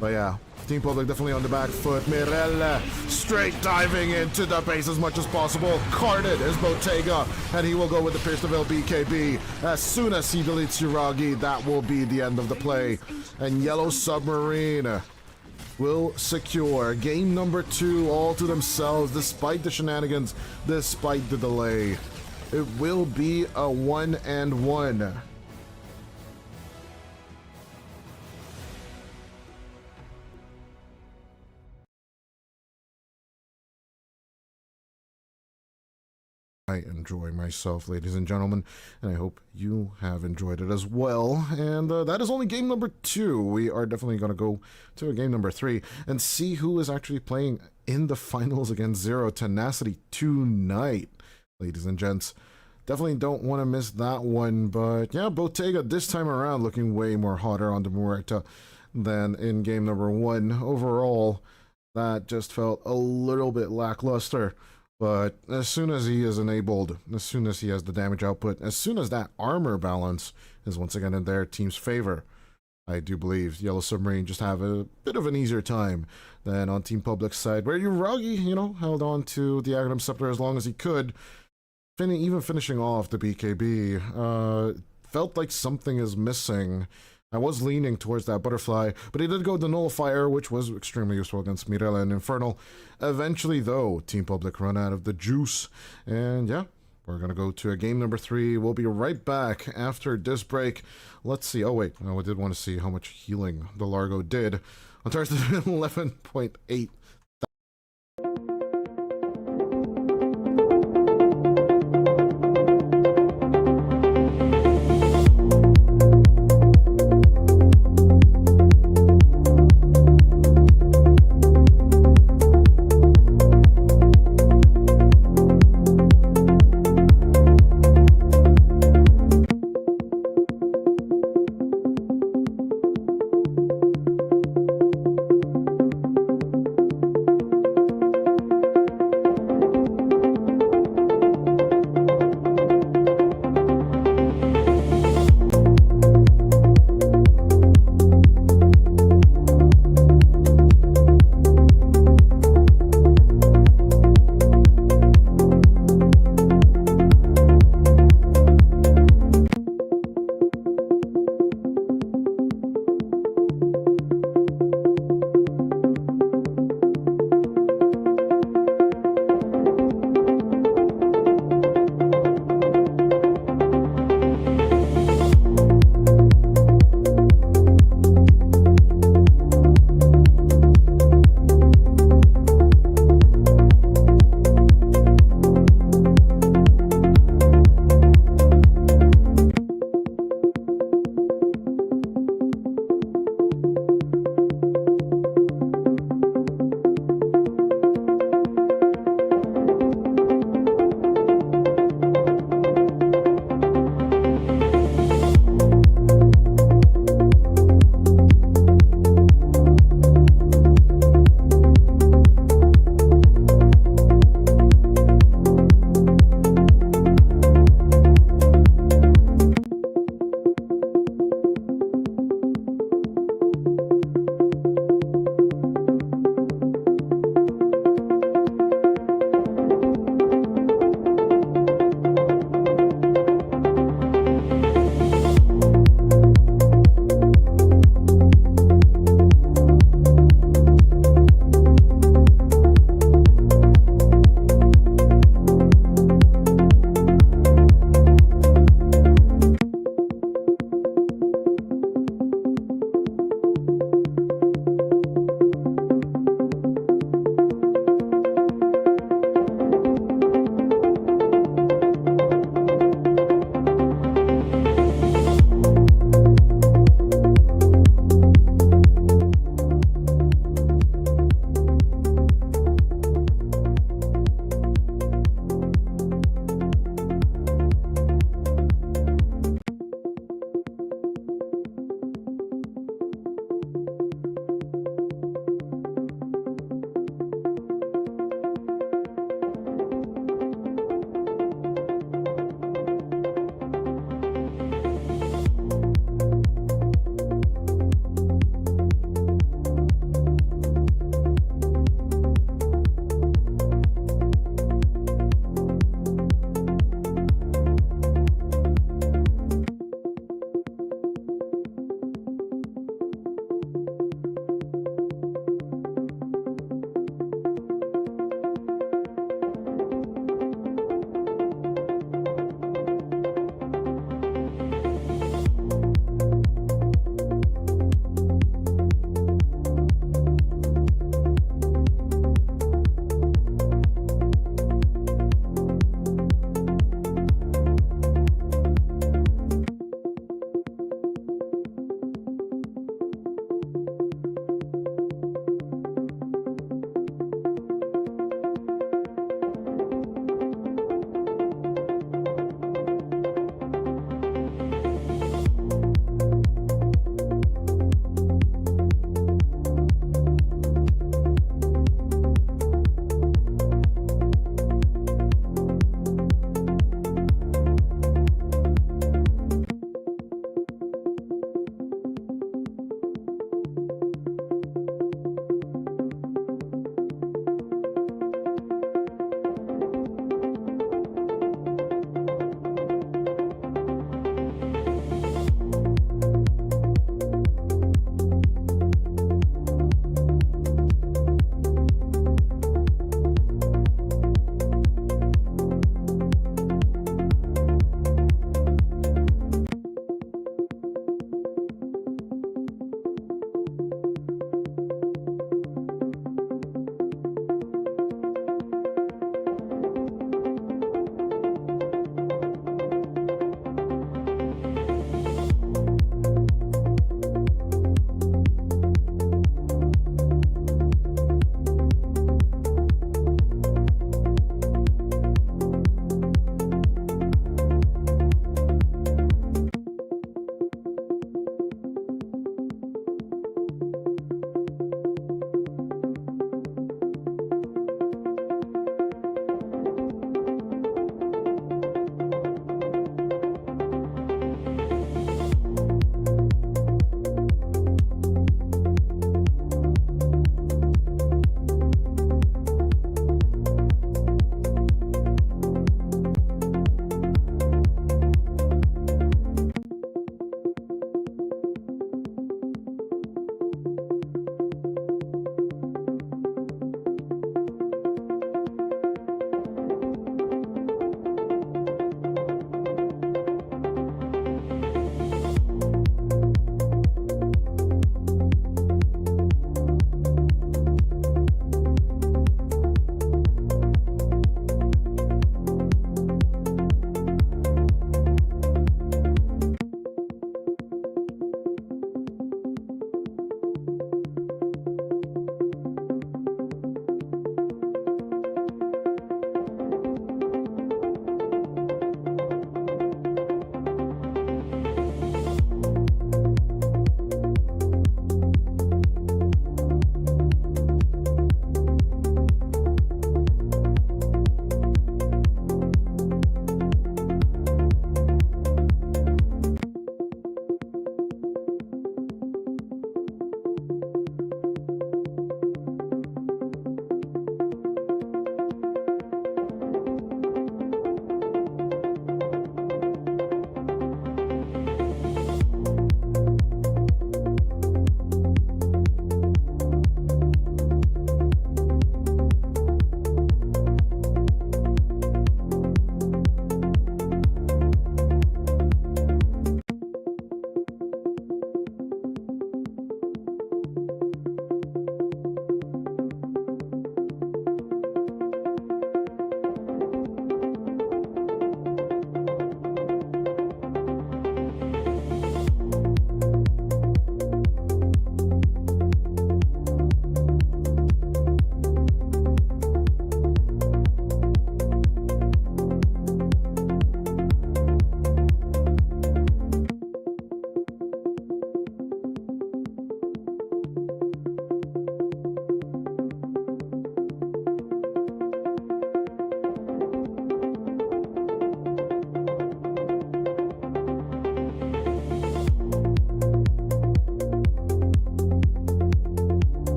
But yeah, Team Public definitely on the back foot. Mirella straight diving into the base as much as possible. Carded is Bottega, and he will go with the Pierce Deville BKB. As soon as he deletes Yuragi, that will be the end of the play. And Yellow Submarine will secure game number 2 all to themselves, despite the shenanigans, despite the delay. It will be a 1-1. I enjoy myself, ladies and gentlemen, and I hope you have enjoyed it as well. And that is only game number 2. We are definitely going to go to game number 3 and see who is actually playing in the finals against Zero Tenacity tonight, ladies and gents. Definitely don't want to miss that one, but yeah, Bottega this time around looking way more hotter on the Muerta than in game number 1. Overall, that just felt a little bit lackluster. But as soon as he is enabled, as soon as he has the damage output, as soon as that armor balance is once again in their team's favor, I do believe Yellow Submarine just have a bit of an easier time than on Team Public's side, where Yuragi, held on to the Aghanim Scepter as long as he could, even finishing off the BKB. Felt like something is missing. I was leaning towards that butterfly, but he did go the nullifier, which was extremely useful against Mirella and Infernal. Eventually, though, Team Public run out of the juice, and yeah, we're gonna go to a game number 3. We'll be right back after this break. Let's see. Oh wait, I did want to see how much healing the Largo did. On target 11.8.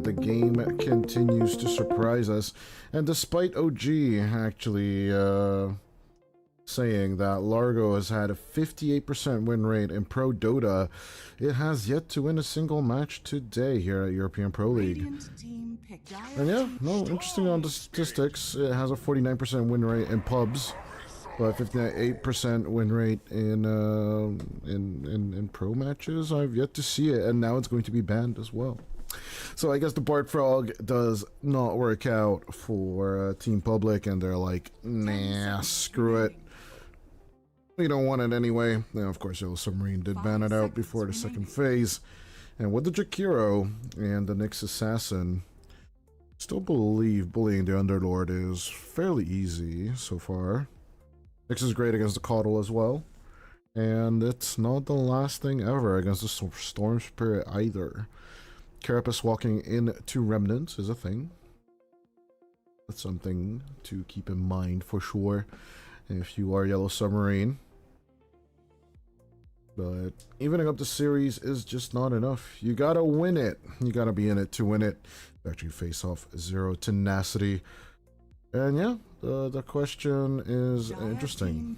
that the game continues to surprise us. And despite OG actually saying that Largo has had a 58% win rate in Pro Dota, it has yet to win a single match today here at European Pro League. Radiant team pick Dire And yeah, team no, interesting on the statistics. It has a 49% win rate in pubs, but 58% win rate in pro matches. I've yet to see it, and now it's going to be banned as well. So I guess the Bart Frog does not work out for Team Public, and they're like, nah, screw it. We don't want it anyway. And of course, Submarine did ban it out before the second phase. And with the Jakiro and the Nyx Assassin, still believe bullying the Underlord is fairly easy so far. Nyx is great against the Caudal as well. And it's not the last thing ever against the Storm Spirit either. Carapace walking into Remnants is a thing. That's something to keep in mind for sure if you are Yellow Submarine. But evening up the series is just not enough. You gotta win it. You gotta be in it to win it. Actually face off 0 Tenacity. And yeah, the question is interesting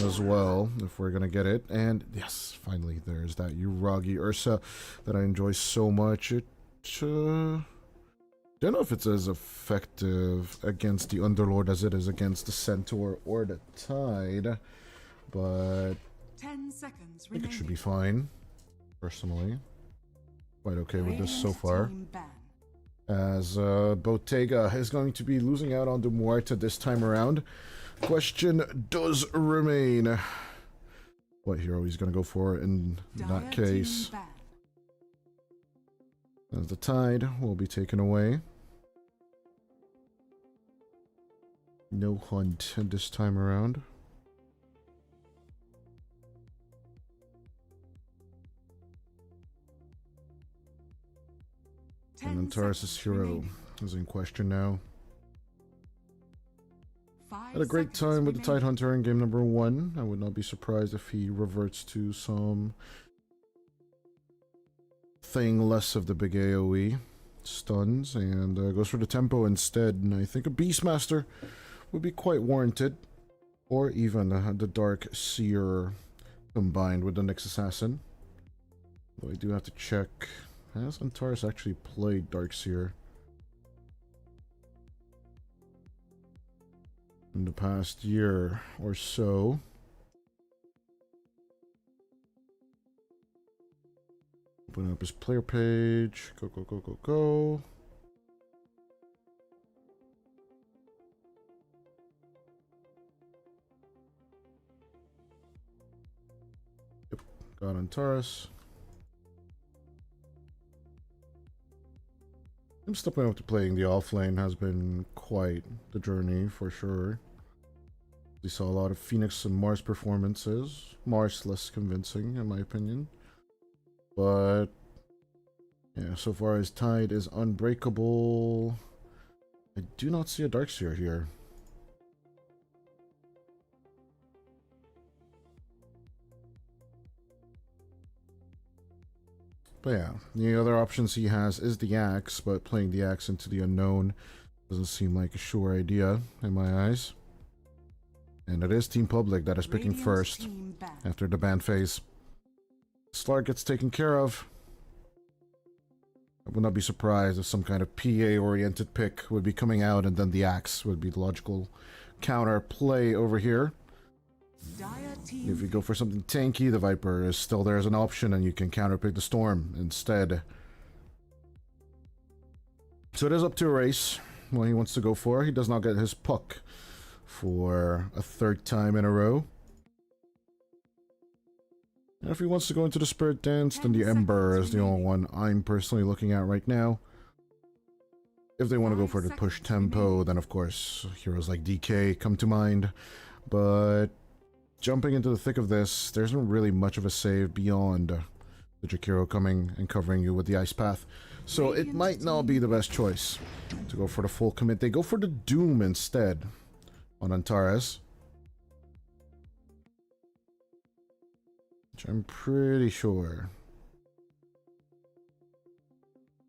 as well, if we're gonna get it. And yes, finally there's that Uragi Ursa that I enjoy so much. It don't know if it's as effective against the Underlord as it is against the Centaur or the Tide, but 10 seconds I think it should be remaining. fine, personally. Quite okay with this so far. Team ban. As Bottega is going to be losing out on the Muerta this time around. Question does remain. What hero he's going to go for in that Dire case. team ban. As the Tide will be taken away. No hunt this time around. And then Taurus' hero is in question now. Had a great time with the Tide Hunter in game number 1. I would not be surprised if he reverts to some thing less of the big AoE stuns and goes for the tempo instead. And I think a Beastmaster would be quite warranted, or even the Dark Seer combined with the Nyx Assassin. Though I do have to check. Has Antares actually played Dark Seer in the past year or so? Open up his player page. Go, go, go, go, go. Yep, got Antares. I'm stepping up to playing the offlane has been quite the journey for sure. We saw a lot of Phoenix and Mars performances. Mars less convincing in my opinion. But yeah, so far as Tide is unbreakable. I do not see a Darkseer here. But yeah, the other options he has is the Axe, but playing the Axe into the unknown doesn't seem like a sure idea in my eyes. And it is Team Public that is picking first after the ban phase. Slark gets taken care of. I would not be surprised if some kind of PA-oriented pick would be coming out, and then the Axe would be the logical counter play over here. If you go for something tanky, the Viper is still there as an option, and you can counterpick the Storm instead. So it is up to Race what he wants to go for. He does not get his puck for a third time in a row. And if he wants to go into the Spirit Dance, then the Ember is the only one I'm personally looking at right now. If they want to go for the push tempo, then of course heroes like DK come to mind. But jumping into the thick of this, there isn't really much of a save beyond the Jakiro coming and covering you with the Ice Path. So it might not be the best choice to go for the full commit. They go for the Doom instead on Antares, which I'm pretty sure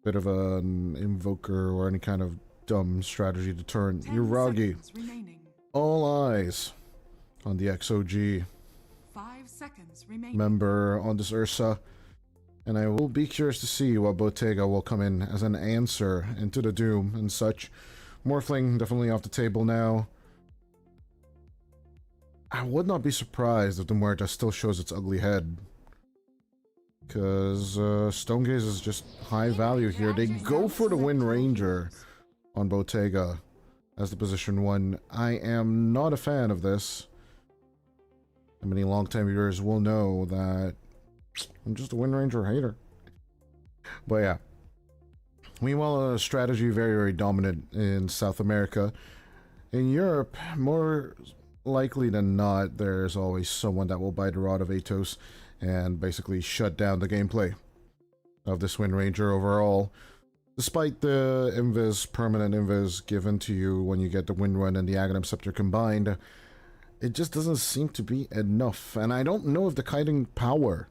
bit of an invoker or any kind of dumb strategy to turn 10 Uragi. seconds remaining. All eyes on the XOG 5 seconds remaining. member on this Ursa. And I will be curious to see what Bottega will come in as an answer into the Doom and such. Morphling definitely off the table now. I would not be surprised if the Muerta still shows its ugly head. Because Stonegaze is just high value here. They go for the Wind Ranger on Bottega as the position 1. I am not a fan of this. And many longtime viewers will know that I'm just a Wind Ranger hater. But yeah. Meanwhile, strategy very, very dominant in South America. In Europe, more likely than not, there's always someone that will buy the Rod of Atos and basically shut down the gameplay of this Wind Ranger overall. Despite the invis, permanent invis given to you when you get the Wind Run and the Aghanim Scepter combined, it just doesn't seem to be enough. And I don't know if the kiting power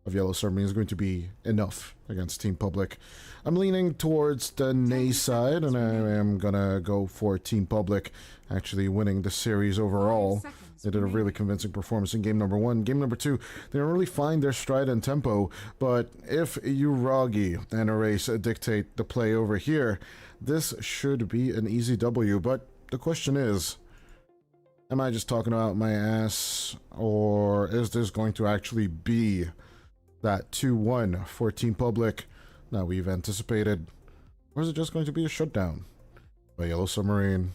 of Yellow Submarine is going to be enough against Team Public. I'm leaning towards the nay side, and I am gonna go for Team Public actually winning the series overall. They did a really convincing performance in game number 1. Game number 2, they don't really find their stride and tempo, but if Uragi and Erase dictate the play over here, this should be an easy W. But the question is, am I just talking about my ass, or is this going to actually be that 2-1 for Team Public that we've anticipated? Or is it just going to be a shutdown by Yellow Submarine?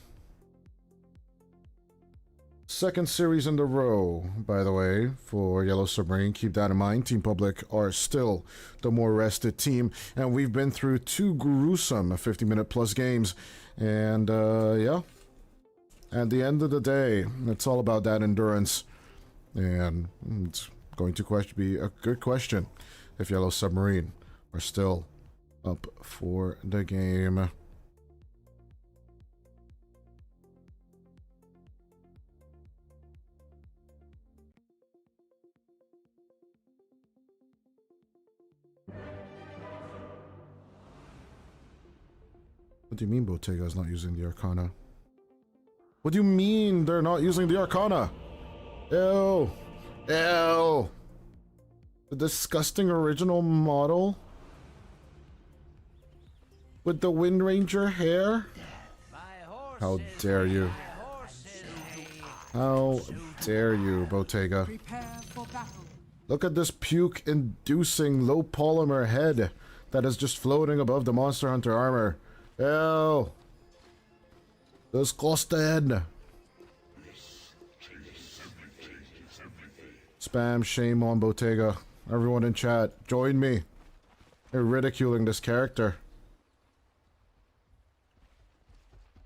Second series in a row, by the way, for Yellow Submarine. Keep that in mind. Team Public are still the more rested team, and we've been through 2 gruesome 50-minute plus games. And, yeah. At the end of the day, it's all about that endurance. And it's going to be a good question if Yellow Submarine are still up for the game. What do you mean Bottega is not using the Arcana? What do you mean they're not using the Arcana? Ew. Ew. The disgusting original model? With the Wind Ranger hair? How dare you. How dare you, Bottega. Prepare for battle. Look at this puke-inducing low polymer head that is just floating above the Monster Hunter armor. Ew. Disgusted. Spam shame on Bottega. Everyone in chat, join me in ridiculing this character.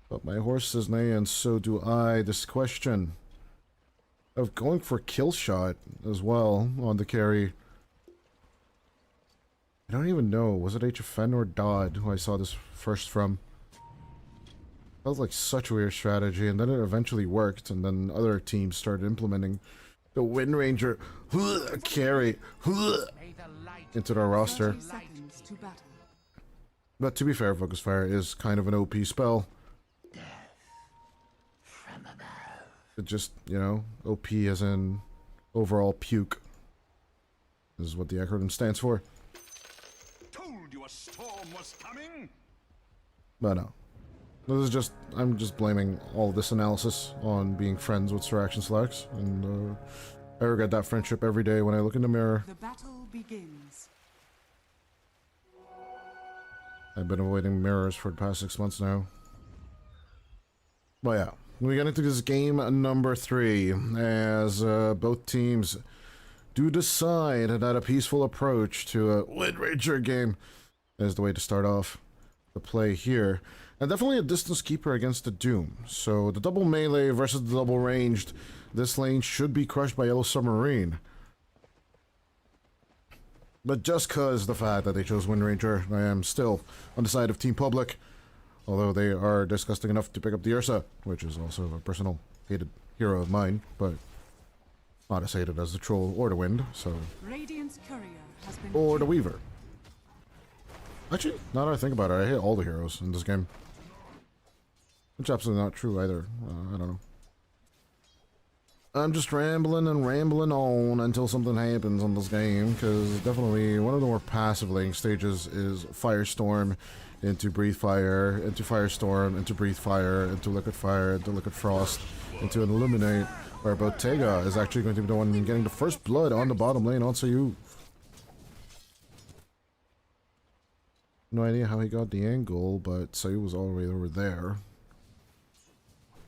But my horse says nay, and so do I. This question of going for kill shot as well on the carry. I don't even know. Was it HFN or Dodd who I saw this first from? That was like such a weird strategy, and then it eventually worked, and then other teams started implementing the Wind Ranger carry into their roster. 30 seconds to battle. But to be fair, Focus Fire is kind of an OP spell. It just, you know, OP as in overall puke. This is what the acronym stands for. Told you a storm was coming. But no. This is just, I'm just blaming all of this analysis on being friends with Sir Action Slacks, and I regret that friendship every day when I look in the mirror. The battle begins. I've been avoiding mirrors for the past 6 months now. But yeah, we get into this game number 3, as both teams do decide that a peaceful approach to a Wind Ranger game is the way to start off the play here. And definitely a distance keeper against the Doom. So the double melee versus the double ranged, this lane should be crushed by Yellow Submarine. But just cause the fact that they chose Wind Ranger, I am still on the side of Team Public. Although they are disgusting enough to pick up the Ursa, which is also a personal hated hero of mine, but not as hated as the Troll or the Wind, so... Radiant's courier has been Or the Weaver. Actually, now that I think about it, I hit all the heroes in this game. Which is absolutely not true either. I don't know. I'm just rambling and rambling on until something happens on this game, because definitely one of the more passive laning stages is Firestorm into Breathe Fire, into Firestorm, into Breathe Fire, into Liquid Fire, into Liquid Frost, into an Illuminate, where BO5 is actually going to be the one getting the first blood on the bottom lane on Sayu. No idea how he got the angle, but Sayu was all the way over there.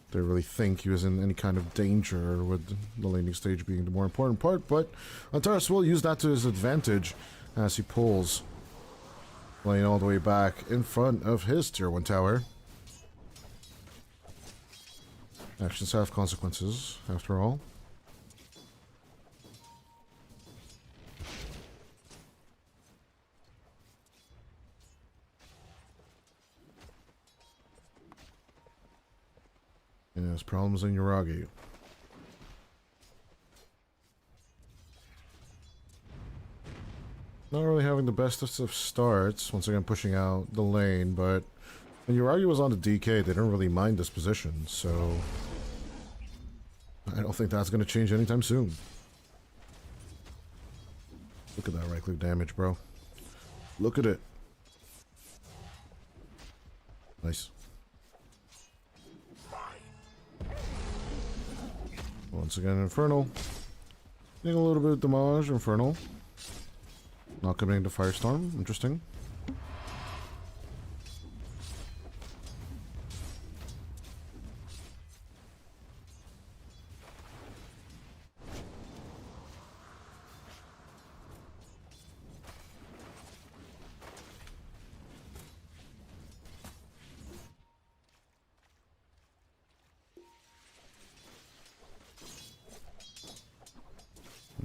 Didn't really think he was in any kind of danger, with the laning stage being the more important part, but Antares will use that to his advantage as he pulls lane all the way back in front of his tier 1 tower. Actions have consequences, after all. Yes, problems in Uragi. Not really having the best of starts, once again pushing out the lane, but when Uragi was on the DK, they didn't really mind this position, so I don't think that's going to change anytime soon. Look at that right-click damage, bro. Look at it. Nice. Once again, Infernal. Getting a little bit of damage, Infernal. Not coming into Firestorm. Interesting.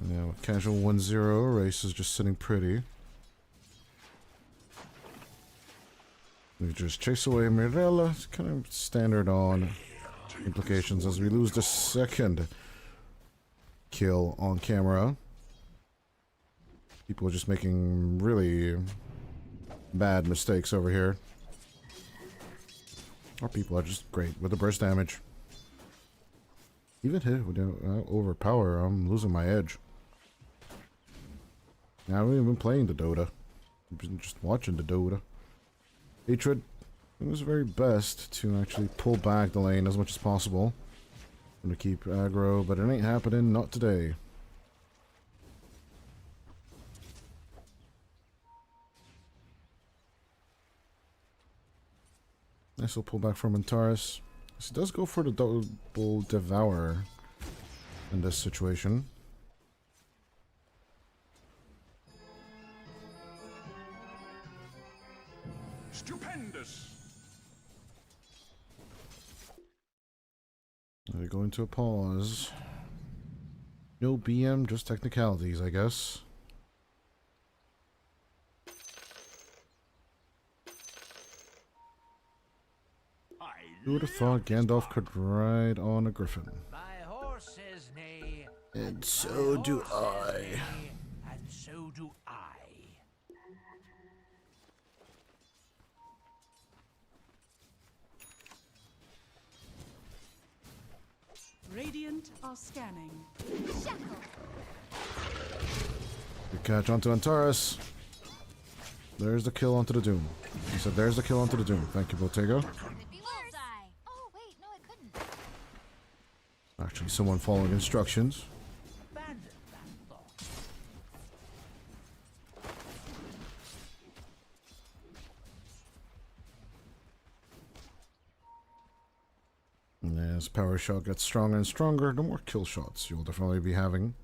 Now, casual 1-0, race is just sitting pretty. We just chase away Mirella. It's kind of standard on implications as we lose the second kill on camera. People are just making really bad mistakes over here. Our people are just great with the burst damage. Even hit with overpower, I'm losing my edge. I haven't even been playing the Dota. I've been just watching the Dota. Hatred doing his very best to actually pull back the lane as much as possible. I'm gonna keep aggro, but it ain't happening, not today. Nice little pullback from Antares. He does go for the double devour in this situation. Stupendous. We go into a pause. No BM, just technicalities, I guess. Who would have thought Gandalf could ride on a griffin? My horses neigh, And so do I. and so do I. Radiant are scanning. Good catch onto Antares. There's the kill onto the Doom. He said there's the kill onto the Doom. Thank you, BO5. Bullseye. Oh, wait, no, I couldn't. Actually, someone following instructions. Abandon that thought. And as power shot gets stronger and stronger, the more kill shots you'll definitely be having.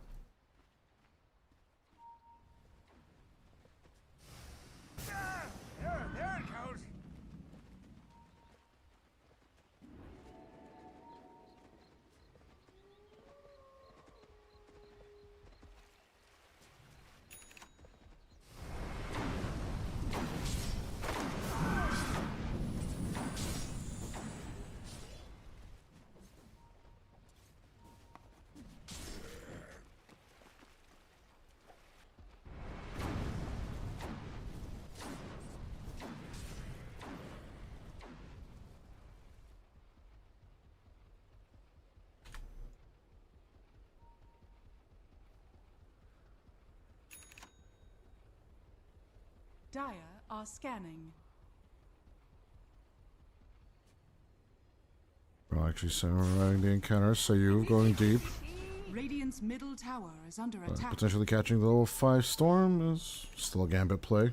There it goes. Dire are scanning. We're actually surviving the encounter. Sayu going deep. Radiant's middle tower is under attack. Potentially catching the level 5 storm is still a gambit play.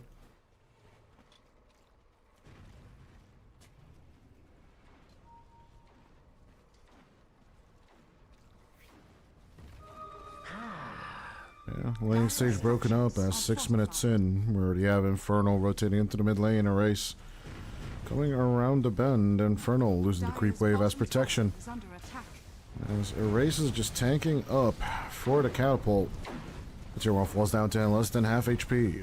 Yeah, lane stage broken up as 6 minutes in. We already have Infernal rotating into the mid lane. Erase coming around the bend. Infernal losing the creep wave as protection. Is under attack. As Erase is just tanking up for the catapult. The tier 1 falls down to less than half HP.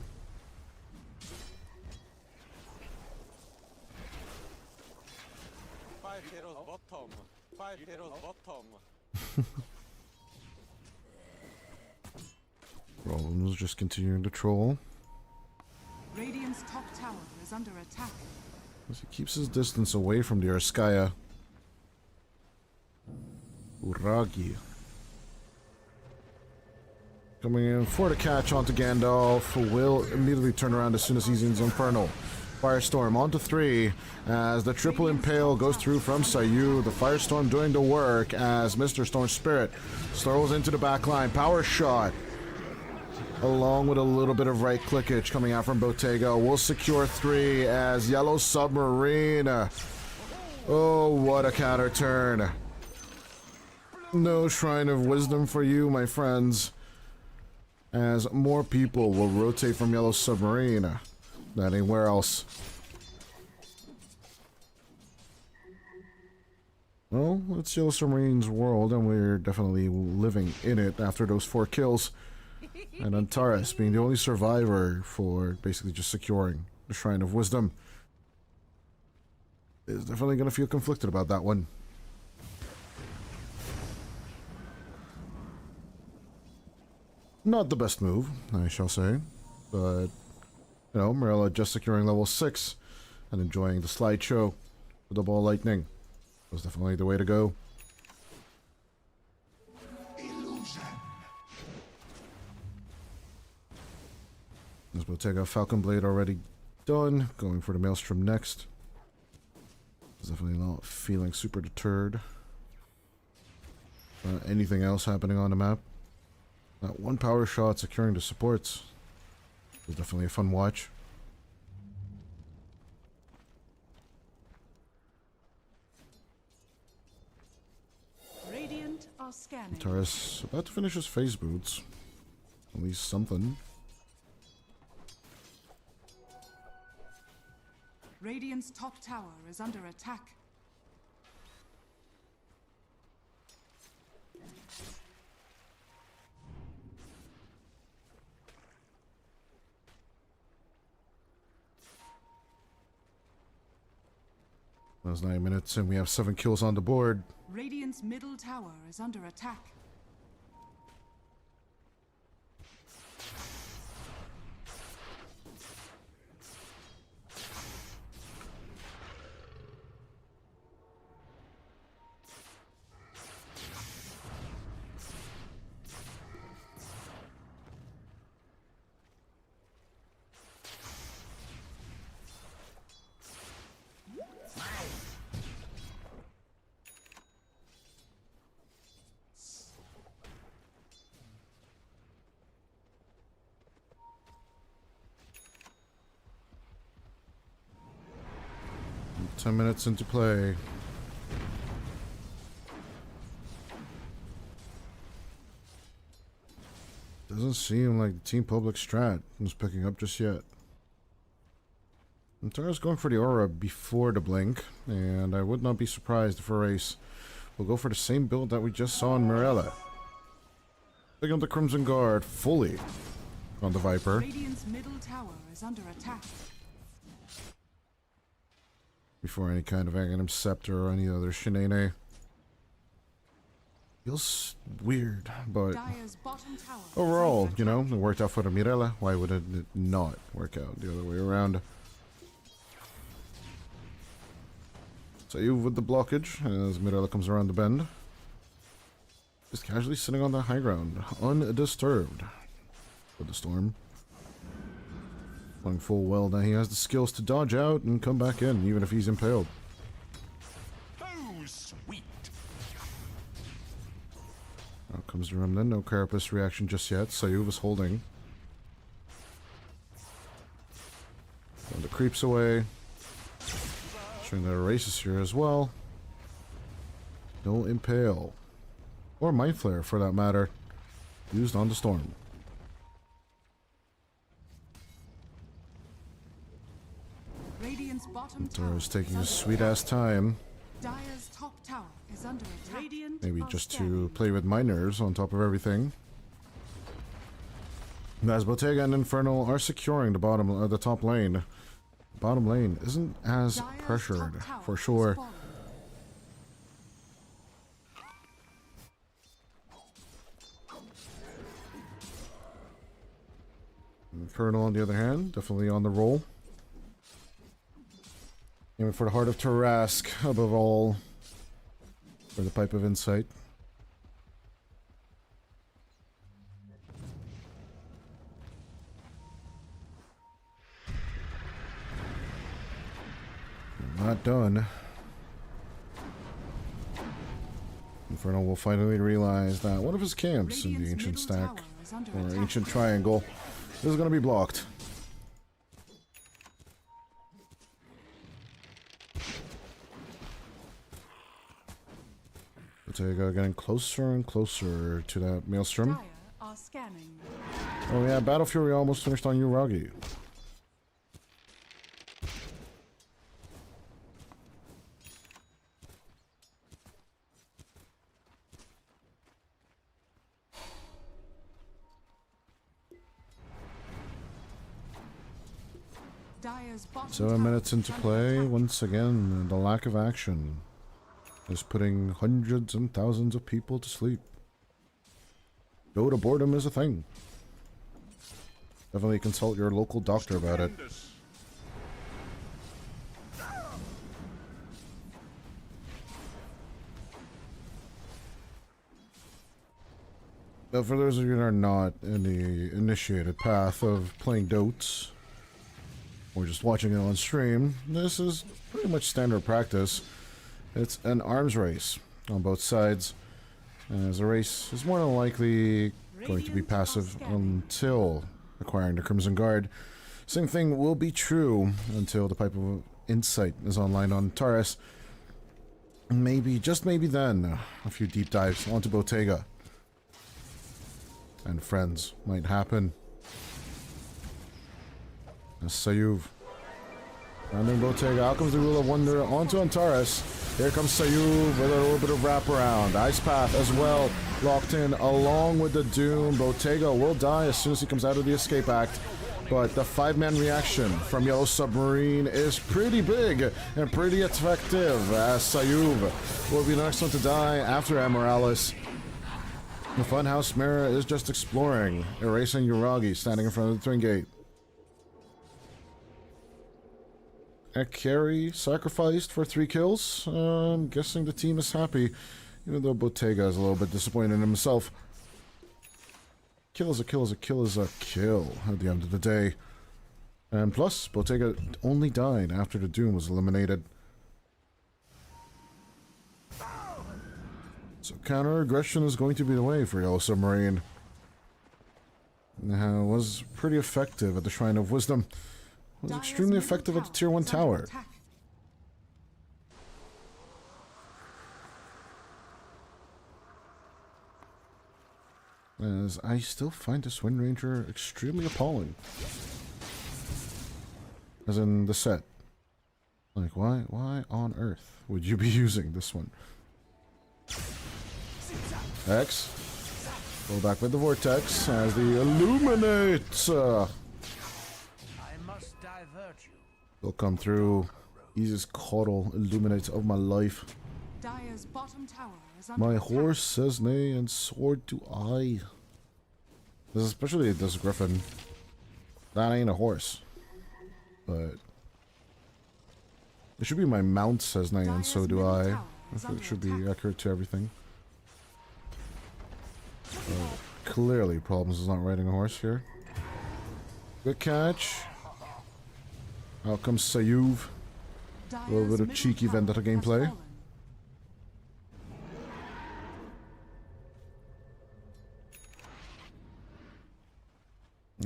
Five heroes bottom. Five heroes bottom. Problems just continuing to troll. Radiant's top tower is under attack. As he keeps his distance away from the Urskaya. Uragi. Coming in for the catch onto Gandalf, who will immediately turn around as soon as he sees Infernal. Firestorm onto 3 as the triple impale goes through from Sayu. The Firestorm doing the work as Mr. Storm Spirit strolls into the back line. Power shot. Along with a little bit of right clickage coming out from Bottega. Will secure 3 as Yellow Submarine. Oh, what a counter turn. No Shrine of Wisdom for you, my friends. As more people will rotate from Yellow Submarine than anywhere else. Well, it's Yellow Submarine's world, and we're definitely living in it after those 4 kills. And Antares being the only survivor for basically just securing the Shrine of Wisdom is definitely going to feel conflicted about that one. Not the best move, I shall say, but, you know, Marilla just securing level 6 and enjoying the slideshow with the ball lightning was definitely the way to go. As Bottega Falcon Blade already done, going for the Maelstrom next. He's definitely not feeling super deterred. Anything else happening on the map? That one power shot securing the supports was definitely a fun watch. Radiant are scanning. Taurus about to finish his phase boots. At least something. Radiant's top tower is under attack. That was 9 minutes and we have 7 kills on the board. Radiant's middle tower is under attack. Ten minutes into play. Doesn't seem like the Team Public strat is picking up just yet. Antara's going for the aura before the blink, and I would not be surprised if Race will go for the same build that we just saw in Mirella. Picking up the Crimson Guard fully on the Viper. Radiant's middle tower is under attack. Before any kind of Aghanim Scepter or any other shenane. Feels weird, but Dire's bottom tower is overall, under you know, attack. it worked out for the Mirella. Why would it not work out the other way around? So you with the blockage as Mirella comes around the bend. Just casually sitting on the high ground, undisturbed with the storm. Knowing full well that he has the skills to dodge out and come back in, even if he's impaled. Oh, sweet. Out comes the Remnant. No Carapace reaction just yet. Sayuv is holding. And the creeps away. Showing that Erases here as well. No Impale. Or Mind Flare for that matter. Used on the Storm. Radiant's bottom tower Toro's taking is his under sweet ass time. Dire's top tower is under attack. Radiant Maybe are just to scanning. play with miners on top of everything. As Bottega and Infernal are securing the top lane. Bottom lane isn't as Dire's pressured, top tower for has sure. fallen. Infernal, on the other hand, definitely on the roll. Aiming for the heart of Tarask, above all. For the Pipe of Insight. Not done. Infernal will finally realize that one of his camps in the Radiant's Ancient middle Stack, tower is under or attack. Ancient Triangle, is going to be blocked. Bottega getting closer and closer to that Maelstrom. Dire are scanning. Oh yeah, Battle Fury almost finished on Uragi. Dire's bottom 7 tower minutes is into under play, attack. once again, the lack of action is putting hundreds and thousands of people to sleep. Go to boredom is a thing. Definitely consult your local doctor about it. Stupendous. But for those of you that are not in the initiated path of playing Dotes, or just watching it on stream, this is pretty much standard practice. It's an arms race on both sides, as a race is more than likely going to be passive until acquiring the Crimson Guard. Same thing will be true until the Pipe of Insight is online on Taurus. Maybe, just maybe then, a few deep dives onto Bottega and friends might happen. As Sayuv rounding Bottega, out comes the Rule of Wonder onto Antares. Here comes Sayuv with a little bit of wraparound. Ice Path as well, locked in along with the Doom. Bottega will die as soon as he comes out of the Escape Act. But the 5-man reaction from Yellow Submarine is pretty big and pretty effective, as Sayuv will be the next one to die after Amorales. The Funhouse Mirror is just exploring, erasing Uragi standing in front of the Twin Gate. A carry sacrificed for 3 kills. I'm guessing the team is happy, even though Bottega is a little bit disappointed in himself. Kill is a kill is a kill is a kill at the end of the day. And plus, Bottega only died after the Doom was eliminated. So counter-aggression is going to be the way for Yellow Submarine. Was pretty effective at the Shrine of Wisdom. Was Dire's extremely middle effective at the Tier tower 1 is under tower. attack. As I still find this Wind Ranger extremely appalling. As in the set. Like, why on earth would you be using this one? X. Go back with the Vortex as the Illuminate I must divert you. will come through. Easiest coddle Illuminate of my life. Dire's bottom tower is under My attack. horse says nay, and sword to I. This, especially this Griffin. That ain't a horse. But it should be my mount says nay, and so Dire's do middle I. tower is It under should be attack. accurate to everything. Clearly, Problems is not riding a horse here. Good catch. Out comes Sayuv. A little bit of cheeky Vendetta gameplay.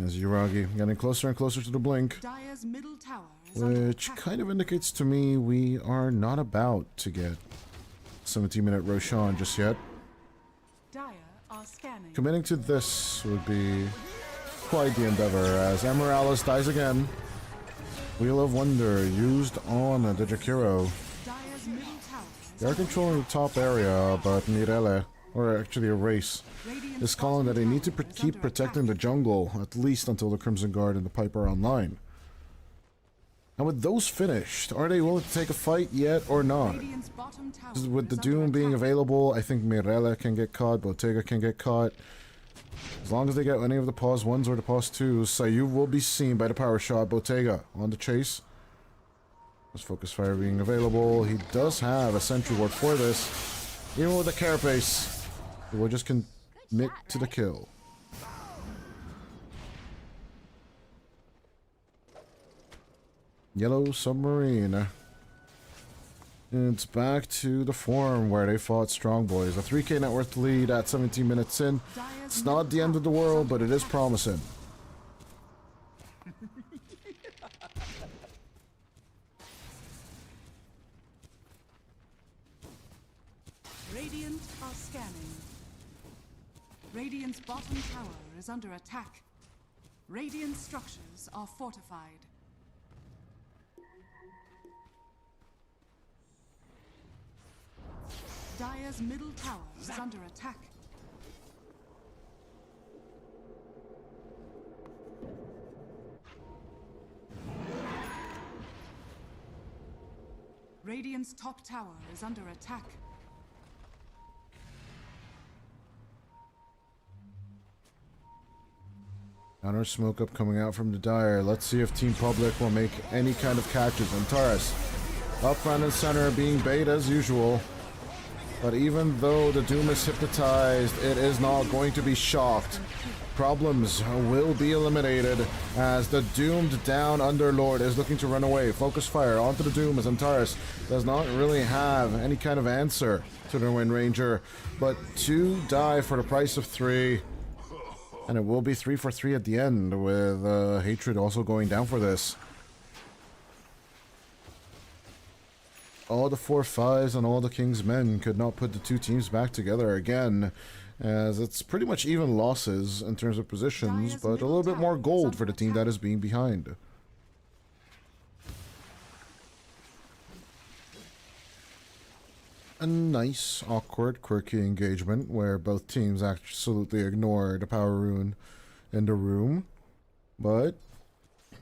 As Yuragi getting closer and closer to the blink, Dire's middle tower is under which attack. kind of indicates to me we are not about to get 17-minute Roshan just yet. Dire are scanning. Committing to this would be quite the endeavor, as Emeraldus dies again. Wheel of Wonder used on the Jakiro. Dire's middle tower is They are controlling the top area, but Mirele, or actually Erase, Radiant's is calling that they need to bottom tower is keep under protecting the attack. jungle, at least until the Crimson Guard and the Pipe are online. And with those finished, are they willing to take a fight yet or not? Radiant's bottom tower With the is under Doom being attack. available, I think Mirele can get caught, Bottega can get caught. As long as they get any of the pause 1s or the pause 2s, Sayuv will be seen by the power shot. Bottega on the chase. With Focus Fire being available, he does have a Sentry Ward for this. Even with the Carapace, he will just commit to the kill. Yellow Submarine. It's back to the form where they fought Strong Boys. A 3k net worth lead at 17 minutes in. It's not the end of the world, but it is promising. Radiant are scanning. Radiant's bottom tower is under attack. Radiant structures are fortified. Dire's middle tower is under attack. Radiant's top tower is under attack. Counter smoke up coming out from the Dire. Let's see if Team Public will make any kind of catches. And Taurus up front and center being bait as usual. But even though the Doom is hypnotized, it is not going to be shocked. Problems will be eliminated as the doomed down Underlord is looking to run away. Focus Fire onto the Doom as Antares does not really have any kind of answer to the Wind Ranger. But 2 die for the price of 3. And it will be 3 for 3 at the end, with Hatred also going down for this. All the 4/5s and all the King's Men could not put the two teams back together again, as it's pretty much even losses in terms of positions, but a little bit more gold for the team that is being behind. A nice, awkward, quirky engagement where both teams absolutely ignore the power rune in the room, but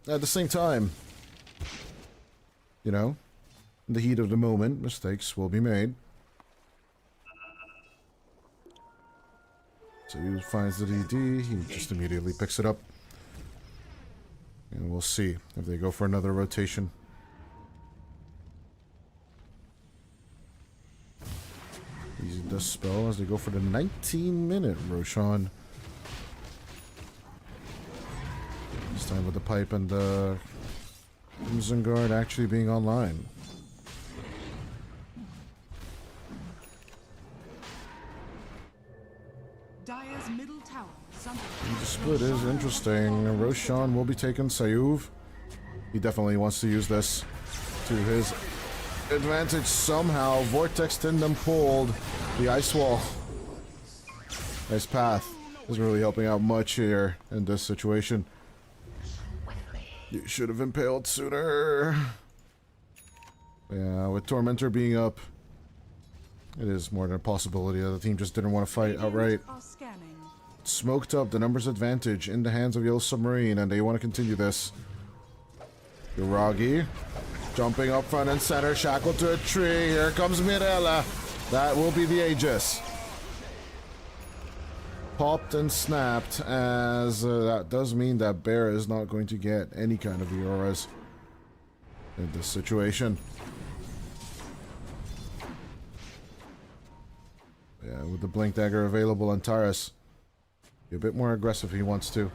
at the same time, you know, in the heat of the moment, mistakes will be made. So he finds the DD, he just immediately picks it up. And we'll see if they go for another rotation. Easy does spell as they go for the 19-minute Roshan. This time with the pipe and the Crimson Guard actually being online. Dire's middle tower is under The split is interesting. Roshan will be taking Sayuv. He definitely wants to use this to his advantage somehow. Vortex Tindem pulled the ice wall. Nice path. Isn't really helping out much here in this situation. You should have impaled sooner. Yeah, with Tormentor being up, it is more than a possibility that the team just didn't want to fight outright. are scanning. Smoked up, the numbers advantage in the hands of Yellow Submarine, and they want to continue this. Yuragi jumping up front and center, shackled to a tree. Here comes Mirella. That will be the Aegis. Popped and snapped, as that does mean that Bear is not going to get any kind of Auroras in this situation. Yeah, with the Blink Dagger available on Taurus, be a bit more aggressive if he wants to.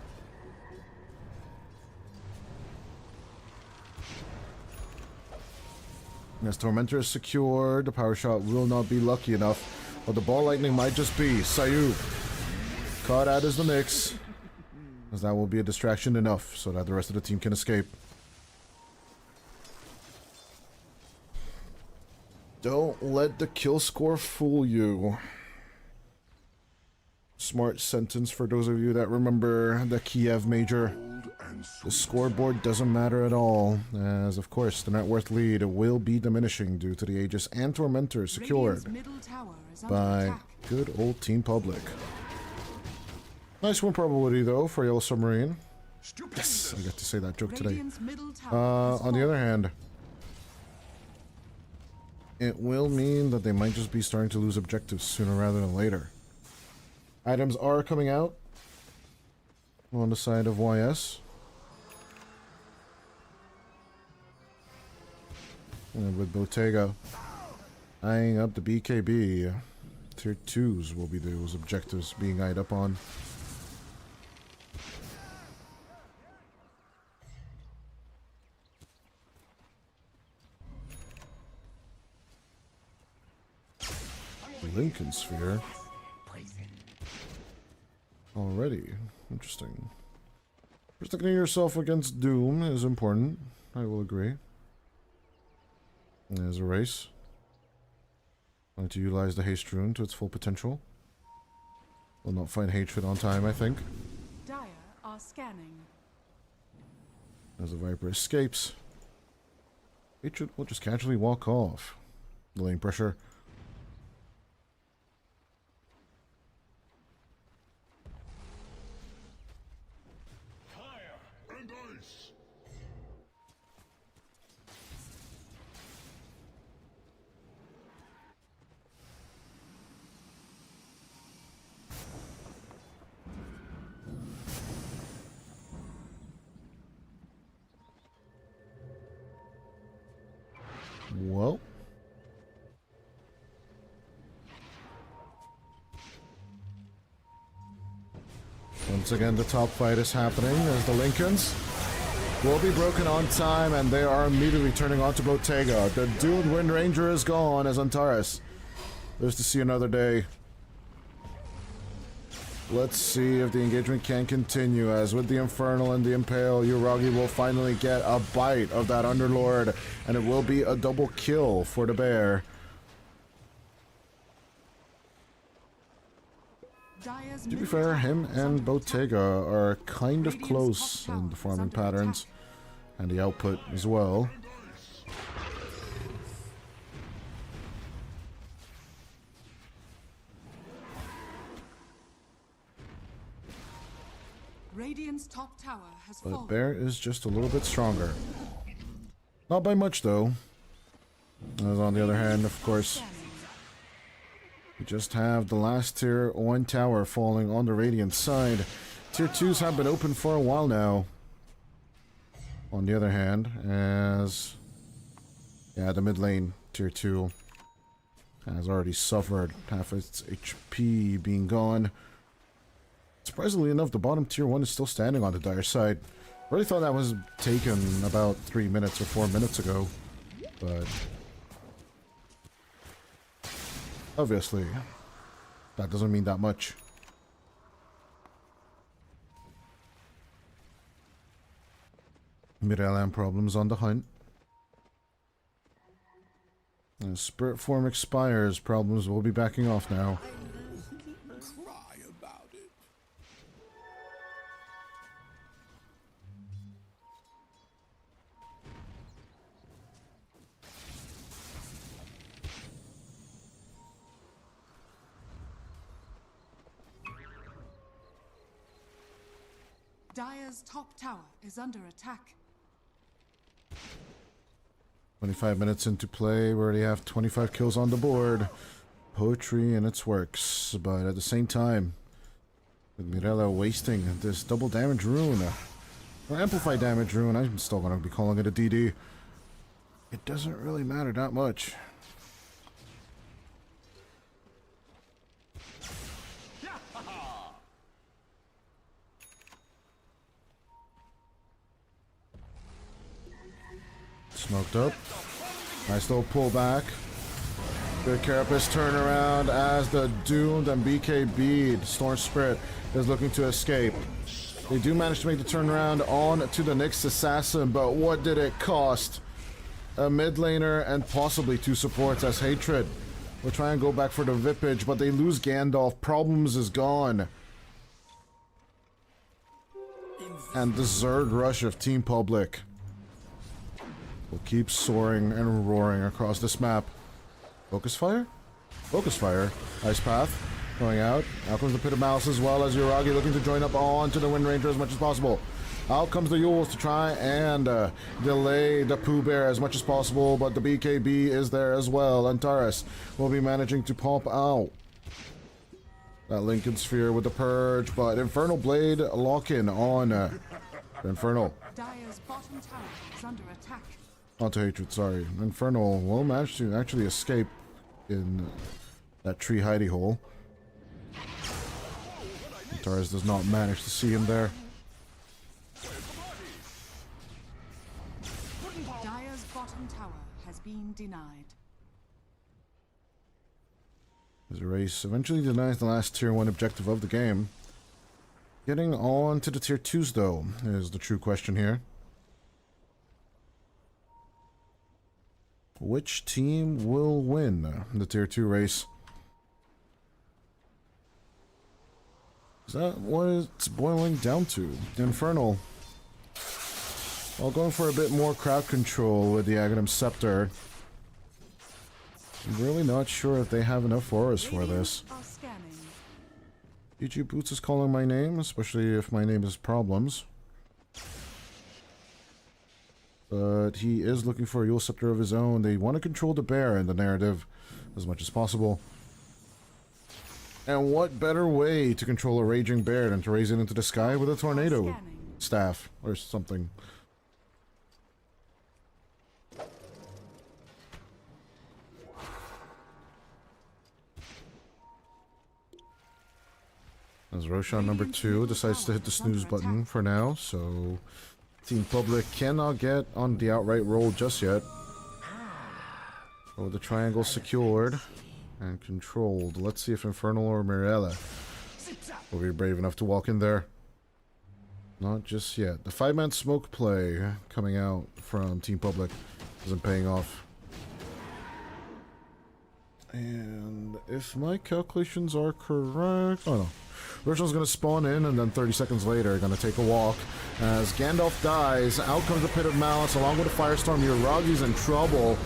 As Tormentor is secured, the power shot will not be lucky enough, but the ball lightning might just be. Sayu caught out as the mix, as that will be a distraction enough so that the rest of the team can escape. Don't let the kill score fool you. Smart sentence for those of you that remember the Kiev Major. The scoreboard doesn't matter at all, as of course the net worth lead will be diminishing due to the Aegis and Tormentor secured by good old Team Public. Nice win probability though for Yellow Submarine. Yes, I get to say that joke today. On the other hand, it will mean that they might just be starting to lose objectives sooner rather than later. Items are coming out on the side of YS. And with Bottega eyeing up the BKB, tier 2s will be those objectives being eyed up on. Lincoln Sphere. Already. Interesting. Protecting yourself against Doom is important. I will agree. There's a race. I like to utilize the haste rune to its full potential. Will not find hatred on time, I think. Dire are scanning. As the Viper escapes, hatred will just casually walk off. Delaying pressure. Well, once again the top fight is happening as the Lincolns will be broken on time and they are immediately turning on to Bottega. The Dune Wind Ranger is gone as Antares lives to see another day. Let's see if the engagement can continue, as with the Infernal and the Impale, Uragi will finally get a bite of that Underlord, and it will be a double kill for the bear. To be fair, him and Bottega are kind of close in the farming patterns, and the output as well. Radiant's top tower has But fallen. Bear is just a little bit stronger. Not by much, though. As on the other hand, of course, we just have the last tier 1 tower falling on the Radiant side. Tier 2s have been open for a while now. On the other hand, as... yeah, the mid lane, tier 2, has already suffered half its HP being gone. Surprisingly enough, the bottom tier 1 is still standing on the Dire side. I really thought that was taken about 3 minutes or 4 minutes ago, but obviously that doesn't mean that much. Mid-LM problems on the hunt. As Spirit Form expires, problems will be backing off now. Cry about it. Dire's top tower is under attack. 25 minutes into play, we already have 25 kills on the board. Poetry in its works, but at the same time, with Mirella wasting this double damage rune, or amplify damage rune, I'm still gonna be calling it a DD. It doesn't really matter that much. Smoked up. Nice little pullback. Good carapace turnaround as the doomed and BKB Storm Spirit is looking to escape. They do manage to make the turnaround on to the next assassin, but what did it cost? A mid laner and possibly 2 supports as Hatred will try and go back for the Vipage, but they lose Gandalf. Problems is gone. And the Zerg rush of Team Public will keep soaring and roaring across this map. Focus Fire? Focus Fire. Ice Path going out. Out comes the Pit of Malice as well as Uragi looking to join up on to the Wind Ranger as much as possible. Out comes the Yules to try and delay the Pooh Bear as much as possible, but the BKB is there as well. Antares will be managing to pop out that Lincoln Sphere with the Purge, but Infernal Blade lock-in on Infernal. Dire's bottom tower is under attack. Onto Hatred, sorry. Infernal will manage to actually escape in that tree hidey hole. Antares does not manage to see him there. Dire's bottom tower has been denied. As the race eventually denies the last tier 1 objective of the game. Getting on to the tier 2s though is the true question here. Which team will win the tier 2 race? Is that what it's boiling down to? Infernal. While going for a bit more crowd control with the Aghanim Scepter. I'm really not sure if they have enough auras for this. GG Boots is calling my name, especially if my name is Problems. But he is looking for a Yule Scepter of his own. They want to control the bear in the narrative as much as possible. And what better way to control a raging bear than to raise it into the sky with a tornado staff or something. As Roshan number 2 decides to hit the snooze button for now, so Team Public cannot get on the outright roll just yet. Oh, the triangle secured and controlled. Let's see if Infernal or Mirella will be brave enough to walk in there. Not just yet. The 5-man smoke play coming out from Team Public isn't paying off. And if my calculations are correct... Oh no. Roshan's going to spawn in and then 30 seconds later going to take a walk. As Gandalf dies, out comes the Pit of Malice along with a Firestorm. Uragi's in trouble.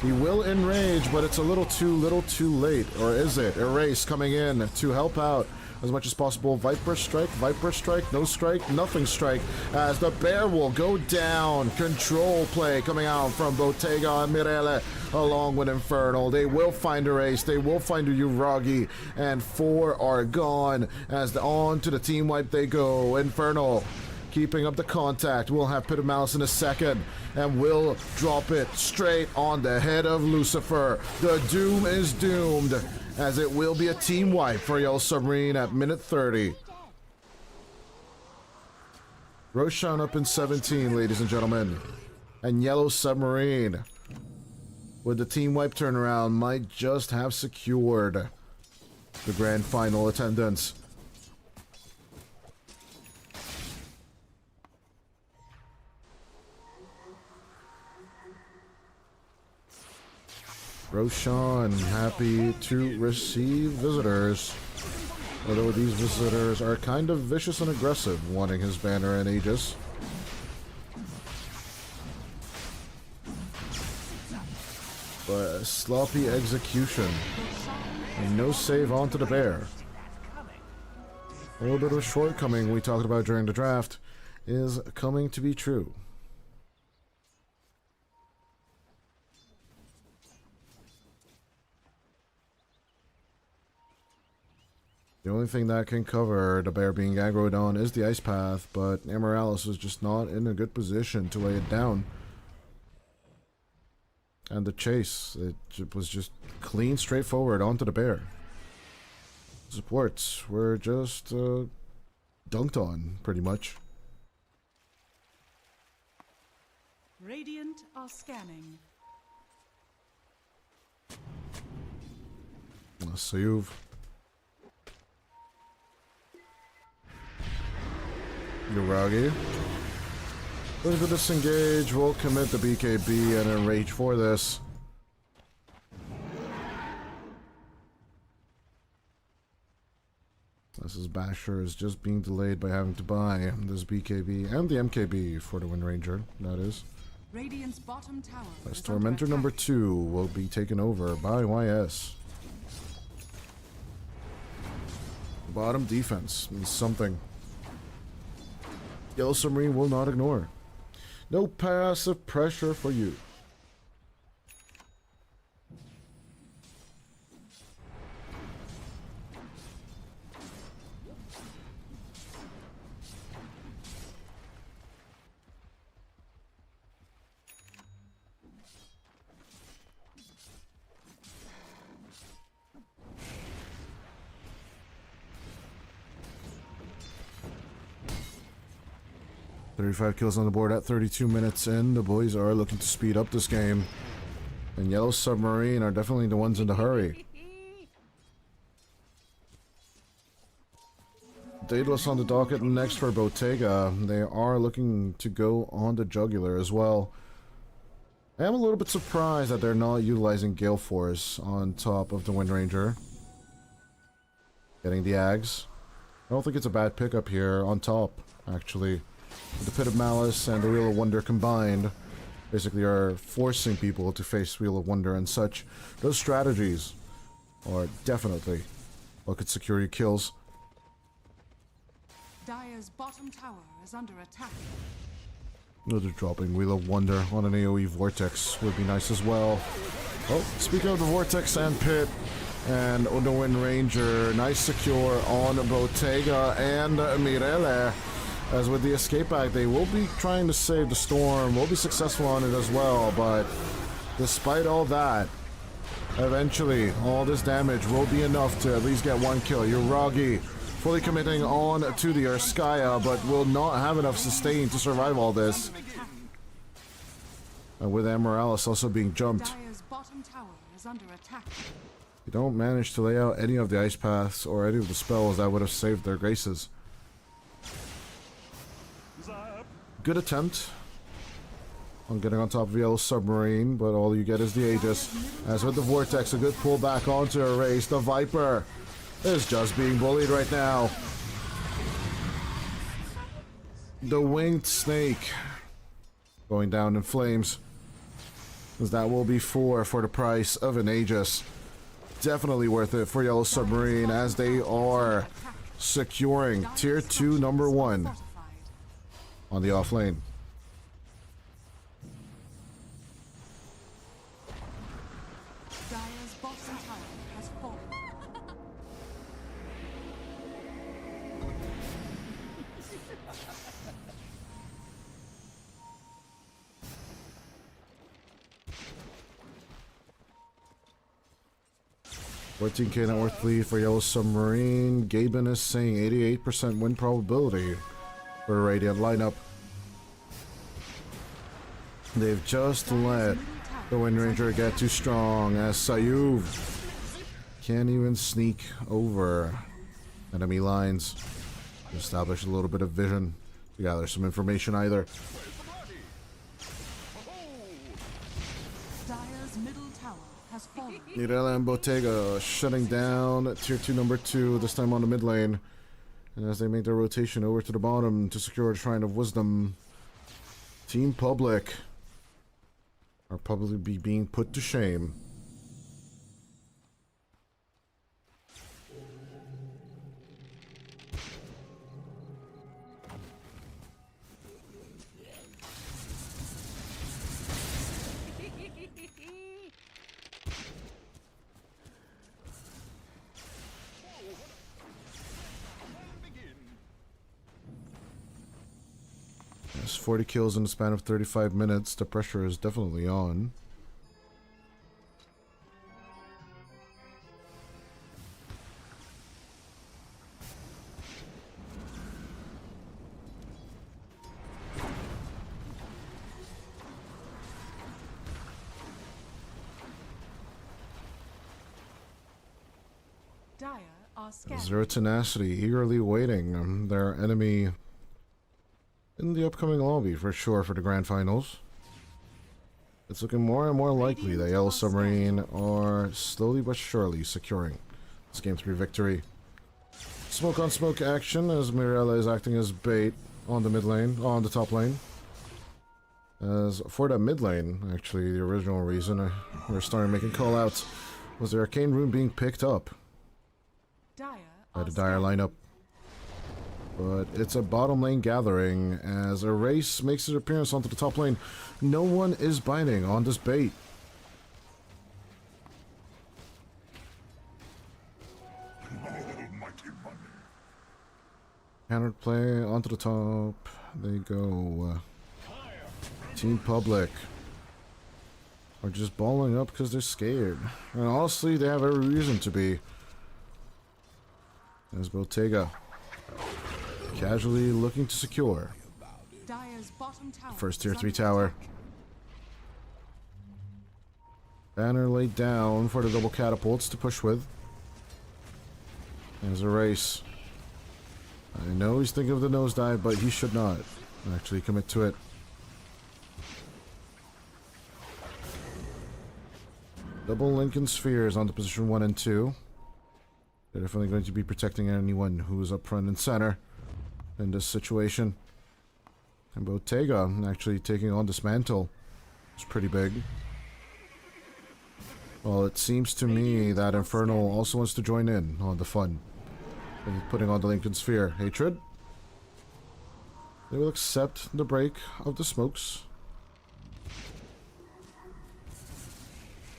He will enrage, but it's a little too late. Or is it? Erase coming in to help out as much as possible. Viper strike, no strike, nothing strike. As the bear will go down. Control play coming out from Bottega and Mirelle along with Infernal. They will find Erase, they will find a Uragi, and 4 are gone as on to the team wipe they go. Infernal keeping up the contact. We'll have Pit of Malice in a second, and we'll drop it straight on the head of Lucifer. The doom is doomed, as it will be a team wipe for Yellow Submarine at minute 30. Roshan up in 17, ladies and gentlemen. And Yellow Submarine, with the team wipe turnaround, might just have secured the grand final attendance. Roshan happy to receive visitors, although these visitors are kind of vicious and aggressive, wanting his banner and Aegis. But a sloppy execution and no save onto the bear. A little bit of a shortcoming we talked about during the draft is coming to be true. The only thing that can cover the bear being aggroed on is the ice path, but Amaryllis is just not in a good position to lay it down. And the chase, it was just clean, straightforward onto the bear. Supports were just dunked on, pretty much. Radiant are scanning. Sayuv. Yuragi. Looking to disengage. We'll commit the BKB and enrage for this. This is Basher is just being delayed by having to buy this BKB and the MKB for the Wind Ranger, that is. Radiant's bottom tower. As is Tormentor under number attack. 2 will be taken over by YS. Bottom defense is something Yellow Submarine will not ignore. No passive pressure for you. "35 kills on the board at 32 minutes in. The boys are looking to speed up this game. And Yellow Submarine are definitely the ones in the hurry. Daedalus on the docket next for Bottega. They are looking to go on the jugular as well. I am a little bit surprised that they're not utilizing Gale Force on top of the Wind Ranger. Getting the Ags. I don't think it's a bad pickup here on top, actually. The Pit of Malice and the Wheel of Wonder combined basically are forcing people to face Wheel of Wonder and such. Those strategies are definitely what could secure you kills. Dire's bottom tower is under attack. Another dropping Wheel of Wonder on an AoE Vortex would be nice as well. Oh, speaking of the Vortex and Pit and the Wind Ranger, nice secure on Bottega and Mirele. As with the escape act, they will be trying to save the storm, will be successful on it as well, but despite all that, eventually all this damage will be enough to at least get one kill. Yuragi fully committing on to the Urskaya, but will not have enough sustain to survive all this. And with Amaryllis also being jumped, Dire's bottom tower is under attack. you don't manage to lay out any of the ice paths or any of the spells that would have saved their graces. Good attempt on getting on top of Yellow Submarine, but all you get is the Aegis. As with the Vortex, a good pullback onto a race. The Viper is just being bullied right now. The Winged Snake going down in flames, as that will be 4 for the price of an Aegis. Definitely worth it for Yellow Submarine, as they are securing tier 2 number 1 on the off lane. Dire's bottom tower has fallen. 14k net worth lead for Yellow Submarine. Gaben is saying 88% win probability for a Radiant lineup. They've just let the Wind Ranger get too strong, as Sayuv can't even sneak over enemy lines to establish a little bit of vision to gather some information either. Dire's middle tower has fallen. Mirela and Bottega shutting down tier 2 number 2, this time on the mid lane. And as they make their rotation over to the bottom to secure a Shrine of Wisdom, Team Public are probably being put to shame. Yes, 40 kills in the span of 35 minutes. The pressure is definitely on. Dire are scared. Zero Tenacity eagerly waiting their enemy in the upcoming lobby for sure for the grand finals. It's looking more and more likely that Yellow Submarine are slowly but surely securing this Game 3 victory. Smoke on smoke action as Mirella is acting as bait on the mid lane, on the top lane. As for the mid lane, actually, the original reason we're starting making callouts was the Arcane Rune being picked up by the Dire lineup. But it's a bottom lane gathering as a race makes its appearance onto the top lane. No one is biting on this bait. Counter play onto the top. They go. Team Public are just balling up because they're scared. And honestly, they have every reason to be. As Bottega casually looking to secure Dire's bottom tower first tier is 3 under tower. attack. Banner laid down for the double catapults to push with. There's a race. I know he's thinking of the nosedive, but he should not actually commit to it. Double Lincoln Spheres onto position 1 and 2. They're definitely going to be protecting anyone who is up front and center in this situation. And Bottega actually taking on this mantle. It's pretty big. Well, it seems to me that Infernal also wants to join in on the fun. Putting on the Lincoln Sphere. Hatred. They will accept the break of the smokes.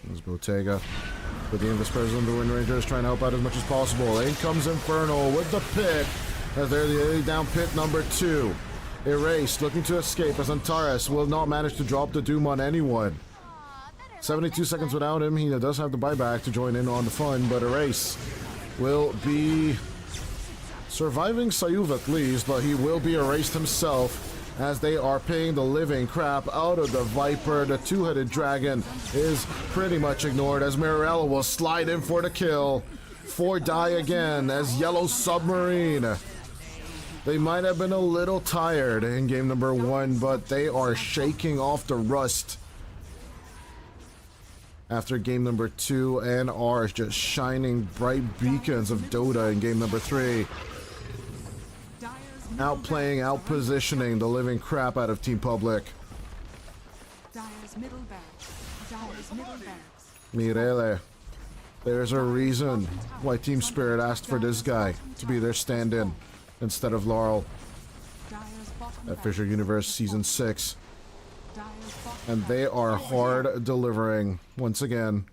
There's Bottega. With the Invis President, the Wind Ranger is trying to help out as much as possible. In comes Infernal with the pick. As they're the down pit number 2. Erased, looking to escape as Antares will not manage to drop the Doom on anyone. 72 seconds without him. He does have the buyback to join in on the fun, but Erase will be surviving Sayuv at least, but he will be erased himself as they are paying the living crap out of the Viper. The two-headed dragon is pretty much ignored as Mirella will slide in for the kill. 4 die again as Yellow Submarine. They might have been a little tired in game number 1, but they are shaking off the rust after game number 2 and are just shining bright beacons of Dota in game number 3. Outplaying, outpositioning the living crap out of Team Public. Dire's middle barracks. Dire's middle barracks. Mirele. There's a reason why Team Spirit asked for this guy to be their stand-in instead of Laurel Dire's bottom at Fisher Universe Season 6. Dire's bottom And they are hard delivering once again.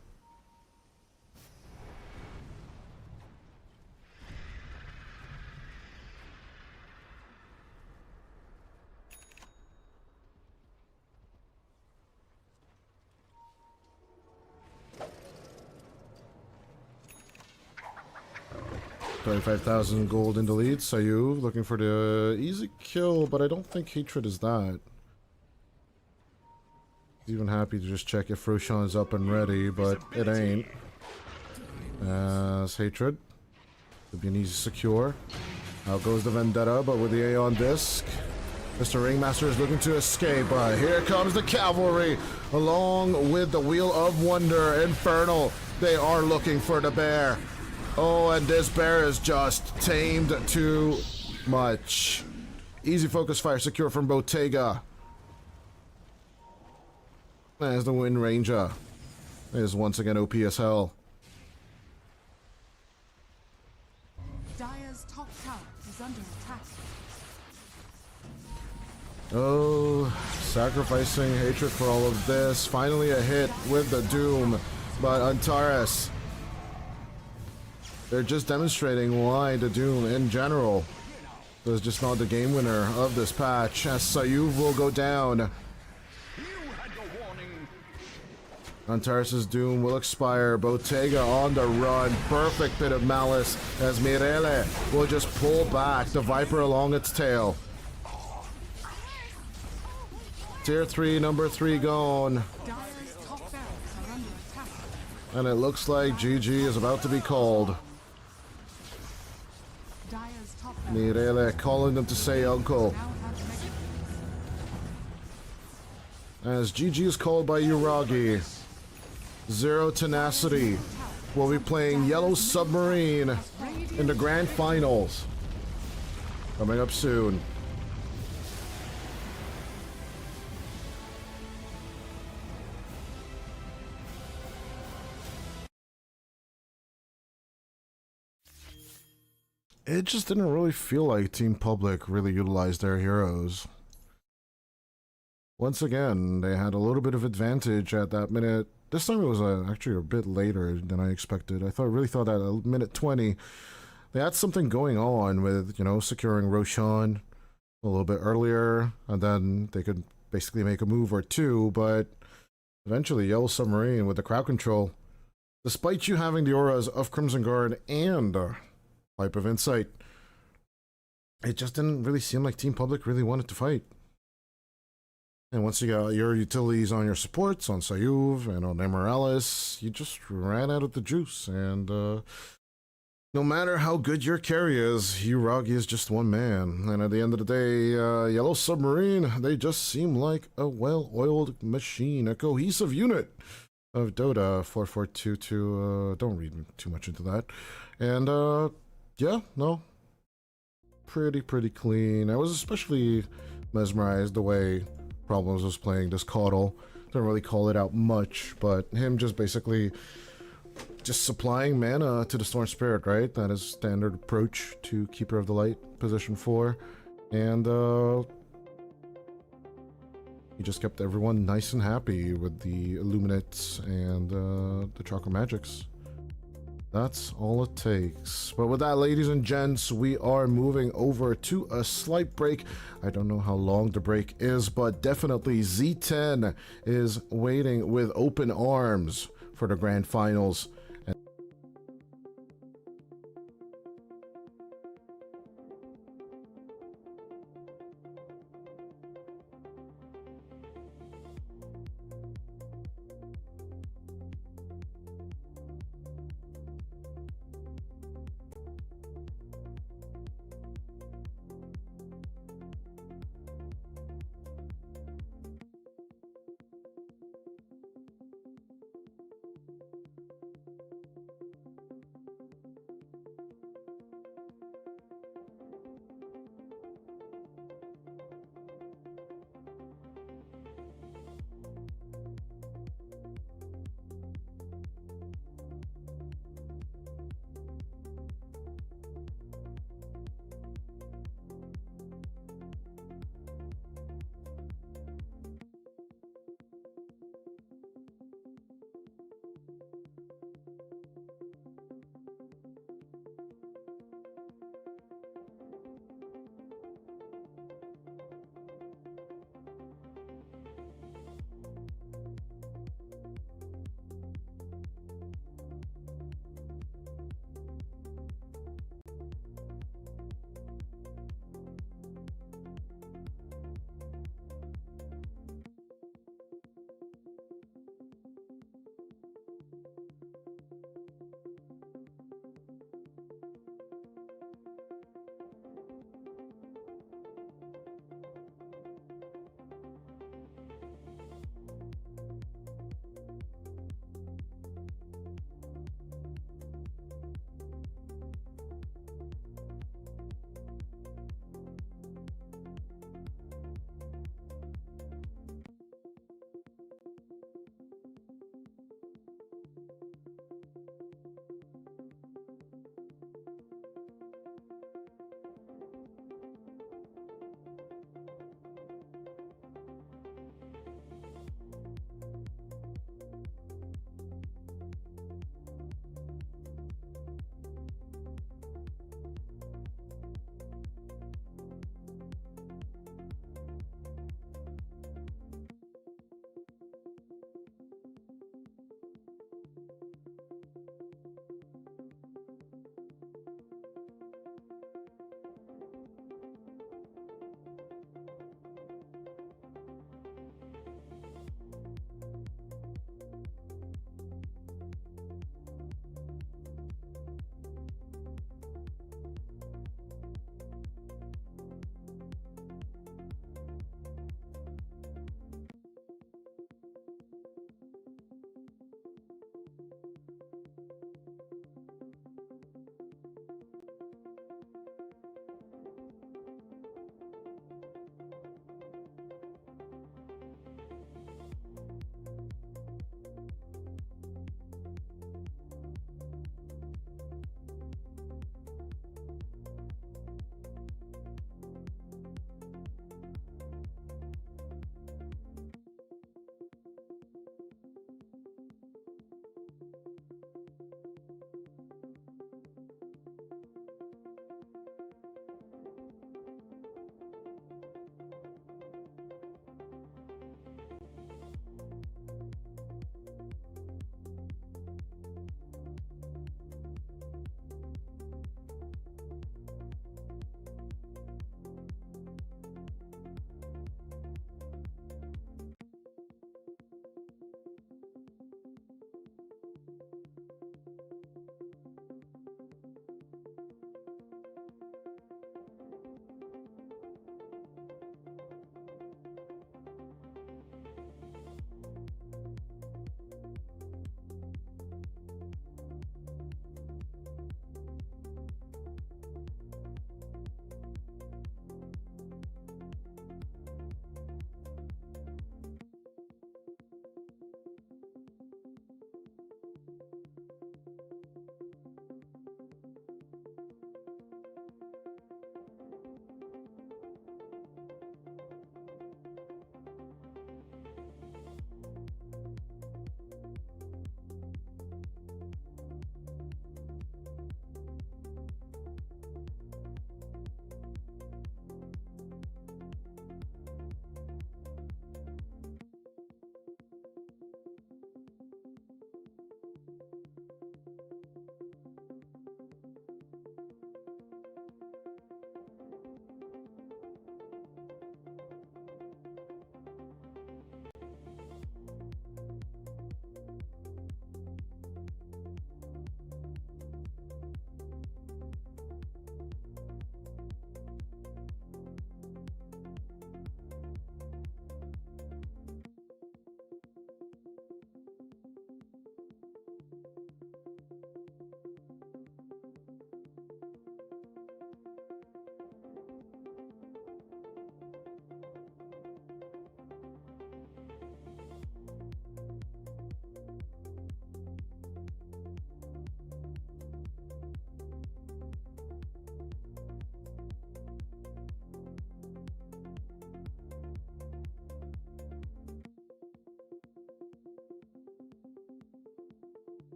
$25,000 gold in the lead. Sayu looking for the easy kill, but I don't think Hatred is that. He's even happy to just check if Roshan is up and ready, but it ain't. As Hatred. Could be an easy secure. Out goes the Vendetta, but with the Aeon Disc. Mr. Ringmaster is looking to escape, but here comes the Cavalry, along with the Wheel of Wonder, Infernal. They are looking for the bear. Oh, and this bear is just tamed too much. Easy focus fire secure from Bottega. As the Wind Ranger is once again OP as hell. Dire's top tower is under attack. Oh, sacrificing Hatred for all of this. Finally a hit with the Doom, but Antares. They're just demonstrating why the Doom in general is just not the game winner of this patch, as Sayuv will go down. Antares' Doom will expire. Bottega on the run. Perfect bit of malice as Mirele will just pull back the Viper along its tail. Tier 3, number 3 gone. Dire's top barracks are under attack. And it looks like GG is about to be called. Nirele calling them to say uncle. Now have regulars. As GG is called by Uragi. Zero Tenacity will be playing Yellow Submarine in the Grand Finals. Coming up soon. It just didn't really feel like Team Public really utilized their heroes. Once again, they had a little bit of advantage at that minute. This time it was actually a bit later than I expected. Really thought that at minute 20, they had something going on with, you know, securing Roshan a little bit earlier, and then they could basically make a move or two, but eventually Yellow Submarine with the crowd control, despite you having the auras of Crimson Guard and Pipe of Insight, it just didn't really seem like Team Public really wanted to fight. And once you got your utilities on your supports, on Sayuv and on Emerales, you just ran out of the juice. And no matter how good your carry is, Uragi is just one man. And at the end of the day, Yellow Submarine, they just seem like a well-oiled machine, a cohesive unit of Dota 4422. Don't read too much into that. And yeah, no, pretty clean. I was especially mesmerized the way Problems was playing this Caudle. Didn't really call it out much, but him just basically just supplying mana to the Storm Spirit, right? That is standard approach to Keeper of the Light position 4. And he just kept everyone nice and happy with the Illuminates and the Chakra Magics. That's all it takes. But with that, ladies and gents, we are moving over to a slight break. I don't know how long the break is, but definitely Z10 is waiting with open arms for the grand finals.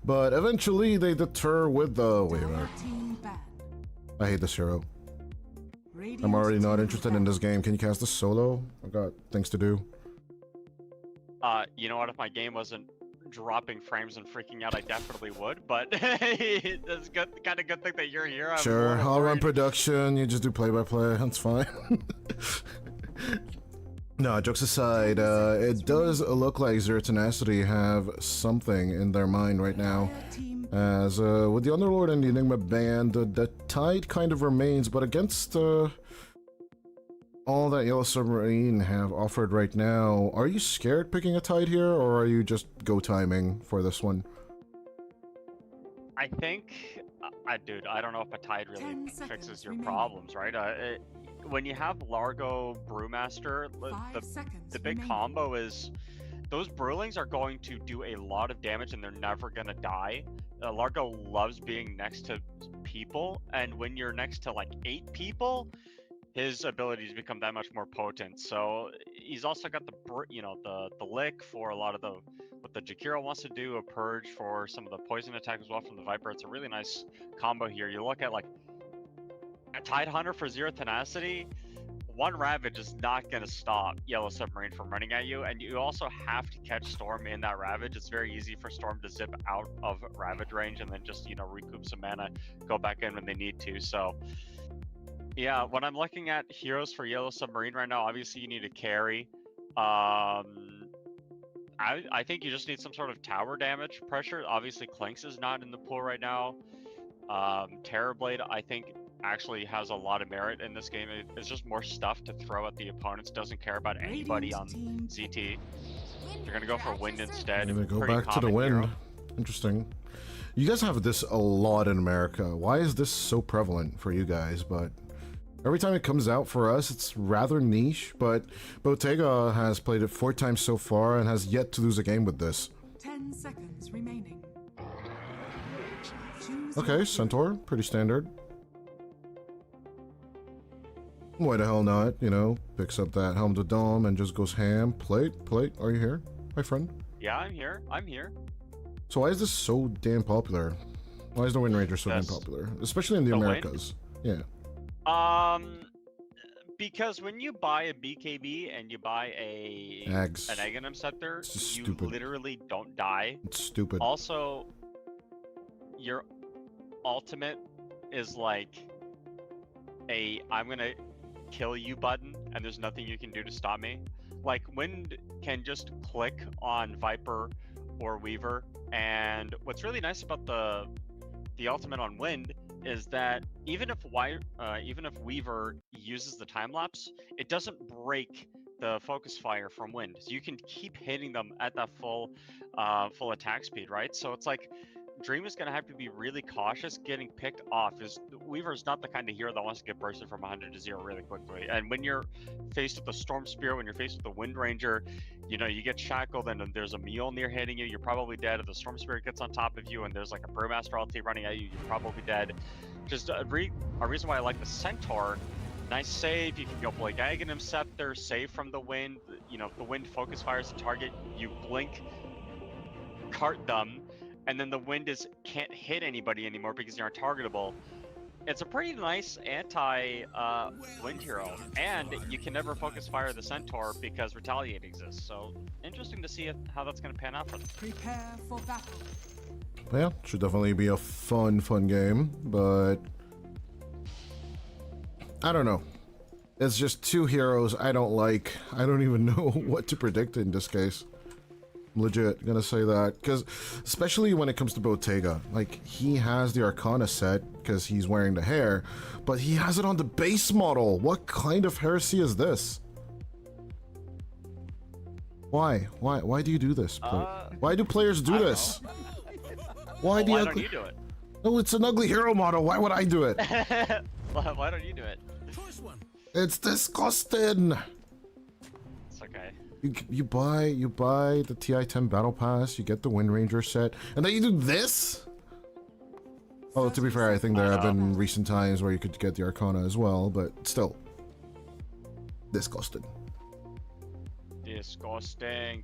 but eventually they deter with the Weaver. Dire team banned. I hate this hero. Radiant I'm already not team interested in this game. Can you cast this solo? I've got things to do. You know what? If my game wasn't dropping frames and freaking out, I definitely would. But it's good, kind of good thing that you're here. I'm a Sure, little I'll run worried. production. You just do play-by-play. That's fine. No, jokes aside, it does look like Zero Tenacity have something in their mind right now. Dire team As with the Underlord and the Enigma band, the tide kind of remains, but against all that Yellow Submarine have offered right now, are you scared picking a tide here, or are you just go timing for this one? I think, dude, I don't know if a tide really 10 fixes seconds your remaining. problems, right? When you have Largo Brewmaster, 5 seconds the big remaining. combo is those Brewlings are going to do a lot of damage and they're never gonna die. Largo loves being next to people, and when you're next to like 8 people, his abilities become that much more potent. So he's also got the lick for a lot of what the Jakiro wants to do, a purge for some of the poison attack as well from the Viper. It's a really nice combo here. You look at like a Tide Hunter for Zero Tenacity, one Ravage is not going to stop Yellow Submarine from running at you, and you also have to catch Storm in that Ravage. It's very easy for Storm to zip out of Ravage range and then just, recoup some mana, go back in when they need to. So yeah, when I'm looking at heroes for Yellow Submarine right now, obviously you need a carry. I think you just need some sort of tower damage pressure. Obviously Clinks is not in the pool right now. Terrorblade, I think, actually has a lot of merit in this game. It's just more stuff to throw at the opponents. Doesn't care about anybody on Radiant team ZT. They're gonna go for Wind instead. I'm gonna go Pretty back to the common Wind. hero. Interesting. You guys have this a lot in America. Why is this so prevalent for you guys? But every time it comes out for us, it's rather niche. But Bottega has played it 4 times so far and has yet to lose a game with this. 10 seconds remaining. Choose Okay, your Centaur, pretty standard. Why the hell not, picks up that Helm to Dome and just goes ham. Plate, are you here, my friend? Yeah, I'm here. So why is this so damn popular? Why is the Wind Ranger so damn This- popular? Especially in the the Wind? Americas. Yeah. Because when you buy a BKB and you buy an Ags. Aghanim Scepter, It's just you stupid. literally don't die. It's stupid. Also, your ultimate is like I'm gonna kill you button, and there's nothing you can do to stop me. Like, Wind can just click on Viper or Weaver, and what's really nice about the ultimate on Wind is that even if Weaver uses the time lapse, it doesn't break the focus fire from Wind. So you can keep hitting them at that full attack speed, right? So it's like Dream is going to have to be really cautious getting picked off. Weaver's not the kind of hero that wants to get bursted from 100 to 0 really quickly. And when you're faced with the Storm Spear, when you're faced with the Wind Ranger, you get shackled and then there's a Mjolnir hitting you, you're probably dead. If the Storm Spirit gets on top of you and there's like a Brewmaster ulti running at you, you're probably dead. Just a reason why I like the Centaur. Nice save, you can go play Aghanim Scepter, save from the Wind. If the Wind focus fires the target, you blink, cart them, and then the Wind can't hit anybody anymore because you're untargetable. It's a pretty nice anti-Wind hero, and you can never focus fire the Centaur because Retaliate exists. So interesting to see how that's going to pan out for them. Prepare for battle. Yeah, should definitely be a fun game, but I don't know. It's just 2 heroes I don't like. I don't even know what to predict in this case. I'm legit gonna say that, because especially when it comes to Bottega, like, he has the Arcana set because he's wearing the hair, but he has it on the base model. What kind of heresy is this? Why do you do this? Why do players do this? Why do Why don't you do it? No, it's an ugly hero model. Why would I do it? Why don't you do it? It's disgusting. It's okay. You buy the TI-10 Battle Pass, you get the Wind Ranger set, and then you do this? Oh, to be fair, I think there have been recent times where you could get the Arcana as well, but still. Disgusting. Disgusting.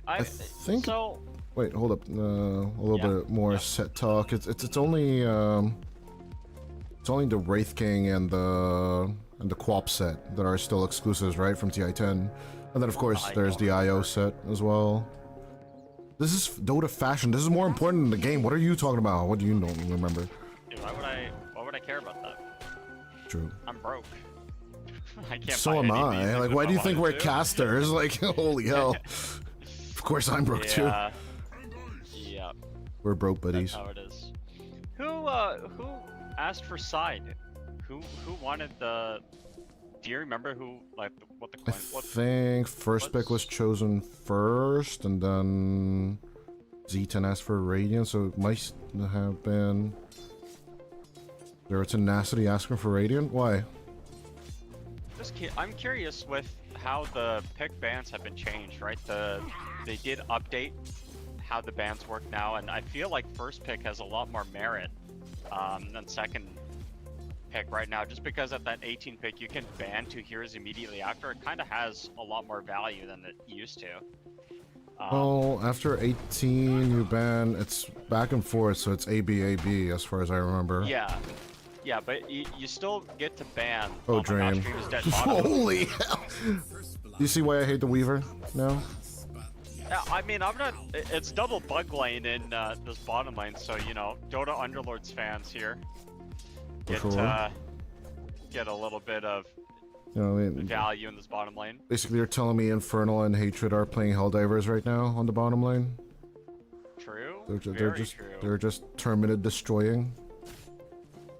I think. so. Wait, hold up. A little Yeah, bit more yeah. set talk. It's only the Wraith King and the Quap set that are still exclusives, right, from TI10, and then of course there's the IO set as well. This is Dota fashion. This is more important than the game. What are you talking about? What do you know? Remember? Dude, why would I care about that? True. I'm broke. I can't So buy am any of these I. things Like, if why I do you think we're wanted to. casters? Like, holy hell. Of course I'm broke too. Yeah. Yeah. We're broke buddies. That's how it is. Who asked for side? Who wanted the? Do you remember who what the I coin? What think first pick was chosen first, and then Z10 asked for Radiant, so it might have been... There was Tenacity asking for Radiant? Why? I'm curious with how the pick bans have been changed, right? They did update how the bans work now, and I feel like first pick has a lot more merit than second pick right now, just because at that 18 pick you can ban 2 heroes immediately after. It kind of has a lot more value than it used to. Oh, after 18 you ban, it's back and forth, so it's AB as far as I remember. Yeah, but you still get to ban. Oh, my gosh, Dream. Dream is dead bottom. Holy hell! You see why I hate the Weaver now? Yeah, I mean, I'm not. It's double bug lane in this bottom lane, so you know, Dota Underlords fans here get get a little bit of You know, I mean, value in this bottom lane. basically you're telling me Infernal and Hatred are playing Helldivers right now on the bottom lane? True. They're just Terminated destroying.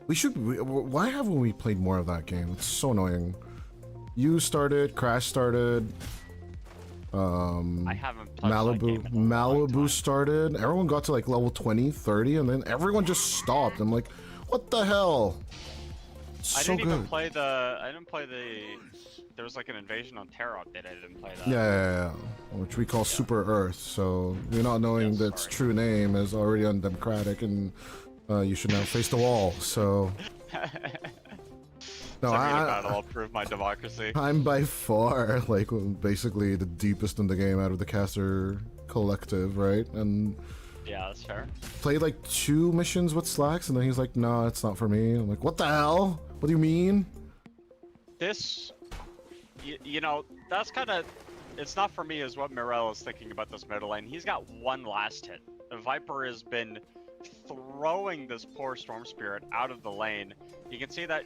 Why haven't we played more of that game? It's so annoying. You started, Crash started, I haven't touched that game in a long Malibu time. started. Everyone got to like level 20, 30, and then everyone just stopped. I'm like, what the hell? I So didn't even good. play the. I didn't play the. There was like an Invasion on Terra update. I didn't play that. Yeah, which we call Super Earth. So you're not knowing Yes, that its sorry. true name is already undemocratic, and you should now face the wall. So no, Send me to battle. I'll prove my democracy. I'm by far like basically the deepest in the game out of the caster collective, right? And Yeah, that's fair. played like 2 missions with Slacks, and then he's like, "Nah, it's not for me." I'm like, "What the hell? What do you mean?" This, you know, that's kind of. It's not for me, is what Mirel is thinking about this middle lane. He's got 1 last hit. The Viper has been throwing this poor Storm Spirit out of the lane. You can see that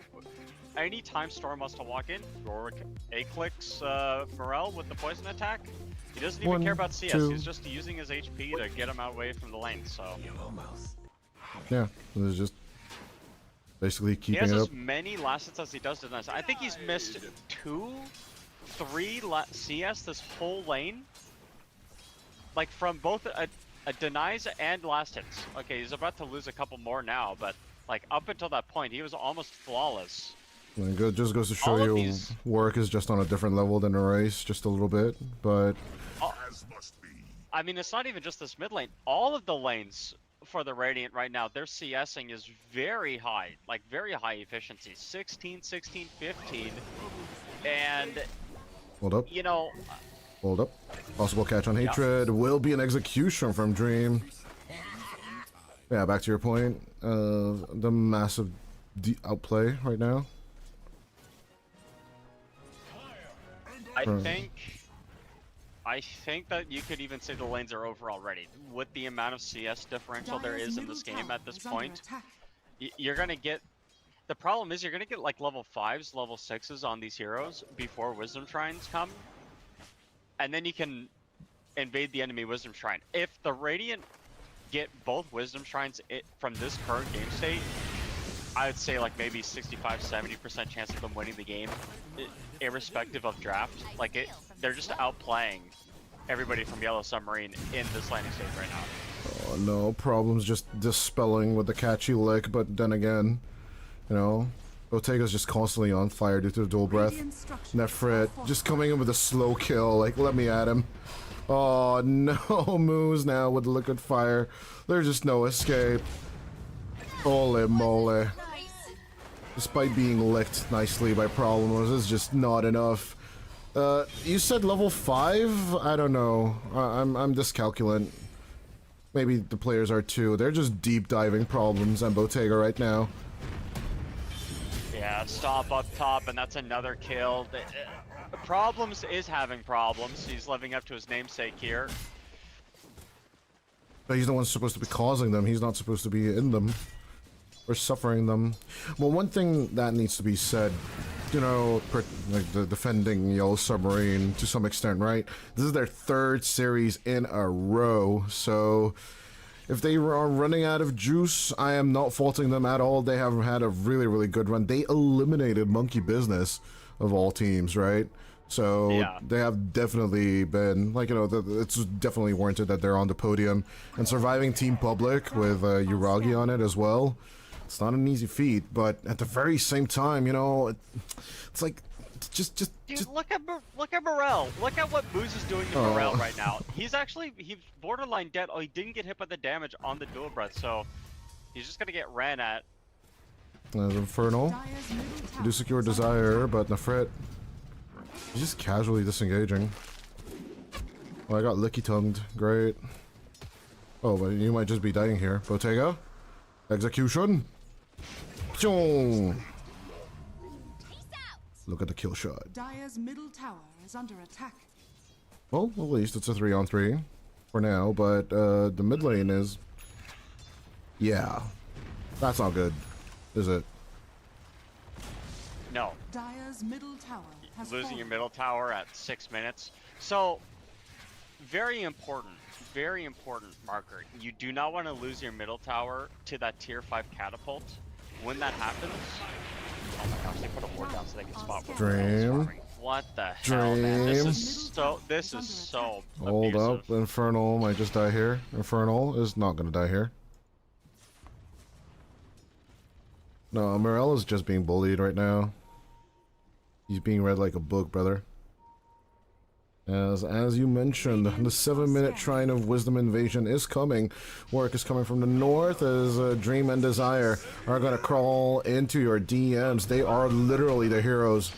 anytime Storm wants to walk in, Rorik A-clicks Morel with the poison attack. He doesn't even 1, care about CS, 2. he's just using his HP to get him away from the lane, so... Yeah, it's just basically He keeping has it as up. many last hits as he does denies. I think he's missed 2, 3 CS this whole lane. Like from both a denies and last hits. Okay, he's about to lose a couple more now, but like up until that point, he was almost flawless. And it just goes to show All of you these- work is just on a different level than a race, just a little bit. But As must be. I mean, it's not even just this mid lane. All of the lanes for the Radiant right now, their CSing is very high, like very high efficiency, 16, 16, 15, and hold up, you know, hold up. Possible catch on Hatred will be an execution from Dream. Yeah, back to your point. The massive outplay right now. I think that you could even say the lanes are over already. With the amount of CS differential there Dire's is in middle this game tower at this is under point, attack. you're gonna get. The problem is you're gonna get like level 5s, level 6s on these heroes before Wisdom Shrines come, and then you can invade the enemy Wisdom Shrine. If the Radiant get both Wisdom Shrines from this current game state, I would say like maybe 65-70% chance of them winning the game, irrespective of draft. Like they're just outplaying everybody from Yellow Submarine in this landing stage right now. Oh no, problems just dispelling with the catchy lick, but then again, you know, Botega's just constantly on fire due to the dual breath. Radiant structures Nefrit are just coming in with a slow kill, like let me at him. Oh no, Moose now with the liquid fire. There's just no escape. Holy moly. Despite being licked nicely by Problems, it's just not enough. You said level 5? I don't know. I'm dyscalculant. Maybe the players are too. They're just deep diving problems on Bottega right now. Yeah, stop up top, and that's another kill. Problems is having problems. He's living up to his namesake here. But he's the one supposed to be causing them. He's not supposed to be in them. Or suffering them. Well, one thing that needs to be said, you know, like the defending Yellow Submarine to some extent, right? This is their 3rd series in a row, so if they are running out of juice, I am not faulting them at all. They have had a really, really good run. They eliminated Monkey Business of all teams, right? So yeah. They have definitely been, like, you know, it's definitely warranted that they're on the podium. And surviving Team Public with Uragi on it as well, it's not an easy feat, but at the very same time, you know, it's like, just look at Morel. Look at what Moose is doing to Morel right now. He's borderline dead. Oh, he didn't get hit by the damage on the dual breath, so he's just gonna get ran at. Infernal. You do secure Desire, but Nefrit, he's just casually disengaging. Oh, I got licky tongued. Great. Oh, but you might just be dying here. Bottega. Execution. Look at the kill shot. Dire's middle tower is under attack. Well, at least it's a 3-on-3 for now, but the mid lane is... Yeah. That's not good, is it? No. Dire's middle tower has Losing fallen. your middle tower at 6 minutes. So, very important marker. You do not want to lose your middle tower to that tier 5 catapult. When that happens... Oh my gosh, they put a ward down so they can spot Dream. What the hell, man? This is so Hold abusive. up, Infernal might just die here. Infernal is not gonna die here. No, Morel is just being bullied right now. He's being read like a book, brother. As you mentioned, the 7-minute Shrine of Wisdom invasion is coming. Work is coming from the north as Dream and Desire are going to crawl into your DMs. They are literally the heroes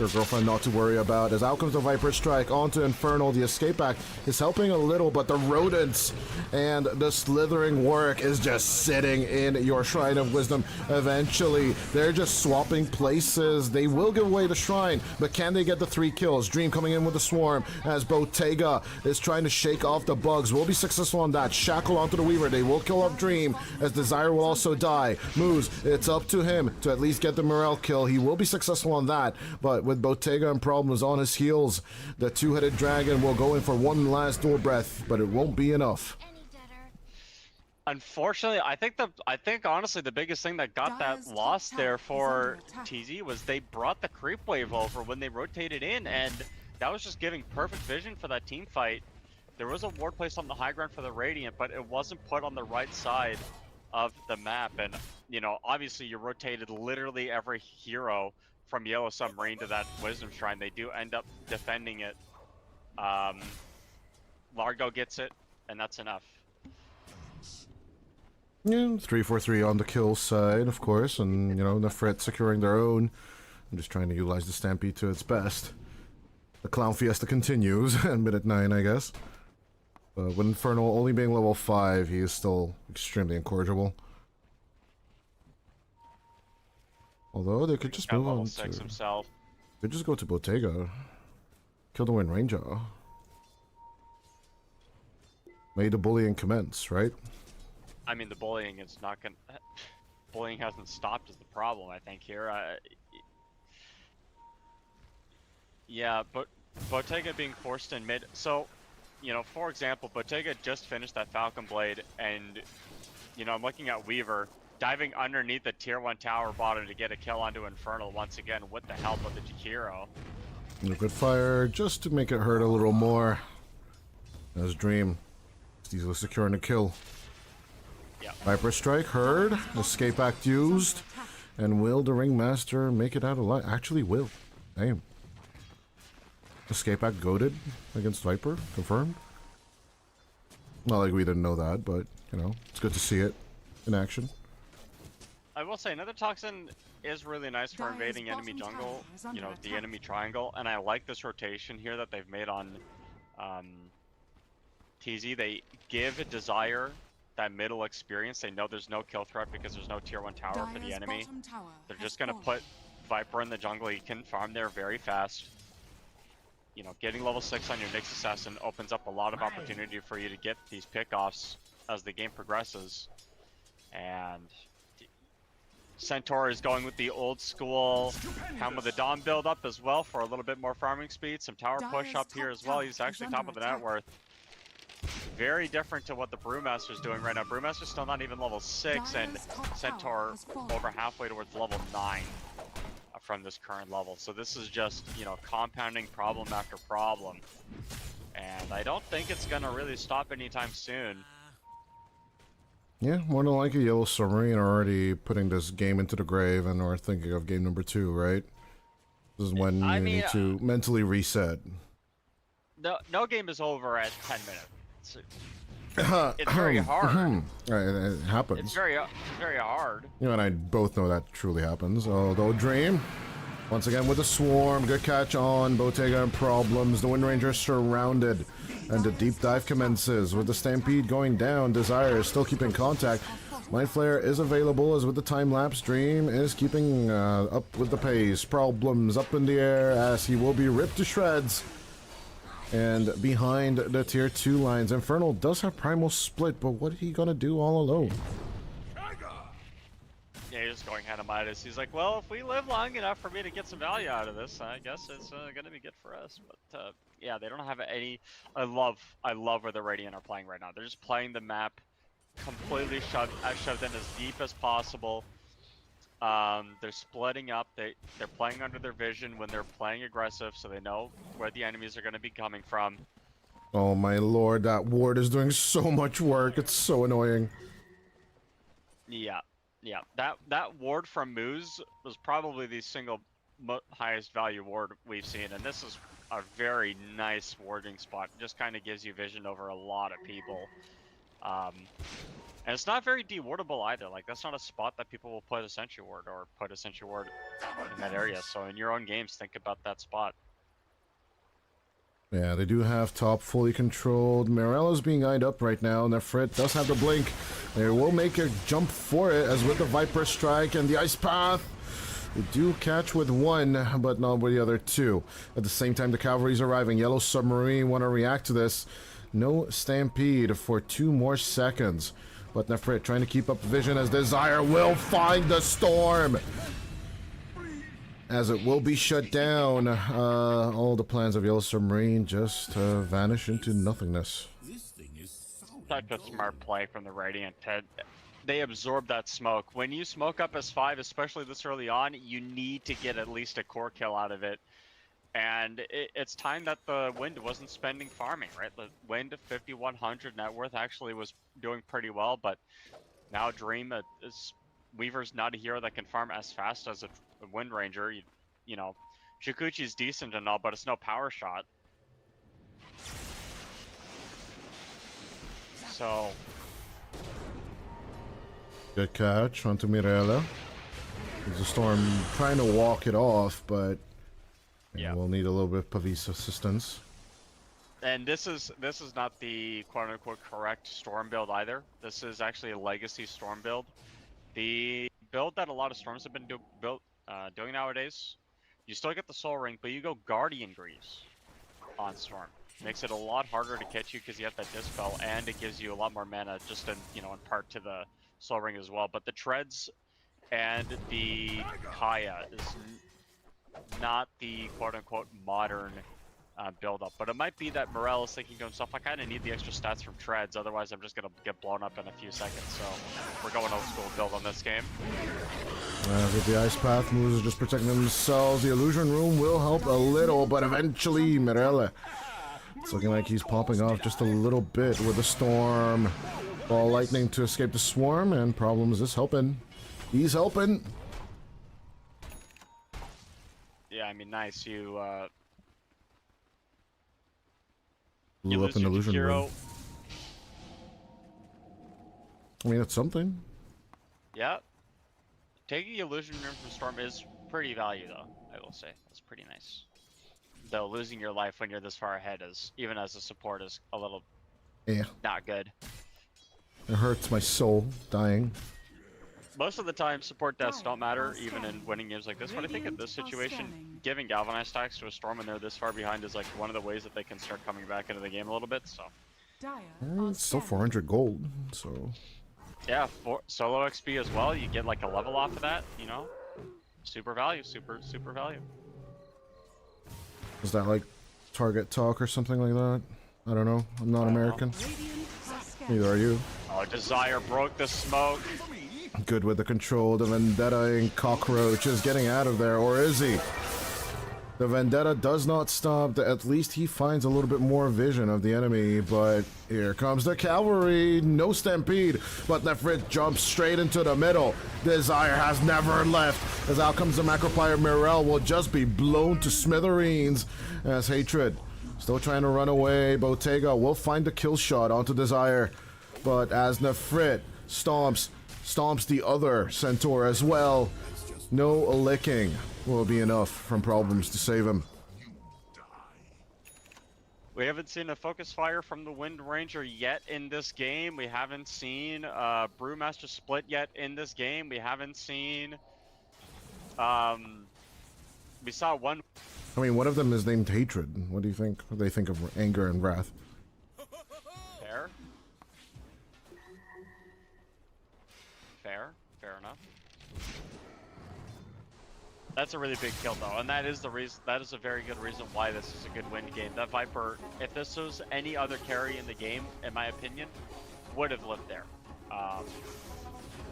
your girlfriend not to worry about. As out comes the Viper Strike onto Infernal. The escape act is helping a little, but the rodents and the slithering work is just sitting in your Shrine of Wisdom. Eventually, they're just swapping places. They will give away the shrine, but can they get the 3 kills? Dream coming in with the swarm as Bottega is trying to shake off the bugs. Will be successful on that. Shackle onto the Weaver. They will kill off Dream as Desire will also die. Moves, it's up to him to at least get the Morel kill. He will be successful on that, but with Bottega and problems on his heels, the 2-headed dragon will go in for one last dual breath, but it won't be enough. Unfortunately, I think honestly the biggest thing that got that loss there for TZ was they brought the creep wave over when they rotated in, and that was just giving perfect vision for that team fight. There was a ward placed on the high ground for the Radiant, but it wasn't put on the right side of the map, and you know, obviously you rotated literally every hero from Yellow Submarine to that Wisdom Shrine. They do end up defending it. Largo gets it, and that's enough. Yeah, 3-4-3 on the kill side, of course, and you know, Nefrit securing their own. I'm just trying to utilize the Stampede to its best. The Clown Fiesta continues at minute 9, I guess. But with Infernal only being level 5, he is still extremely incorrigible. Although they could just move on to... himself. Could just go to Bottega. Kill the Wind Ranger. May the bullying commence, right? I mean, the bullying is not gonna... Bullying hasn't stopped is the problem, I think, here. Yeah, but Bottega being forced in mid... So, you know, for example, Bottega just finished that Falcon Blade, and, you know, I'm looking at Weaver diving underneath the tier 1 tower bottom to get a kill onto Infernal once again with the help of the Jakiro. Liquid Fire just to make it hurt a little more. As Dream is easily securing the kill. Yep. Viper Strike heard, escape act used, and will the Ringmaster make it out alive? Actually will. Damn. Escape act goated against Viper, confirmed. Not like we didn't know that, but you know, it's good to see it in action. I will say another toxin is really nice for Dire's invading enemy bottom jungle, tower is under the attack. enemy triangle, and I like this rotation here that they've made on TZ. They give Desire that middle experience. They know there's no kill threat because there's no tier 1 tower for the Dire's enemy. bottom tower They're has just gonna fallen. put Viper in the jungle. He can farm there very fast. You know, getting level 6 on your Nyx Assassin opens up a lot of opportunity for you to get these pickoffs as the game progresses. And Centaur is going with the old school Helm of the Dawn build up as well for a little bit more farming speed. Some tower push Dire's up here top as well. tower He's is actually top under of the net attack. worth. Very different to what the Brewmaster's doing right now. Brewmaster's still not even level 6, and Dire's top tower Centaur has fallen. over halfway towards level 9 from this current level. So this is just, you know, compounding problem after problem. And I don't think it's gonna really stop anytime soon. Yeah, more than likely, Yellow Submarine are already putting this game into the grave and are thinking of game number 2, right? This is when I you mean, need to mentally reset. No game is over at 10 minutes. It's very hard. It happens. It's very hard. You and I both know that truly happens. Although Dream, once again with the swarm, good catch on BO5 and problems. The Wind Ranger surrounded, and the deep dive commences with the Stampede going down. Desire is still keeping contact. Mind Flare is available as with the time lapse. Dream is keeping up with the pace. Problems up in the air as he will be ripped to shreds. And behind the tier 2 lines, Infernal does have Primal Split, but what are he gonna do all alone? Yeah, he's just going Hanamitis. He's like, well, if we live long enough for me to get some value out of this, I guess it's gonna be good for us. But yeah, they don't have any. I love where the Radiant are playing right now. They're just playing the map completely shoved in as deep as possible. They're splitting up. They're playing under their vision when they're playing aggressive, so they know where the enemies are going to be coming from. Oh my lord, that ward is doing so much work. It's so annoying. Yeah. That ward from Moose was probably the single highest value ward we've seen, and this is a very nice warding spot. It just kind of gives you vision over a lot of people. And it's not very de-wardable either. Like, that's not a spot that people will put a sentry ward or put a sentry ward in that area. So in your own games, think about that spot. Yeah, they do have top fully controlled. Mirella's being eyed up right now. Nefrit does have the blink. They will make a jump for it, as with the Viper Strike and the Ice Path. They do catch with one, but not with the other two. At the same time, the cavalry's arriving. Yellow Submarine want to react to this. No Stampede for 2 more seconds. But Nefrit trying to keep up vision as Desire will find the storm. As it will be shut down. All the plans of Yellow Submarine just vanish into nothingness. Such a smart play from the Radiant. They absorb that smoke. When you smoke up as 5, especially this early on, you need to get at least a core kill out of it. And it's time that the Wind wasn't spending farming, right? The Wind 5100 net worth actually was doing pretty well, but now Dream Weaver's not a hero that can farm as fast as a Wind Ranger. You know, Shikuchi's decent and all, but it's no power shot. So Good catch onto Mirella. There's a storm trying to walk it off, but yeah, we'll need a little bit of Pavis assistance. And this is not the quote-unquote correct storm build either. This is actually a legacy storm build. The build that a lot of storms have been doing nowadays, you still get the soul ring, but you go Guardian Greaves on storm. Makes it a lot harder to catch you because you have that dispel, and it gives you a lot more mana just in part to the soul ring as well. But the treads and the Kaya is not the quote-unquote modern build up, but it might be that Morel is thinking to himself, I kind of need the extra stats from treads, otherwise I'm just going to get blown up in a few seconds. So we're going old school build on this game. With the Ice Path, moves are just protecting themselves. The Illusion Room will help a little, but eventually Mirella, it's looking like he's popping off just a little bit with the storm. Ball lightning to escape the swarm, and Problems is helping. He's helping. Yeah, I mean, nice. You Blew up an Illusion hero. Room. I mean, it's something. Yeah. Taking Illusion Room from Storm is pretty value, though. I will say that's pretty nice. Though losing your life when you're this far ahead is, even as a support, is a little Yeah. not good. It hurts my soul, dying. Most of the time, support deaths don't matter, even in winning games like this. But I think in this situation, giving Galvanized stacks to a Storm when they're this far behind is like one of the ways that they can start coming back into the game a little bit. So It's still 400 gold, so... yeah, for solo XP as well. You get like a level off of that, you know. Super value, super value. Is that like target talk or something like that? I don't know. I'm not American. Neither are you. Oh, Desire broke the smoke. Good with the control. The Vendetta cockroach is getting out of there, or is he? The Vendetta does not stop. At least he finds a little bit more vision of the enemy, but here comes the cavalry. No stampede, but Nefrit jumps straight into the middle. Desire has never left, as out comes the Macropire. Mirel will just be blown to smithereens as Hatred still trying to run away. Bottega will find the kill shot onto Desire, but as Nefrit stomps the other Centaur as well, no licking will be enough from problems to save him. We haven't seen a focus fire from the Wind Ranger yet in this game. We haven't seen Brewmaster split yet in this game. We haven't seen... we saw one... I mean, one of them is named Hatred. What do you think? What do they think of anger and wrath? Fair. Fair enough. That's a really big kill though, and that is the reason. That is a very good reason why this is a good win game. That Viper, if this was any other carry in the game, in my opinion, would have lived there.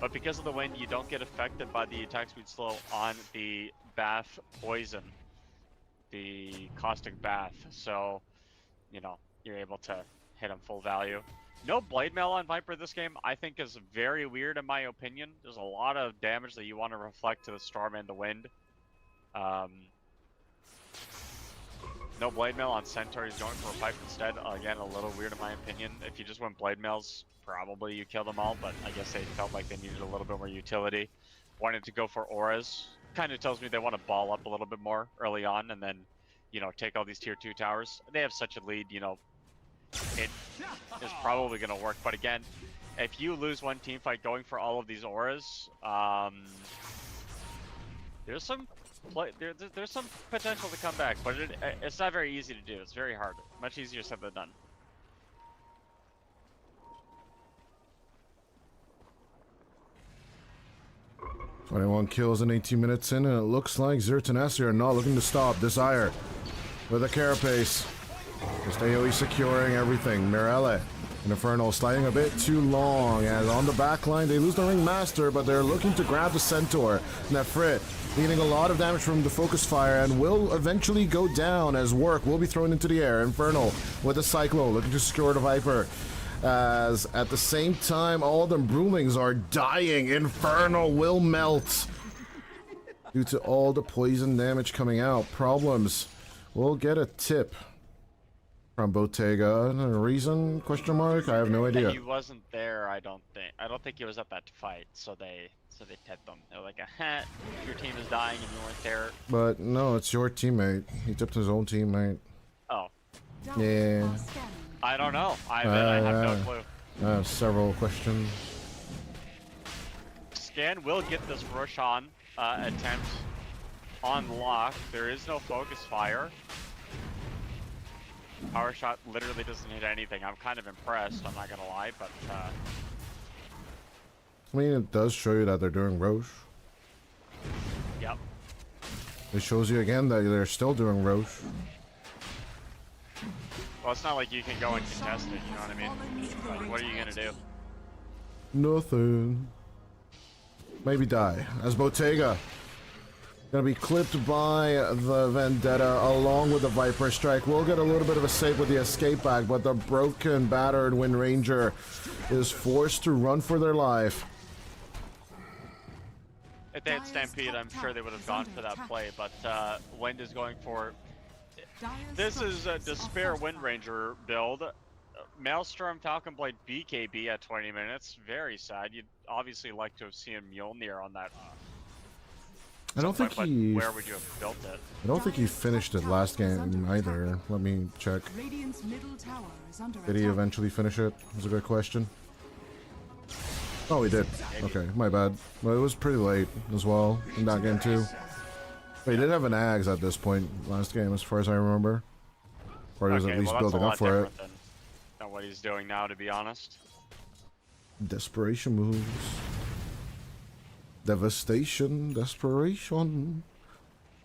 But because of the wind, you don't get affected by the attack speed slow on the bath poison, the caustic bath. So, you know, you're able to hit him full value. No blade mail on Viper this game, I think, is very weird in my opinion. There's a lot of damage that you want to reflect to the storm and the wind. No blade mail on Centaur, he's going for a pipe instead. Again, a little weird in my opinion. If you just went blade mails, probably you kill them all, but I guess they felt like they needed a little bit more utility. Wanted to go for auras. Kind of tells me they want to ball up a little bit more early on and then, you know, take all these tier 2 towers. They have such a lead, you know, it is probably going to work. But again, if you lose one team fight going for all of these auras, there's some potential to come back, but it's not very easy to do. It's very hard. Much easier said than done. "21 kills in 18 minutes in, and it looks like Tenacity are not looking to stop. Desire with a carapace. Just AoE securing everything. Mirelle and Infernal sliding a bit too long, as on the backline they lose the Ringmaster, but they're looking to grab the Centaur. Nefrit leading a lot of damage from the focus fire and will eventually go down as work will be thrown into the air. Infernal with a Cyclo looking to secure the Viper, as at the same time all the Brewlings are dying. Infernal will melt due to all the poison damage coming out. Problems will get a tip from Bottega. A reason? Question mark? I have no idea. He wasn't there, I don't think. I don't think he was at that fight, so they tipped him. They're like, "Ha, your team is dying and you weren't there." But no, it's your teammate. He tipped his own teammate. Oh. Yeah. I don't know. I have no clue. I have several questions. Scan will get this Roshan attempt on lock. There is no focus fire. Power shot literally doesn't hit anything. I'm kind of impressed, I'm not gonna lie, but I mean, it does show you that they're doing Roche. yep. It shows you again that they're still doing Roche. Well, it's not like you can go and contest it, you know what I mean? Like, what are you gonna do? Nothing. Maybe die. As Bottega gonna be clipped by the Vendetta along with the Viper Strike. We'll get a little bit of a save with the escape back, but the broken, battered Wind Ranger is forced to run for their life. If they had Stampede, I'm sure they would have gone for that play, but Wind is going for... This is a Despair Wind Ranger build. Maelstrom Falcon Blade BKB at 20 minutes. Very sad. You'd obviously like to have seen Mjolnir on that I don't think but he. where would you have built it? I don't think he finished it last game either. Let me check. Radiant's middle tower is under Did he attack. eventually finish it? That's a good question. Oh, he did. Okay, my bad. Well, it was pretty late as well in that game too. But he did have an Ags at this point last game, as far as I remember. Or he was at least well, that's building a lot up for it. different than what he's doing now, to be honest. Desperation moves. Devastation. Desperation.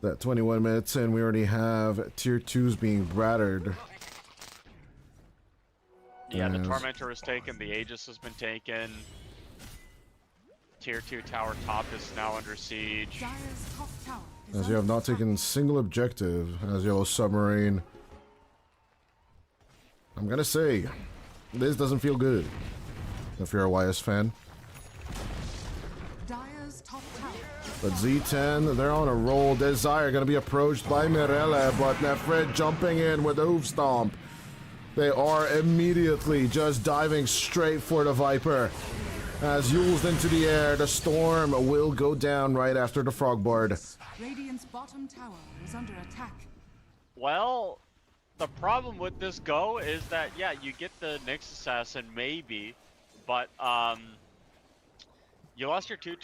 That 21 minutes in, we already have tier 2s being battered. Yeah, the Yes. Tormentor was taken, the Aegis has been taken. Tier 2 tower top is now under siege. Dire's top tower is As you have under not attack. taken single objective as Yellow Submarine. I'm gonna say, this doesn't feel good. If you're a YS fan. Dire's top tower. But Z10, they're on a roll. Desire gonna be approached by Mirella, but Nefred jumping in with the hoof stomp. They are immediately just diving straight for the Viper. As used into the air, the storm will go down right after the Frog Bard. Radiant's bottom tower is under attack. Well, the problem with this go is that, yeah, you get the Nyx Assassin, maybe, but, you lost your tier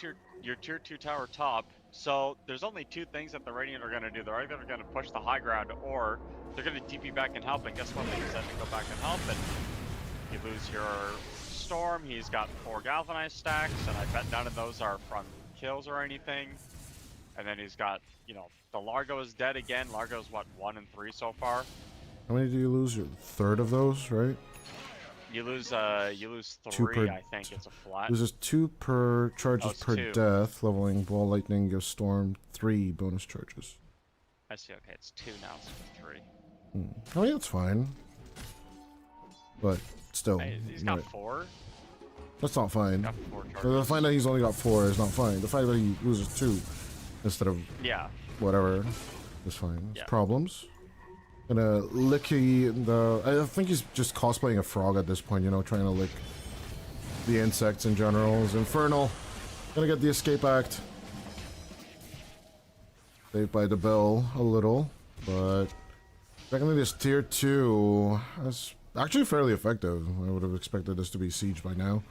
2 tower top, so there's only two things that the Radiant are going to do. They're either going to push the high ground, or they're going to TP back and help, and guess what? They decide to go back and help, and you lose your Storm. He's got 4 Galvanized stacks, and I bet none of those are from kills or anything. And then he's got, you know, the Largo is dead again. Largo's, what, 1 and 3 so far? How many do you lose? Your third of those, right? You lose 2 3, per- I think. It's a flat. Loses 2 per charges Oh, it's per 2. death. Leveling Ball Lightning gives Storm 3 bonus charges. I see, okay, it's 2 now, so 3. I mean, that's fine. But still, Hey, he's got right. 4. That's not fine. Got 4 The charges. fact that he's only got 4 is not fine. The fact that he loses 2 instead of Yeah. whatever is fine. Yeah. Problems. Gonna licky the. I think he's just cosplaying a frog at this point, you know, trying to lick the insects in general. Is Infernal. Gonna get the escape act. Saved by the bell a little, but secondly, this tier 2 is actually fairly effective. I would have expected this to be siege by now.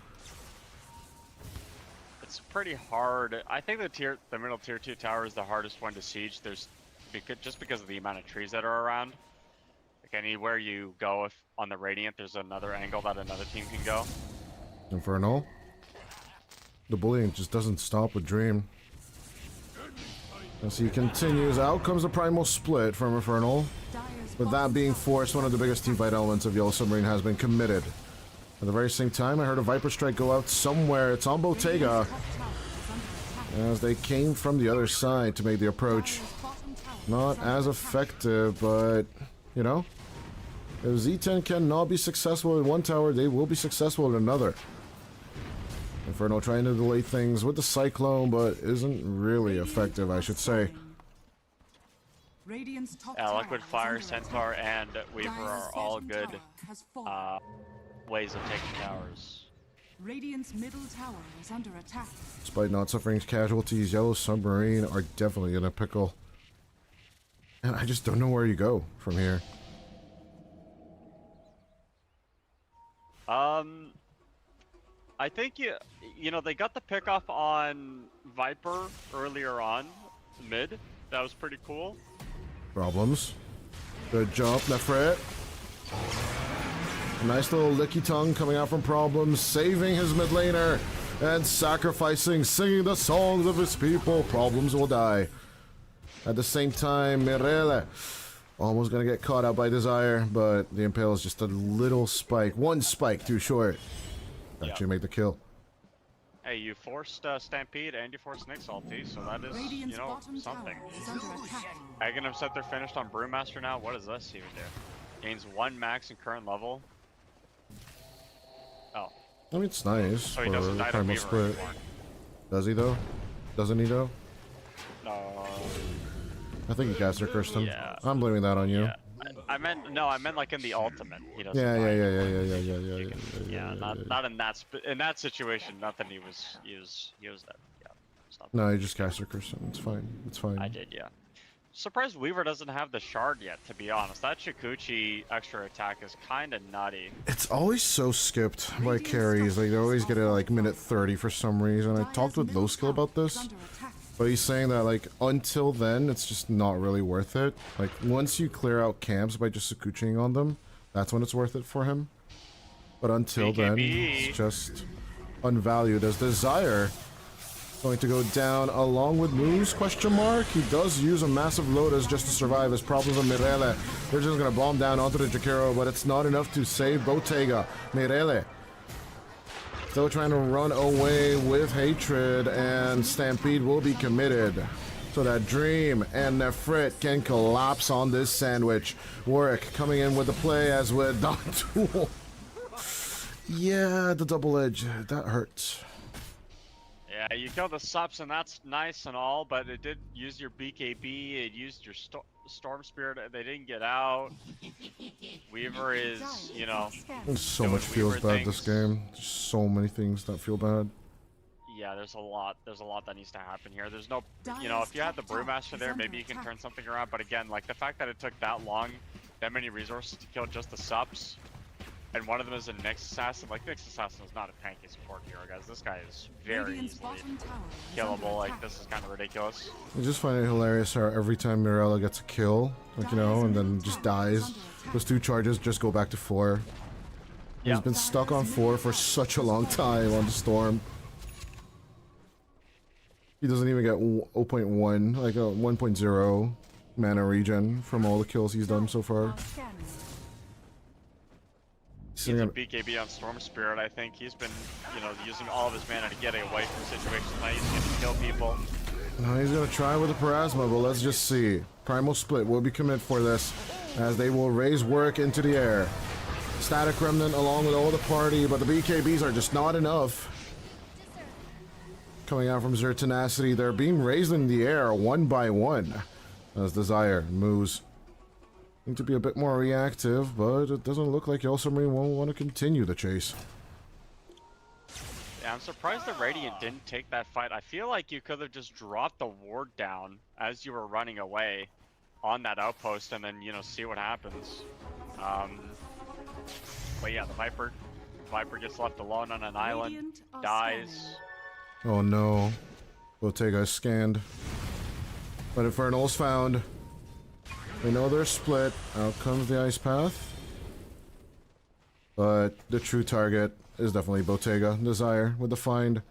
It's pretty hard. I think the middle tier 2 tower is the hardest one to siege. Just because of the amount of trees that are around. Like anywhere you go, if on the Radiant, there's another angle that another team can go. Infernal. The bullying just doesn't stop with Dream. As he continues, out comes the Primal Split from Infernal. Dire's With that bottom being tower forced, one of the biggest teamfight elements of Yellow Submarine has been committed. At the very same time, I heard a Viper Strike go out somewhere. It's on Bottega, top tower is under attack. as they came from the other side to make the approach. Dire's bottom tower Not is under as attack. effective, but, you know, if Z10 cannot be successful in one tower, they will be successful in another. Inferno trying to delay things with the Cyclone, but isn't really effective, I should say. Radiant's top Liquid tower is Fire, under Centaur, attack. and Weaver Dire's are all bottom good tower has fallen. ways of taking towers. Radiant's middle tower is under attack. Despite not suffering casualties, Yellow Submarine are definitely in a pickle. And I just don't know where you go from here. I think you know they got the pick off on Viper earlier on mid. That was pretty cool. Problems. Good jump, Nefret. A nice little licky tongue coming out from Problems, saving his mid laner and sacrificing, singing the songs of his people. Problems will die. At the same time, Mirele almost gonna get caught out by Desire, but the Impale is just a little spike. One spike too short. Actually make the kill. Hey, you forced Stampede and you forced Nyx ulti, so that is, Radiant's you know, bottom something. tower is under attack. Aghanim said they're finished on Brewmaster now. What does this even do? Gains 1 max in current level. Oh, I mean, it's nice so he for doesn't die to Primal Weaver Split. anymore. Does he though? Doesn't he though? No. I think he caster cursed him. Yeah. I'm blaming that on you. Yeah. I meant like in the ultimate. He doesn't. Yeah, die. yeah. Yeah, not in that in that situation. Nothing. He was that. Yeah, stuff. No, you just cast your curse. It's fine. It's fine. I did, yeah. Surprised Weaver doesn't have the shard yet, to be honest. That Shikuchi extra attack is kind of nutty. It's always so skipped by carries. Like, they always get it at like minute 30 for some reason. I talked with Low Skill about this, but he's saying that like until then, it's just not really worth it. Like, once you clear out camps by just Shikuchiing on them, that's when it's worth it for him. But until then, it's just unvalued as Desire. Going to go down along with Moose, question mark. He does use a massive Lotus just to survive his problems on Mirele. They're just going to bomb down onto the Jakiro, but it's not enough to save Bottega. Mirele still trying to run away with Hatred, and Stampede will be committed. So that Dream and Nefrit can collapse on this sandwich. Warwick coming in with the play as with Dot Tool. Yeah, the double edge. That hurts. Yeah, you kill the subs and that's nice and all, but it did use your BKB, it used your Storm Spirit, they didn't get out. Weaver is, you know... So much feels bad this game. There's so many things that feel bad. Yeah, there's a lot that needs to happen here. There's no, you know, if you had the Brewmaster there, maybe you can turn something around, but again, like the fact that it took that long, that many resources to kill just the subs, and one of them is a Nyx Assassin. Like, Nyx Assassin is not a tanky support hero, guys. This guy is very easily killable. Like, this is kind of ridiculous. I just find it hilarious how every time Mirella gets a kill, like, you know, and then just dies, those 2 charges just go back to 4. Yep. He's been stuck on 4 for such a long time on the Storm. He doesn't even get 0.1, like a 1.0 mana regen from all the kills he's done so far. He's a BKB on Storm Spirit. I think he's been, you know, using all of his mana to get away from situations. Now he's going to kill people. No, he's going to try with the Parasma, but let's just see. Primal Split will be commit for this, as they will raise work into the air. Static Remnant along with all the party, but the BKBs are just not enough. Coming out from Zero Tenacity, they're being raised in the air one by one, as Desire moves. Need to be a bit more reactive, but it doesn't look like Submarine won't want to continue the chase. Yeah, I'm surprised the Radiant didn't take that fight. I feel like you could have just dropped the ward down as you were running away on that outpost and then, you know, see what happens. But yeah, the Viper gets left alone on an island, dies. Oh no. Bottega is scanned. But Infernal's found. They know they're split. Out comes the Ice Path. But the true target is definitely Bottega. Desire with the find.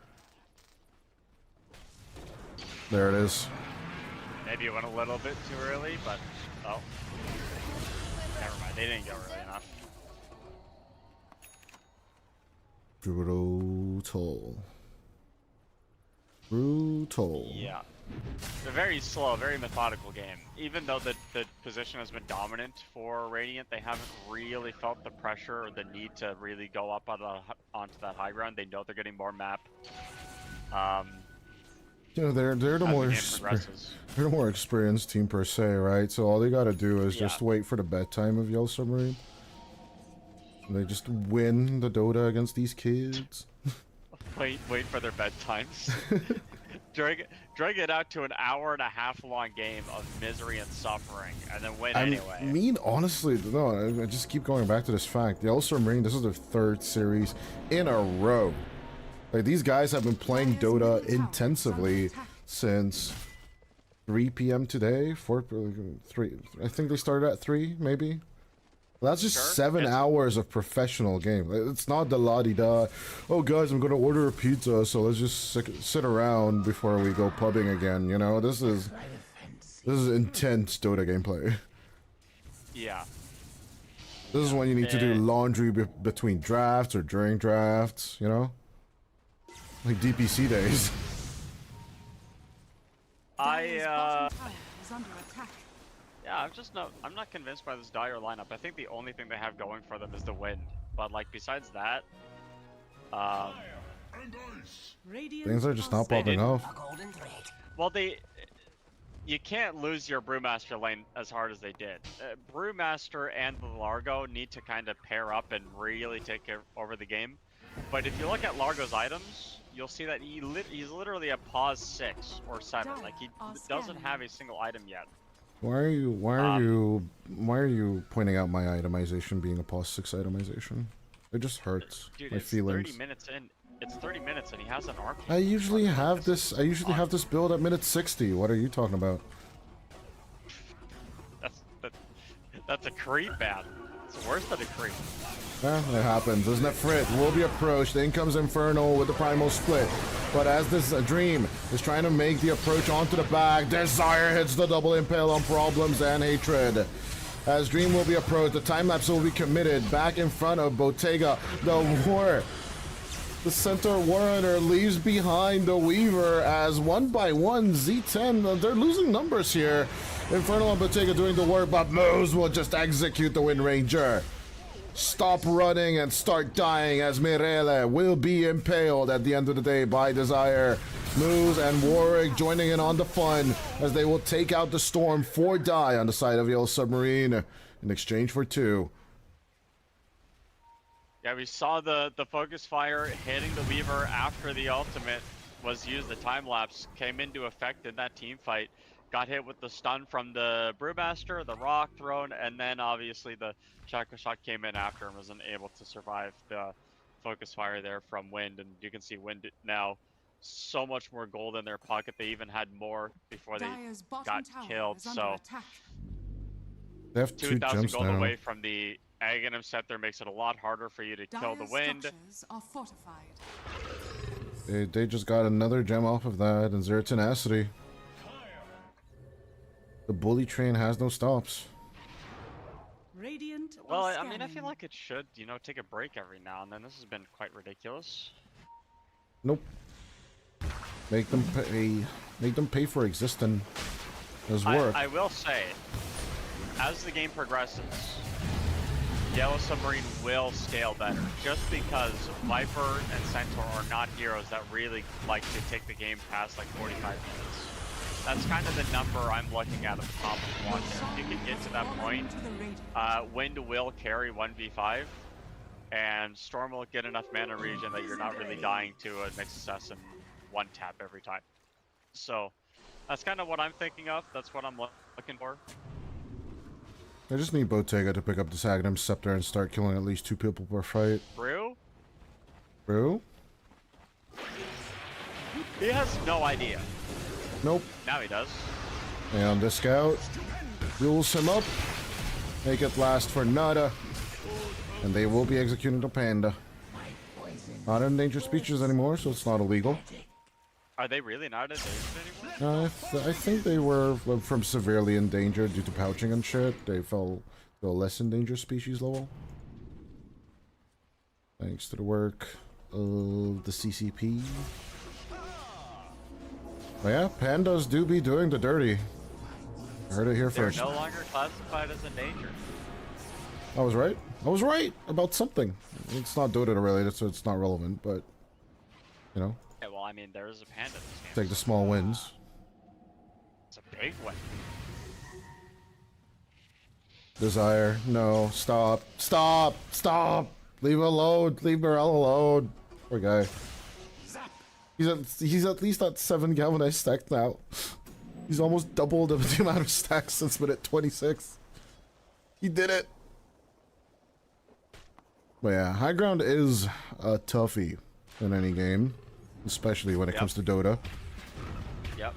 There it is. Maybe it went a little bit too early, but... Oh. Never mind, they didn't go early enough. Brutal. Brutal. Yeah. It's a very slow, very methodical game. Even though the position has been dominant for Radiant, they haven't really felt the pressure or the need to really go up onto that high ground. They know they're getting more map. You know, they're the more experienced team per se, right? So all they gotta do is just wait for the bedtime of Yellow Submarine. And they just win the Dota against these kids. Wait for their bedtimes. Drag it out to an hour-and-a-half long game of misery and suffering, and then win anyway. I mean, honestly, no, I just keep going back to this fact. The Submarine, this is their 3rd series in a row. Like, these guys have been playing Dota intensively since 3 p.m. today. 3. I think they started at 3, maybe. That's just 7 hours of professional game. It's not the la-di-da. Oh, guys, I'm gonna order a pizza, so let's just sit around before we go pubbing again. You know, this is intense Dota gameplay. Yeah. This is when you need to do laundry between drafts or during drafts. You know, like DPC days. Yeah, I'm not convinced by this Dire lineup. I think the only thing they have going for them is the win. But like besides that, things are just not popping off. Well, you can't lose your Brewmaster lane as hard as they did. Brewmaster and the Largo need to kind of pair up and really take over the game. But if you look at Largo's items, you'll see that he's literally a pause 6 or 7. Like he doesn't have a single item yet. Why are you pointing out my itemization being a pause 6 itemization? It just hurts Dude, my it's feelings. 30 minutes in. It's 30 minutes and he has an arc. I usually have this build at minute 60. What are you talking about? That's a creep, man. It's worse than a creep. Yeah, it happens. Isn't it? Frit will be approached. In comes Infernal with the primal split. But as this Dream is trying to make the approach onto the back, Desire hits the double impale on Problems and Hatred. As Dream will be approached, the time lapse will be committed back in front of Bottega. The Centaur Warrunner leaves behind the Weaver as one by one Z10, they're losing numbers here. Infernal and Bottega doing the work, but Moose will just execute the Wind Ranger. Stop running and start dying as Mirele will be impaled at the end of the day by Desire. Moose and Warwick joining in on the fun as they will take out the Storm for die on the side of Yellow Submarine in exchange for 2. Yeah, we saw the focus fire hitting the Weaver after the ultimate was used. The time lapse came into effect in that team fight. Got hit with the stun from the Brewmaster, the rock thrown, and then obviously the Shackle Shot came in after and wasn't able to survive the focus fire there from Wind. And you can see Wind now so much more gold in their pocket. They even had more before they got killed. So they have 2 2,000 jumps gold now. away from the Aghanim Scepter makes it a lot harder for you to kill the Wind. Are fortified. They just got another gem off of that, and Zero Tenacity. The bully train has no stops. Radiant. Well, I mean, I feel like it should, you know, take a break every now and then. This has been quite ridiculous. Nope. Make them pay for existing as work. I will say, as the game progresses, Yellow Submarine will scale better, just because Viper and Centaur are not heroes that really like to take the game past like 45 minutes. That's kind of the number I'm looking at the top of the watch. If you can get to that point, Wind will carry 1v5, and Storm will get enough mana regen that you're not really dying to an Excess and 1-tap every time. So that's kind of what I'm thinking of. That's what I'm looking for. I just need Bottega to pick up this Aghanim Scepter and start killing at least 2 people per fight. Brew? Brew? He has no idea. Nope. Now he does. And the Scout fuels him up. Make it last for nada. And they will be executing the Panda. Not in endangered species anymore, so it's not illegal. Are they really not endangered anymore? I think they were from severely endangered due to pouching and shit. They fell to a less endangered species level. Thanks to the work of the CCP. But yeah, pandas do be doing the dirty. I heard it here first. They're no longer classified as endangered. I was right. I was right about something. It's not Dota related, so it's not relevant, but you know. Yeah, well, I mean, there is a panda in this game. Take the small wins. It's a big win. Desire. No. Stop. Stop. Stop. Leave her alone. Leave Morel alone. Poor guy. He's at least at 7 galvanized stack now. He's almost doubled the amount of stacks since minute 26. He did it. But yeah, high ground is a toughie in any game, especially when it comes to Dota. Yep.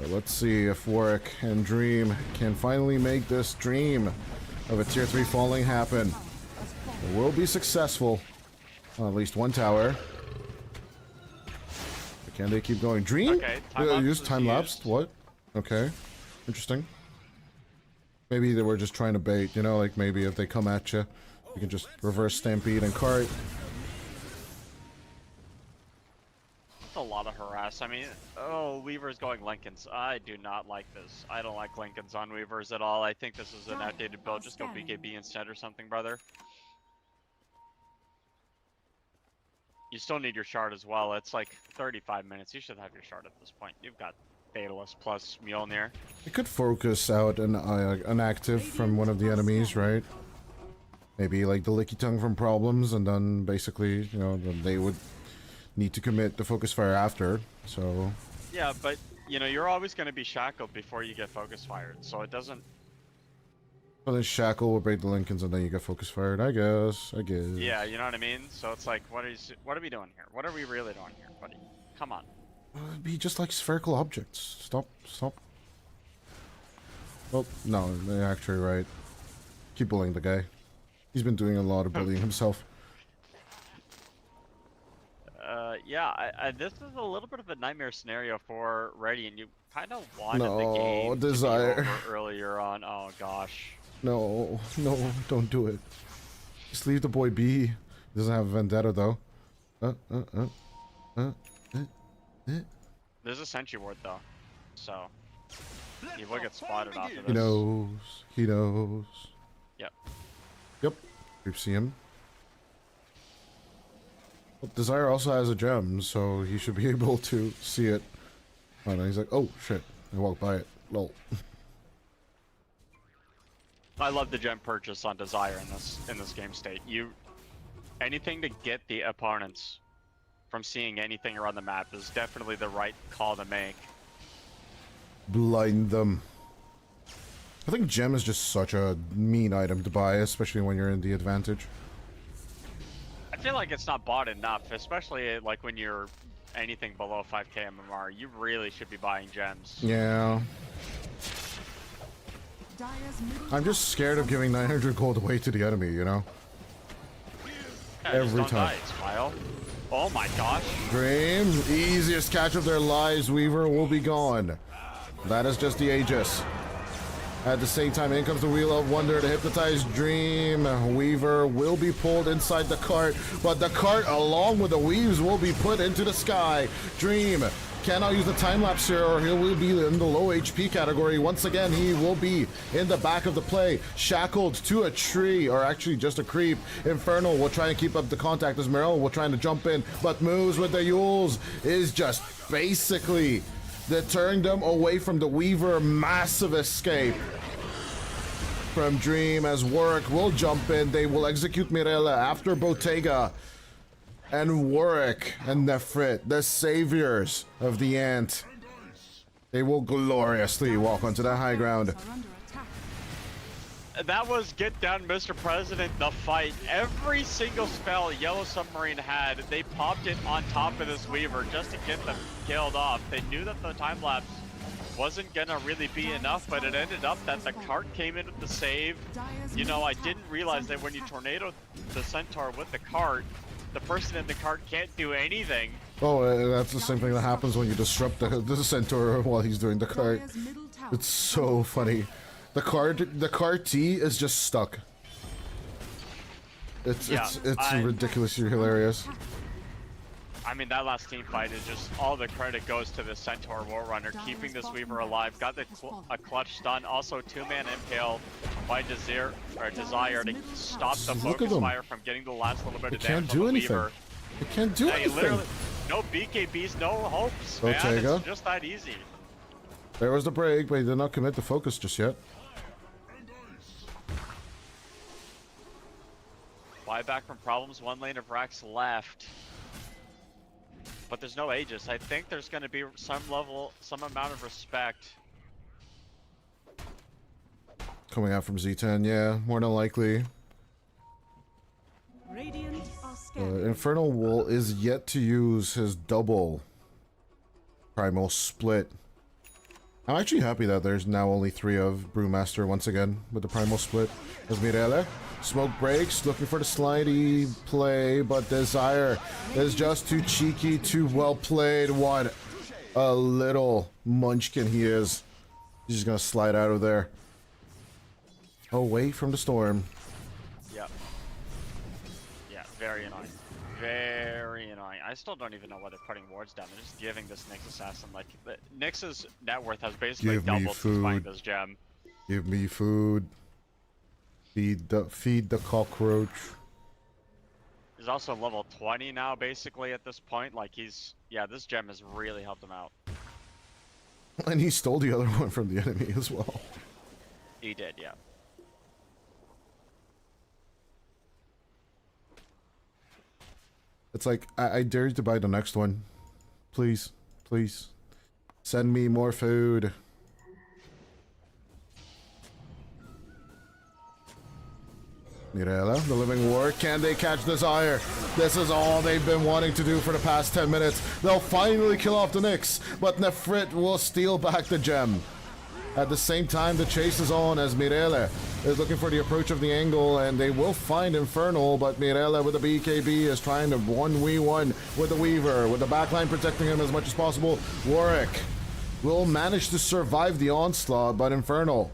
Let's see if Warwick and Dream can finally make this dream of a tier 3 falling happen. It will be successful on at least one tower. Can they keep going? Dream? Okay, use time lapsed? What? Okay. Interesting. Maybe they were just trying to bait, you know, like maybe if they come at you, you can just reverse stampede and cart. That's a lot of harass. I mean, oh, Weaver's going Lincolns. I do not like this. I don't like Lincolns on Weavers at all. I think this is an outdated build. Just go BKB instead or something, brother. You still need your shard as well. It's like 35 minutes. You should have your shard at this point. You've got Daedalus plus Mjolnir. It could focus out an active from one of the enemies, right? Maybe like the Licky Tongue from Problems, and then basically, you know, then they would need to commit the Focus Fire after, so... Yeah, but, you know, you're always going to be shackled before you get focus fired, so it doesn't... Well, then Shackle will break the Lincolns, and then you get Focus Fired, I guess. Yeah, you know what I mean? So it's like, what are we doing here? What are we really doing here, buddy? Come on. It'd be just like spherical objects. Stop. Oh, no, you're actually right. Keep bullying the guy. He's been doing a lot of bullying himself. Yeah, this is a little bit of a nightmare scenario for Radiant. You kind of wanted the No, game Desire. to be over earlier on. Oh, gosh. No, don't do it. Just leave the boy be. He doesn't have a vendetta, though. There's a sentry ward, though, so he will get spotted off of this. He knows. Yep. You see him. Well, Desire also has a gem, so he should be able to see it. And then he's like, oh, shit. I walked by it. Lol. I love the gem purchase on Desire in this game state. Anything to get the opponents from seeing anything around the map is definitely the right call to make. Blind them. I think gem is just such a mean item to buy, especially when you're in the advantage. I feel like it's not bought enough, especially like when you're anything below 5k MMR. You really should be buying gems. Yeah. I'm just scared of giving 900 gold away to the enemy, you know? Yeah, Every just don't time. die, Smile. Oh my gosh. Dream, easiest catch of their lives, Weaver will be gone. That is just the Aegis. At the same time, in comes the Wheel of Wonder to hypnotize Dream. Weaver will be pulled inside the cart, but the cart, along with the Weaves, will be put into the sky. Dream cannot use the time-lapse here, or he will be in the low HP category. Once again, he will be in the back of the play, shackled to a tree, or actually just a creep. Infernal will try and keep up the contact as Meryl will try to jump in, but moves with the Yules is just basically deterring them away from the Weaver. Massive escape from Dream as Warwick will jump in. They will execute Mirella after Bottega. And Warwick and Nefrit, the saviors of the Ant. They will gloriously walk onto the high ground. That was get down, Mr. President, the fight. Every single spell Yellow Submarine had, they popped it on top of this Weaver just to get them killed off. They knew that the time lapse wasn't gonna really be enough, but it ended up that the cart came in with the save. You know, I didn't realize that when you tornadoed the Centaur with the cart, the person in the cart can't do anything. Oh, that's the same thing that happens when you disrupt the Centaur while he's doing the cart. It's so funny. The cart T is just stuck. It's ridiculously hilarious. I mean, that last team fight is just all the credit goes to the Centaur War Runner, keeping this Weaver alive. Got a clutch stun, also 2-man impale by Desire to stop the focus fire from getting the last little bit of damage on the Weaver. It can't do anything. Literally, no BKBs, no hopes, man. Bottega. It's just that easy. There was the break, but he did not commit the focus just yet. Buyback from problems, one lane of racks left. But there's no Aegis. I think there's going to be some amount of respect. Coming out from Z10, yeah, more than likely. Infernal Wool is yet to use his double primal split. I'm actually happy that there's now only 3 of Brewmaster once again with the primal split. As Mirele, smoke breaks, looking for the slidey play, but Desire is just too cheeky, too well played. What a little munchkin he is. He's just gonna slide out of there. Away from the storm. Yep. Yeah, very annoying. Very annoying. I still don't even know why they're putting wards down. They're just giving this Nyx assassin, like, Nyx's net worth has basically doubled since buying this gem. Give me food. Feed the cockroach. He's also level 20 now, basically, at this point. Like, yeah, this gem has really helped him out. And he stole the other one from the enemy as well. He did, yeah. It's like, I dare you to buy the next one. Please. Please. Send me more food. Mirella, the living war. Can they catch Desire? This is all they've been wanting to do for the past 10 minutes. They'll finally kill off the Nyx, but Nefrit will steal back the gem. At the same time, the chase is on as Mirella is looking for the approach of the angle, and they will find Infernal, but Mirella with the BKB is trying to 1v1 with the Weaver, with the backline protecting him as much as possible. Warwick will manage to survive the onslaught, but Infernal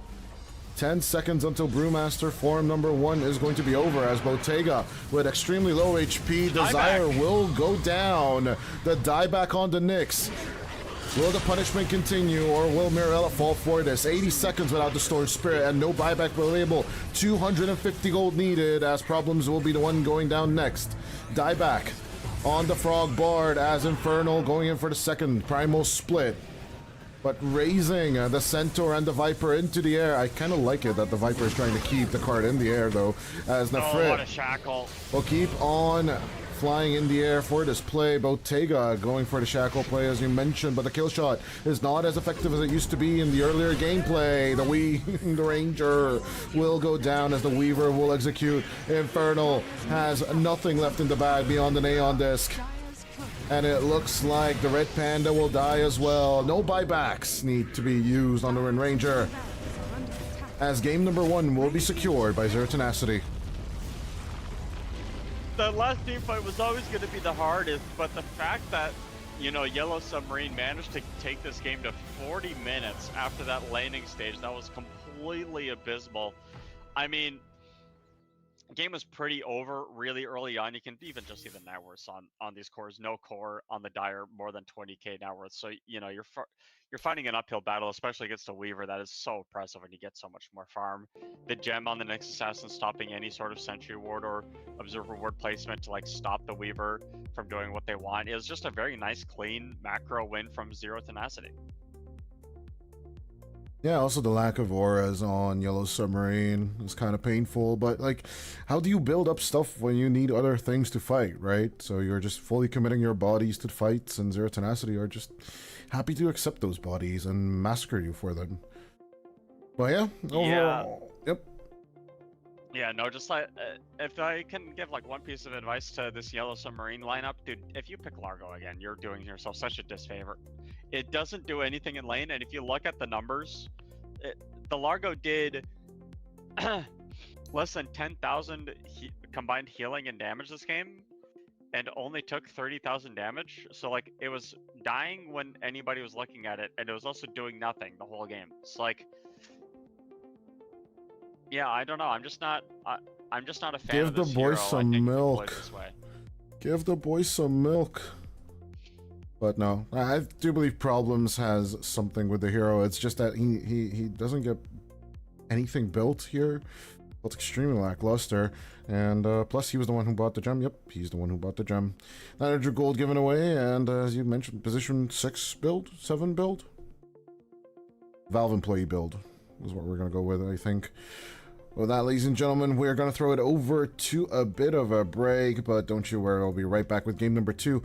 10 seconds until Brewmaster form number 1 is going to be over as Bottega with extremely low HP. Desire will go down. The dieback on the Nyx. Will the punishment continue or will Mirella fall for this? 80 seconds without the Storm Spirit and no buyback available. 250 gold needed as Problems will be the one going down next. Dieback on the Frog Bard as Infernal going in for the second Primal Split. But raising the Centaur and the Viper into the air. I kind of like it that the Viper is trying to keep the card in the air, though. As Nefrit what a shackle. will keep on flying in the air for this play. Bottega going for the shackle play, as you mentioned, but the kill shot is not as effective as it used to be in the earlier gameplay. The Ranger will go down as the Weaver will execute. Infernal has nothing left in the bag beyond the Neon Disc. And it looks like the Red Panda will die as well. No buybacks need to be used on the Wind Ranger, as game number 1 will be secured by Zero Tenacity. The last team fight was always going to be the hardest, but the fact that, you know, Yellow Submarine managed to take this game to 40 minutes after that laning stage, that was completely abysmal. I mean, game was pretty over really early on. You can even just see the net worths on these cores. No core on the Dire more than 20k net worth. So you know you're fighting an uphill battle, especially against a Weaver. That is so oppressive, and you get so much more farm. The gem on the next assassin stopping any sort of sentry ward or observer ward placement to like stop the Weaver from doing what they want. It was just a very nice, clean macro win from Zero Tenacity. Yeah, also the lack of auras on Yellow Submarine is kind of painful, but like, how do you build up stuff when you need other things to fight, right? So you're just fully committing your bodies to the fights, and Zero Tenacity are just happy to accept those bodies and massacre you for them. But yeah, overall, yep. Yeah, no, just like, if I can give like one piece of advice to this Yellow Submarine lineup, dude, if you pick Largo again, you're doing yourself such a disfavor. It doesn't do anything in lane, and if you look at the numbers, the Largo did less than 10,000 combined healing and damage this game, and only took 30,000 damage. So like, it was dying when anybody was looking at it, and it was also doing nothing the whole game. It's like, yeah, I don't know. I'm just not a fan Give of the this boy hero. some I think milk. this way. Give the boy some milk. But no, I do believe Problems has something with the hero. It's just that he doesn't get anything built here. It's extremely lackluster. And plus, he was the one who bought the gem. Yep, he's the one who bought the gem. 900 gold given away, and as you mentioned, position 6 build, 7 build. Valve employee build is what we're gonna go with, I think. With that, ladies and gentlemen, we're going to throw it over to a bit of a break, but don't you worry, I'll be right back with game number 2.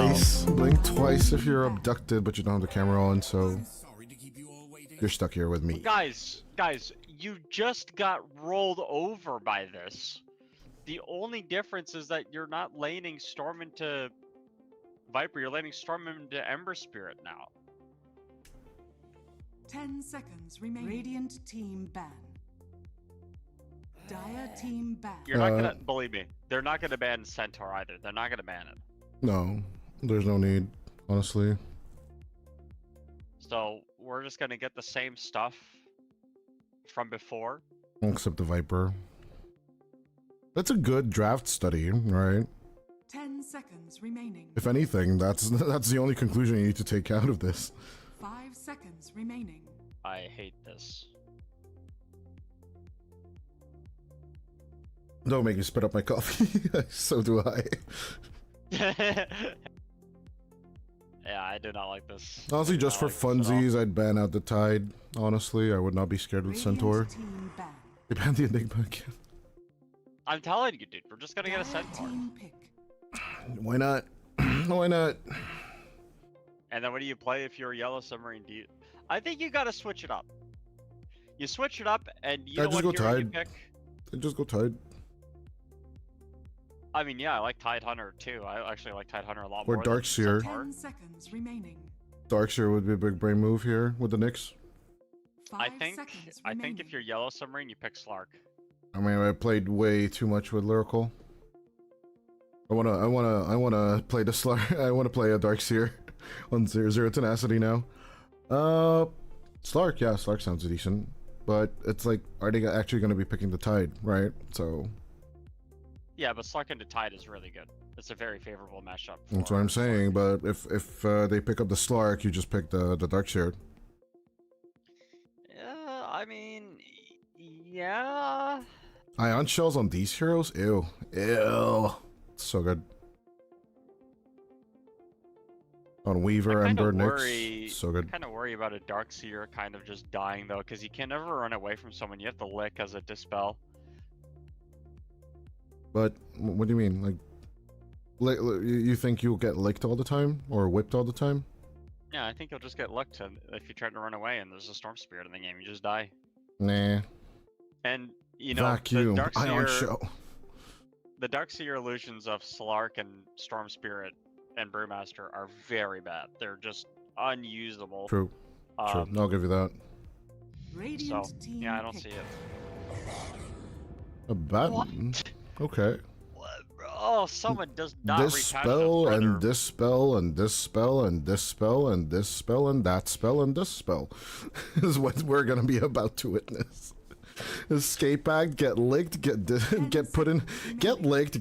twice. Blink twice if you're abducted, but you don't have the camera on, so you're stuck here with me. Guys, you just got rolled over by this. The only difference is that you're not laning Storm into Viper, you're laning Storm into Ember Spirit now. 10 seconds remain. Radiant team ban. Dire team ban. You're not gonna, believe me, they're not gonna ban Centaur either. They're not gonna ban it. No, there's no need, honestly. So we're just gonna get the same stuff from before. Except the Viper. That's a good draft study, right? 10 seconds remaining. If anything, that's the only conclusion you need to take out of this. 5 seconds remaining. I hate this. Don't make me spit up my coffee. So do I. Yeah, I do not like this. Honestly, just for funsies, I'd ban out the Tide. Honestly, I would not be scared with Centaur. They banned the Enigma again. I'm telling you, dude, we're just gonna get a Centaur. Why not? Why not? And then what do you play if you're a yellow submarine? I think you gotta switch it up. You switch it up, and you know what hero you pick? I just go Tide. I mean, yeah, I like Tide Hunter too. I actually like Tide Hunter a lot Or more. Darkseer. 10 seconds remaining. Darkseer would be a big brain move here with the Nyx. I think if you're yellow submarine, you pick Slark. I mean, I played way too much with Lyrical. I wanna play the Slark. I wanna play a Darkseer on 0-0 Tenacity now. Slark, yeah, Slark sounds decent, but it's like, are they actually gonna be picking the Tide, right? So. Yeah, but Slark into Tide is really good. It's a very favorable matchup. That's what I'm saying. But if they pick up the Slark, you just pick the Darkseer. Yeah, I mean, yeah. Ion shells on these heroes? Ew. Ew. So good. On Weaver, Ember, Nyx. So good. I kind of worry about a Darkseer kind of just dying, though, because you can never run away from someone. You have to lick as a Dispel. But, what do you mean? Like, you think you'll get licked all the time? Or whipped all the time? Yeah, I think you'll just get licked if you try to run away and there's a Storm Spirit in the game. You just die. Nah. And, you know, Vacuum. the Darkseer, Ion shell. The Darkseer illusions of Slark and Storm Spirit and Brewmaster are very bad. They're just unusable. True. True. I'll give you that. So, yeah, I don't see it. A bad one? Okay. What, bro? Oh, someone does not this spell and this spell and this spell and this spell and this spell and that spell and this spell is what we're gonna be about to witness. Escape act, get licked, get licked,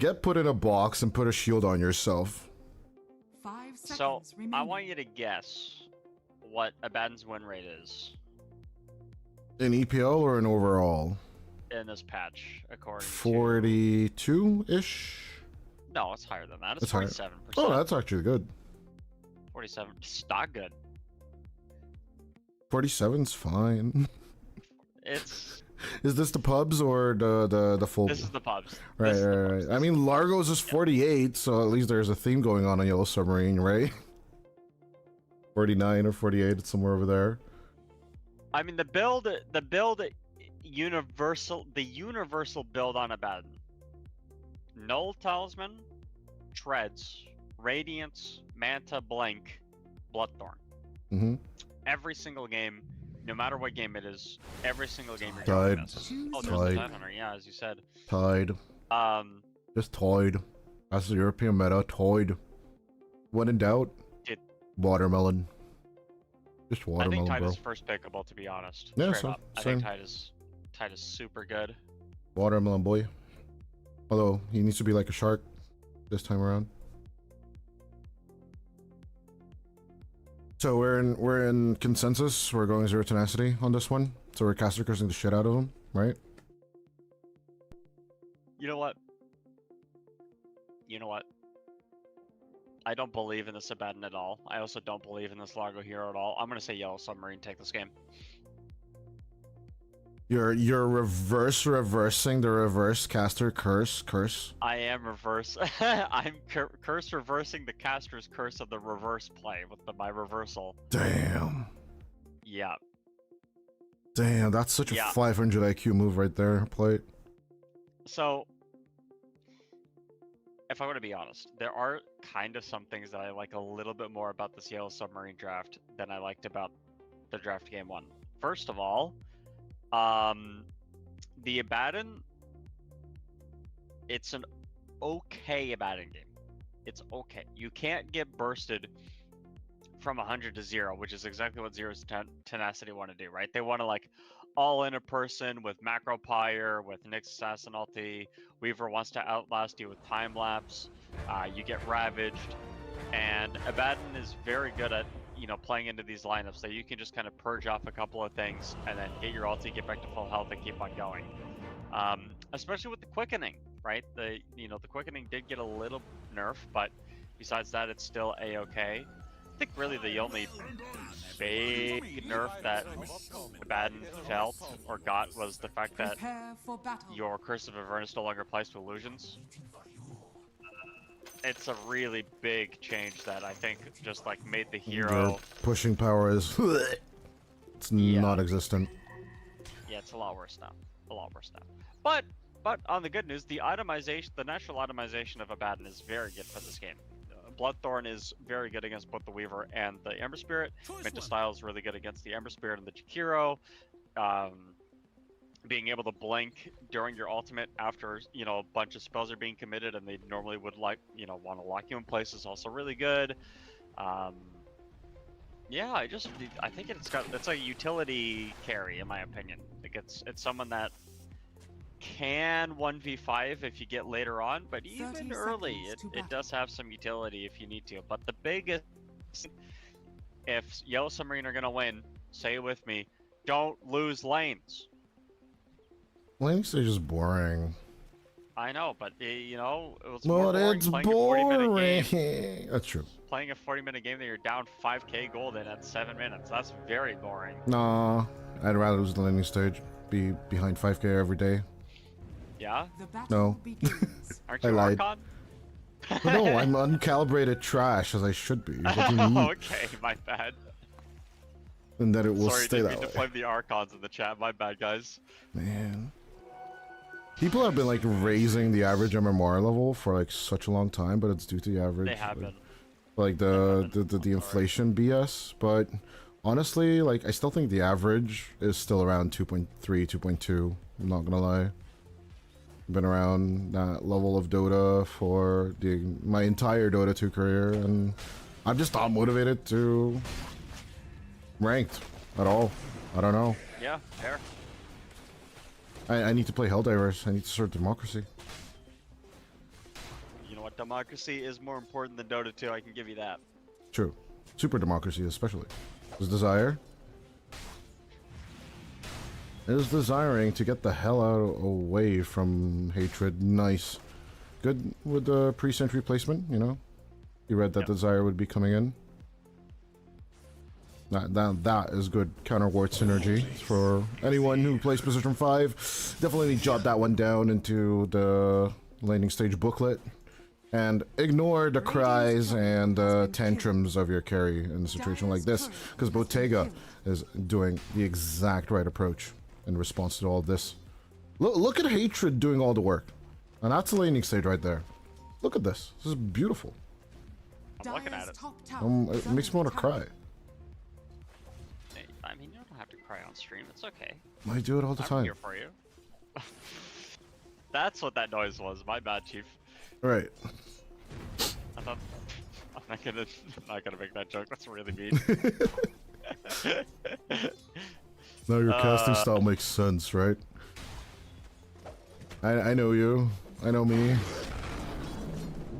get put in a box, and put a shield on yourself. 5 seconds So remaining. I want you to guess what Abaddon's win rate is In EPL or in overall? in this patch, according 42-ish? No, it's higher than that. It's That's 47%. Oh, that's actually good. 47. It's not good. 47's fine. It's. Is this the pubs or the full? This is the pubs. Right, This is the right, pubs. right. I mean, Largo's is 48, so at least there's a theme going on Yellow Submarine, right? 49 or 48, it's somewhere over there. I mean, the universal build on Abaddon. Null Talisman, Treads, Radiance, Manta, Blink, Bloodthorn. Mm-hmm. Every single game, no matter what game it is, every single game you're Tide. going this. Oh, there's Tide. the Tide Hunter, yeah, as you said. Tide. Just Tide. That's the European meta. Tide. When in doubt, watermelon. Just I watermelon, think Tide bro. is first pickable, to be honest. Yeah, Straight so- up. I same. think Tide is super good. Watermelon boy. Although he needs to be like a shark this time around. So we're in consensus. We're going 0 Tenacity on this one. So we're caster cursing the shit out of him, right? You know what? I don't believe in this Abaddon at all. I also don't believe in this Largo hero at all. I'm gonna say Yellow Submarine take this game. You're reversing the reverse caster curse. I am reverse. I'm curse reversing the caster's curse of the reverse play with my reversal. Damn. Yeah. Damn, that's such a 500 IQ move right there. Play. So, if I were to be honest, there are kind of some things that I like a little bit more about this Yellow Submarine draft than I liked about the draft game 1. First of all, the Abaddon, it's an okay Abaddon game. It's okay. You can't get bursted from 100 to 0, which is exactly what Zero's Tenacity want to do, right? They want to like all in a person with Macro Pyre, with Nyx Assassin ulti. Weaver wants to outlast you with time lapse. You get ravaged, and Abaddon is very good at playing into these lineups that you can just kind of purge off a couple of things and then get your ulti, get back to full health, and keep on going. Especially with the quickening, right? The quickening did get a little nerf, but besides that, it's still a-okay. I think really the only big nerf that Abaddon felt or got was the fact that your Curse of Avernus no longer applies to illusions. It's a really big change that I think just like made the hero. Your pushing power is it's non-existent. Yeah, it's a lot worse now. A lot worse now. But on the good news, the itemization, the natural itemization of Abaddon is very good for this game. Bloodthorn is very good against both the Weaver and the Ember Spirit. Minta Style is really good against the Ember Spirit and the Jakiro. Being able to blink during your ultimate after a bunch of spells are being committed and they normally would want to lock you in place is also really good. Yeah, I think it's a utility carry in my opinion. Like it's someone that can 1v5 if you get later on, but even early it does have some utility if you need to. But the biggest, if Yellow Submarine are gonna win, say it with me, don't lose lanes. Laning stage is boring. I know, but it was But more boring it's playing a 40-minute game. boring. That's true. Playing a 40-minute game that you're down 5k gold in at 7 minutes. That's very boring. Nah, I'd rather lose the laning stage. Be behind 5k every day. Yeah? No. Aren't I you lied. Archon? No, I'm uncalibrated trash as I should be. What do you mean? Okay, my bad. And that it will Sorry, stay didn't that mean way. to flame the Archons in the chat. My bad, guys. Man. People have been like raising the average MMR level for like such a long time, but it's due to the average. They have been. Like the inflation BS, but honestly, like I still think the average is still around 2.3, 2.2. I'm not gonna lie. Been around that level of Dota for my entire Dota 2 career, and I'm just not motivated to ranked at all. I don't know. Yeah, fair. I need to play Helldivers. I need to start Democracy. You know what? Democracy is more important than Dota 2. I can give you that. True. Super Democracy especially. Is Desire is desiring to get the hell out away from hatred. Nice. Good with the pre-sentry placement, you know? You read that Desire would be coming in. That is good counter ward synergy for anyone who plays position 5. Definitely jot that one down into the landing stage booklet. And ignore the cries and tantrums of your carry in a situation like this, because Bottega is doing the exact right approach in response to all this. Look at Hatred doing all the work. And that's the landing stage right there. Look at this. This is beautiful. I'm looking at it. It makes me want to cry. Hey, I mean, you don't have to cry on stream. It's okay. I do it all the I'm time. here for you. That's what that noise was. My bad, Chief. Right. I thought I'm not gonna make that joke. That's really mean. Now your casting style makes sense, right? I know you. I know me.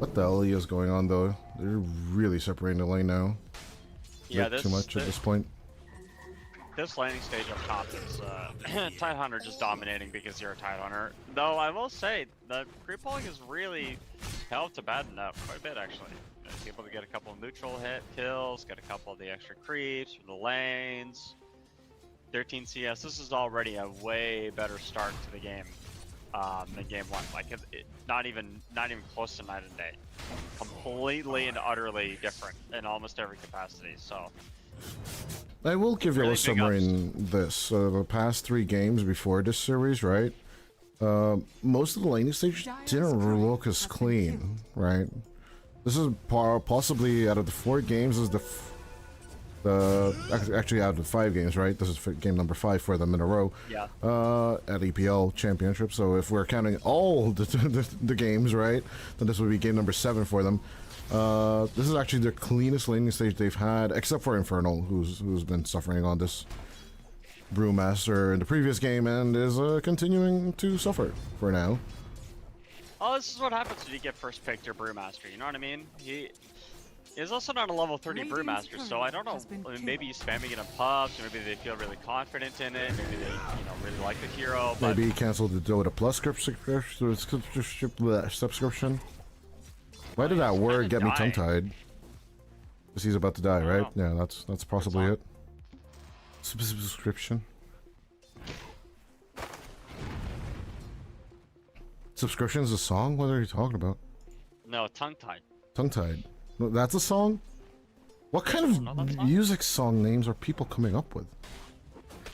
What the hell is going on though? They're really separating the lane now. Yeah, too much at this point. This landing stage up top is Tide Hunter just dominating because you're a Tide Hunter. Though I will say the creep pulling has really helped to batten up quite a bit actually. Able to get a couple of neutral hit kills, get a couple of the extra creeps from the lanes. 13 CS. This is already a way better start to the game than game 1. Like, not even close to night and day. Completely and utterly different in almost every capacity. So I will give really Yellow Submarine this. The past 3 games before this series, right? Most of the laning stage didn't look as clean, right? This is possibly out of the 4 games is actually out of the 5 games, right? This is game number 5 for them in a row. Yeah. At EPL Championship. So if we're counting all the games, right, then this would be game number 7 for them. This is actually the cleanest laning stage they've had, except for Infernal, who's been suffering on this Brewmaster in the previous game and is continuing to suffer for now. Oh, this is what happens when you get first picked your Brewmaster, you know what I mean? He is also not a level 30 Brewmaster, so I don't know, I mean, maybe he's spamming it in pubs, or maybe they feel really confident in it, maybe they, really like the hero, but... Maybe he canceled the Dota Plus subscription. Why did that word get me tongue-tied? Because he's about to die, right? Yeah, that's possibly it. Subscription. Subscription is a song? What are you talking about? No, tongue-tied. Tongue-tied. No, that's a song? What kind of music song names are people coming up with?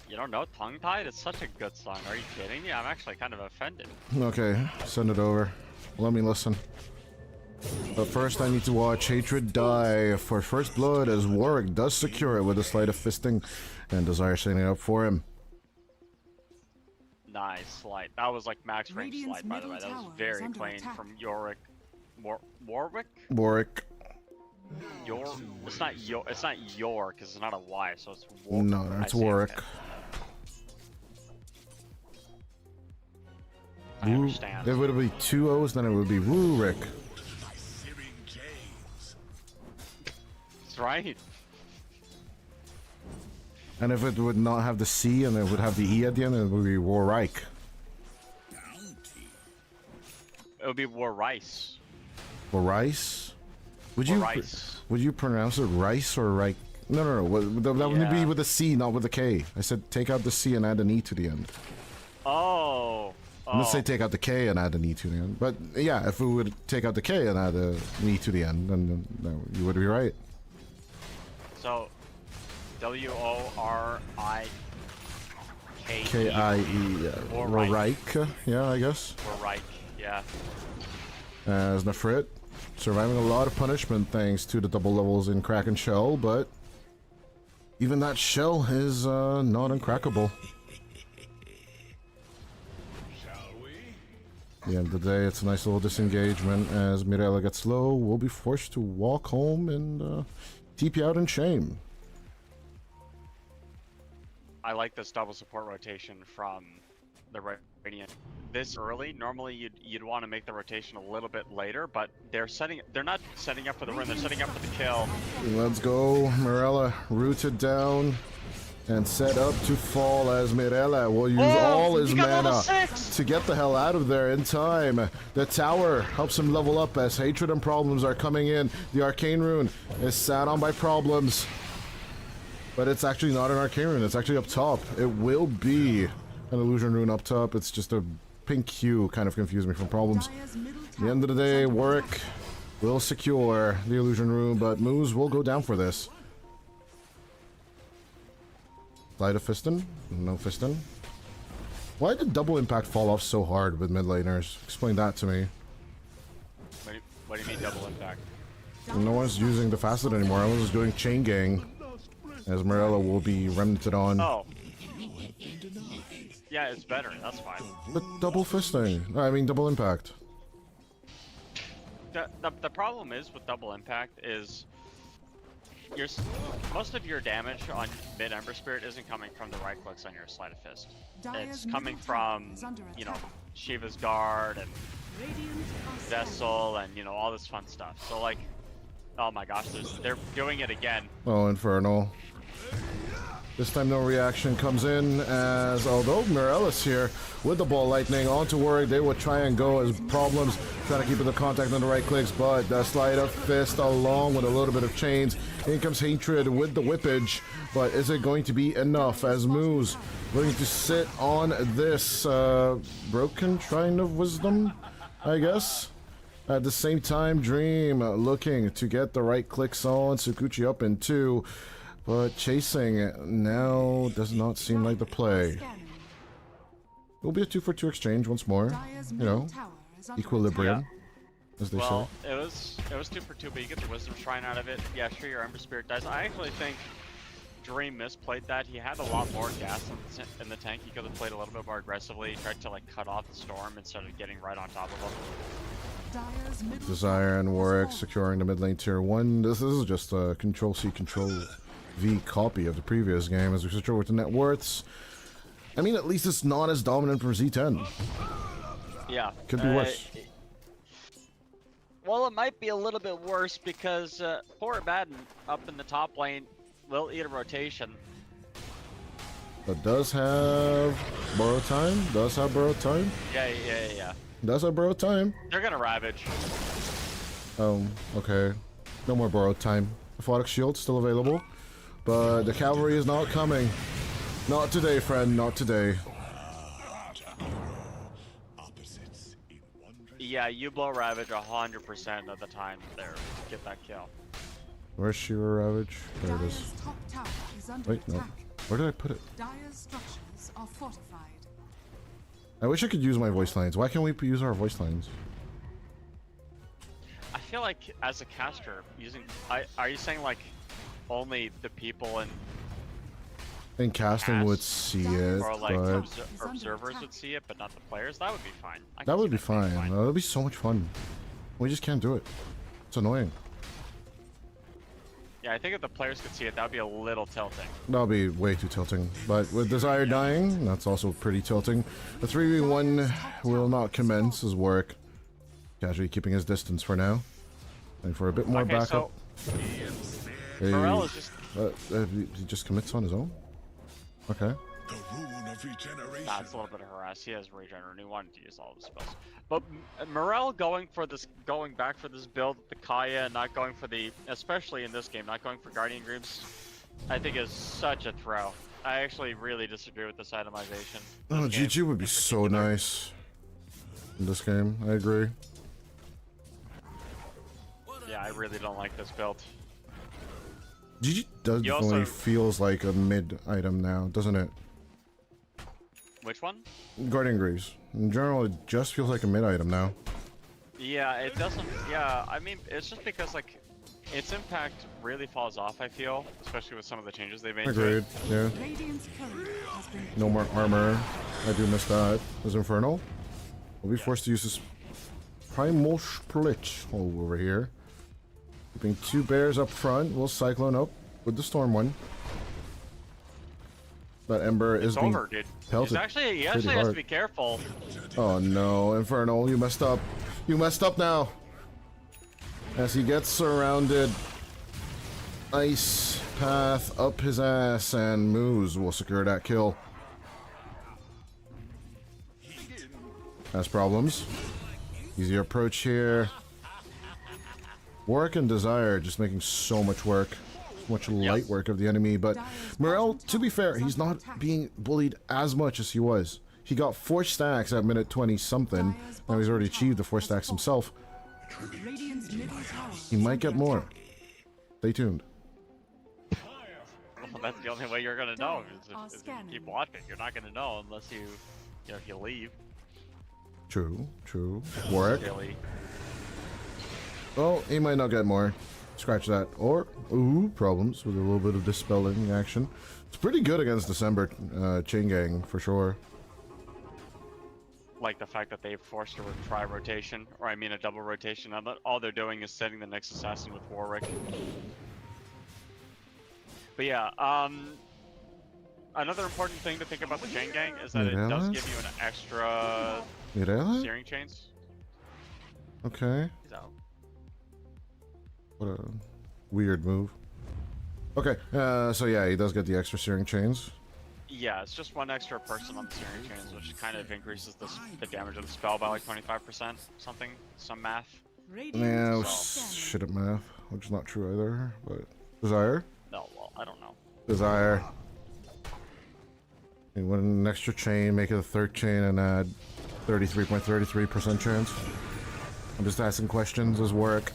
You don't know Tongue-tied? It's such a good song. Are you kidding me? I'm actually kind of offended. Okay, send it over. Let me listen. But first I need to watch Hatred die for First Blood as Warwick does secure it with a sleight of fisting and Desire setting it up for him. Nice slight. That was like max range slight, by the way. That was very clean from Warwick. Warwick? Warwick. It's not York, because it's not a Y, so it's Warwick. No, it's Warwick. I understand. If it would be 2 O's, then it would be Woo-Rick. That's right. And if it would not have the C and it would have the E at the end, it would be Warreich. It would be Warrice. Warrice? Would you pronounce it rice or right? No. That would be with a C, not with a K. I said take out the C and add an E to the end. Oh. Let's say take out the K and add an E to the end. But yeah, if we would take out the K and add an E to the end, then you would be right. So, W-O-R-I-K-E. K-I-E. Warreich. Yeah, I guess. Warreich, yeah. As Nefrit, surviving a lot of punishment thanks to the double levels in Crack and Shell, but even that shell is not uncrackable. At the end of the day, it's a nice little disengagement. As Mirella gets low, we'll be forced to walk home and TP out in shame. I like this double support rotation from the Radiant. This early, normally you'd want to make the rotation a little bit later, but they're not setting up for the run, they're setting up for the kill. Let's go, Mirella rooted down and set up to fall as Mirella will use all his mana to get the hell out of there in time. The tower helps him level up as Hatred and Problems are coming in. The Arcane Rune is sat on by Problems. But it's actually not an Arcane Rune, it's actually up top. It will be an Illusion Rune up top, it's just a pink hue, kind of confused me from Problems. At the end of the day, Warwick will secure the Illusion Rune, but Moose will go down for this. Light of Fistin? No Fistin. Why did Double Impact fall off so hard with mid laners? Explain that to me. What do you mean Double Impact? No one's using the Facet anymore, everyone's just doing Chain Gang. As Morella will be remnanted on. Oh. Yeah, it's better, that's fine. But double fisting. I mean double impact. The problem is with double impact is most of your damage on mid Ember Spirit isn't coming from the right clicks on your Sleight of Fist. It's coming from, Shiva's Guard and Vessel and, all this fun stuff. So like, oh my gosh, they're doing it again. Oh, Infernal. This time no reaction comes in, as although Morellis here with the ball lightning onto Warwick, they would try and go as problems, trying to keep the contact on the right clicks, but the slide of fist along with a little bit of chains. In comes Hatred with the whippage, but is it going to be enough as Moose looking to sit on this broken shrine of wisdom, I guess? At the same time, Dream looking to get the right clicks on, Sukuchi up in 2. But chasing now does not seem like the play. It'll be a 2-for-2 exchange once more. You know, equilibrium, as they say. It was 2-for-2, but you get the Wisdom Shrine out of it. Yeah, sure, your Ember Spirit dies. I actually think Dream misplayed that. He had a lot more gas in the tank. He could have played a little bit more aggressively. He tried to like cut off the Storm instead of getting right on top of him. Desire and Warwick securing the mid lane tier 1. This is just a Control-C, Control-V copy of the previous game as we switch over to net worths. I mean, at least it's not as dominant from Z10. Yeah. Could be worse. Well, it might be a little bit worse because poor Madden up in the top lane will eat a rotation. But does have borrow time? Does have borrow time? Yeah. Does have borrow time? They're gonna Ravage. Okay. No more borrowed time. Aphotic Shield still available. But the cavalry is not coming. Not today, friend. Not today. Yeah, you blow Ravage 100% of the time there to get that kill. Where's Shiva Ravage? There it is. Wait, no. Where did I put it? Dire's structures are fortified. I wish I could use my voice lines. Why can't we use our voice lines? I feel like as a caster, are you saying like only the people And casting would see it, or like but observers would see it, but not the players? That would be fine. that would be fine. That would be so much fun. We just can't do it. It's annoying. Yeah, I think if the players could see it, that would be a little tilting. That would be way too tilting. But with Desire dying, that's also pretty tilting. The 3v1 will not commence as Warwick casually keeping his distance for now. And for a bit more backup. So Morel is just... he just commits on his own? Okay. The rune of regeneration. Nah, it's a little bit of harass. He has regen and he wanted to use all of his spells. But Morel going back for this build, the Kaya, and not going for the, especially in this game, not going for Guardian Greaves, I think is such a throw. I actually really disagree with this itemization. Oh, GG would be so nice in this game. I agree. Yeah, I really don't like this build. GG definitely feels like a mid item now, doesn't it? Which one? Guardian Greaves. In general, it just feels like a mid item now. Yeah, it doesn't. Yeah, I mean, it's just because like its impact really falls off. I feel, especially with some of the changes they made. Agreed. Yeah. No more armor. I do miss that. There's Infernal. We'll be forced to use this Primal Split over here. Keeping 2 bears up front. We'll Cyclone up with the Storm one. That Ember is being pelted. He actually has to be careful. Oh no, Infernal, you messed up. You messed up now. As he gets surrounded. Ice path up his ass, and Moose will secure that kill. Has problems. Easy approach here. Warwick and Desire just making so much work. Much light work of the enemy, but Morel, to be fair, he's not being bullied as much as he was. He got 4 stacks at minute 20 something. Now he's already achieved the 4 stacks himself. He might get more. Stay tuned. Well, that's the only way you're gonna know. Is if you keep watching. You're not gonna know unless you know, if you leave. True. Warwick. Well, he might not get more. Scratch that. Or, ooh, problems with a little bit of dispelling action. It's pretty good against December Chain Gang, for sure. Like the fact that they forced a try rotation, or I mean a double rotation. All they're doing is setting the next assassin with Warwick. But yeah, another important thing to think about the Chain Gang is that it does give you an extra searing chains. Okay. What a weird move. Okay, so yeah, he does get the extra searing chains. Yeah, it's just one extra person on the searing chains, which kind of increases the damage of the spell by like 25%, something, some math. Yeah, So- shit at math, which is not true either, but... Desire? No, well, I don't know. Desire. You want an extra chain, make it a third chain, and add 33.33% chance. I'm just asking questions as work.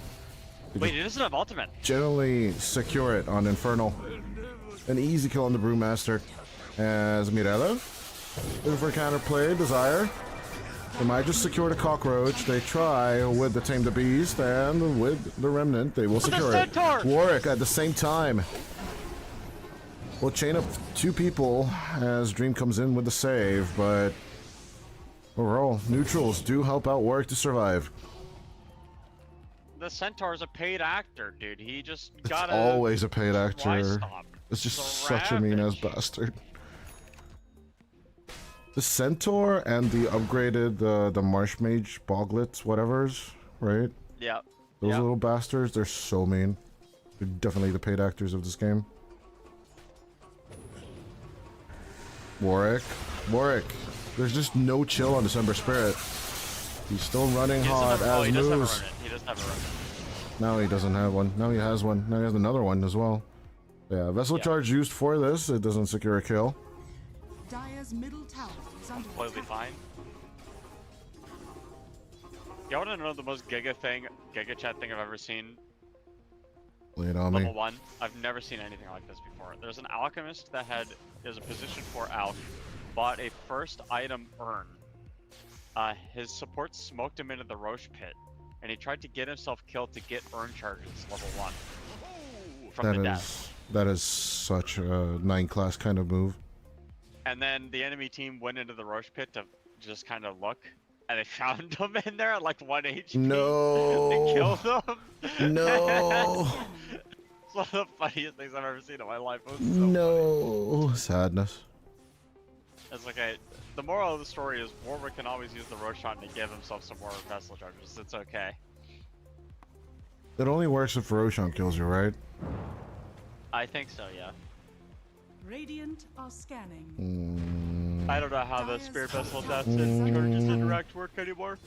Wait, it doesn't have ultimate. Generally secure it on Infernal. An easy kill on the Brewmaster. As Mirella. Looking for counterplay, Desire. They might just secure the Cockroach. They try with the Tame the Beast, and with the Remnant, they will secure it. Warwick at the same time. We'll chain up 2 people as Dream comes in with the save, but overall, neutrals do help out Warwick to survive. The Centaur's a paid actor, dude. He just It's got always a paid actor. stop. It's just It's a such a mean-ass ravage. bastard. The Centaur and the upgraded, the Marsh Mage Boglets, whatevers, right? Yeah. Those yeah. little bastards, they're so mean. They're definitely the paid actors of this game. Warwick. There's just no chill on December Spirit. He's still running hot as he doesn't have a moves. remnant. He doesn't have a remnant. Now he doesn't have one. Now he has one. Now he has another one as well. Yeah, Vessel Charge used for this. It doesn't secure a kill. Dire's middle tower is under Completely attack. fine. You want to know the most Giga chat thing I've ever seen? Lay it on me. Level 1. I've never seen anything like this before. There's an alchemist that is a position 4 alch, bought a first item urn. His support smoked him into the Roche pit, and he tried to get himself killed to get urn charges level 1 from the death. That is such a 9 class kind of move. And then the enemy team went into the Roche pit to just kind of look, and they found him in there at like 1 HP. No. They killed him. No. It's one of the funniest things I've ever seen in my life. It was so No. Sadness. It's like the moral of the story is Warwick can always use the Roshan to give himself some more vessel charges. It's okay. It only works if Roshan kills you, right? I think so, yeah. Radiant are scanning. I don't know how the Spirit Vessel deaths and charges interact work anymore.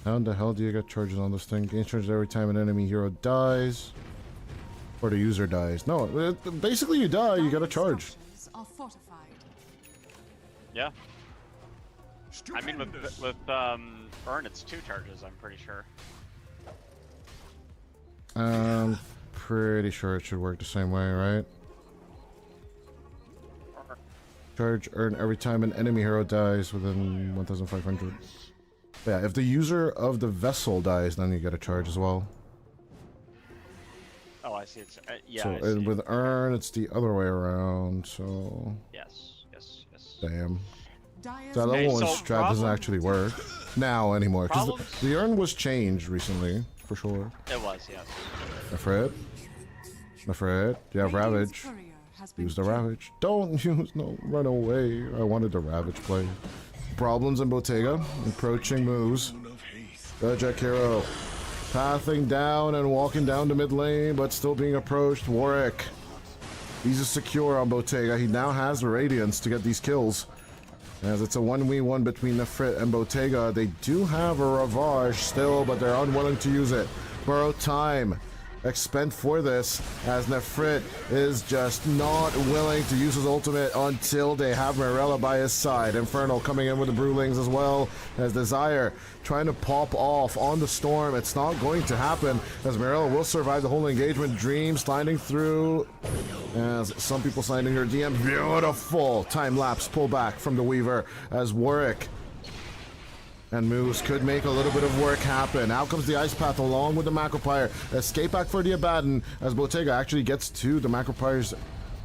How in the hell do you get charges on this thing? Gain charges every time an enemy hero dies. Or the user dies. No, basically you die, you get a charge. Structures are fortified. Yeah. I mean, with Urn, it's 2 charges, I'm pretty sure. Pretty sure it should work the same way, right? Charge earn every time an enemy hero dies within 1,500. Yeah, if the user of the vessel dies, then you get a charge as well. Oh, I see. It's yeah. So I see. with earn, it's the other way around. So Yes. damn. Dire's So that level 1 so strat doesn't actually work now anymore because Problems? the earn was changed recently for sure. It was, yes. Afraid? You have Radiant's Ravage. courier has been Use the killed. Ravage. Don't use no run away. I wanted the Ravage play. Problems in Bottega. Approaching moves. Jack Hero. Pathing down and walking down the mid lane, but still being approached. Warwick. He's secure on Bottega. He now has the Radiance to get these kills. As it's a 1v1 between Nefrit and Bottega. They do have a Ravage still, but they're unwilling to use it. Borrow time. Expend for this, as Nefrit is just not willing to use his ultimate until they have Mirella by his side. Infernal coming in with the Brewlings as well as Desire trying to pop off on the Storm. It's not going to happen as Mirella will survive the whole engagement. Dream sliding through as some people sliding her DM. Beautiful time lapse pullback from the Weaver as Warwick and Moose could make a little bit of work happen. Out comes the Ice Path along with the Macropyre. Escape back for the Abaddon as Bottega actually gets to the Macropyre's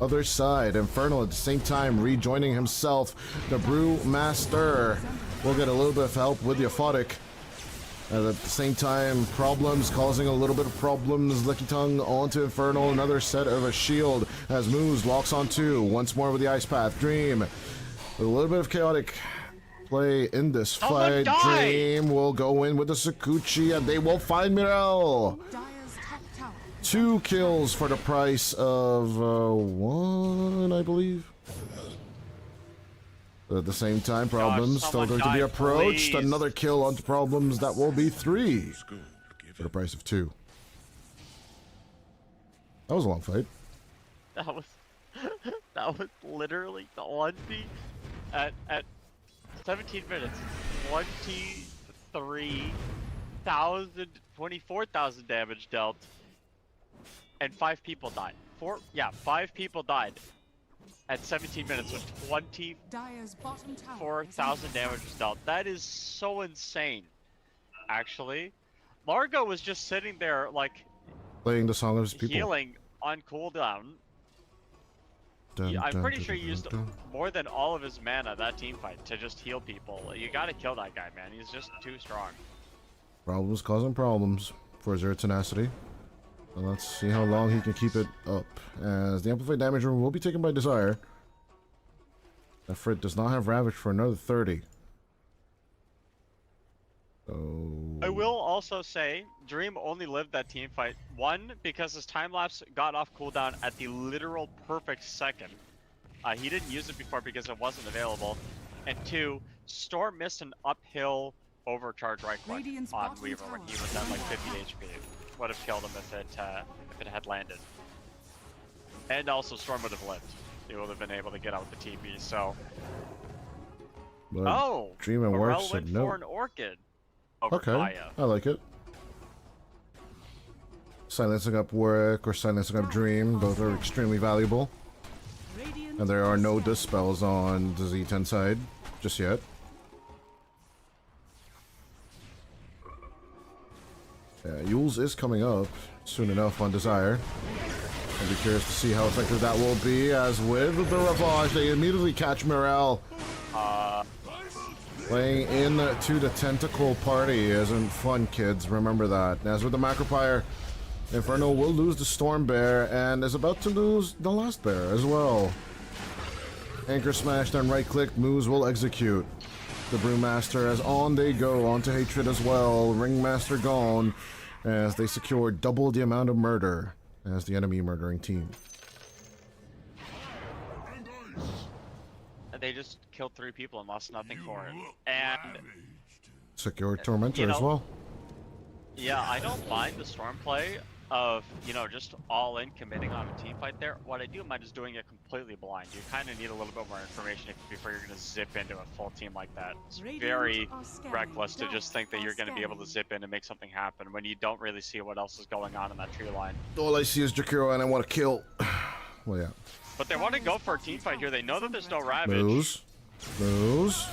other side. Infernal at the same time rejoining himself. The Brewmaster will get a little bit of help with the Aphotic. And at the same time, problems causing a little bit of problems. Licky Tongue onto Infernal. Another set of a shield as Moose locks on 2. Once more with the Ice Path. Dream with a little bit of chaotic play in this fight. Dream will go in with the Sakuchi and they will find Mirel. Dire's top tower 2 kills for the price of 1, I believe. But at the same time, Problems still someone going to be die, approached. please. Another kill onto Problems. That will be 3 for the price of 2. That was a long fight. That was that was literally the 1v at 17 minutes. 24,000 damage dealt, and 5 people died. 5 people died at 17 minutes with Dire's bottom tower 24,000 damage was dealt. That is so insane. Actually, Largo was just sitting there like Playing the song of his people. healing on cooldown. Dun, I'm dun, pretty dun, sure he dun, used dun. more than all of his mana that team fight to just heal people. You gotta kill that guy, man. He's just too strong. Problems causing problems for Zero Tenacity. And let's see how long he can keep it up. As the amplified damage room will be taken by Desire. That Frit does not have Ravage for another 30. So... I will also say, Dream only lived that team fight. 1, because his time-lapse got off cooldown at the literal perfect second. He didn't use it before because it wasn't available. And 2, Storm missed an uphill overcharge right click Radiant's on bottom Weaver when tower he was is at like under 50 HP. Would have killed him if it had landed. And also Storm would have lived. He would have been able to get out with the TP, so... But Oh! Dream and Morel Work went said for no. an Orchid over Okay, Kaya. I like it. Silencing up Work or silencing up Dream, both are extremely valuable. Radiant And there are no standing. dispels on the Z10 side just yet. Yeah, Yules is coming up soon enough on Desire. I'll be curious to see how effective that will be, as with the Ravage, they immediately catch Morel. Playing into the Tentacle party isn't fun, kids. Remember that. As with the Macropyre, Inferno will lose the Storm Bear and is about to lose the last bear as well. Anchor smash, then right click, moves will execute. The Brewmaster as on they go, onto Hatred as well. Ringmaster gone as they secure double the amount of murder as the enemy murdering team. And they just killed 3 people and lost nothing for it. And Secure Tormentor You know- as well. yeah, I don't mind the Storm play of, just all in committing on a team fight there. What I do mind is doing it completely blind. You kind of need a little bit more information before you're going to zip into a full team like that. It's very reckless to just think that you're going to be able to zip in and make something happen when you don't really see what else is going on in that tree line. All I see is Jakiro and I want to kill. Well, yeah. But they want to go for a team fight here. They know that there's no Ravage. Moves.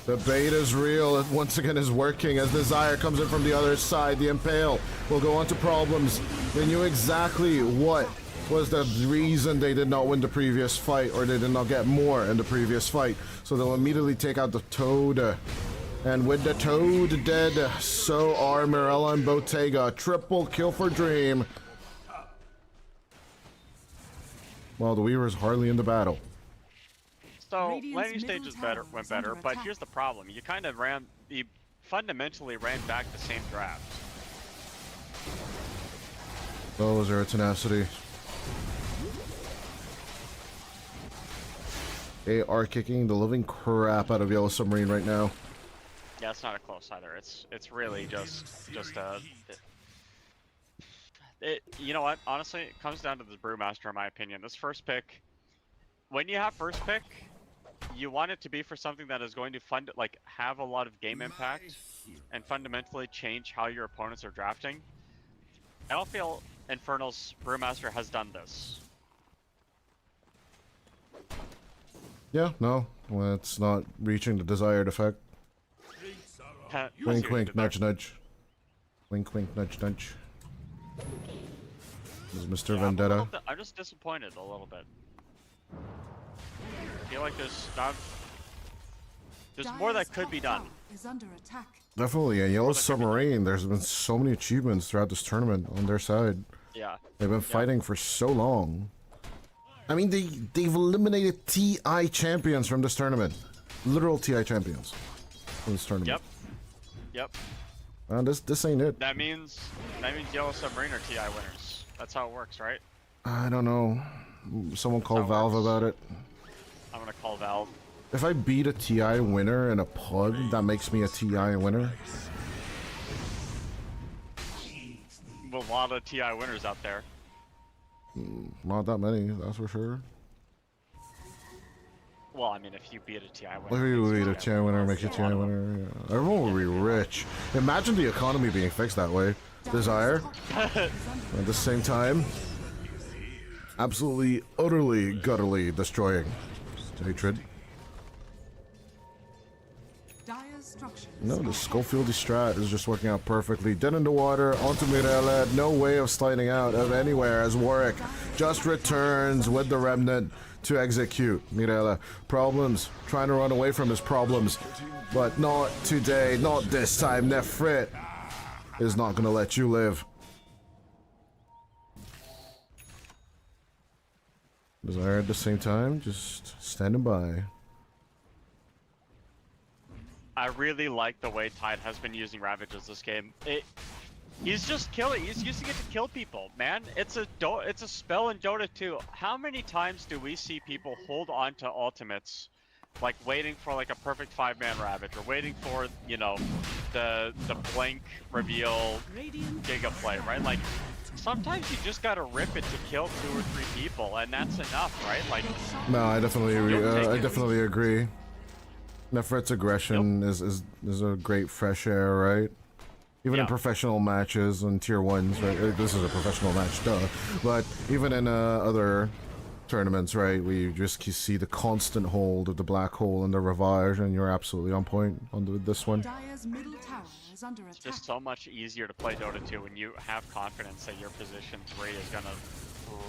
The bait is real. It once again is working as Desire comes in from the other side. The Impale will go on to Problems. They knew exactly what was the reason they did not win the previous fight, or they did not get more in the previous fight. So they'll immediately take out the Toad. And with the Toad dead, so are Mirella and Bottega. Triple kill for Dream. While the Weaver is hardly in the battle. So Radiant's landing middle stages tower went is better, under but attack. here's the problem. You fundamentally ran back the same draft. Those are a Tenacity. They are kicking the living crap out of Yellow Submarine right now. Yeah, it's not a close either. It's really just you know what? Honestly, it comes down to the Brewmaster in my opinion. This first pick, when you have first pick, you want it to be for something that is going to have a lot of game impact and fundamentally change how your opponents are drafting. I don't feel Infernal's Brewmaster has done this. Yeah, no. Well, it's not reaching the desired effect. Wink, wink, nudge, nudge. Wink, wink, nudge, nudge. This is Mr. Vendetta. I'm just disappointed a little bit. I feel like there's more that could be done. Is under attack. Definitely, a Yellow Submarine. There's been so many achievements throughout this tournament on their side. Yeah. They've been fighting for so long. I mean, they've eliminated TI champions from this tournament. Literal TI champions from this tournament. Yep. This ain't it. That means Yellow Submarine are TI winners. That's how it works, right? I don't know. Someone call That Valve works. about it. I'm gonna call Valve. If I beat a TI winner in a pod, that makes me a TI winner. A lot of TI winners out there. Not that many, that's for sure. Well, I mean, if you beat a TI If winner, you makes beat you a TI winner, makes you a TI winner. Yeah. Everyone will be rich. Imagine the economy being fixed that way. Desire. At the same time, absolutely, utterly, gutturally destroying hatred. Dire's structures. No, the Schofield strat is just working out perfectly. Dead in the water, onto Mirella, no way of sliding out of anywhere as Warwick just returns with the remnant to execute Mirella. Problems, trying to run away from his problems, but not today, not this time. Nefrit is not gonna let you live. Desire at the same time, just standing by. I really like the way Tide has been using Ravages this game. He's just killing. He's using it to kill people, man. It's a spell in Dota 2. How many times do we see people hold on to ultimates, like waiting for like a perfect 5-man Ravage, or waiting for, you know, the blink reveal Giga play, right? Like sometimes you just gotta rip it to kill 2 or 3 people, and that's enough, right? Like No, I definitely agree. Nefrit's aggression is a great fresh air, right? Even in professional matches and tier 1s, right? This is a professional match, duh. But even in other tournaments, right? We just see the constant hold of the black hole and the Ravage, and you're absolutely on point on this one. Dire's middle tower is under attack. it's just so much easier to play Dota 2 when you have confidence that your position 3 is gonna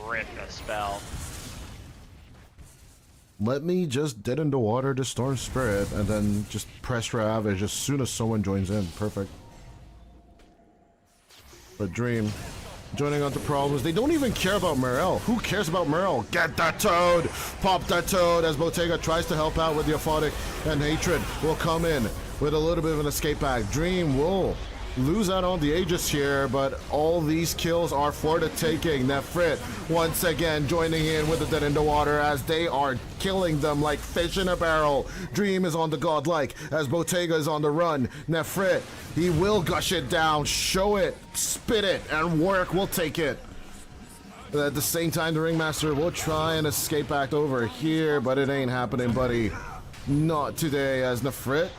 rip a spell. Let me just dead in the water the Storm Spirit and then just press Ravage as soon as someone joins in. Perfect. But Dream joining onto problems. They don't even care about Morel. Who cares about Morel? Get that toad! Pop that toad as Bottega tries to help out with the Aphotic, and Hatred will come in with a little bit of an escape pack. Dream will lose out on the Aegis here, but all these kills are for the taking. Nefrit once again joining in with the dead in the water as they are killing them like fish in a barrel. Dream is on the godlike as Bottega is on the run. Nefrit, he will gush it down, show it, spit it, and Warwick will take it. At the same time, the Ringmaster will try and escape back over here, but it ain't happening, buddy. Not today, as Nefrit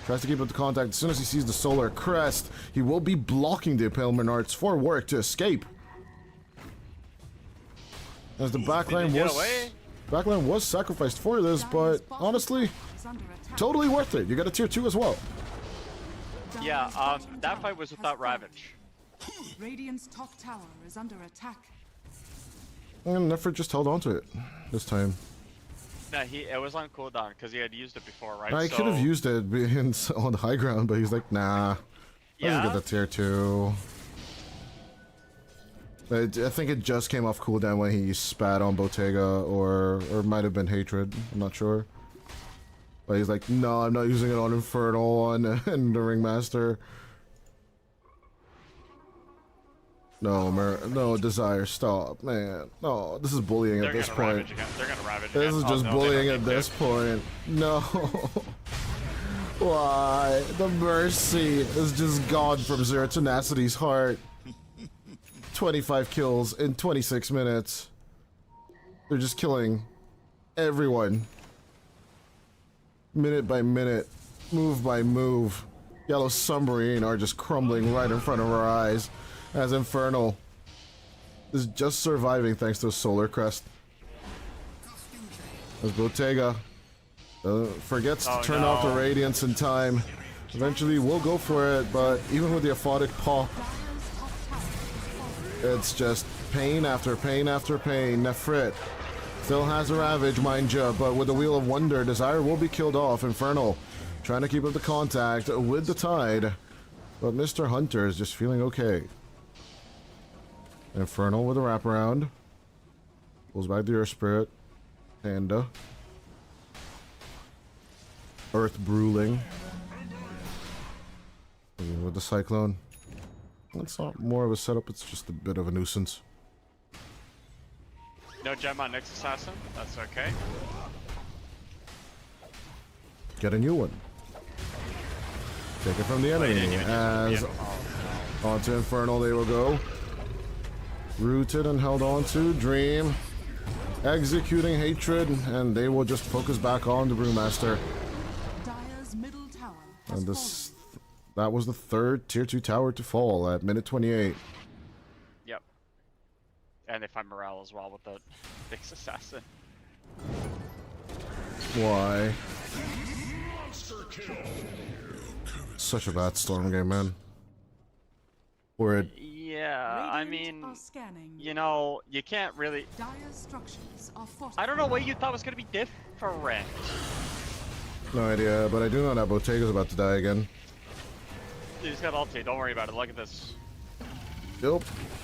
tries to keep up the contact. As soon as he sees the Solar Crest, he will be blocking the Impalement Arts for Warwick to escape. As the backline was sacrificed for this, but honestly, totally worth it. You got a tier 2 as well. Yeah, that fight was without Ravage. Radiant's top tower is under attack. And Nefrit just held on to it this time. No, it was on cooldown because he had used it before, right? I could have used it being on the high ground, but he's like, nah. Let's get the tier 2. I think it just came off cooldown when he spat on Bottega, or it might have been Hatred. I'm not sure. But he's like, no, I'm not using it on Infernal and the Ringmaster. No, Desire, stop, man. No, this is bullying at this point. They're gonna Ravage This again. is just bullying at this point. No. Why? The mercy is just gone from Zero Tenacity's heart. 25 kills in 26 minutes. They're just killing everyone. Minute by minute, move by move. Yellow Submarine are just crumbling right in front of our eyes. As Infernal is just surviving thanks to a Solar Crest. As Bottega forgets to turn off the Radiance in time. Eventually we'll go for it, but even with the Aphotic pop, it's just pain after pain after pain. Nefrit still has a Ravage, mind ya, but with the Wheel of Wonder, Desire will be killed off. Infernal trying to keep up the contact with the Tide, but Mr. Hunter is just feeling okay. Infernal with a wraparound. Pulls back the Earth Spirit. Panda. Earth Bruling. With the Cyclone. It's not more of a setup, it's just a bit of a nuisance. No gem on Nyx Assassin. That's okay. Get a new one. Take it from the enemy. As onto Infernal they will go. Rooted and held on to Dream. Executing Hatred, and they will just focus back on the Brewmaster. Dire's middle tower has And this, that was the third tier 2 tower to fall at minute 28. Yep. And they find morale as well with the Nyx Assassin. Why? Such a bad Storm game, man. Horrid. Yeah, I mean, are scanning. you know, you can't really. Dire's structures are fortified. I don't know what you thought was gonna be different. No idea, but I do know that Botega's about to die again. He's got ulti. Don't worry about it. Look at this. Yep,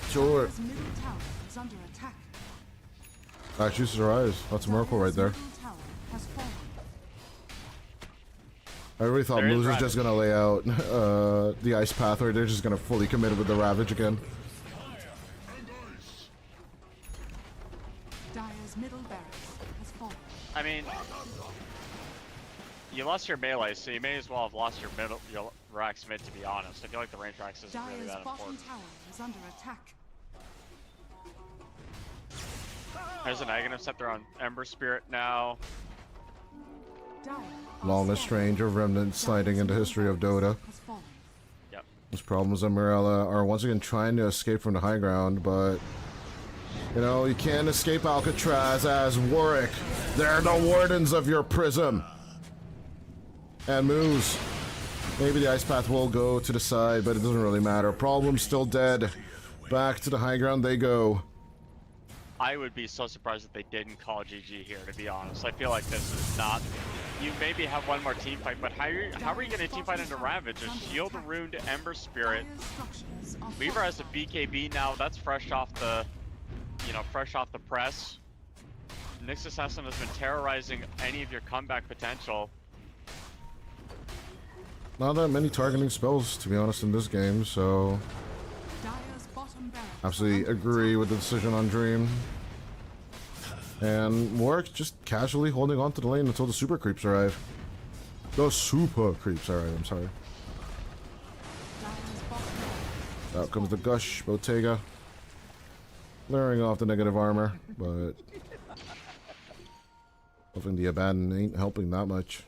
sure. Dire's middle tower is under attack. Actually, surprise. That's a miracle right there. Dire's middle tower has fallen. I really thought There is Moose was just gonna lay out the ice path, or they're just gonna fully commit with the Ravage again. Dire's middle barracks has fallen. I mean, you lost your melee, so you may as well have lost your middle, your Rax mid. To be honest, I feel like the range Rax isn't really Dire's that bottom important. tower is under attack. There's an Aghanim Scepter on Ember Spirit now. Dire Longest range of Remnant sliding into history of Dota. has fallen. Yep. Those problems that Mirella are once again trying to escape from the high ground, but you know, you can't escape Alcatraz as Warwick. They're the wardens of your prism. And Moose. Maybe the ice path will go to the side, but it doesn't really matter. Problem still dead. Back to the high ground they go. I would be so surprised if they didn't call GG here, to be honest. I feel like this is not... You maybe have one more team fight, but how are you going to team fight into Ravage? A Shield Ruined Ember Spirit. Dire's structures are Weaver has a BKB now. That's fresh off the... You know, fresh off the press. Nyx Assassin has been terrorizing any of your comeback potential. Not that many targeting spells, to be honest, in this game, so... Dire's bottom barracks Absolutely agree with the decision on Dream. And Warwick just casually holding on to the lane until the super creeps arrive. The super creeps arrive, I'm sorry. Dire's bottom barracks Out comes the Gush, Bottega. Clearing off the negative armor, but... Hoping the Abaddon ain't helping that much.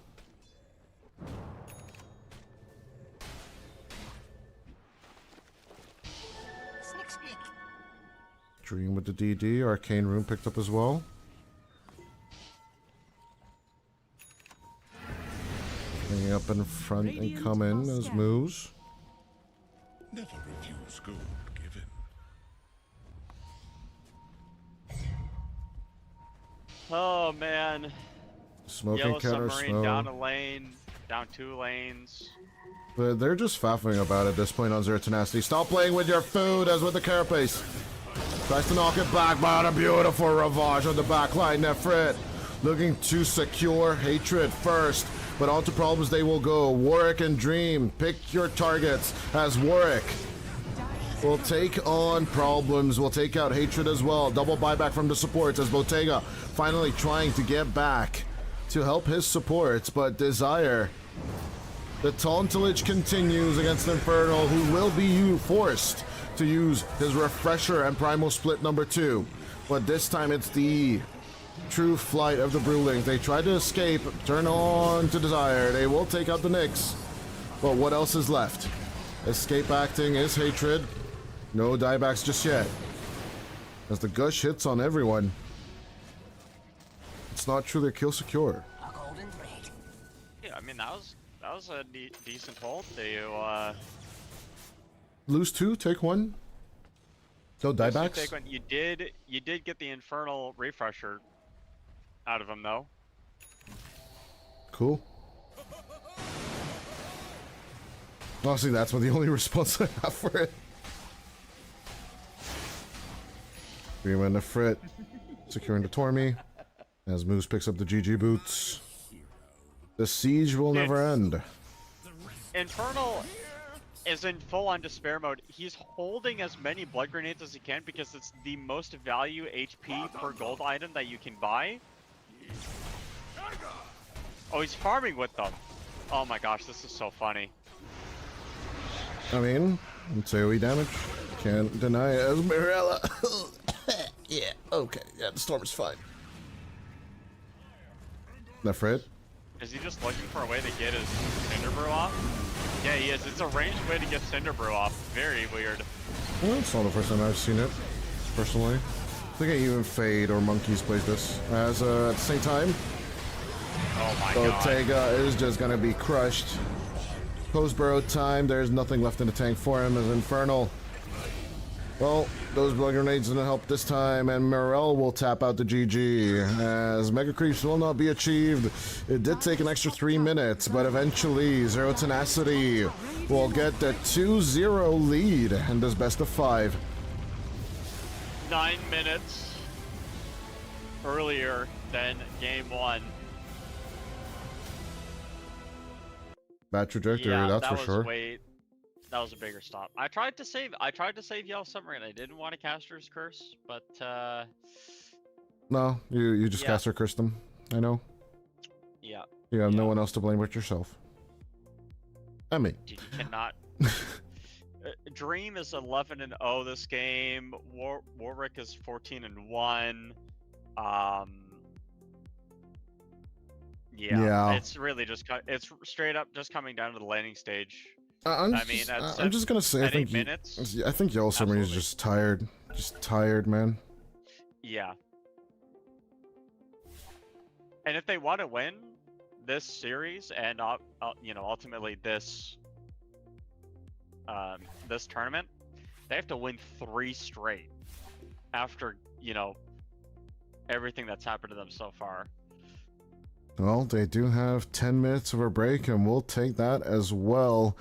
Dream with the DD, Arcane Rune picked up as well. Bringing up in front and come in as moves. Never refuse gold given. Oh, man. Smoking Yellow Counter Submarine down Snow. a lane, down 2 lanes. But they're just faffing about at this point on Zero Tenacity. Stop playing with your food, as with the Carapace. Tries to knock it back, but a beautiful Ravage on the back line. Nefrit looking to secure Hatred first, but onto problems they will go. Warwick and Dream, pick your targets as Warwick will take on problems, will take out Hatred as well. Double buyback from the supports as Bottega finally trying to get back to help his supports, but Desire, the tauntilage continues against Infernal, who will be forced to use his Refresher and Primal Split number 2. But this time it's the true flight of the Brewlings. They try to escape, turn on to Desire. They will take out the Nyx. But what else is left? Escape acting is Hatred. No diebacks just yet. As the Gush hits on everyone. It's not truly a kill secure. Yeah, I mean, that was a decent hold. They, Lose 2, take 1. No diebacks. take one. You did get the Infernal Refresher out of him, though. Cool. Honestly, that's the only response I have for it. Dream and the Frit. Securing the Tormy. As Moose picks up the GG boots. The siege will never end. Infernal, is in full-on despair mode. He's holding as many blood grenades as he can because it's the most value HP per gold item that you can buy. Oh, he's farming with them. Oh my gosh, this is so funny. I mean, it's AoE damage. Can't deny it. Esmeralda. Yeah, okay. Yeah, the storm is fine. That Fred? Is he just looking for a way to get his Cinderbrew off? Yeah, he is. It's a ranged way to get Cinderbrew off. Very weird. Well, it's not the first time I've seen it, personally. I think even Fade or Monkeys plays this. As at the same time, Oh my god. Ortega is just gonna be crushed. Post-burrow time, there's nothing left in the tank for him as Infernal. Well, those blood grenades didn't help this time, and Morel will tap out the GG, as Mega Creeps will not be achieved. It did take an extra 3 minutes, but eventually, Zero Tenacity will get the 2-0 lead in this best of 5. 9 minutes earlier than game 1. Bad trajectory, Yeah, that's that for was sure. That was a bigger stop. I tried to save Yellow Submarine. I didn't want to Caster's Curse, but No, you just yeah. caster cursed them. I know. Yeah. You have no one else to blame but yourself. I mean. Dude, you cannot. Dream is 11-0 this game. Warwick is 14-1. Yeah, it's really just it's straight up just coming down to the landing stage. I'm just gonna say I think Yellow Submarine is just tired. Just tired, man. Yeah. And if they want to win this series and ultimately this this tournament, they have to win 3 straight after everything that's happened to them so far. Well, they do have 10 minutes of a break, and we'll take that as well.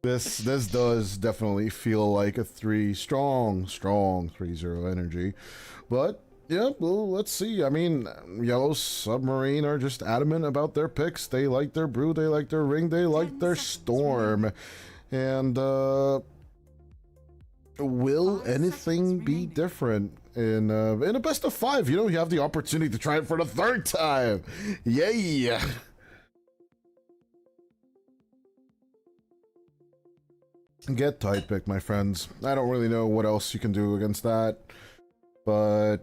This does definitely feel like a strong 3-0 energy. But yeah, well, let's see. I mean, Yellow Submarine are just adamant about their picks. They like their Brew, they like their Ring, they like their Storm. And will anything be different in a best of 5? You know, you have the opportunity to try it for the 3rd time. Yay! Get tight pick, my friends. I don't really know what else you can do against that. But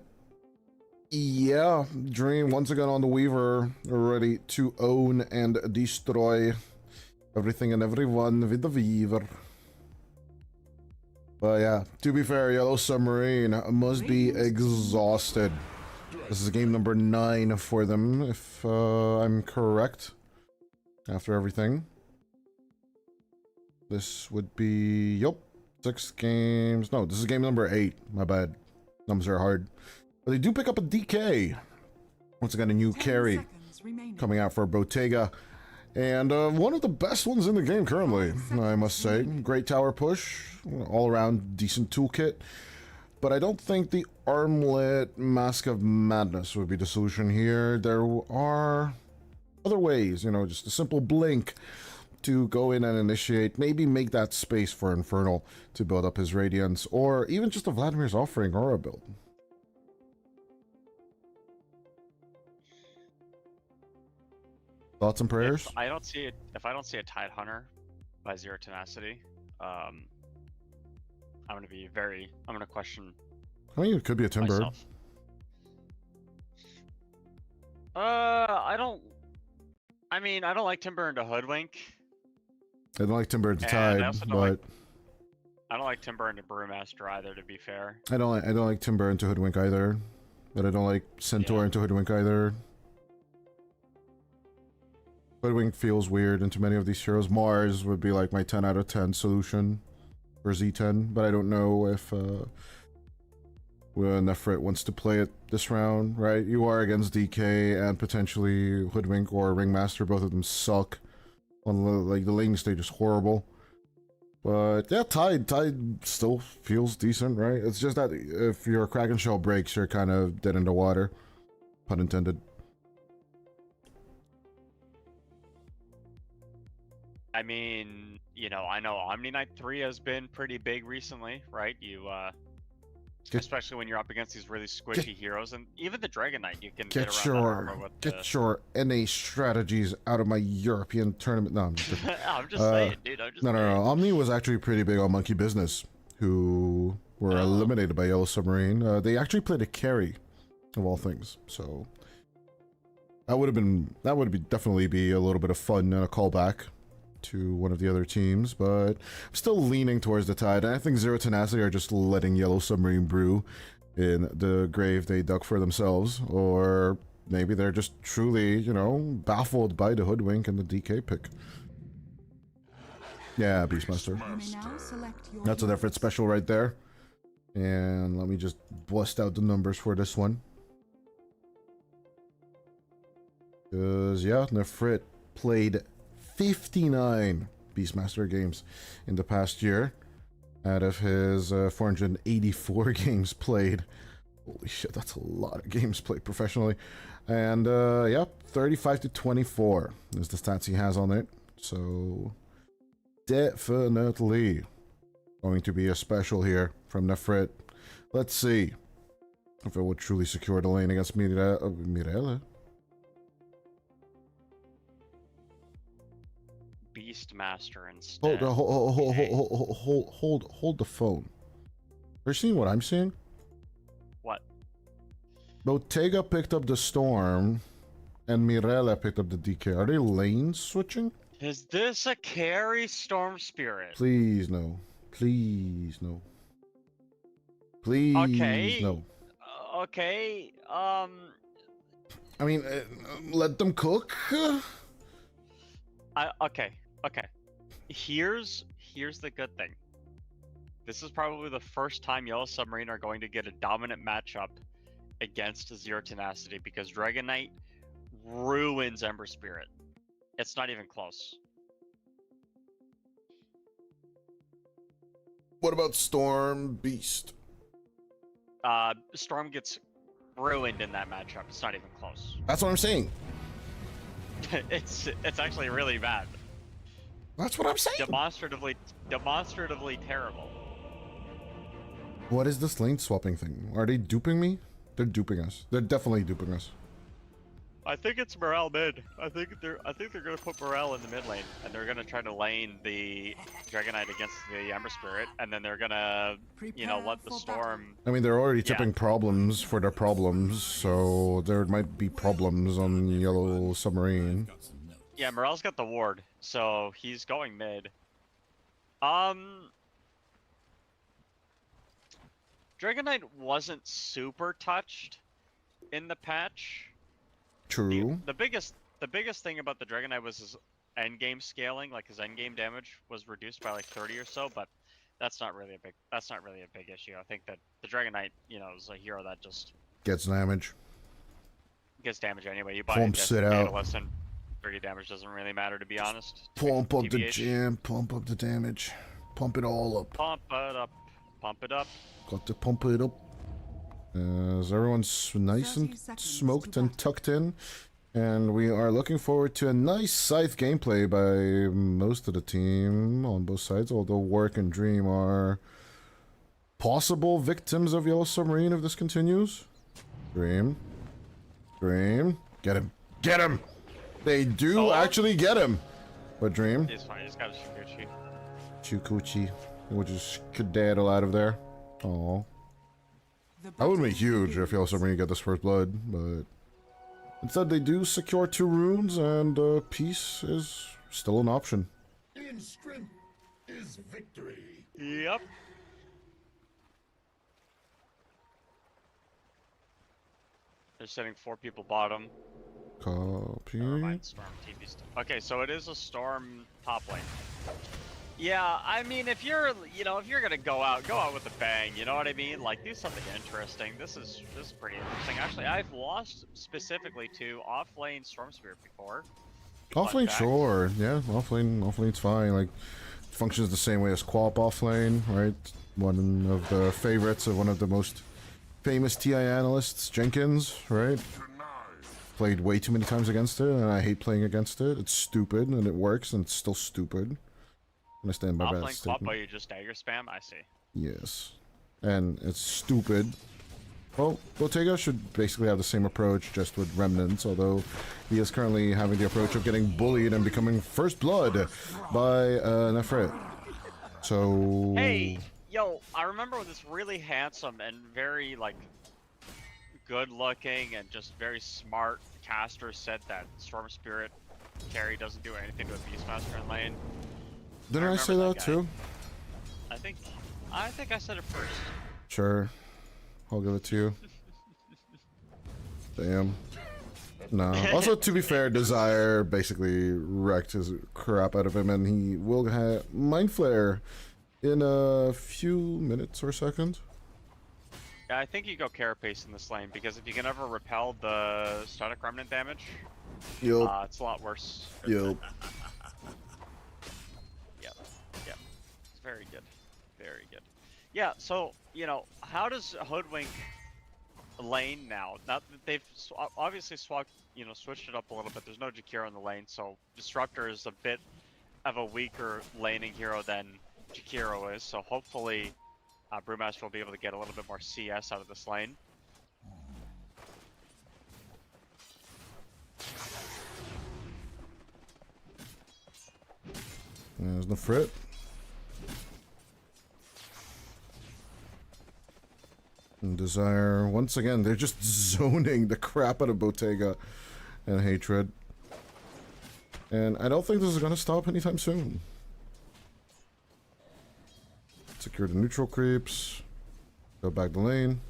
yeah, Dream once again on the Weaver, ready to own and destroy everything and everyone with the Weaver. But yeah, to be fair, Yellow Submarine must be exhausted. This is game number 9 for them, if I'm correct. After everything. This would be, yup, 6 games. No, this is game number 8. My bad. Numbers are hard. But they do pick up a DK. Once again, a new carry coming out for Bottega. And one of the best ones in the game currently, I must say. Great tower push. All around decent toolkit. But I don't think the Armlet Mask of Madness would be the solution here. There are other ways, you know, just a simple blink to go in and initiate, maybe make that space for Infernal to build up his Radiance, or even just a Vladimir's Offering Aura build. Thoughts and prayers? If I don't see a Tide Hunter by Zero Tenacity, I'm gonna question. I mean, it could be a Timber. Myself. I don't like Timber into Hoodwink. I don't like Timber into Tide, but I don't like Timber into Brewmaster either, to be fair. I don't like Timber into Hoodwink either, but I don't like Centaur into Hoodwink either. Hoodwink feels weird into many of these heroes. Mars would be like my 10 out of 10 solution for Z10, but I don't know if Nefrit wants to play it this round, right? You are against DK and potentially Hoodwink or Ringmaster. Both of them suck. Like the laning stage is horrible. But yeah, Tide still feels decent, right? It's just that if your Kraken Shell breaks, you're kind of dead in the water. Pun intended. I mean, you know, I know Omni Knight 3 has been pretty big recently, right? You, especially when you're up against these really squishy heroes, and even the Dragon Knight, you can get around your NA strategies out of my European tournament. No, I'm just kidding. I'm just saying, dude. No. Omni was actually pretty big on Monkey Business, who were eliminated by Yellow Submarine. They actually played a carry, of all things. So that would definitely be a little bit of fun and a callback to one of the other teams, but I'm still leaning towards the Tide, and I think Zero Tenacity are just letting Yellow Submarine brew in the grave they dug for themselves, or maybe they're just truly, you know, baffled by the Hoodwink and the DK pick. Yeah, Beastmaster. That's a Nefrit special right there. And let me just bust out the numbers for this one. Because, yeah, Nefrit played 59 Beastmaster games in the past year out of his 484 games played. Holy shit, that's a lot of games played professionally. And yep, 35 to 24 is the stats he has on it. So definitely going to be a special here from Nefrit. Let's see if it will truly secure the lane against Mirella. Beastmaster instead. Hold the phone. Are you seeing what I'm seeing? What? Bottega picked up the Storm, and Mirella picked up the DK. Are they lane switching? Is this a carry Storm Spirit? Please no. Please no. Please no. Okay. I mean, let them cook. Okay. Here's the good thing. This is probably the first time Yellow Submarine are going to get a dominant matchup against Zero Tenacity, because Dragon Knight ruins Ember Spirit. It's not even close. What about Storm Beast? Storm gets ruined in that matchup. It's not even close. That's what I'm saying. It's actually really bad. That's what I'm saying. Demonstratively terrible. What is this lane swapping thing? Are they duping me? They're duping us. They're definitely duping us. I think it's morale mid. I think they're gonna put morale in the mid lane, and they're gonna try to lane the Dragonite against the Ember Spirit, and then they're gonna, you know, let the storm. I mean, they're already tipping problems for their problems, so there might be problems on yellow submarine. Yeah, Morale's got the ward, so he's going mid. Dragonite wasn't super touched in the patch. True. The biggest thing about the Dragonite was his endgame scaling, like his endgame damage was reduced by like 30 or so, but that's not really a big issue. I think that the Dragonite, you know, is a hero that just Gets damage. gets damage anyway. You buy Pumps it out. less than 30 damage doesn't really matter, to be honest. Pump up the TBH. jam, pump up the damage. Pump it all up. Pump it up. Pump it up. Got to pump it up. As everyone's nice and smoked and tucked in. And we are looking forward to a nice Scythe gameplay by most of the team on both sides, although Work and Dream are possible victims of Yellow Submarine if this continues. Dream. Get him. Get him! They do actually get him! But Dream. He's fine, he's got a Shukuchi. Chukuchi. We'll just skedaddle out of there. Aww. That would be huge if Yellow Submarine get this first blood, but instead they do secure 2 runes, and peace is still an option. In strength is victory. Yep. They're sending 4 people bottom. Copy. Never mind, Storm TP stuff. Okay, so it is a Storm top lane. Yeah, I mean, if you're gonna go out with a bang. You know what I mean? Like, do something interesting. This is pretty interesting. Actually, I've lost specifically to off lane Storm Spirit before. Offlane, sure. Yeah, offlane's fine. Like, functions the same way as Quap offlane, right? One of the favorites of one of the most famous TI analysts, Jenkins, right? Played way too many times against it, and I hate playing against it. It's stupid, and it works, and it's still stupid. I stand by that Offlane statement. Quap, you just dagger spam? I see. Yes. And it's stupid. Well, BO5 should basically have the same approach, just with remnants, although he is currently having the approach of getting bullied and becoming first blood by Nefret. So... Hey, yo, I remember when this really handsome and very, like, good-looking and just very smart caster said that Storm Spirit carry doesn't do anything to a Beastmaster in lane. Didn't I say that too? I think I said it first. Sure. I'll give it to you. Damn. No. Also, to be fair, Desire basically wrecked his crap out of him, and he will have Mind Flare in a few minutes or seconds. Yeah, I think you go Carapace in this lane, because if you can ever repel the static remnant damage, it's a lot worse. Yep. Yep. It's very good. Very good. Yeah, so, you know, how does Hoodwink lane now? Now that they've obviously switched it up a little bit. There's no Jakiro in the lane, so Disruptor is a bit of a weaker laning hero than Jakiro is, so hopefully Brewmaster will be able to get a little bit more CS out of this lane. There's the Frit. And Desire, once again, they're just zoning the crap out of Bottega and Hatred. And I don't think this is going to stop anytime soon. Secure the neutral creeps. Go back the lane.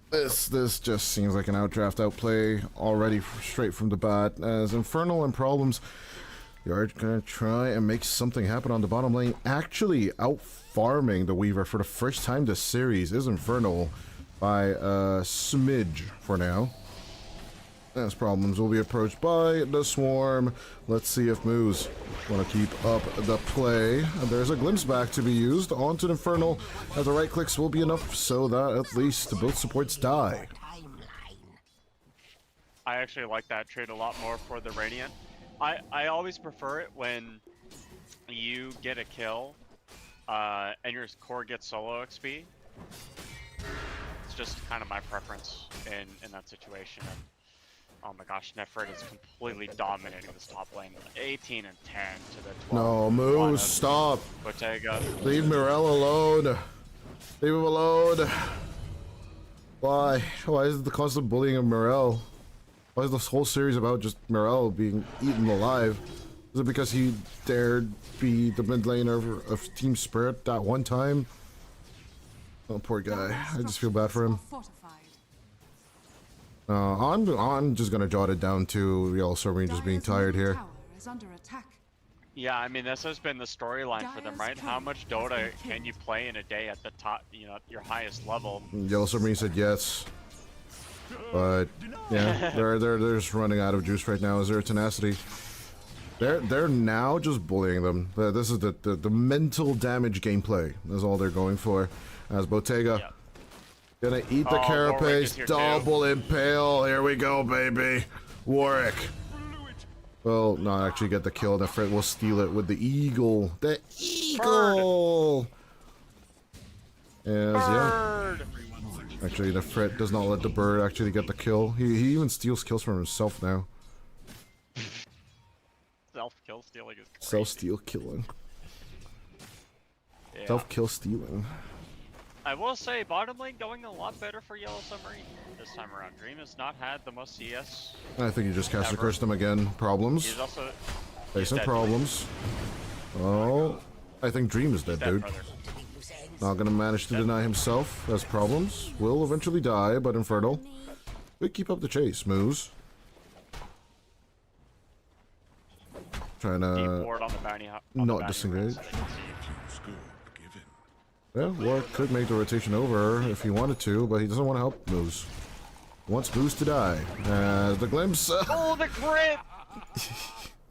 This just seems like an outdraft outplay already straight from the bat. As Infernal and Problems, you are gonna try and make something happen on the bottom lane. Actually out farming the Weaver for the first time this series is Infernal by a smidge for now. as problems will be approached by the swarm. Let's see if Moose want to keep up the play. And there's a glimpse back to be used onto the Infernal, as the right clicks will be enough so that at least both supports die. I actually like that trade a lot more for the Radiant. I always prefer it when you get a kill and your core gets solo XP. It's just kind of my preference in that situation. And oh my gosh, Nefrit is completely dominating this top lane. 18 and 10 to the 12. No, Moose, stop. BO5. Leave Mirel alone. Leave him alone. Why? Why is it the constant bullying of Mirel? Why is this whole series about just Mirel being eaten alive? Is it because he dared be the mid laner of Team Spirit that one time? Oh, poor guy. I just feel bad for him. I'm just gonna jot it down to Yellow Submarine just being tired here. Yeah, I mean, this has been the storyline for them, right? How much Dota can you play in a day at the top, you know, your highest level? Yellow Submarine said yes. But yeah, they're just running out of juice right now. Is there Tenacity? They're now just bullying them. This is the mental damage gameplay. That's all they're going for. As Bottega gonna eat the carapace, double impale. Here we go, baby. Warwick. Well, not actually get the kill. Nefrit will steal it with the eagle. The eagle. As yeah. Actually, Nefrit does not let the bird actually get the kill. He even steals kills from himself now. Self-kill stealing is crazy. Self-steal killing. Yeah. Self-kill stealing. I will say, bottom lane going a lot better for Yellow Submarine this time around. Dream has not had the most CS. I think he just cast cursed him again. Problems. He's also facing problems. Oh, I think Dream is dead, dude. Not gonna manage to deny himself. Has problems. Will eventually die, but Infernal. We keep up the chase, Moose. Trying to not disengage. Yeah, Warwick could make the rotation over if he wanted to, but he doesn't want to help Moose. Wants Moose to die. As the glimpse. Oh, the crit!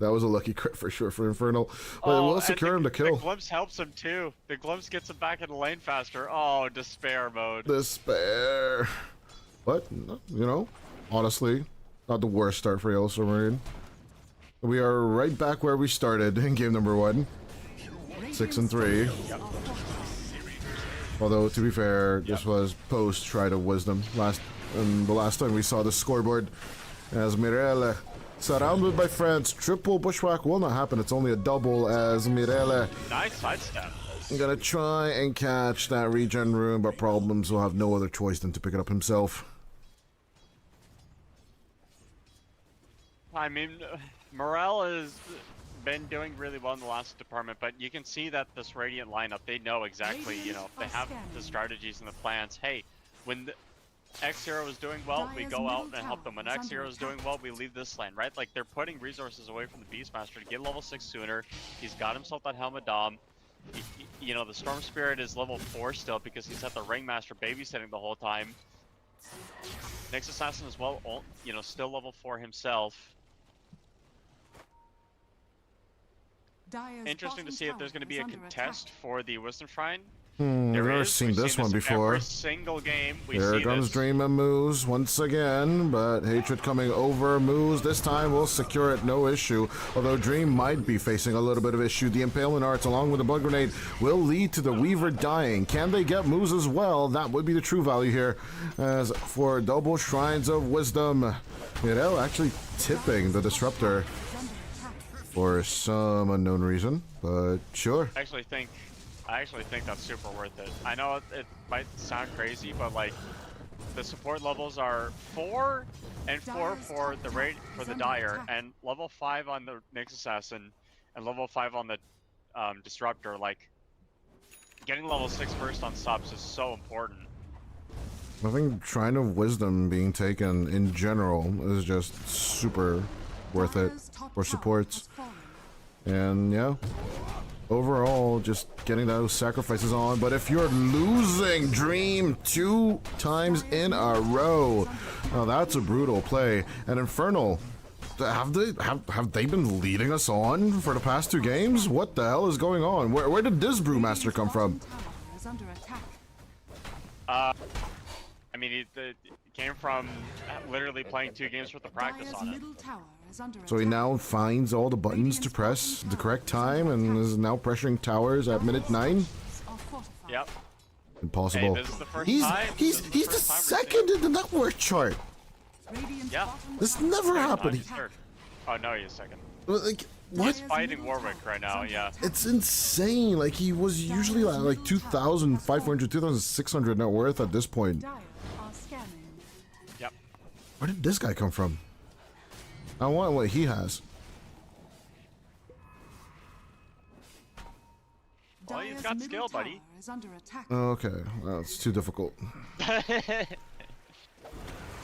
That was a lucky crit for sure for Infernal. But it will secure him to kill. The glimpse helps him too. The glimpse gets him back in the lane faster. Oh, despair mode. Despair. But, you know, honestly, not the worst start for Yellow Submarine. We are right back where we started in game number 1. 6 and 3. Yep. Although, to be fair, this was post Try to Wisdom. The last time we saw the scoreboard as Mirele surrounded by friends. Triple bushwhack will not happen. It's only a double as Mirele. Nice sidestep. I'm gonna try and catch that regen rune, but Problems will have no other choice than to pick it up himself. I mean, Morel has been doing really well in the last department, but you can see that this Radiant lineup, they know exactly, you know, they have the strategies and the plans. Hey, when the X0 is doing well, we go out and help them. When X0 is doing well, we leave this lane, right? Like, they're putting resources away from the Beastmaster to get level 6 sooner. He's got himself that Helmet Dom. You know, the Storm Spirit is level 4 still because he's had the Ringmaster babysitting the whole time. Nyx Assassin as well, you know, still level 4 himself. Interesting to see if there's going to be a contest for the Wisdom Shrine. I've never seen this one before. Every single game we Here see comes this. Dream and Moose once again, but Hatred coming over. Moose this time will secure it, no issue. Although Dream might be facing a little bit of issue. The Impalement Arts along with the Blood Grenade will lead to the Weaver dying. Can they get Moose as well? That would be the true value here. As for double Shrines of Wisdom, Mirel actually tipping the Disruptor for some unknown reason, but sure. I actually think that's super worth it. I know it might sound crazy, but like the support levels are 4 and 4 for the Dire, and level 5 on the Nyx Assassin, and level 5 on the Disruptor. Like getting level 6 first on subs is so important. I think Shrine of Wisdom being taken in general is just super worth it for supports. And yeah, overall, just getting those sacrifices on. But if you're losing Dream 2 times in a row, now that's a brutal play. And Infernal, have they been leading us on for the past 2 games? What the hell is going on? Where did this Brewmaster come from? Is under attack. I mean, it came from literally playing 2 games worth of practice Dire's on it. middle tower is under So he attack. now finds all the buttons to press the correct time and is now pressuring towers at minute 9. Are fortified. Yep. Impossible. Hey, this is the first He's time. he's This is he's the first time we're second seeing- in the network chart. Radiant's Yeah. bottom This tower never is under happened. He's attack. third. Oh no, he's second. Like what? He's fighting Warwick right now. Yeah. It's insane. Like he was usually like 2,500, 2,600 net worth at this point. Dire are scanning. Yep. Where did this guy come from? I want what he has. Well, he's Dire's got middle skill, tower buddy. is under attack. Okay, that's too difficult.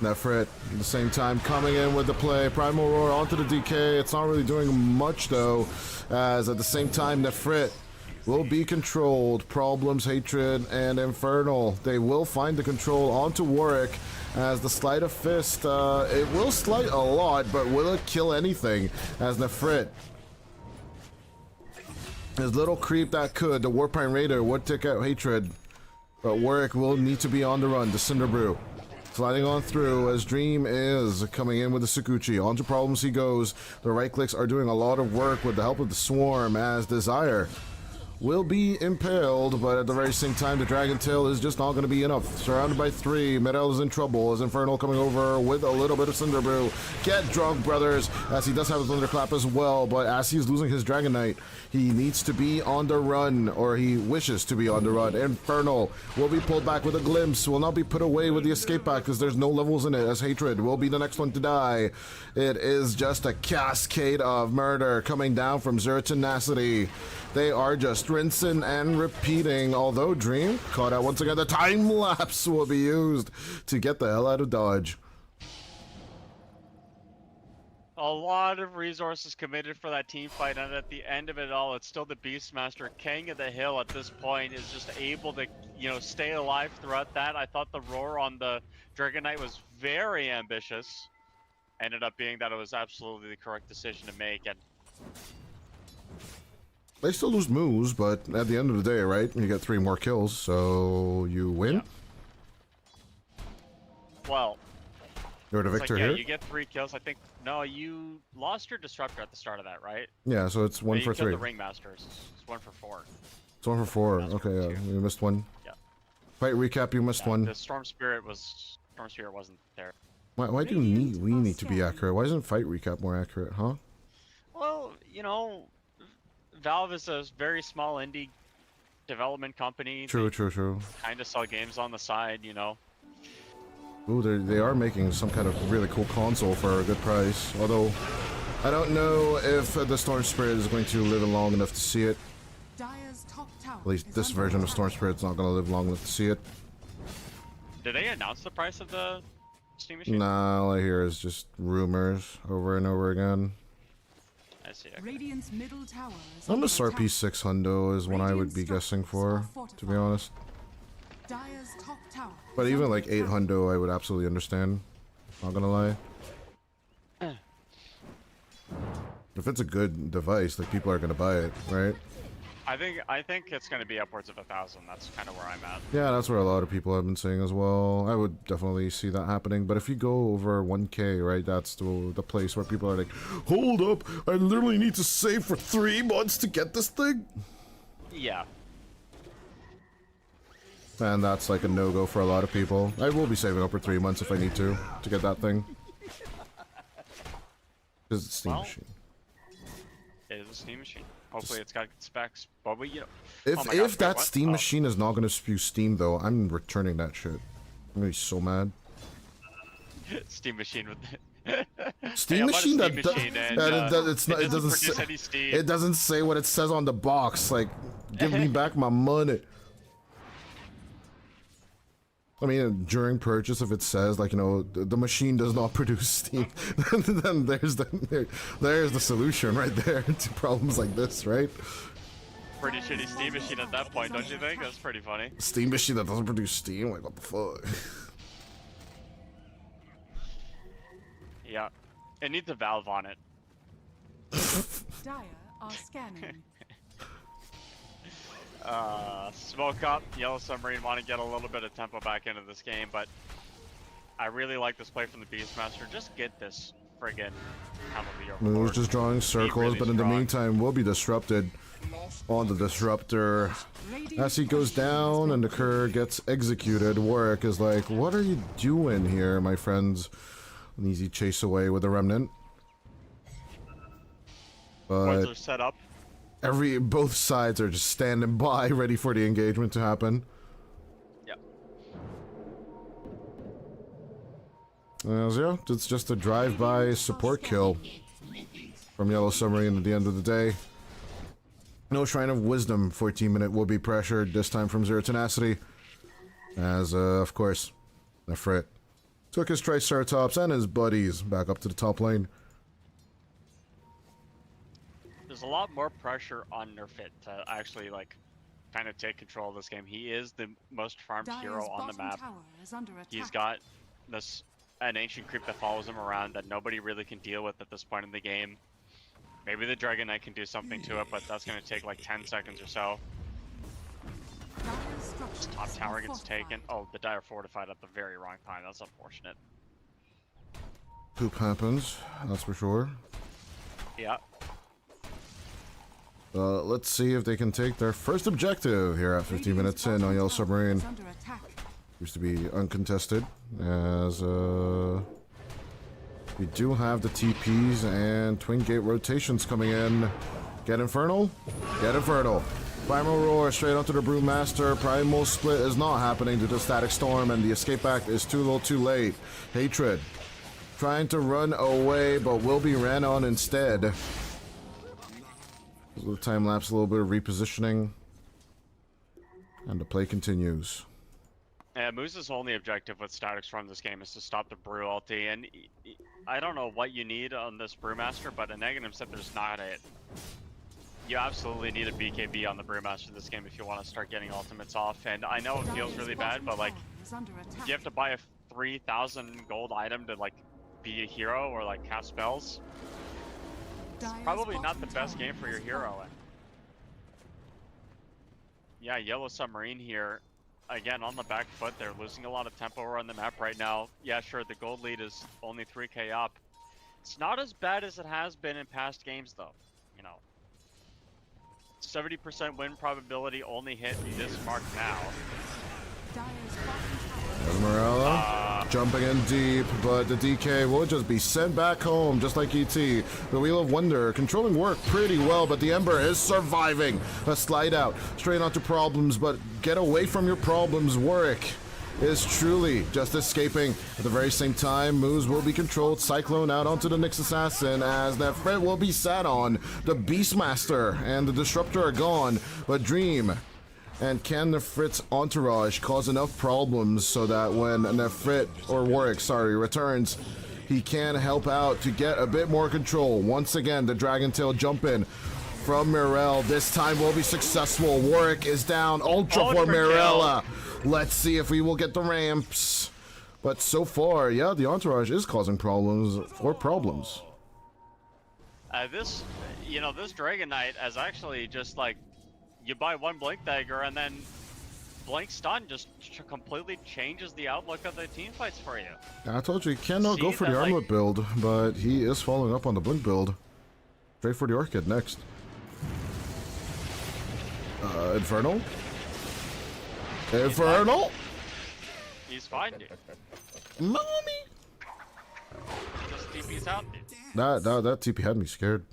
Nefrit, at the same time, coming in with the play. Primal Roar onto the DK. It's not really doing much, though, as at the same time, Nefrit will be controlled. Problems, Hatred, and Infernal. They will find the control onto Warwick as the Sleight of Fist. It will slight a lot, but will it kill anything? As Nefrit, his little creep that could, the Warpine Raider would take out Hatred, but Warwick will need to be on the run. The Cinder Brew sliding on through as Dream is coming in with the Sakuchi. Onto Problems he goes. The right clicks are doing a lot of work with the help of the Swarm as Desire will be impaled, but at the very same time, the Dragon Tail is just not going to be enough. Surrounded by 3, Midel is in trouble as Infernal coming over with a little bit of Cinder Brew. Get drunk, brothers, as he does have a Thunderclap as well, but as he's losing his Dragon Knight, he needs to be on the run, or he wishes to be on the run. Infernal will be pulled back with a glimpse, will not be put away with the escape pack because there's no levels in it, as Hatred will be the next one to die. It is just a cascade of murder coming down from Zero Tenacity. They are just rinsing and repeating, although Dream caught out once again. The time lapse will be used to get the hell out of Dodge. A lot of resources committed for that team fight, and at the end of it all, it's still the Beastmaster. King of the Hill at this point is just able to, you know, stay alive throughout that. I thought the roar on the Dragon Knight was very ambitious. Ended up being that it was absolutely the correct decision to make, and They still lose moves, but at the end of the day, right, you get 3 more kills, so you win. Yeah. Well, You're the it's victor like, yeah, here. you get 3 kills. I think no, you lost your Disruptor at the start of that, right? Yeah, so it's 1 You for killed 3. The Ringmasters. It's 1 for 4. It's 1 for 4. That's Okay, for yeah, 2. you missed 1. Yeah. Fight recap, you missed 1. The Storm Spirit wasn't there. Why do we need to be accurate? Why isn't fight recap more accurate, huh? Well, you know, Valve is a very small indie development company. True. Kind of sell games on the side, you know. Ooh, they are making some kind of really cool console for a good price. Although, I don't know if the Storm Spirit is going to live long enough to see it. Dire's top tower At least is this under version of attack. Storm Spirit's not going to live long enough to see it. Did they announce the price of the Steam Machine? Nah, all I hear is just rumors over and over again. I see. Okay. Radiant's middle tower is I'm under a SRP attack. 6 hundo is what I would be guessing for, to be honest. Dire's top tower But is even under like 8 attack. hundo I would absolutely understand. Not gonna lie. If it's a good device, like people are gonna buy it, right? I think it's going to be upwards of 1,000. That's kind of where I'm at. Yeah, that's where a lot of people have been saying as well. I would definitely see that happening. But if you go over 1K, right, that's the place where people are like, hold up, I literally need to save for 3 months to get this thing. Yeah. And that's like a no-go for a lot of people. I will be saving up for 3 months if I need to get that thing. Because it's Steam Well, Machine. It is a Steam Machine. Hopefully it's got good specs. But we, you know. If oh my God, wait, that what? Steam Oh. Machine is not going to spew Steam, though, I'm returning that shit. I'm going to be so mad. Steam Machine with Steam Hey, I bought a Machine Steam that machine and, it's not, it doesn't produce say, any steam. it doesn't say what it says on the box. Like, give me back my money. I mean, during purchase, if it says like, you know, the machine does not produce steam, then there's the solution right there to problems like this, right? pretty shitty steam machine at that point, don't you think? That's pretty funny. Steam machine that doesn't produce steam? Like, what the fuck? Yeah. It needs a valve on it. Dire are scanning. Smoke up. Yellow Submarine want to get a little bit of tempo back into this game, but I really like this play from the Beastmaster. Just get this friggin' Penalty Overlord. Moves just drawing circles, really but in the strong. meantime, will be disrupted on the disruptor. As he goes down and the Kerr gets executed, Warwick is like, what are you doing here, my friends? An easy chase away with the Remnant. Boards But are set up. both sides are just standing by, ready for the engagement to happen. Yep. Yeah, it's just a drive-by support kill from Yellow Submarine at the end of the day. No Shrine of Wisdom, 14-minute will be pressured, this time from Zero Tenacity. As, of course, Nefrit took his Triceratops and his buddies back up to the top lane. There's a lot more pressure on Nerfit to actually, like, kind of take control of this game. He is the most farmed Dire's hero on the bottom map. tower is under attack. He's got an ancient creep that follows him around that nobody really can deal with at this point in the game. Maybe the Dragon Knight can do something to it, but that's going to take like 10 seconds or so. Dire's structures Top tower are gets fortified. taken. Oh, the Dire fortified at the very wrong time. That's unfortunate. Poop happens, that's for sure. Yeah. Let's see if they can take their first objective here at 15 minutes in on Yellow Submarine. Is under attack. Used to be uncontested, as we do have the TPs and Twin Gate rotations coming in. Get Infernal? Get Infernal. Primal Roar straight onto the Brewmaster. Primal Split is not happening due to Static Storm, and the escape act is too little too late. Hatred trying to run away, but will be ran on instead. A little time lapse, a little bit of repositioning, and the play continues. Yeah, Moose's only objective with Static Storm this game is to stop the Brew ulti, and I don't know what you need on this Brewmaster, but a negative step there's not it. You absolutely need a BKB on the Brewmaster this game if you want to start getting ultimates off, and I know it feels really bad, but like, Is under attack. you have to buy a 3,000 gold item to like be a hero or like cast spells. It's Dire's probably not the bottom best tower game for your is hero. fortified. Yeah, Yellow Submarine here. Again, on the back foot, they're losing a lot of tempo around the map right now. Yeah, sure, the gold lead is only 3k up. It's not as bad as it has been in past games, though. You know, 70% win probability only hit this mark now. Dire's bottom tower Esmeralda jumping in deep, but the DK will just be sent back home, just like ET. The Wheel of Wonder controlling work pretty well, but the Ember is surviving. A slide out straight onto problems, but get away from your problems. Warwick is truly just escaping. At the very same time, moves will be controlled. Cyclone out onto the Nyx Assassin, as that Fred will be sat on. The Beastmaster and the Disruptor are gone, but Dream and can Nefrit's entourage cause enough problems so that when Nefrit, or Warwick, sorry, returns, he can help out to get a bit more control. Once again, the Dragon Tail jump in from Mirel. This time will be successful. Warwick is down. Ultra for Ultra Mirella. Let's see if we will get the ramps. But so far, yeah, the entourage is causing problems for problems. This, you know, this Dragon Knight has actually just like, you buy one Blink Dagger and then Blink Stun just completely changes the outlook of the team fights for you. I told you, he cannot go See for that, the like- Armlet build, but he is following up on the Blink build. Straight for the Orchid next. Infernal? Infernal? He's fine, dude. Mommy! Just TP's out, dude. That TP had me scared.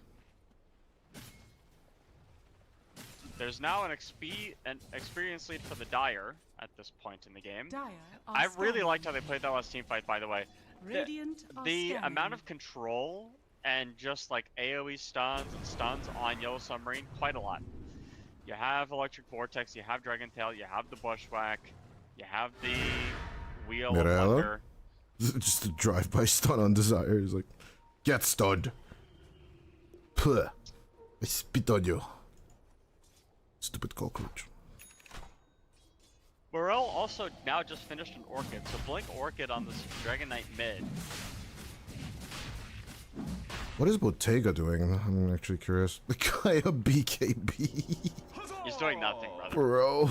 There's now an experience lead for the Dire at this point in the game. Dire are I really scanning. liked how they played that last team fight, by the way. Radiant are The scanning. amount of control and just like AoE stuns and stuns on Yellow Submarine, quite a lot. You have Electric Vortex, you have Dragon Tail, you have the Bushwhack, you have the Wheel of Mirella? Wonder. Just a drive-by stun on Desire. He's like, get stunned. Puh. I spit on you. Stupid cockroach. Morel also now just finished an Orchid, so blink Orchid on this Dragon Knight mid. What is Bottega doing? I'm actually curious. The guy a BKB. He's doing nothing, brother. Bro.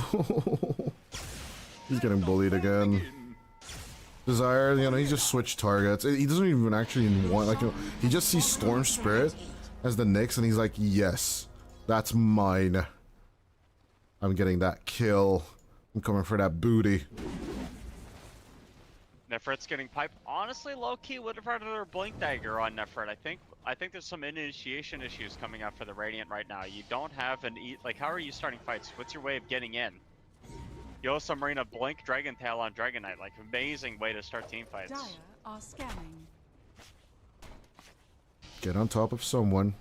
He's getting bullied again. Desire, you know, he just switched targets. He doesn't even actually want, like, you know, he just sees Storm Spirit as the Nyx and he's like, yes, that's mine. I'm getting that kill. I'm coming for that booty. Nefrit's getting piped. Honestly, low-key would have had another Blink Dagger on Nefrit. I think there's some initiation issues coming up for the Radiant right now. You don't have an like, how are you starting fights? What's your way of getting in? Yo, Submarine, Blink Dragon Tail on Dragon Knight. Like, amazing way to start team fights. Dire are scanning. Get on top of someone.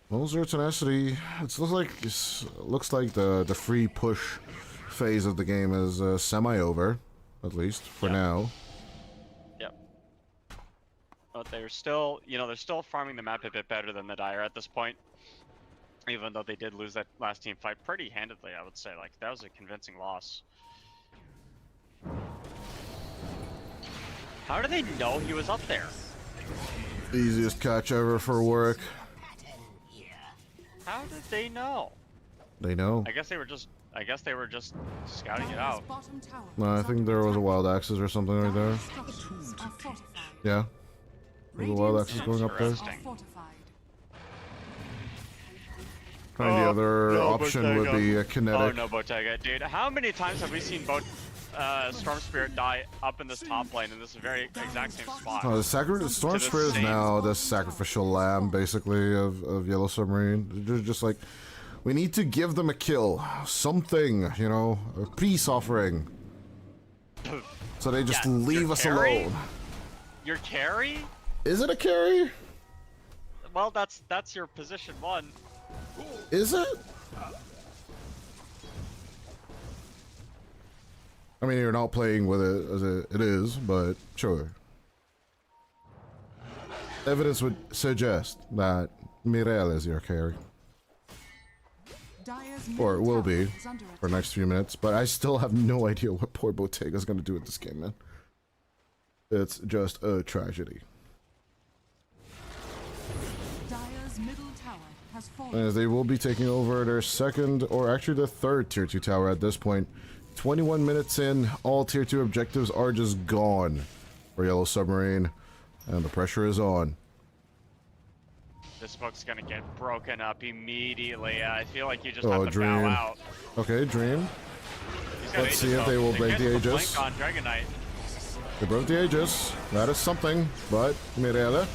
Well, Zero Tenacity, it looks like the free push phase of the game is semi-over, at least for now. Yep. But they're still, you know, they're still farming the map a bit better than the Dire at this point. Even though they did lose that last team fight pretty handedly, I would say. Like, that was a convincing loss. How do they know he was up there? Easiest catch ever for work. How did they know? They know. I guess they were just scouting it out. Bottom tower No, I is think under there was a attack. wild axis or something right there. Dire's structures are fortified. Yeah. There's a wild Radiant's axis going up there. structures are fortified. And the other option would be a Oh kinetic. no, Bottega, dude! How many times have we seen Storm Spirit die up in this top lane in this very exact same spot? The Storm To the Spirit is same now the sacrificial lamb, basically, of Yellow Submarine. They're just like, we need to give them a kill. Something, you know, a peace offering. So they just Yeah, leave your us carry? alone. Your carry? Is it a carry? Well, that's your position one. Is it? I mean, you're not playing with it as it is, but sure. Evidence would suggest that Mirel is your carry. Dire's Or it middle will tower be is under for the next few minutes, but I still have no idea what poor Bottega's gonna do with this game, man. It's just a tragedy. Dire's middle tower has fallen. As they will be taking over their second, or actually the third tier 2 tower at this point. 21 minutes in, all tier 2 objectives are just gone for Yellow Submarine, and the pressure is on. This book's gonna get broken up immediately. I feel like you just Oh, have to Dream. bow out. Okay, Dream. He's got Let's see Aegis, if they though. will break the cancel blink Aegis. on Dragon Knight. They broke the Aegis. That is something, but Mirele,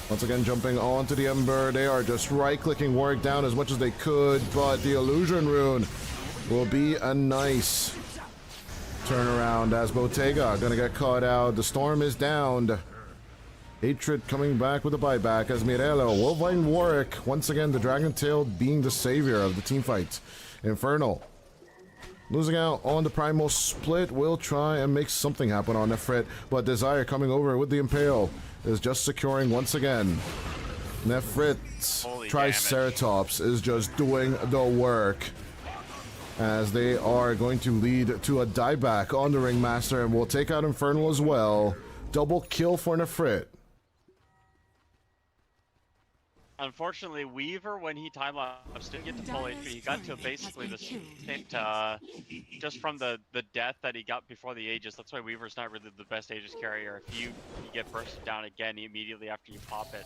once again jumping onto the Ember. They are just right-clicking Warwick down as much as they could, but the Illusion Rune will be a nice turnaround as Bottega gonna get caught out. The Storm is downed. Hatred coming back with a buyback as Mirello will find Warwick. Once again, the Dragon Tail being the savior of the team fight. Infernal losing out on the Primal Split will try and make something happen on Nefrit, but Desire coming over with the Impale is just securing once again. Nefrit's Holy Triceratops is just doing the work as they are going to lead to a dieback on the Ringmaster and will take out Infernal as well. Double kill for Nefrit. Unfortunately, Weaver, when he time-lapsed, didn't get to full HP. He got to basically the same, just from the death that he got before the Aegis. That's why Weaver's not really the best Aegis carrier. If you get bursted down again immediately after you pop it,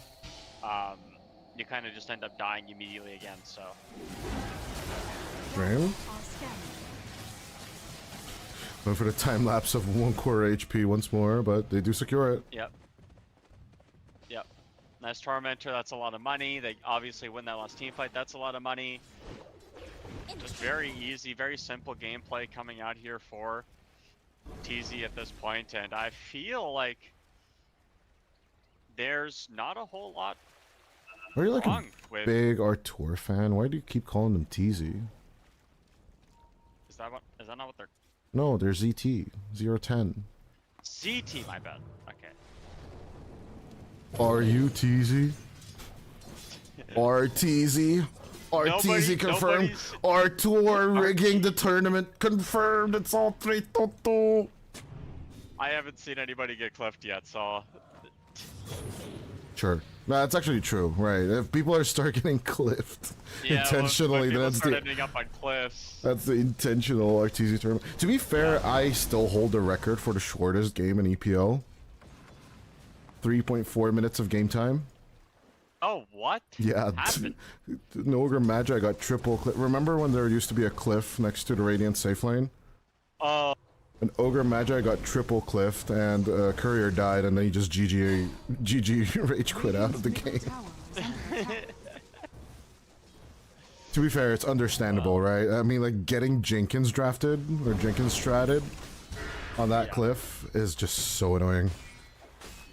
you kind of just end up dying immediately again, so. Dream? Going for the time lapse of 1 quarter HP once more, but they do secure it. Yep. Yep. Nice Tormentor, that's a lot of money. They obviously win that last team fight, that's a lot of money. Just very easy, very simple gameplay coming out here for TZ at this point, and I feel like there's not a whole lot Are you like a wrong with... big Artur fan? Why do you keep calling them TZ? Is that not what they're... No, they're ZT. 010. ZT, my bad. Okay. Are you TZ? RTZ. RTZ confirmed. nobody's- R2 rigging the tournament confirmed. It's all 3-2. I haven't seen anybody get clipped yet, so Sure. No, that's actually true, right? If people are start getting clipped yeah, intentionally, when then people start that's ending up on cliffs. the intentional RTZ tournament. To be fair, I still hold the record for the shortest game in EPL. 3.4 minutes of game time. Oh, what? Yeah, happened? Ogre Magi got triple cliff. Remember when there used to be a cliff next to the Radiant safe lane? And Ogre Magi got triple cliffed, and Courier died, and then he just GG rage quit out of the game. Tower is under attack. To be fair, it's understandable, right? I mean, like, getting Jenkins drafted, or Jenkins stratted on that cliff is just so annoying.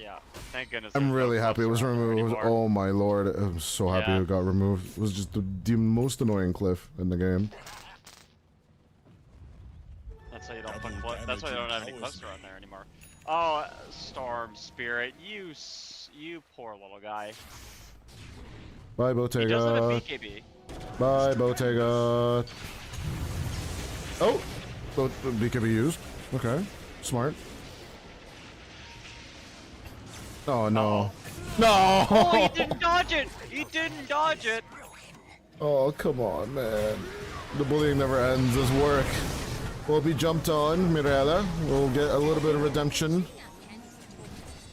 Yeah, thank goodness. I'm there's no really happy it was cliffs around there removed. anymore. Oh my lord, I'm so happy Yeah. it got removed. It was just the most annoying cliff in the game. That's why you don't put that's why you don't have any cliffs around there anymore. Oh, Storm Spirit, you poor little guy. Bye, He doesn't have Bottega. BKB. Bye, Bottega. Oh! BKB used. Okay. Smart. Oh, no. No! Oh, he didn't dodge it! He didn't dodge it! Oh, come on, man. The bullying never ends. This work will be jumped on. Mirella will get a little bit of redemption.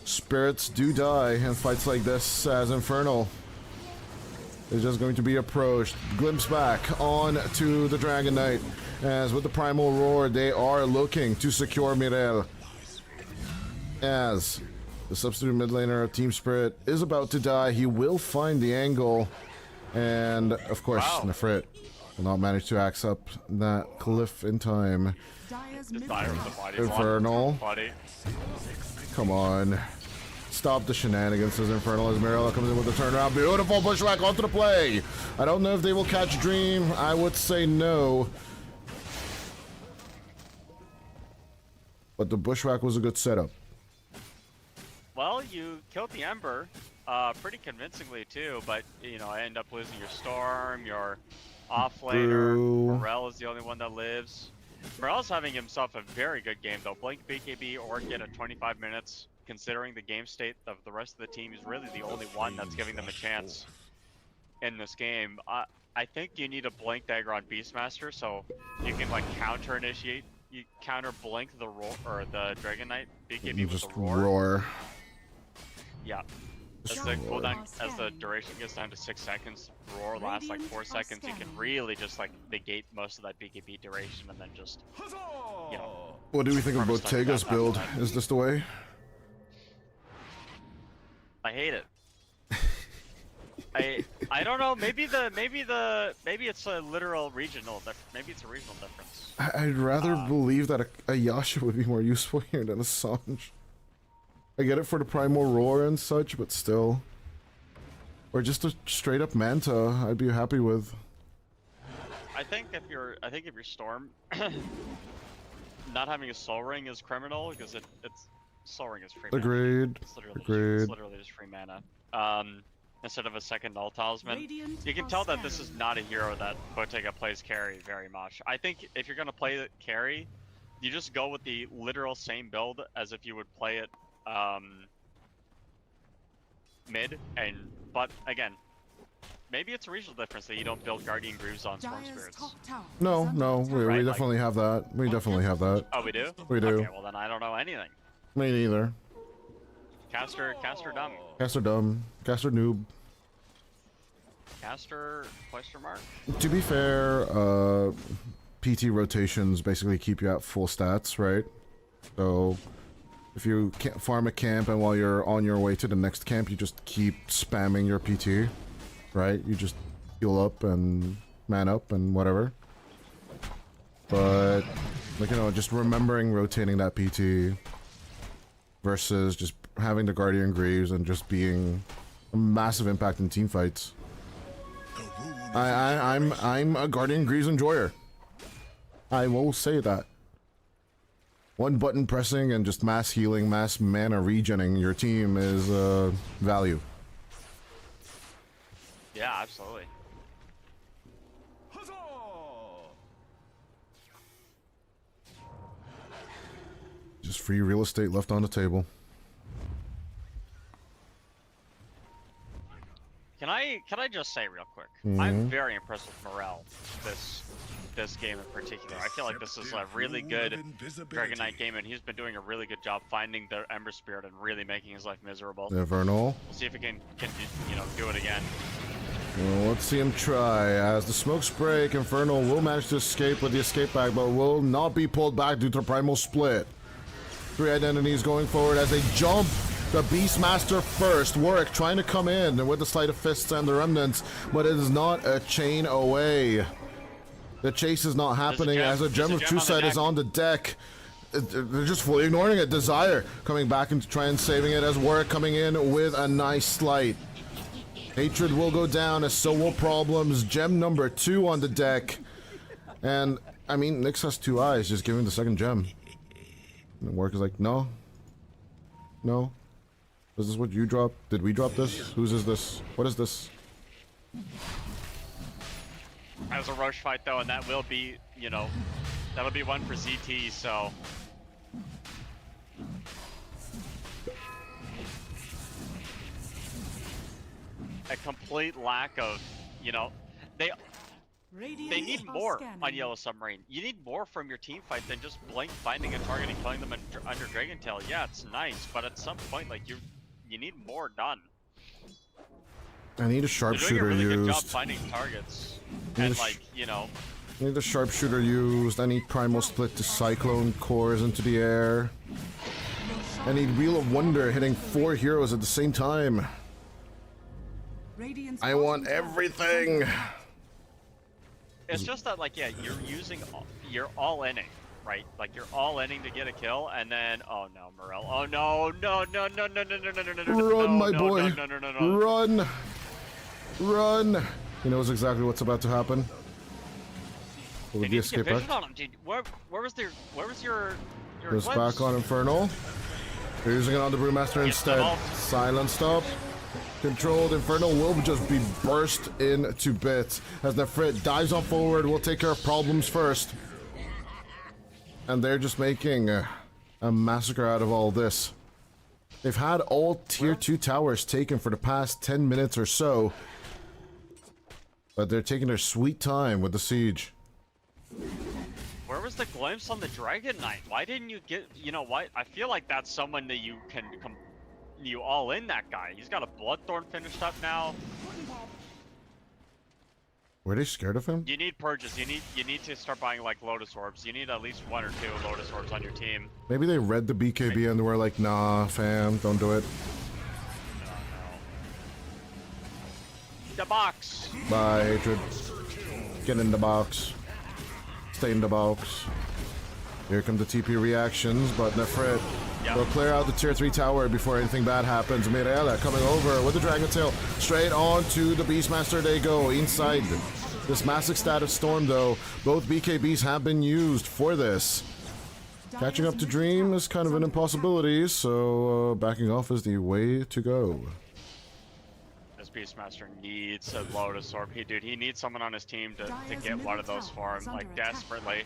Spirits do die in fights like this, as Infernal is just going to be approached. Glimpse back on to the Dragon Knight, as with the Primal Roar, they are looking to secure Mirel. As the substitute mid laner of Team Spirit is about to die, he will find the angle. And, of course, Nefrit will not manage to axe up that cliff in time. Dire's Just middle die with the tower body. Infernal. Buddy. Come on. Stop the shenanigans as Infernal as Mirella comes in with the turnaround. Beautiful bushwhack onto the play. I don't know if they will catch Dream. I would say no. But the bushwhack was a good setup. Well, you killed the Ember, pretty convincingly too, but, you know, I end up losing your Storm, your offlaner. Boo. Morel is the only one that lives. Morel's having himself a very good game though. Blink BKB or get a 25 minutes, considering the game state of the rest of the team, is really the only one that's giving them a chance in this game. I think you need a Blink dagger on Beastmaster so you can like counter initiate. You counter Blink the roar or the Dragon Knight BKB You with just the roar. roar. Yeah. As Just the roar. cooldown, as the duration gets down to 6 seconds, roar lasts like 4 seconds. You can really just like negate most of that BKB duration and then just, you know. What do we think of Harvest Bottega's that build? time. Is this the way? I hate it. I don't know. Maybe it's a literal regional. Maybe it's a regional difference. I'd rather believe that a Yasha would be more useful here than a Sanj. I get it for the Primal Roar and such, but still. Or just a straight up Manta, I'd be happy with. I think if you're Storm, not having a Soul Ring is criminal because it's Soul Ring is free. Mana. Agreed. It's Agreed. literally just free mana. Instead of a second Null Talisman. Radiant You can are tell that this scanning. is not a hero that Bottega plays carry very much. I think if you're gonna play the carry, you just go with the literal same build as if you would play it mid. But again, maybe it's a regional difference that you don't build Guardian Greaves on Storm Dire's Spirits. top tower No, is under no, attack. we Right, like- definitely have that. We definitely have that. Oh, we do? We do. Okay, well then I don't know anything. Me neither. Caster dumb. Caster dumb. Caster noob. Caster question mark? To be fair, PT rotations basically keep you at full stats, right? So, if you can't farm a camp and while you're on your way to the next camp, you just keep spamming your PT, right? You just heal up and man up and whatever. But, like, you know, just remembering rotating that PT versus just having the Guardian Greaves and just being a massive impact in team fights. I'm a Guardian Greaves enjoyer. I will say that. One button pressing and just mass healing, mass mana regening your team is value. Yeah, absolutely. Huzzah! Just free real estate left on the table. Can I just say real quick? I'm very impressed with Morel this game in particular. I feel like this is a really good Dragon Knight game, and he's been doing a really good job finding the Ember Spirit and really making his life miserable. Vernal. We'll see if he can do it again. Well, let's see him try. As the smokes break, Infernal will manage to escape with the escape bag, but will not be pulled back due to the primal split. 3 identities going forward as they jump the Beastmaster first. Warwick trying to come in with the Sleight of Fists and the Remnants, but it is not a chain away. The chase is not happening as a Gem of True Sight is on the deck. They're just fully ignoring it. Desire coming back and try and saving it as Warwick coming in with a nice Sleight. Hatred will go down as so will Problems. Gem number 2 on the deck. And, I mean, Nyx has 2 eyes, just giving the second gem. And Warwick is like, no. No. Is this what you dropped? Did we drop this? Whose is this? What is this? That was a rush fight though, and that will be, that'll be one for ZT, so. A complete lack of, they need more on Yellow Submarine. You need more from your team fight than just blank finding a target and killing them under Dragon Tail. Yeah, it's nice, but at some point, like, you need more done. I need a sharpshooter really used. Good job finding targets, and like, I need a sharpshooter used. I need Primal Split to Cyclone Cores into the air. I need Wheel of Wonder hitting 4 heroes at the same time. I want everything. It's just that, like, yeah, you're all-inning, right? Like, you're all-inning to get a kill, and then, oh no, Morel. Oh no, no, no, no, no, no, no, no, no, no, Run, my no, boy. no, no, no, no, no. Run. Run. He knows exactly what's about to happen. Will They it be need to get escape back? vision on him, dude. Where was your Goes glimpse? back on Infernal. They're using it on the Brewmaster instead. Silent stop. Controlled. Infernal will just be burst into bits as Nefrit dives on forward. We'll take care of Problems first. And they're just making a massacre out of all this. They've had all tier 2 towers taken for the past 10 minutes or so. But they're taking their sweet time with the siege. Where was the glimpse on the Dragon Knight? Why didn't you get, why? I feel like that's someone that you can you all in that guy. He's got a Bloodthorn finished up now. Were they scared of him? You need purges. You need to start buying like Lotus Orbs. You need at least 1 or 2 Lotus Orbs on your team. Maybe they read the BKB and they were like, nah, fam, don't do it. No. The box. Bye, Hatred. Get in the box. Stay in the box. Here come the TP reactions, but Nefrit will clear out the tier 3 tower before anything bad happens. Mirella coming over with the Dragon Tail. Straight on to the Beastmaster they go. Inside this massive status storm, though, both BKBs have been used for this. Catching up to Dream is kind of an impossibility, so backing off is the way to go. This Beastmaster needs a Lotus Orb. He needs someone on his team to get one of those for him, like, desperately.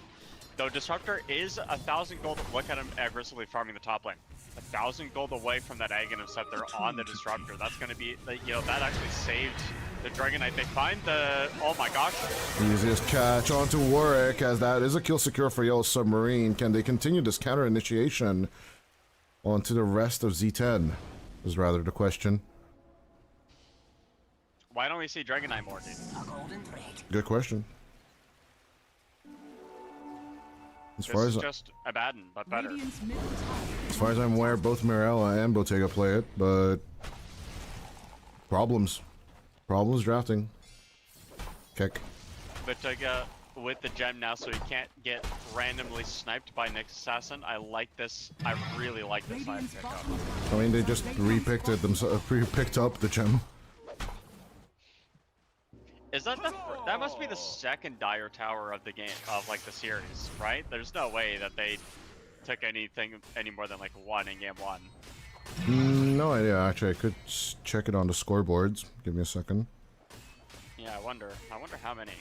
Though Disruptor is 1,000 gold. Look at him aggressively farming the top lane. 1,000 gold away from that Aghanim Scepter on the Disruptor. That's going to be, that actually saved the Dragon Knight. They find the, oh my gosh. Easiest catch onto Warwick, as that is a kill secure for Yellow Submarine. Can they continue this counter initiation onto the rest of Z10? Is rather the question. Why don't we see Dragon Knight more, dude? Good question. As far as just Abaddon, but better. As far as I'm aware, both Mirella and Bottega play it, but problems drafting. Kick. Bottega with the gem now, so he can't get randomly sniped by Nyx Assassin. I like this. I really like this side pickup. I mean, they just re-picked it themselves. Picked up the gem. Is that that must be the second Dire Tower of the game, of like the series, right? There's no way that they took anything any more than like 1 in game 1. No idea. Actually, I could check it on the scoreboards. Give me a second. Yeah, I wonder how many.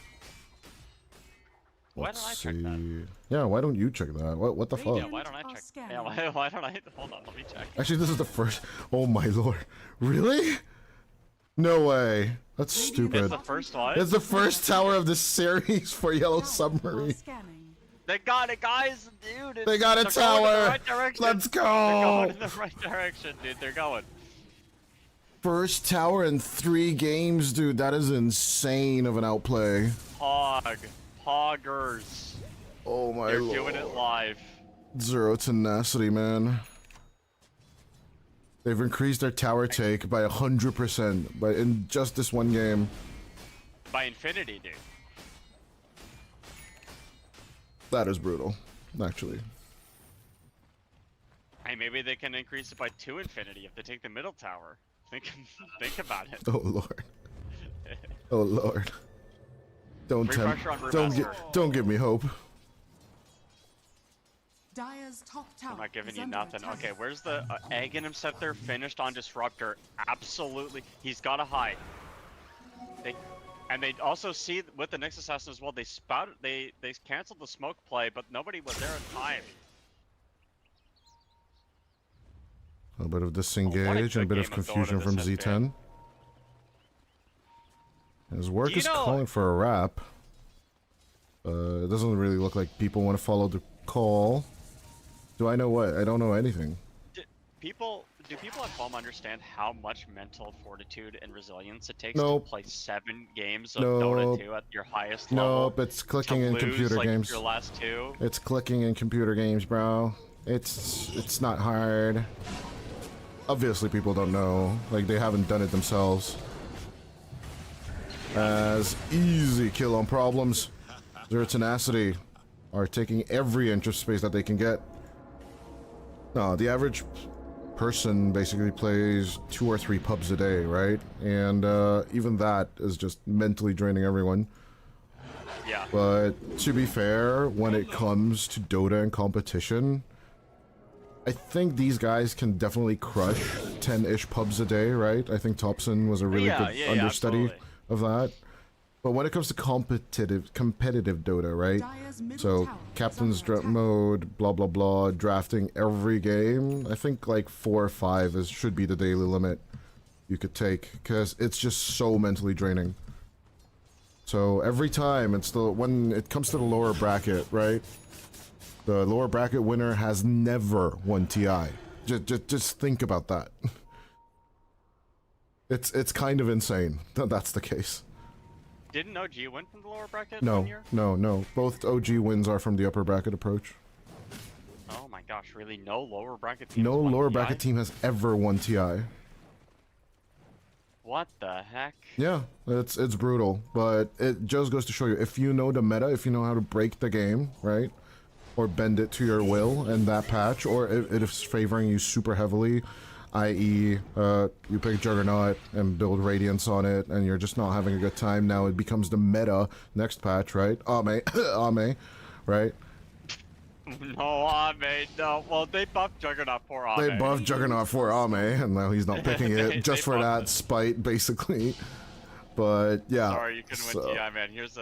Why Let's don't I see. check that? Yeah, why don't you check that? What the fuck? Yeah, why don't I check? Yeah, why don't I? Hold on, let me check. Actually, this is the first. Oh my lord. Really? No way. That's stupid. It's the first one. It's the first tower of the series for Yellow Submarine. They got it, guys, dude. They got a they're going in tower. the right direction. Let's go. They're going in the right direction, dude. They're going. First tower in 3 games, dude. That is insane of an outplay. Poggers. Oh my They're lord. doing it live. Zero tenacity, man. They've increased their tower take by 100%, but in just this one game. By infinity, dude. That is brutal, actually. Hey, maybe they can increase it by 2 infinity if they take the middle tower. Think about it. Oh lord. Oh lord. Don't Free tempt. pressure on Don't give me hope. Dire's top tower I'm not giving is you under nothing. attack. Okay, where's the Aegon himself there? Finished on Disruptor. Absolutely. He's got to hide. And they also see with the Nyx Assassin as well, they canceled the smoke play, but nobody was there in time. A bit of disengage and a bit of confusion from Z10. His work is calling for a wrap. It doesn't really look like people want to follow the call. Do I know what? I don't know anything. Do people at home understand how much mental fortitude and resilience it takes Nope. to play 7 games of Nope. Dota 2 at your highest level? Nope, it's clicking in lose, computer like, games. Your last 2? It's clicking in computer games, bro. It's not hard. Obviously, people don't know. Like, they haven't done it themselves. As easy kill on problems. Zero tenacity are taking every inch of space that they can get. No, the average person basically plays 2 or 3 pubs a day, right? And even that is just mentally draining everyone. Yeah. But to be fair, when it comes to Dota and competition, I think these guys can definitely crush 10-ish pubs a day, right? I think Thompson was a really good understudy of that. But when it comes to competitive Dota, right? So captain's mode, blah blah blah, drafting every game. I think like 4 or 5 should be the daily limit you could take, because it's just so mentally draining. So every time when it comes to the lower bracket, right? The lower bracket winner has never won TI. Just think about that. It's kind of insane that that's the case. Didn't OG win from the lower bracket No, one year? no. Both OG wins are from the upper bracket approach. Oh my gosh, really? No lower bracket team? No lower bracket team has ever won TI. What the heck? Yeah, it's brutal, but it just goes to show you, if you know the meta, if you know how to break the game, right? Or bend it to your will in that patch, or if it is favoring you super heavily, i.e. You pick Juggernaut and build Radiance on it, and you're just not having a good time. Now it becomes the meta next patch, right? Ame, Ame, right? No, Ame, no. Well, they buffed Juggernaut for Ame. They buffed Juggernaut for Ame, and now he's not picking it just for that spite, basically. But yeah. Sorry, you couldn't win TI, man. Here's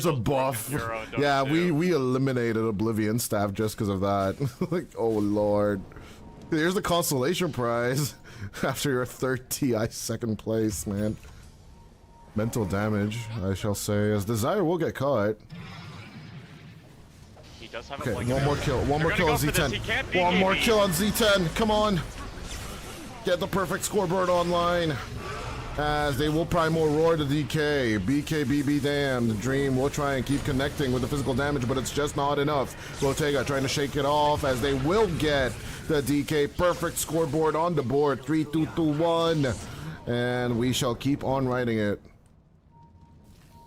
a buff. Yeah, we eliminated Oblivion staff just because of that. Like, oh lord. Here's the consolation prize after your 3rd TI 2nd place, man. Mental damage, I shall say, as Desire will get caught. He does have Okay, a one more kill on Z10. One more kill on Z10, come on. Get the perfect scoreboard online. As they will Primal Roar to DK. BKB damned. Dream will try and keep connecting with the physical damage, but it's just not enough. Rotega trying to shake it off as they will get the DK perfect scoreboard on the board. 3, 2, 2, 1. And we shall keep on riding it.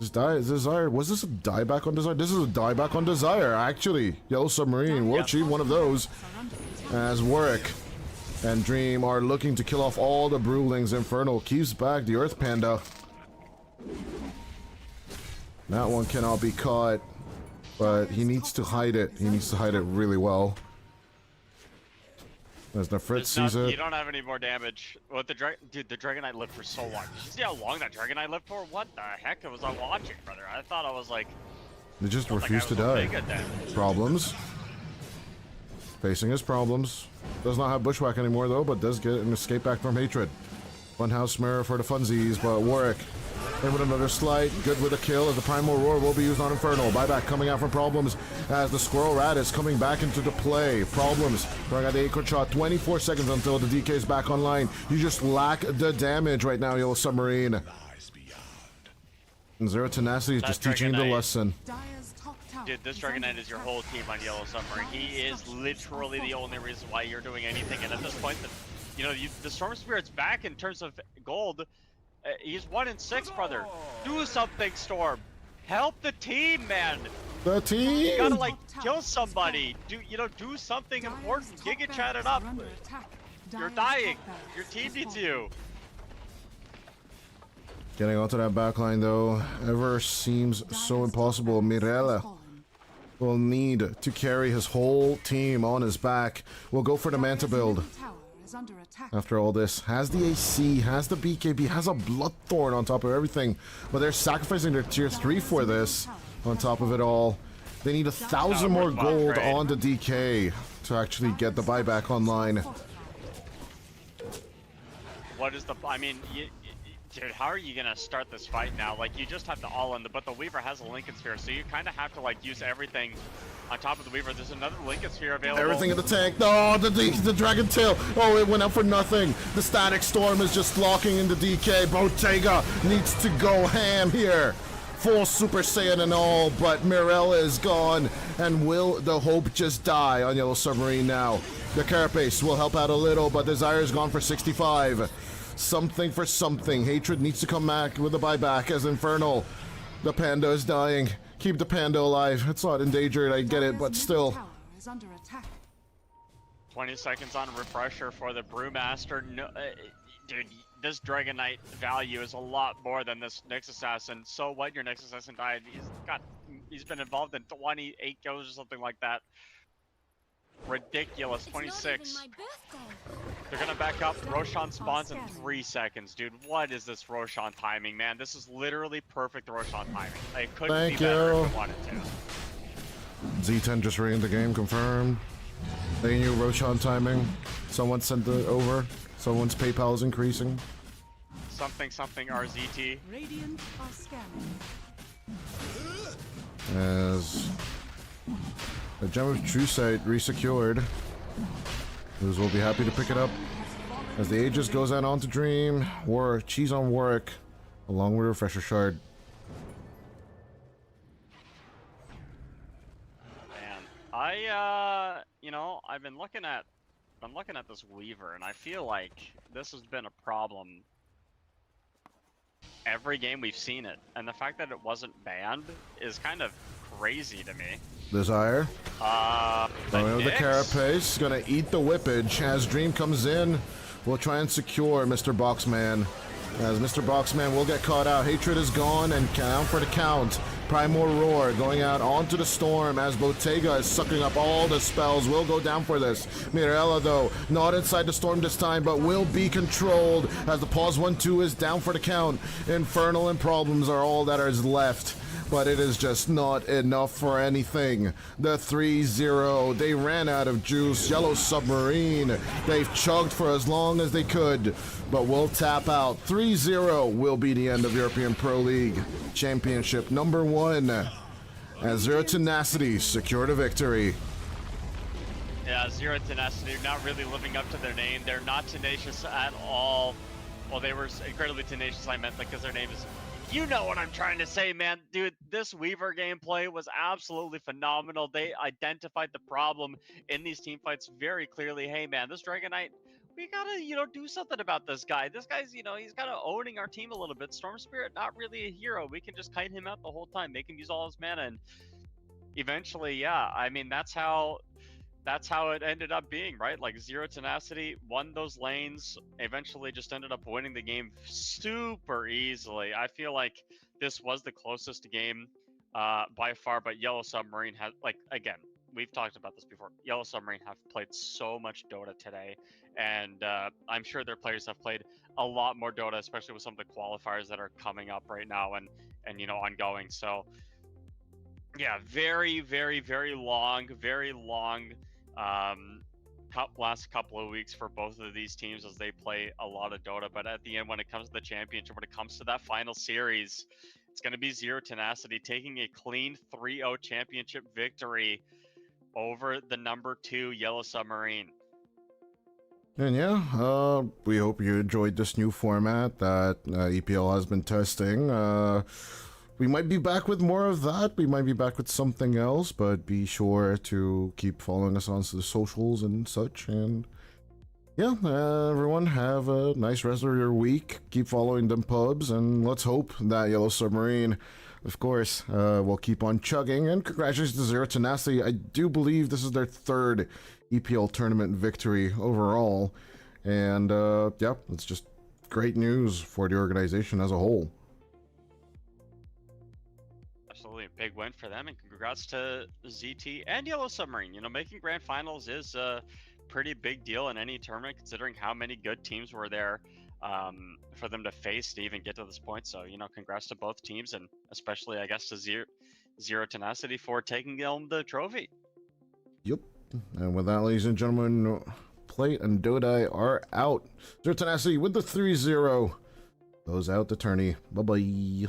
Desire, was this a dieback on Desire? This is a dieback on Desire, actually. Yellow Submarine will achieve one of those. As Warwick and Dream are looking to kill off all the Brewlings. Infernal keeps back the Earth Panda. That one cannot be caught, but he needs to hide it. He needs to hide it really well. As the Fritz There's sees not- it. You don't have any more damage. What the dude, the Dragon Knight lived for so long. Did you see how long that Dragon Knight lived for? What the heck was I watching, brother? I thought I was like. They just thought that guy refuse to was die. Omega then. Problems. Facing his problems. Does not have Bushwhack anymore though, but does get an escape back from Hatred. Funhouse Mirror for the funsies, but Warwick in with another slight. Good with a kill as the Primal Roar will be used on Infernal. Buyback coming out from Problems as the Squirrel Rat is coming back into the play. Problems throwing out the 8-quick shot. 24 seconds until the DK is back online. You just lack the damage right now, Yellow Submarine. And Zero Tenacity is That just teaching him the Dragon Knight. lesson. Dire's top tower Dude, this is Dragon under Knight is your attack. whole team on Yellow Submarine. He is literally the only reason why you're doing anything. And at this point, the Storm Spirit's back in terms of gold. He's 1 in 6, brother. Do something, Storm. Help the team, man. The team! You gotta like kill somebody. Do something Dire's important. top Giga chat it barracks up. are under attack. You're Dire's dying. top barracks Your team is needs fallen. you. Getting onto that backline though, ever seems so Dire's impossible. top barracks is Mirella fallen. will need to carry his whole team on his back. We'll go for the Manta Dire's build. middle tower is under attack. After all this, has the AC, has the BKB, has a Bloodthorn on top of everything, but they're sacrificing their tier 3 for this. On top of it all, they need 1,000 more worthwhile gold trade. on the DK to actually get the buyback online. What is the? I mean, dude, how are you gonna start this fight now? Like, you just have to all in. But the Weaver has a Lincoln Sphere, so you kind of have to like use everything on top of the Weaver. There's another Lincoln Sphere available. Everything in the tank. No, the Dragon Tail. Oh, it went out for nothing. The Static Storm is just locking in the DK. Bottega needs to go ham here. Full Super Saiyan and all, but Mirella is gone. And will the hope just die on Yellow Submarine now? The Carapace will help out a little, but Desire is gone for 65. Something for something. Hatred needs to come back with a buyback as Infernal. The Panda is dying. Keep the Panda alive. It's not endangered, I get it, but Dire's still. middle tower is under attack. 20 seconds on refresher for the Brewmaster. No, dude, this Dragon Knight value is a lot more than this Nyx Assassin. So what? Your Nyx Assassin died. He's been involved in 28 kills or something like that. Ridiculous. 26. They're gonna back up. Roshan spawns in 3 seconds, dude. What is this Roshan timing, man? This is literally perfect Roshan timing. It couldn't Thank be better you. if it wanted to. Z10 just ran the game, confirmed. They knew Roshan timing. Someone sent it over. Someone's PayPal is increasing. Something RZT. Radiant are scanning. As the Gem of True Sight resecured. Those will be happy to pick it up. As the Aegis goes out onto Dream. Cheese on Warwick. Along with Refresher Shard. Man, I've been looking at this Weaver, and I feel like this has been a problem every game we've seen it, and the fact that it wasn't banned is kind of crazy to me. Desire. But The Nyx- Carapace gonna eat the whippage as Dream comes in. We'll try and secure Mr. Boxman. As Mr. Boxman will get caught out. Hatred is gone and count for the count. Primal Roar going out onto the Storm as Bottega is sucking up all the spells. Will go down for this. Mirella though, not inside the Storm this time, but will be controlled as the pause 1-2 is down for the count. Infernal and Problems are all that is left. But it is just not enough for anything. The 3-0, they ran out of juice. Yellow Submarine, they've chugged for as long as they could, but will tap out. 3-0 will be the end of European Pro League Championship number 1. As Zero Tenacity secured a victory. Yeah, Zero Tenacity not really living up to their name. They're not tenacious at all. Well, they were incredibly tenacious, I meant, because their name is... You know what I'm trying to say, man. Dude, this Weaver gameplay was absolutely phenomenal. They identified the problem in these team fights very clearly. Hey, man, this Dragon Knight, we gotta, do something about this guy. This guy's, he's kind of owning our team a little bit. Storm Spirit, not really a hero. We can just kite him out the whole time, make him use all his mana, and eventually, yeah, I mean, that's how it ended up being, right? Like, Zero Tenacity won those lanes, eventually just ended up winning the game super easily. I feel like this was the closest game by far, but Yellow Submarine has, like, again, we've talked about this before. Yellow Submarine have played so much Dota today, and I'm sure their players have played a lot more Dota, especially with some of the qualifiers that are coming up right now and ongoing. So yeah, very, very, very long last couple of weeks for both of these teams as they play a lot of Dota. But at the end, when it comes to the championship, when it comes to that final series, it's going to be Zero Tenacity taking a clean 3-0 championship victory over the number 2 Yellow Submarine. And yeah, we hope you enjoyed this new format that EPL has been testing. We might be back with more of that. We might be back with something else, but be sure to keep following us on the socials and such. And yeah, everyone have a nice rest of your week. Keep following them pubs, and let's hope that Yellow Submarine, of course, will keep on chugging. And congratulations to Zero Tenacity. I do believe this is their 3rd EPL tournament victory overall. And yeah, it's just great news for the organization as a whole. Absolutely, a big win for them, and congrats to ZT and Yellow Submarine. Making grand finals is a pretty big deal in any tournament, considering how many good teams were there for them to face to even get to this point. So, congrats to both teams, and especially, I guess, to Zero Tenacity for taking home the trophy. Yep. And with that, ladies and gentlemen, Plate and Dodai are out. Zero Tenacity with the 3-0. Goes out the tourney. Bye-bye.